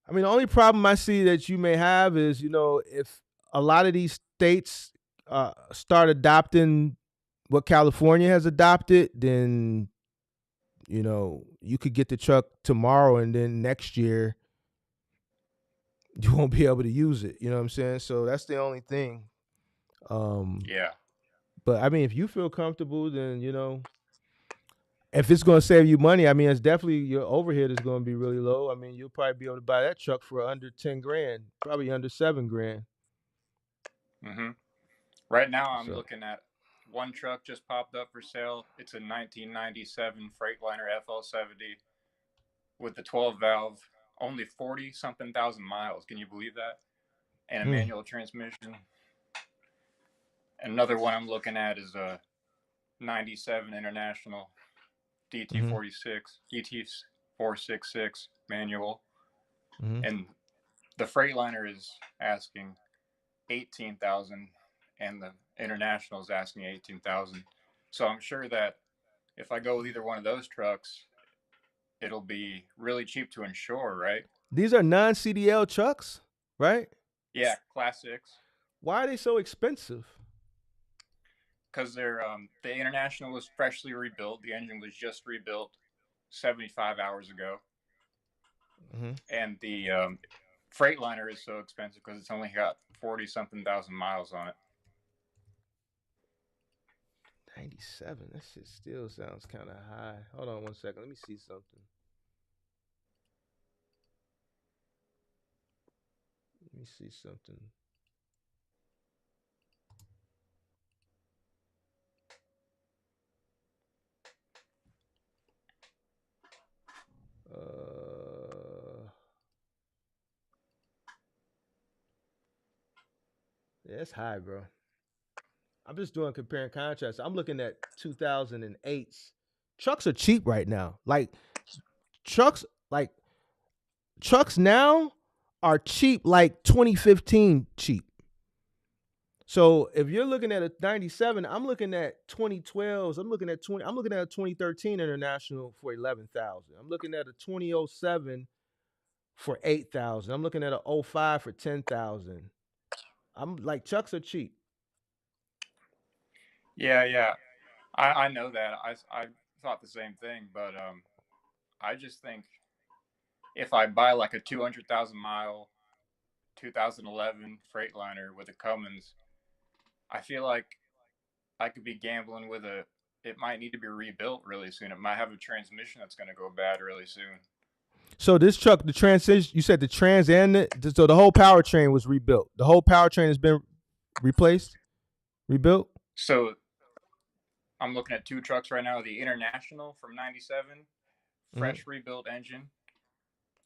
Speaker 3: I mean, the only problem I see that you may have is, if a lot of these states start adopting what California has adopted, then you could get the truck tomorrow, and then next year you won't be able to use it. You know what I'm saying? So that's the only thing. Um,
Speaker 11: Yeah.
Speaker 3: but I mean, if you feel comfortable, then if it's going to save you money, I mean, it's definitely your overhead is going to be really low. I mean, you'll probably be able to buy that truck for under 10 grand, probably under 7 grand.
Speaker 11: hmm Right now, I'm
Speaker 3: So,
Speaker 11: looking at one truck just popped up for sale. It's a 1997 Freightliner FL70 with the 12 valve, only 40 something thousand miles. Can you believe that? And a
Speaker 3: mm,
Speaker 11: manual transmission. Another one I'm looking at is a 97 International DT46, DT466 manual,
Speaker 3: Mm-hmm.
Speaker 11: and the Freightliner is asking 18,000, and the International is asking 18,000. So I'm sure that if I go with either one of those trucks, it'll be really cheap to insure, right?
Speaker 3: These are non-CDL trucks, right?
Speaker 11: Yeah, Class 6.
Speaker 3: Why are they so expensive?
Speaker 11: Because they're the International was freshly rebuilt. The engine was just rebuilt 75 hours ago,
Speaker 3: Mm-hmm.
Speaker 11: and the Freightliner is so expensive because it's only got 40 something thousand miles on it.
Speaker 3: 97. That shit still sounds kind of high. Hold on one second. Let me see something. Let me see something. Yeah, it's high, bro. I'm just doing compare and contrast. I'm looking at 2008s. Trucks are cheap right now. Trucks, like trucks now are cheap, like 2015 cheap. So if you're looking at a 97, I'm looking at 2012s. I'm looking at a 2013 International for 11,000. I'm looking at a 2007 for 8,000. I'm looking at a 05 for 10,000. I'm like trucks are cheap.
Speaker 11: Yeah. I know that. I thought the same thing, but I just think if I buy like a 200,000 mile 2011 Freightliner with a Cummins, I feel like I could be gambling with a. It might need to be rebuilt really soon. It might have a transmission that's going to go bad really soon.
Speaker 3: So this truck, the transition, you said the trans and so the whole powertrain was rebuilt. The whole powertrain has been replaced, rebuilt.
Speaker 11: So I'm looking at two trucks right now. The International from '97,
Speaker 3: Mm-hmm.
Speaker 11: fresh rebuilt engine.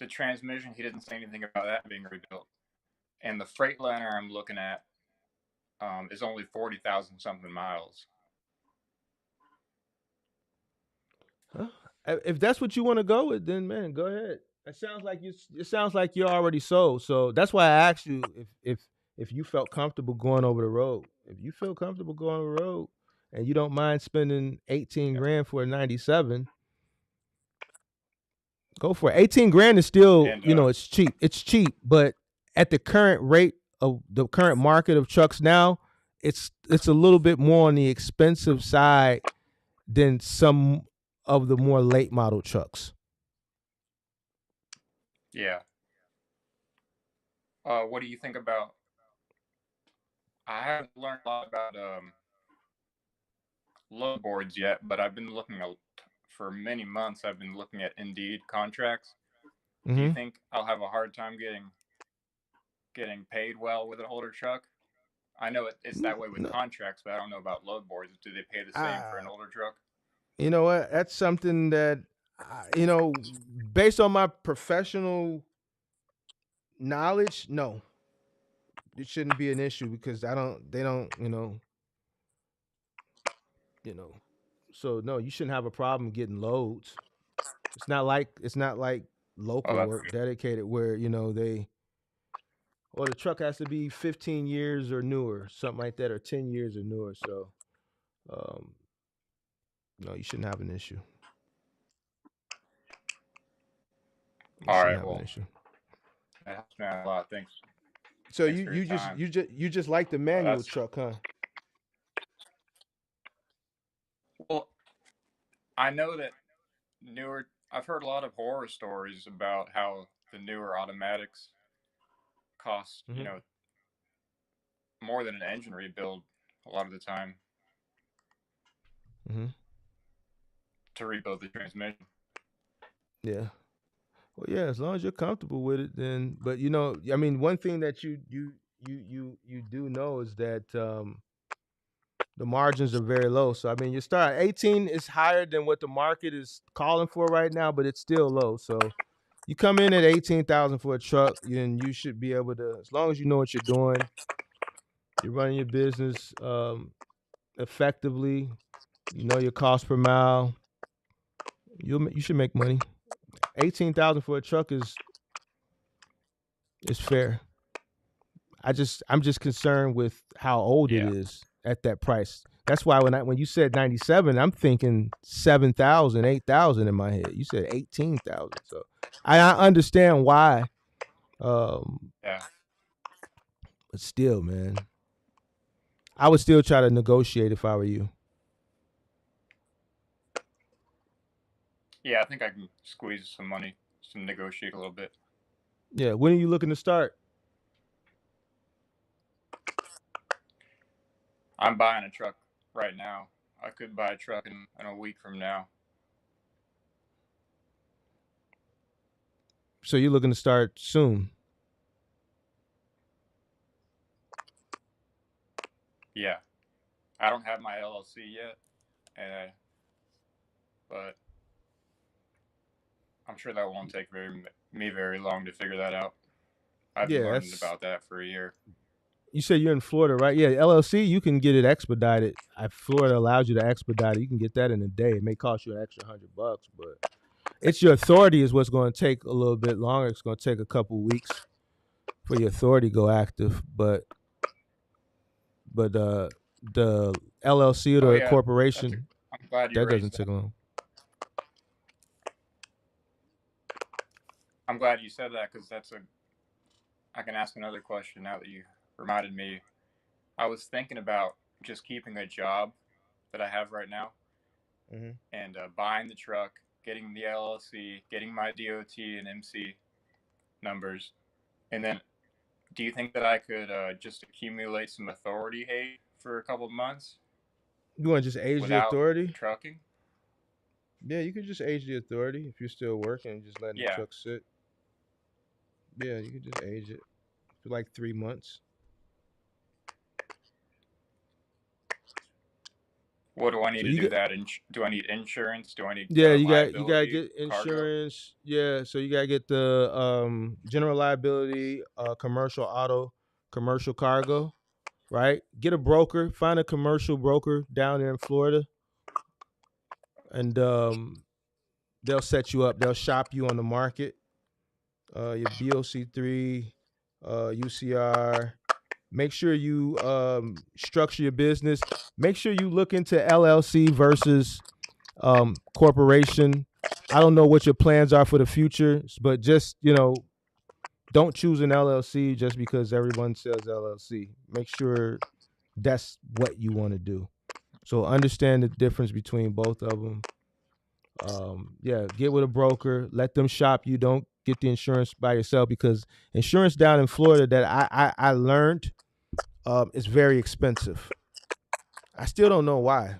Speaker 11: The transmission, he didn't say anything about that being rebuilt. And the Freightliner I'm looking at is only 40,000 something miles.
Speaker 3: Huh? If that's what you want to go with, then man, go ahead. It sounds like you. It sounds like you're already sold. So that's why I asked you if you felt comfortable going over the road. If you feel comfortable going over the road, and you don't mind spending 18
Speaker 11: Yeah.
Speaker 3: grand for a 97, go for it. 18 grand is still,
Speaker 11: And
Speaker 3: it's cheap. It's cheap, but at the current rate of the current market of trucks now, it's a little bit more on the expensive side than some of the more late model trucks.
Speaker 11: yeah. What do you think about? I haven't learned a lot about load boards yet, but I've been looking for many months. I've been looking at Indeed contracts. Do you
Speaker 3: Mm-hmm.
Speaker 11: think I'll have a hard time getting paid well with an older truck? I know it's that way with
Speaker 3: No,
Speaker 11: contracts, but I don't know about load boards. Do they pay the same for an
Speaker 3: I,
Speaker 11: older truck?
Speaker 3: you know what? That's something that, based on my professional knowledge, no, it shouldn't be an issue because they don't, you know. So no, you shouldn't have a problem getting loads. It's not like
Speaker 11: Oh,
Speaker 3: local
Speaker 11: that's
Speaker 3: work
Speaker 11: good.
Speaker 3: dedicated where the truck has to be 15 years or newer, something like that, or 10 years or newer. So um, no, you shouldn't have an issue. You
Speaker 11: All
Speaker 3: shouldn't
Speaker 11: right.
Speaker 3: have an
Speaker 11: Well,
Speaker 3: issue.
Speaker 11: that helps me out a lot. Thanks.
Speaker 3: So
Speaker 11: Thanks
Speaker 3: you
Speaker 11: for your
Speaker 3: you just
Speaker 11: time.
Speaker 3: you just you just like the manual
Speaker 11: That's
Speaker 3: truck, huh?
Speaker 11: well. I know that newer. I've heard a lot of horror stories about how the newer automatics cost,
Speaker 3: Mm-hmm.
Speaker 11: more than an engine rebuild a lot of the time
Speaker 3: Mm-hmm.
Speaker 11: to rebuild the transmission.
Speaker 3: Yeah. Well, yeah. As long as you're comfortable with it, then. But I mean, one thing that you do know is that the margins are very low. So I mean, you start at 18 is higher than what the market is calling for right now, but it's still low. So you come in at 18,000 for a truck, then you should be able to, as long as you know what you're doing, you're running your business effectively, you know your cost per mile, You should make money. 18,000 for a truck is fair. I'm just concerned with how old it
Speaker 11: Yeah.
Speaker 3: is at that price. That's why when you said 97, I'm thinking 7,000, 8,000 in my head. You said 18,000. So I understand why.
Speaker 11: Yeah.
Speaker 3: But still, man, I would still try to negotiate if I were you.
Speaker 11: Yeah, I think I can squeeze some money, some negotiate a little bit.
Speaker 3: Yeah, when are you looking to start?
Speaker 11: I'm buying a truck right now. I could buy a truck in a week from now.
Speaker 3: So you're looking to start soon.
Speaker 11: Yeah. I don't have my LLC yet, but I'm sure that won't take me very long to figure that out. I've been
Speaker 3: Yeah,
Speaker 11: learning
Speaker 3: that's
Speaker 11: about that for a year.
Speaker 3: you said you're in Florida, right? Yeah, LLC, you can get it expedited. Florida allows you to expedite it. You can get that in a day. It may cost you an extra $100, but it's your authority is what's going to take a little bit longer. It's going to take a couple weeks for your authority to go active, but the LLC or
Speaker 11: Oh
Speaker 3: the
Speaker 11: yeah, that's a.
Speaker 3: corporation
Speaker 11: I'm glad you
Speaker 3: that
Speaker 11: raised
Speaker 3: doesn't
Speaker 11: that.
Speaker 3: take long.
Speaker 11: I'm glad you said that because that's a. I can ask another question now that you reminded me. I was thinking about just keeping a job that I have right now
Speaker 3: Mm-hmm.
Speaker 11: and buying the truck, getting the LLC, getting my DOT and MC numbers, and then do you think that I could just accumulate some authority hate for a couple of months
Speaker 3: You want to just age the
Speaker 11: without
Speaker 3: authority?
Speaker 11: trucking?
Speaker 3: Yeah, you could just age the authority if you're still working and just letting the
Speaker 11: Yeah.
Speaker 3: truck sit. Yeah, you could just age it for like 3 months.
Speaker 11: What do I need
Speaker 3: So
Speaker 11: to
Speaker 3: you
Speaker 11: do
Speaker 3: get
Speaker 11: that? Do I need insurance? Do I need
Speaker 3: yeah, you gotta
Speaker 11: liability,
Speaker 3: get
Speaker 11: cargo?
Speaker 3: insurance. Yeah, so you gotta get the general liability, commercial auto, commercial cargo, right? Get a broker, find a commercial broker down there in Florida, and they'll set you up. They'll shop you on the market. Your BOC3, UCR. Make sure you structure your business. Make sure you look into LLC versus corporation. I don't know what your plans are for the future, but just don't choose an LLC just because everyone says LLC. Make sure that's what you want to do. So understand the difference between both of them. Yeah, get with a broker. Let them shop you. Don't get the insurance by yourself because insurance down in Florida that I learned is very expensive. I still don't know why.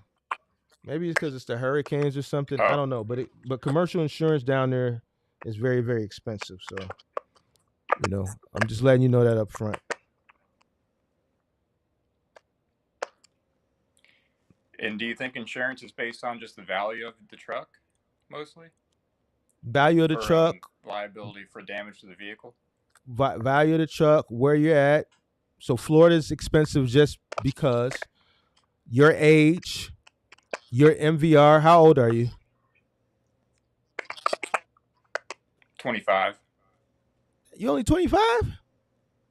Speaker 3: Maybe it's because it's the hurricanes or something. I
Speaker 11: Oh,
Speaker 3: don't know, but commercial insurance down there is very very expensive. So I'm just letting you know that up front.
Speaker 11: and do you think insurance is based on just the value of the truck, mostly,
Speaker 3: Value of the
Speaker 11: or
Speaker 3: truck,
Speaker 11: liability for damage to the vehicle?
Speaker 3: value of the truck, where you're at. So Florida is expensive just because your age, your MVR. How old are you?
Speaker 11: 25.
Speaker 3: You only 25?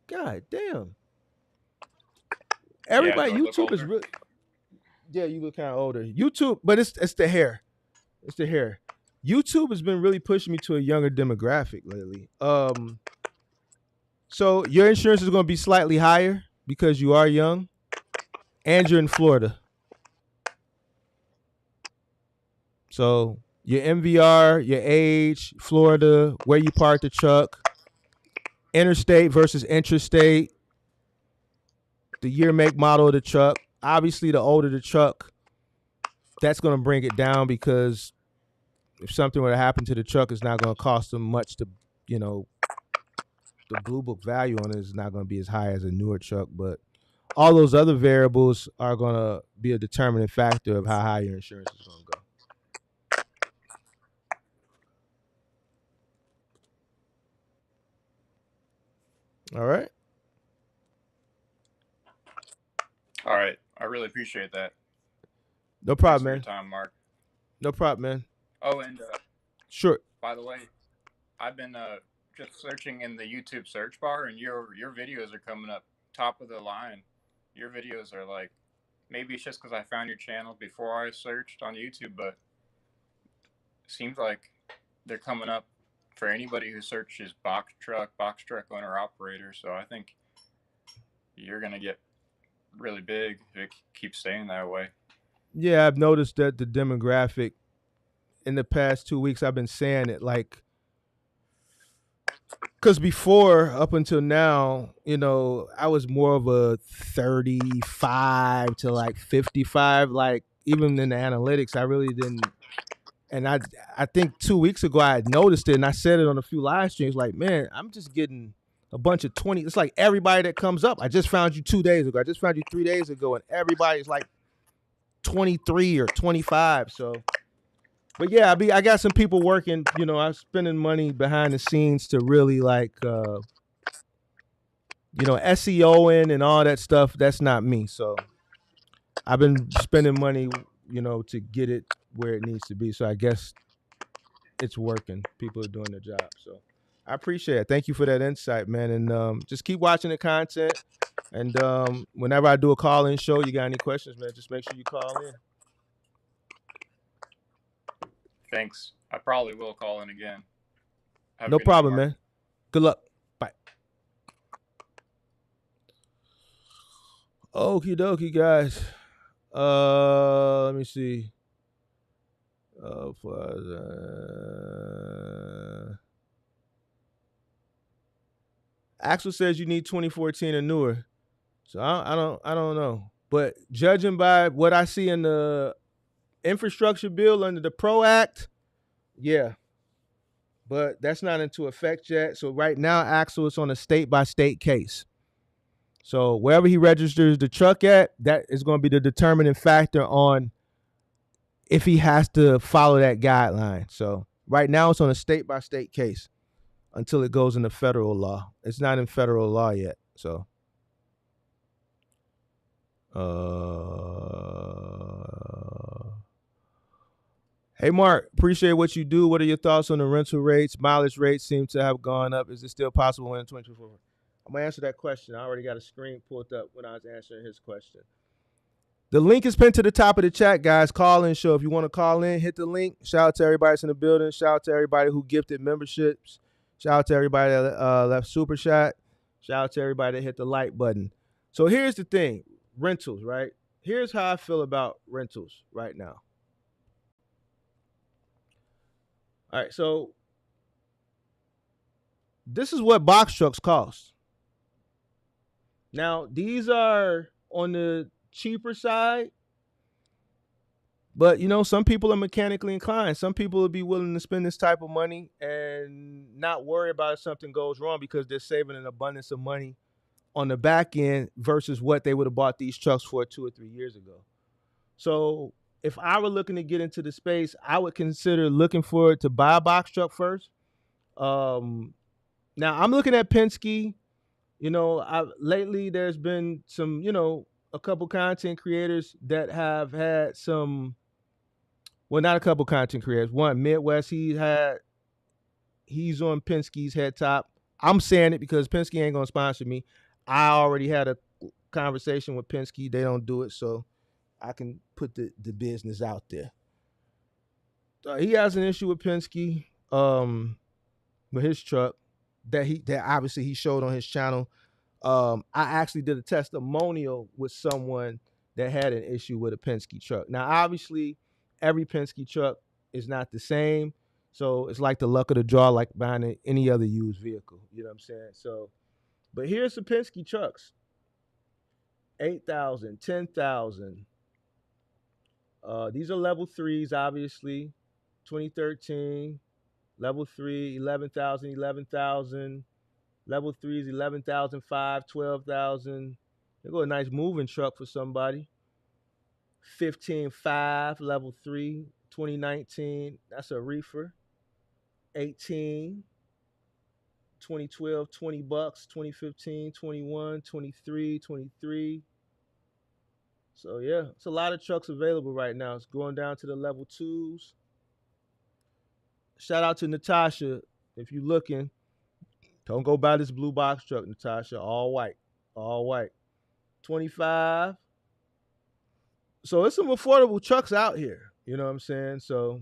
Speaker 3: God damn.
Speaker 11: Yeah.
Speaker 3: Everybody,
Speaker 11: Do I look
Speaker 3: YouTube is
Speaker 11: older?
Speaker 3: really. Yeah, you look kind of older. YouTube, but it's the hair. It's the hair. YouTube has been really pushing me to a younger demographic lately. So your insurance is going to be slightly higher because you are young and you're in Florida. So your MVR, your age, Florida, where you park the truck, interstate versus intrastate, the year, make, model of the truck. Obviously, the older the truck, that's going to bring it down because if something were to happen to the truck, it's not going to cost them much to, you know, the blue book value on it is not going to be as high as a newer truck. But all those other variables are going to be a determining factor of how high your insurance is going to go. All right.
Speaker 11: All right. I really appreciate that.
Speaker 3: No
Speaker 11: Thanks
Speaker 3: problem,
Speaker 11: for your
Speaker 3: man.
Speaker 11: time, Mark.
Speaker 3: No problem, man.
Speaker 11: Oh, and
Speaker 3: Sure.
Speaker 11: by the way, I've been just searching in the YouTube search bar, and your videos are coming up top of the line. Your videos are like, maybe it's just because I found your channel before I searched on YouTube, but it seems like they're coming up for anybody who searches box truck owner operator. So I think you're gonna get really big if it keeps staying that way.
Speaker 3: Yeah, I've noticed that the demographic in the past 2 weeks, I've been saying it like, because before, up until now, I was more of a 35 to like 55. Like, even in the analytics, I really didn't. And I think 2 weeks ago, I had noticed it and I said it on a few live streams like, man, I'm just getting a bunch of 20. It's like everybody that comes up. I just found you 2 days ago. I just found you 3 days ago. And everybody's like 23 or 25. So, but yeah, I got some people working, I'm spending money behind the scenes to really like, SEOing and all that stuff. That's not me. So I've been spending money, to get it where it needs to be. So I guess it's working. People are doing their job. So I appreciate it. Thank you for that insight, man. And just keep watching the content. And whenever I do a call-in show, you got any questions, man, just make sure you call in.
Speaker 11: Thanks. I probably will call in again. Have a
Speaker 3: No
Speaker 11: good night,
Speaker 3: problem,
Speaker 11: Mark.
Speaker 3: man. Good luck. Bye. Okie dokie, guys. Let me see. Axel says you need 2014 or newer. So I don't know. But judging by what I see in the infrastructure bill under the PRO Act, yeah. But that's not into effect yet. So right now, Axel is on a state by state case. So wherever he registers the truck at, that is going to be the determining factor on if he has to follow that guideline. So right now, it's on a state by state case until it goes into federal law. It's not in federal law yet. So hey, Mark, appreciate what you do. What are your thoughts on the rental rates? Mileage rates seem to have gone up. Is it still possible in 2024? I'm going to answer that question. I already got a screen pulled up when I was answering his question. The link is pinned to the top of the chat, guys. Call in show. If you want to call in, hit the link. Shout out to everybody that's in the building. Shout out to everybody who gifted memberships. Shout out to everybody that left super chat. Shout out to everybody that hit the like button. So here's the thing. Rentals, right? Here's how I feel about rentals right now. All right, so this is what box trucks cost. Now, these are on the cheaper side, but some people are mechanically inclined. Some people will be willing to spend this type of money and not worry about if something goes wrong because they're saving an abundance of money on the back end versus what they would have bought these trucks for 2 or 3 years ago. So if I were looking to get into the space, I would consider looking for it to buy a box truck first. Now I'm looking at Penske. Lately there's been some, a couple content creators that have had some. Well, not a couple content creators. One, Midwest, he's on Penske's head top. I'm saying it because Penske ain't gonna sponsor me. I already had a conversation with Penske. They don't do it, so I can put the business out there. He has an issue with Penske, with his truck that obviously he showed on his channel. I actually did a testimonial with someone that had an issue with a Penske truck. Now, obviously, every Penske truck is not the same. So it's like the luck of the draw, like buying any other used vehicle. You know what I'm saying? So, but here's some Penske trucks. 8,000, 10,000. These are level 3s, obviously. 2013. Level 3, 11,000, 11,000. Level 3s, 11,005, 12,000. They go a nice moving truck for somebody. 15.5, level 3, 2019. That's a reefer. 18, 2012, $20. 2015, 21, 23, 23. So yeah, it's a lot of trucks available right now. It's going down to the level 2s. Shout out to Natasha. If you looking, don't go buy this blue box truck, Natasha. All white. All white. 25. So it's some affordable trucks out here. You know what I'm saying? So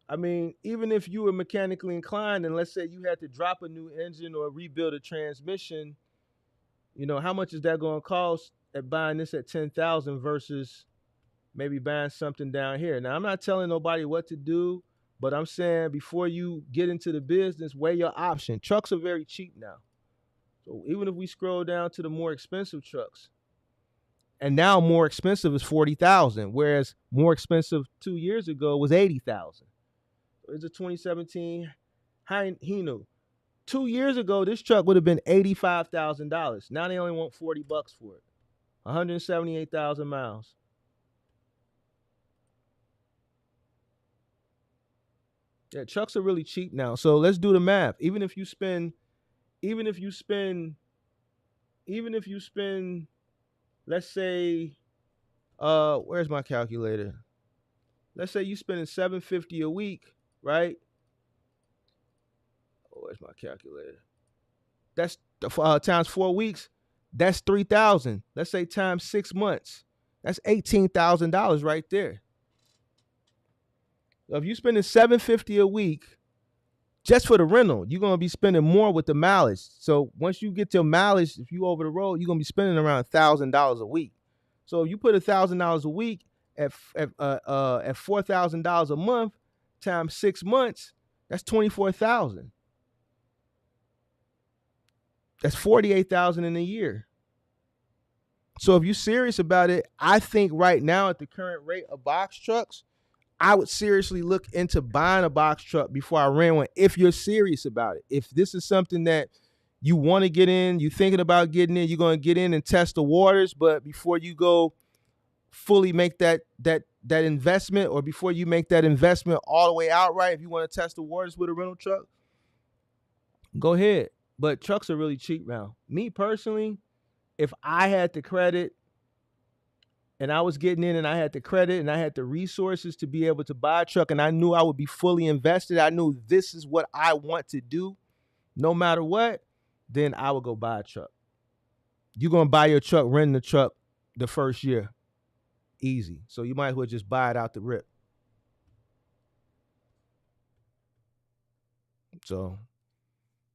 Speaker 3: I mean, even if you were mechanically inclined and let's say you had to drop a new engine or rebuild a transmission, you know, how much is that going to cost at buying this at 10,000 versus maybe buying something down here? Now, I'm not telling nobody what to do, but I'm saying before you get into the business, weigh your option. Trucks are very cheap now. So even if we scroll down to the more expensive trucks, and now more expensive is 40,000, whereas more expensive 2 years ago was 80,000. It's a 2017 Hino. 2 years ago, this truck would have been $85,000. Now they only want $40 for it. 178,000 miles. Yeah, trucks are really cheap now. So let's do the math. Even if you spend, let's say, where's my calculator? Let's say you spending $750 a week, right? Oh, where's my calculator? That's times 4 weeks. That's 3,000. Let's say times 6 months. That's $18,000 right there. So if you're spending $750 a week just for the rental, you're gonna be spending more with the mileage. So once you get your mileage, if you over the road, you're gonna be spending around $1,000 a week. So if you put $1,000 a week at $4,000 a month times 6 months, that's 24,000. That's 48,000 in a year. So if you're serious about it, I think right now at the current rate of box trucks, I would seriously look into buying a box truck before I rent one if you're serious about it. If this is something that you want to get in, you're thinking about getting in, you're going to get in and test the waters, but before you go fully make that investment, or before you make that investment all the way outright, if you want to test the waters with a rental truck, go ahead. But trucks are really cheap now. Me personally, if I had the credit and I was getting in and I had the credit and I had the resources to be able to buy a truck and I knew I would be fully invested, I knew this is what I want to do no matter what, then I would go buy a truck. You're going to buy your truck, renting the truck the first year. Easy. So you might as well just buy it out the rip. So,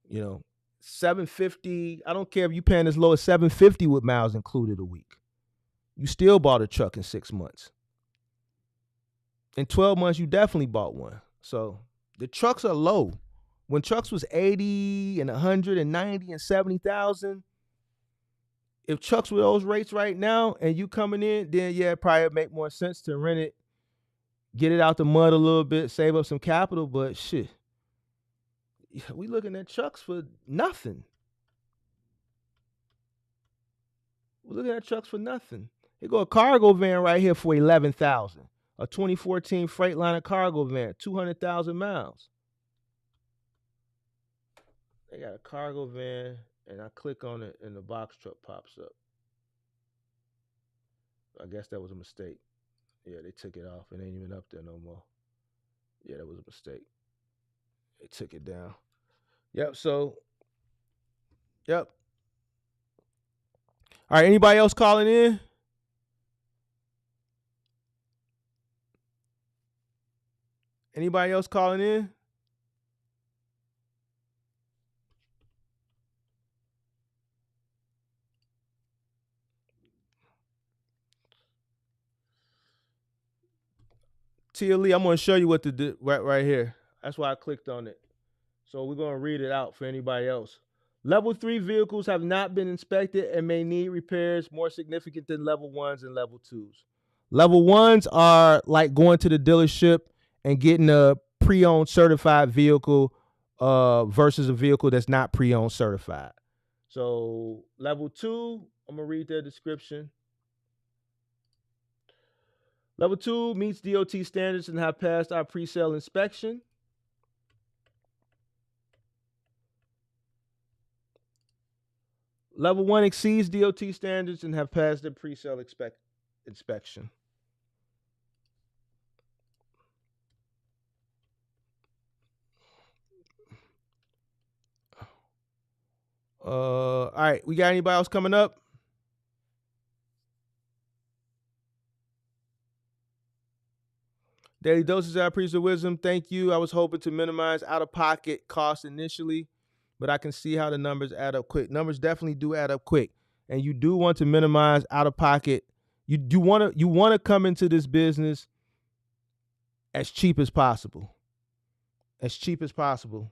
Speaker 3: you know, $750, I don't care if you're paying as low as $750 with miles included a week. You still bought a truck in 6 months. In 12 months, you definitely bought one. So the trucks are low. When trucks was 80 and 190 and 70,000, if trucks were those rates right now and you coming in, then yeah, it probably make more sense to rent it, get it out the mud a little bit, save up some capital. But shit, we looking at trucks for nothing. We're looking at trucks for nothing. They go a cargo van right here for 11,000. A 2014 Freightliner cargo van, 200,000 miles. They got a cargo van, and I click on it, and the box truck pops up. I guess that was a mistake. Yeah, they took it off. It ain't even up there no more. Yeah, that was a mistake. They took it down. Yep, so, yep. All right, anybody else calling in? Anybody else calling in? Tia Lee, I'm going to show you what to do right here. That's why I clicked on it. So we're going to read it out for anybody else. Level 3 vehicles have not been inspected and may need repairs more significant than level 1s and level 2s. Level 1s are like going to the dealership and getting a pre-owned certified vehicle versus a vehicle that's not pre-owned certified. So level 2, I'm going to read their description. Level 2 meets DOT standards and have passed our pre-sale inspection. Level 1 exceeds DOT standards and have passed the pre-sale inspection. All right, we got anybody else coming up? Daily doses of priest of wisdom. Thank you. I was hoping to minimize out-of-pocket costs initially, but I can see how the numbers add up quick. Numbers definitely do add up quick, and you do want to minimize out-of-pocket. You want to come into this business as cheap as possible. As cheap as possible.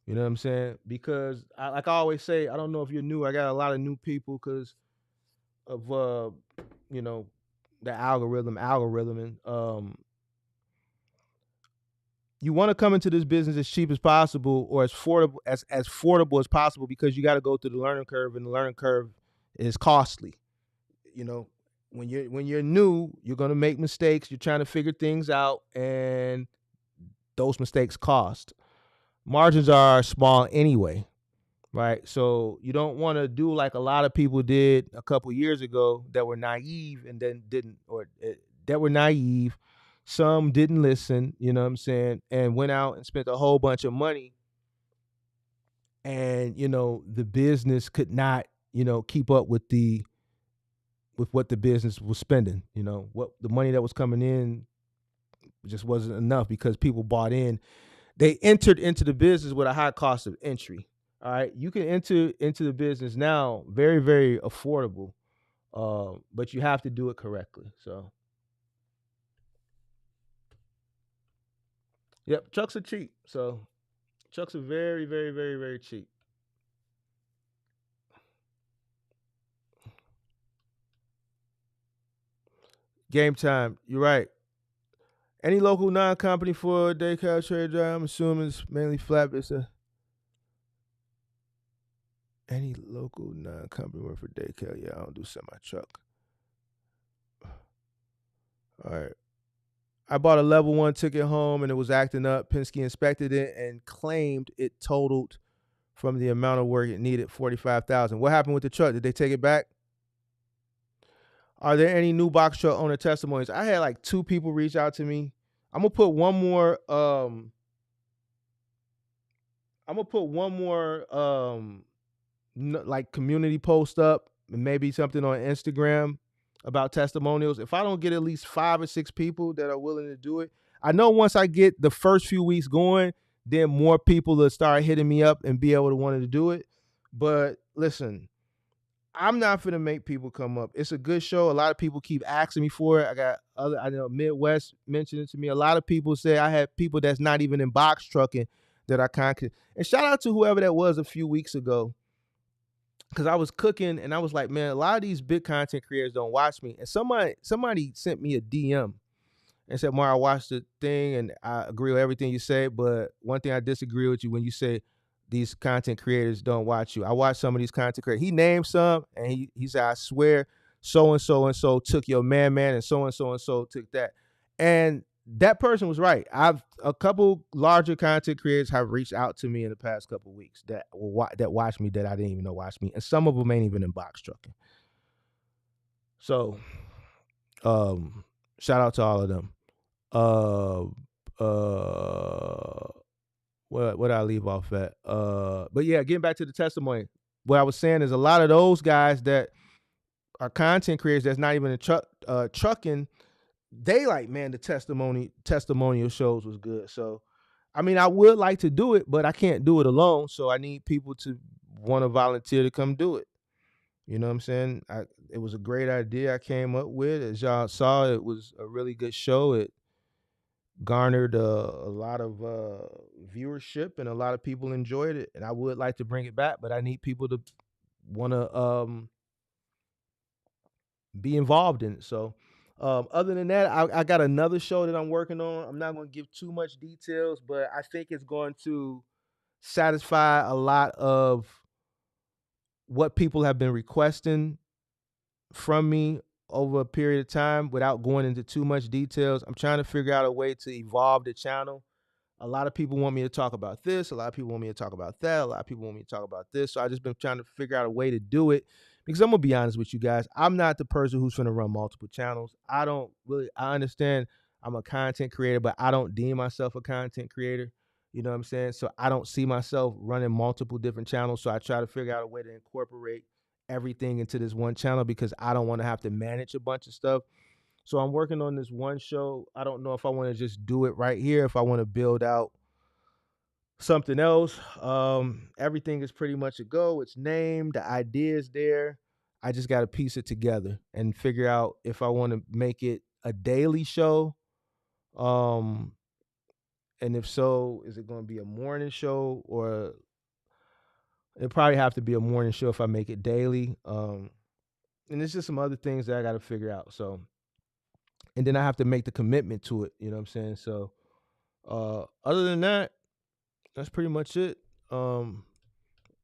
Speaker 3: You know what I'm saying? Because like I always say, I don't know if you're new. I got a lot of new people because of you know, the algorithm, and you want to come into this business as cheap as possible or as affordable as possible, because you got to go through the learning curve, and the learning curve is costly. You know, when you're new, you're gonna make mistakes. You're trying to figure things out, and those mistakes cost. Margins are small anyway, right? So you don't want to do like a lot of people did a couple years ago that were naive and then didn't, or that were naive. Some didn't listen, you know what I'm saying, and went out and spent a whole bunch of money, and the business could not, keep up with what the business was spending. What the money that was coming in just wasn't enough because people bought in. They entered into the business with a high cost of entry. All right, you can enter into the business now very, very affordable, but you have to do it correctly. So, yep, trucks are cheap. So, trucks are very, very, very, very cheap. Game time. You're right. Any local non-company for day cab trade drive? I'm assuming it's mainly flatbed. Any local non-company work for day cab? Yeah, I don't do semi truck. All right. I bought a level 1 ticket home and it was acting up. Penske inspected it and claimed it totaled from the amount of work it needed, $45,000. What happened with the truck? Did they take it back? Are there any new box truck owner testimonies? I had like 2 people reach out to me. I'm gonna put one more. Like community post up, and maybe something on Instagram about testimonials. If I don't get at least 5 or 6 people that are willing to do it, I know once I get the first few weeks going, then more people will start hitting me up and be able to want to do it. But listen, I'm not gonna make people come up. It's a good show. A lot of people keep asking me for it. I know Midwest mentioned it to me. A lot of people say I have people that's not even in box trucking that I contact. And shout out to whoever that was a few weeks ago, because I was cooking and I was like, man, a lot of these big content creators don't watch me. And somebody sent me a DM and said, Mar, I watched the thing and I agree with everything you say, but one thing I disagree with you when you say these content creators don't watch you. I watch some of these content creators. He named some and he said, I swear so and so took your man and so took that. And that person was right. A couple larger content creators have reached out to me in the past couple of weeks that watch me that I didn't even know watched me, and some of them ain't even in box trucking. So, shout out to all of them. What I leave off at? But yeah, getting back to the testimony, what I was saying is a lot of those guys that are content creators that's not even in trucking, they like, man, the testimonial shows was good. So, I mean, I would like to do it, but I can't do it alone. So I need people to want to volunteer to come do it. You know what I'm saying? It was a great idea I came up with. As y'all saw, it was a really good show. It garnered a lot of viewership and a lot of people enjoyed it. And I would like to bring it back, but I need people to want to be involved in it. So, other than that, I got another show that I'm working on. I'm not going to give too much details, but I think it's going to satisfy a lot of what people have been requesting from me over a period of time without going into too much details. I'm trying to figure out a way to evolve the channel. A lot of people want me to talk about this. A lot of people want me to talk about that. A lot of people want me to talk about this. So I just been trying to figure out a way to do it, because I'm gonna be honest with you guys. I'm not the person who's gonna run multiple channels. I understand I'm a content creator, but I don't deem myself a content creator. You know what I'm saying? So I don't see myself running multiple different channels. So I try to figure out a way to incorporate everything into this one channel because I don't want to have to manage a bunch of stuff. So I'm working on this one show. I don't know if I want to just do it right here, if I want to build out something else. Everything is pretty much a go. It's named, the idea is there. I just got to piece it together and figure out if I want to make it a daily show. And if so, is it going to be a morning show, or it probably have to be a morning show if I make it daily. And it's just some other things that I got to figure out. So, and then I have to make the commitment to it. You know what I'm saying? So, other than that, that's pretty much it. If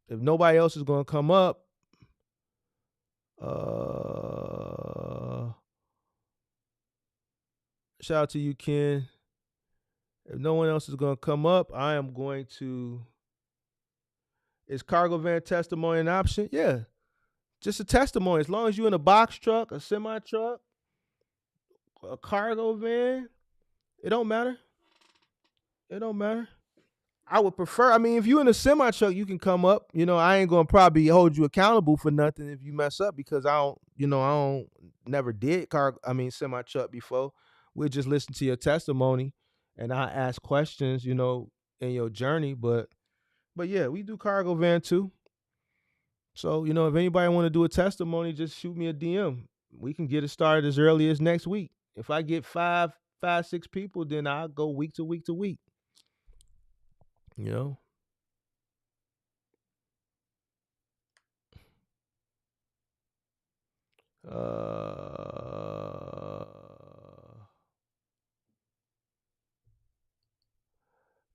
Speaker 3: nobody else is going to come up, shout out to you, Ken. If no one else is going to come up, I am going to. Is cargo van testimony an option? Yeah, just a testimony. As long as you're in a box truck, a semi truck, a cargo van, it don't matter. It don't matter. I would prefer. I mean, if you're in a semi truck, you can come up. You know, I ain't gonna probably hold you accountable for nothing if you mess up because I don't. You know, I don't. Never did semi truck before. We'll just listen to your testimony, and I ask questions. You know, in your journey, but yeah, we do cargo van too. So you know, if anybody want to do a testimony, just shoot me a DM. We can get it started as early as next week. If I get five, 6 people, then I'll go week to week to week. You know.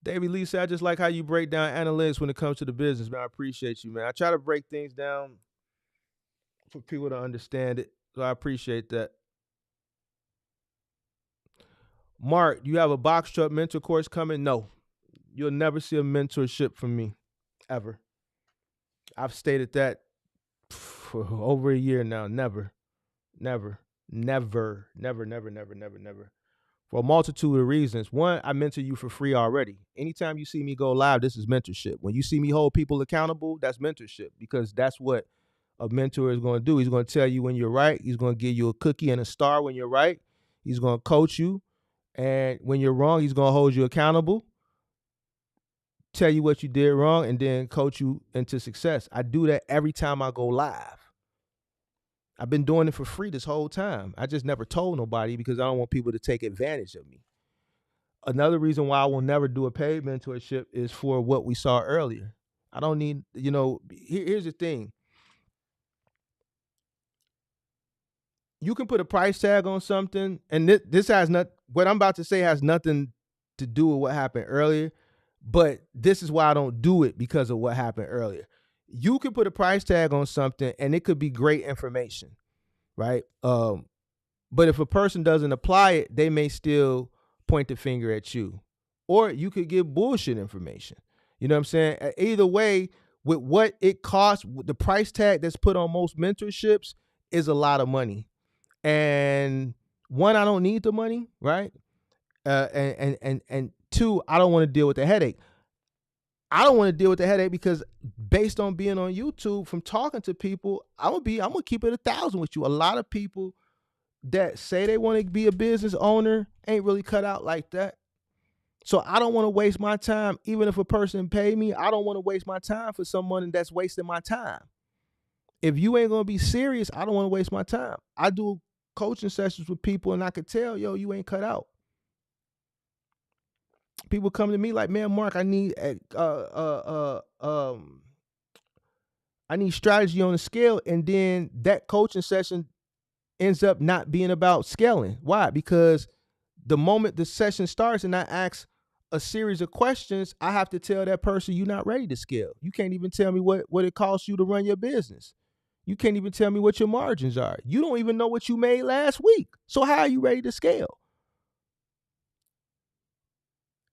Speaker 3: David Lee said, I just like how you break down analytics when it comes to the business, man. I appreciate you, man. I try to break things down for people to understand it. So I appreciate that. Mark, you have a box truck mentor course coming? No. You'll never see a mentorship from me. Ever. I've stated that for over a year now. Never. Never. Never. Never, never, never, never, never. For a multitude of reasons. One, I mentor you for free already. Anytime you see me go live, this is mentorship. When you see me hold people accountable, that's mentorship because that's what a mentor is going to do. He's going to tell you when you're right. He's going to give you a cookie and a star when you're right. He's going to coach you. And when you're wrong, he's going to hold you accountable, tell you what you did wrong, and then coach you into success. I do that every time I go live. I've been doing it for free this whole time. I just never told nobody because I don't want people to take advantage of me. Another reason why I will never do a paid mentorship is for what we saw earlier. I don't need, you know, here's the thing. You can put a price tag on something, and this has not, what I'm about to say has nothing to do with what happened earlier, but this is why I don't do it because of what happened earlier. You can put a price tag on something and it could be great information, right? But if a person doesn't apply it, they may still point the finger at you. Or you could give bullshit information. You know what I'm saying? Either way, with what it costs, the price tag that's put on most mentorships is a lot of money. And one, I don't need the money, right? And two, I don't want to deal with the headache. I don't want to deal with the headache because based on being on YouTube, from talking to people, I'm gonna keep it 1,000 with you. A lot of people that say they want to be a business owner ain't really cut out like that. So I don't want to waste my time. Even if a person pay me, I don't want to waste my time for someone that's wasting my time. If you ain't going to be serious, I don't want to waste my time. I do coaching sessions with people and I could tell, yo, you ain't cut out. People come to me like, man, Mark, I need strategy on the scale. And then that coaching session ends up not being about scaling. Why? Because the moment the session starts and I ask a series of questions, I have to tell that person you're not ready to scale. You can't even tell me what it costs you to run your business. You can't even tell me what your margins are. You don't even know what you made last week. So how are you ready to scale?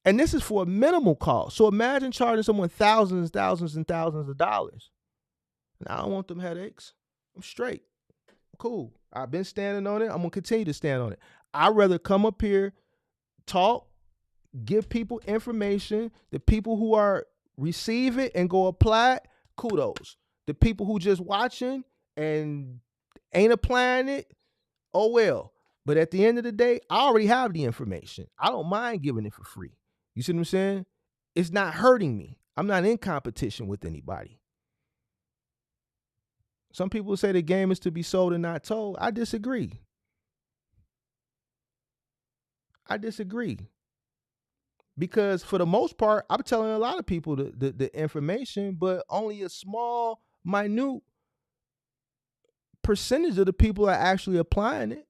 Speaker 3: And this is for a minimal cost. So imagine charging someone thousands, thousands, and thousands of dollars. And I don't want them headaches. I'm straight. Cool. I've been standing on it. I'm going to continue to stand on it. I'd rather come up here, talk, give people information. The people who are receive it and go apply it, kudos. The people who just watching and ain't applying it, oh well. But at the end of the day, I already have the information. I don't mind giving it for free. You see what I'm saying? It's not hurting me. I'm not in competition with anybody. Some people say the game is to be sold and not told. I disagree. I disagree. Because for the most part, I'm telling a lot of people the information, but only a small, minute percentage of the people are actually applying it.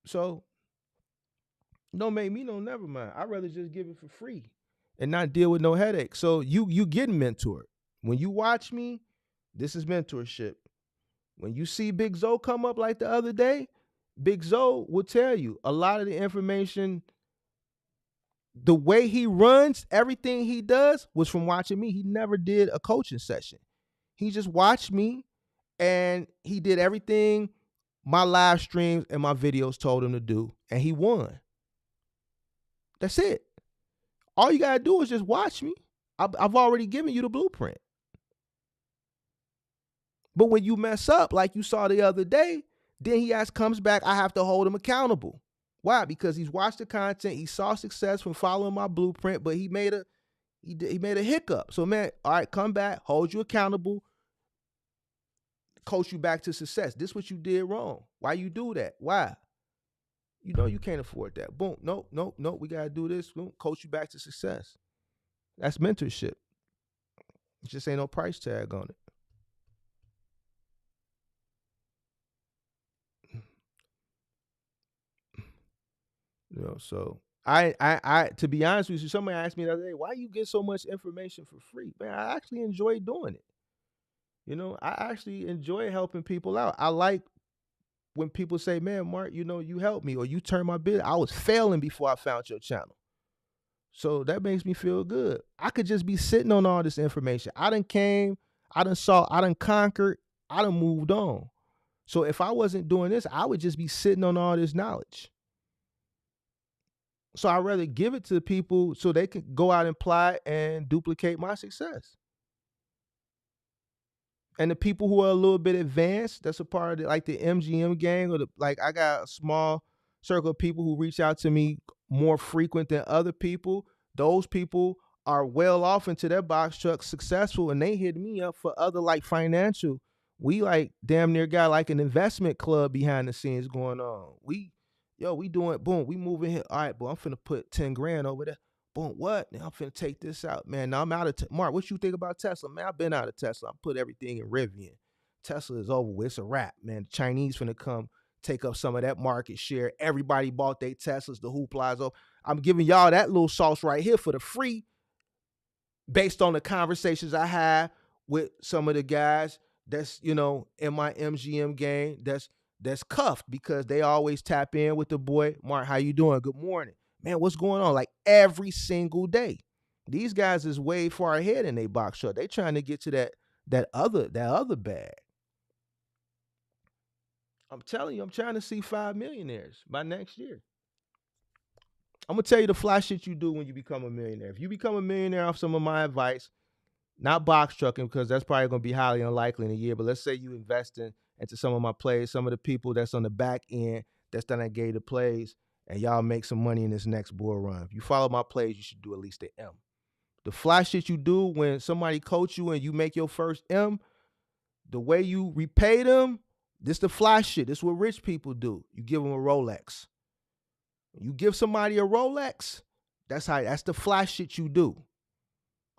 Speaker 3: So don't make me no never mind. I'd rather just give it for free and not deal with no headache. So you getting mentored. When you watch me, this is mentorship. When you see Big Zoe come up like the other day, Big Zoe will tell you a lot of the information. The way he runs, everything he does was from watching me. He never did a coaching session. He just watched me and he did everything my live streams and my videos told him to do, and he won. That's it. All you gotta do is just watch me. I've already given you the blueprint. But when you mess up, like you saw the other day, then he comes back, I have to hold him accountable. Why? Because he's watched the content, he saw success from following my blueprint, but he made a hiccup. So man, all right, come back, hold you accountable, coach you back to success. This is what you did wrong. Why you do that? Why? You know you can't afford that. Boom. Nope. We gotta do this. Boom. Coach you back to success. That's mentorship. It just ain't no price tag on it. You know, so I to be honest with you, somebody asked me the other day, why you get so much information for free? Man, I actually enjoy doing it. You know, I actually enjoy helping people out. I like when people say, man, Mark, you know, you helped me or you turned my business. I was failing before I found your channel. So that makes me feel good. I could just be sitting on all this information. I done came, I done saw, I done conquered, I done moved on. So if I wasn't doing this, I would just be sitting on all this knowledge. So I'd rather give it to people so they can go out and apply and duplicate my success. And the people who are a little bit advanced, that's a part of like the MGM gang, or like I got a small circle of people who reach out to me more frequent than other people. Those people are well off into their box truck, successful, and they hit me up for other like financial. We like damn near got like an investment club behind the scenes going on. We doing boom, we moving here. All right, boy, I'm finna put 10 grand over there. Boom, what? Now I'm finna take this out, man. Now I'm out of Mark. What you think about Tesla, man? I've been out of Tesla. I put everything in Rivian. Tesla is over with. It's a wrap, man. The Chinese finna come take up some of that market share. Everybody bought their Teslas. The hooplas over. I'm giving y'all that little sauce right here for the free, based on the conversations I had with some of the guys that's, you know, in my MGM game that's cuffed, because they always tap in with the boy, Mark, how you doing? Good morning. Man, what's going on? Like every single day. These guys is way far ahead in their box shot. They trying to get to that other bag. I'm telling you, I'm trying to see 5 millionaires by next year. I'm gonna tell you the fly shit you do when you become a millionaire. If you become a millionaire off some of my advice, not box trucking, because that's probably going to be highly unlikely in a year. But let's say you invest into some of my plays, some of the people that's on the back end that's done that gave the plays, and y'all make some money in this next bull run. If you follow my plays, you should do at least an M. The fly shit you do when somebody coach you and you make your first M, the way you repay them, this the fly shit. This is what rich people do. You give them a Rolex. You give somebody a Rolex, that's the fly shit you do.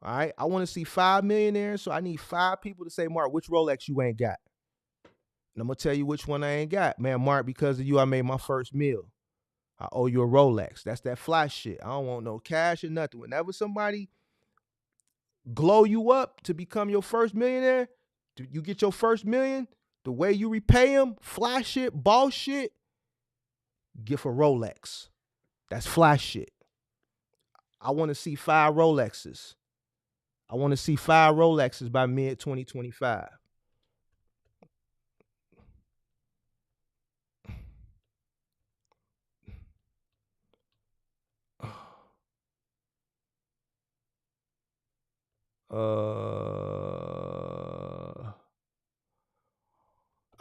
Speaker 3: All right, I want to see 5 millionaires, so I need 5 people to say, Mark, which Rolex you ain't got? And I'm going to tell you which one I ain't got. Man, Mark, because of you, I made my first meal. I owe you a Rolex. That's that fly shit. I don't want no cash or nothing. Whenever somebody glow you up to become your first millionaire, you get your first million, the way you repay them, fly shit, boss shit, give a Rolex. That's fly shit. I want to see 5 Rolexes. I want to see 5 Rolexes by mid 2025. All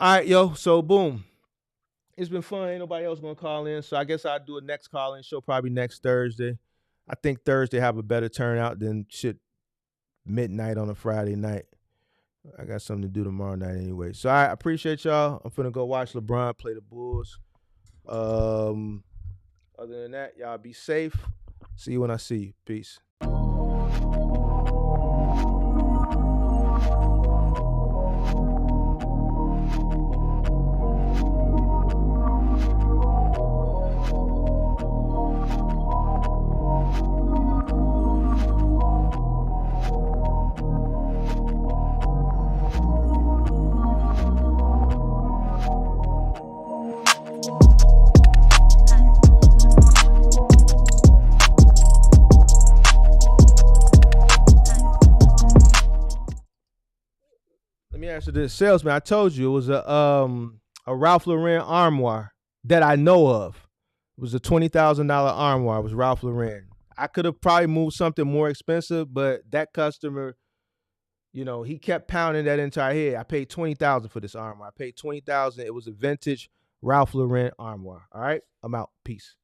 Speaker 3: right, yo. So boom. It's been fun. Ain't nobody else gonna call in. So I guess I'll do a next call-in show probably next Thursday. I think Thursday have a better turnout than shit midnight on a Friday night. I got something to do tomorrow night anyway. So I appreciate y'all. I'm finna go watch LeBron play the Bulls. Other than that, y'all be safe. See you when I see you. Peace. Let me answer this. Salesman, I told you it was a Ralph Lauren armoire that I know of. It was a $20,000 armoire. It was Ralph Lauren. I could have probably moved something more expensive, but that customer, he kept pounding that into our head. I paid $20,000 for this armoire. I paid $20,000. It was a vintage Ralph Lauren armoire. All right, I'm out. Peace.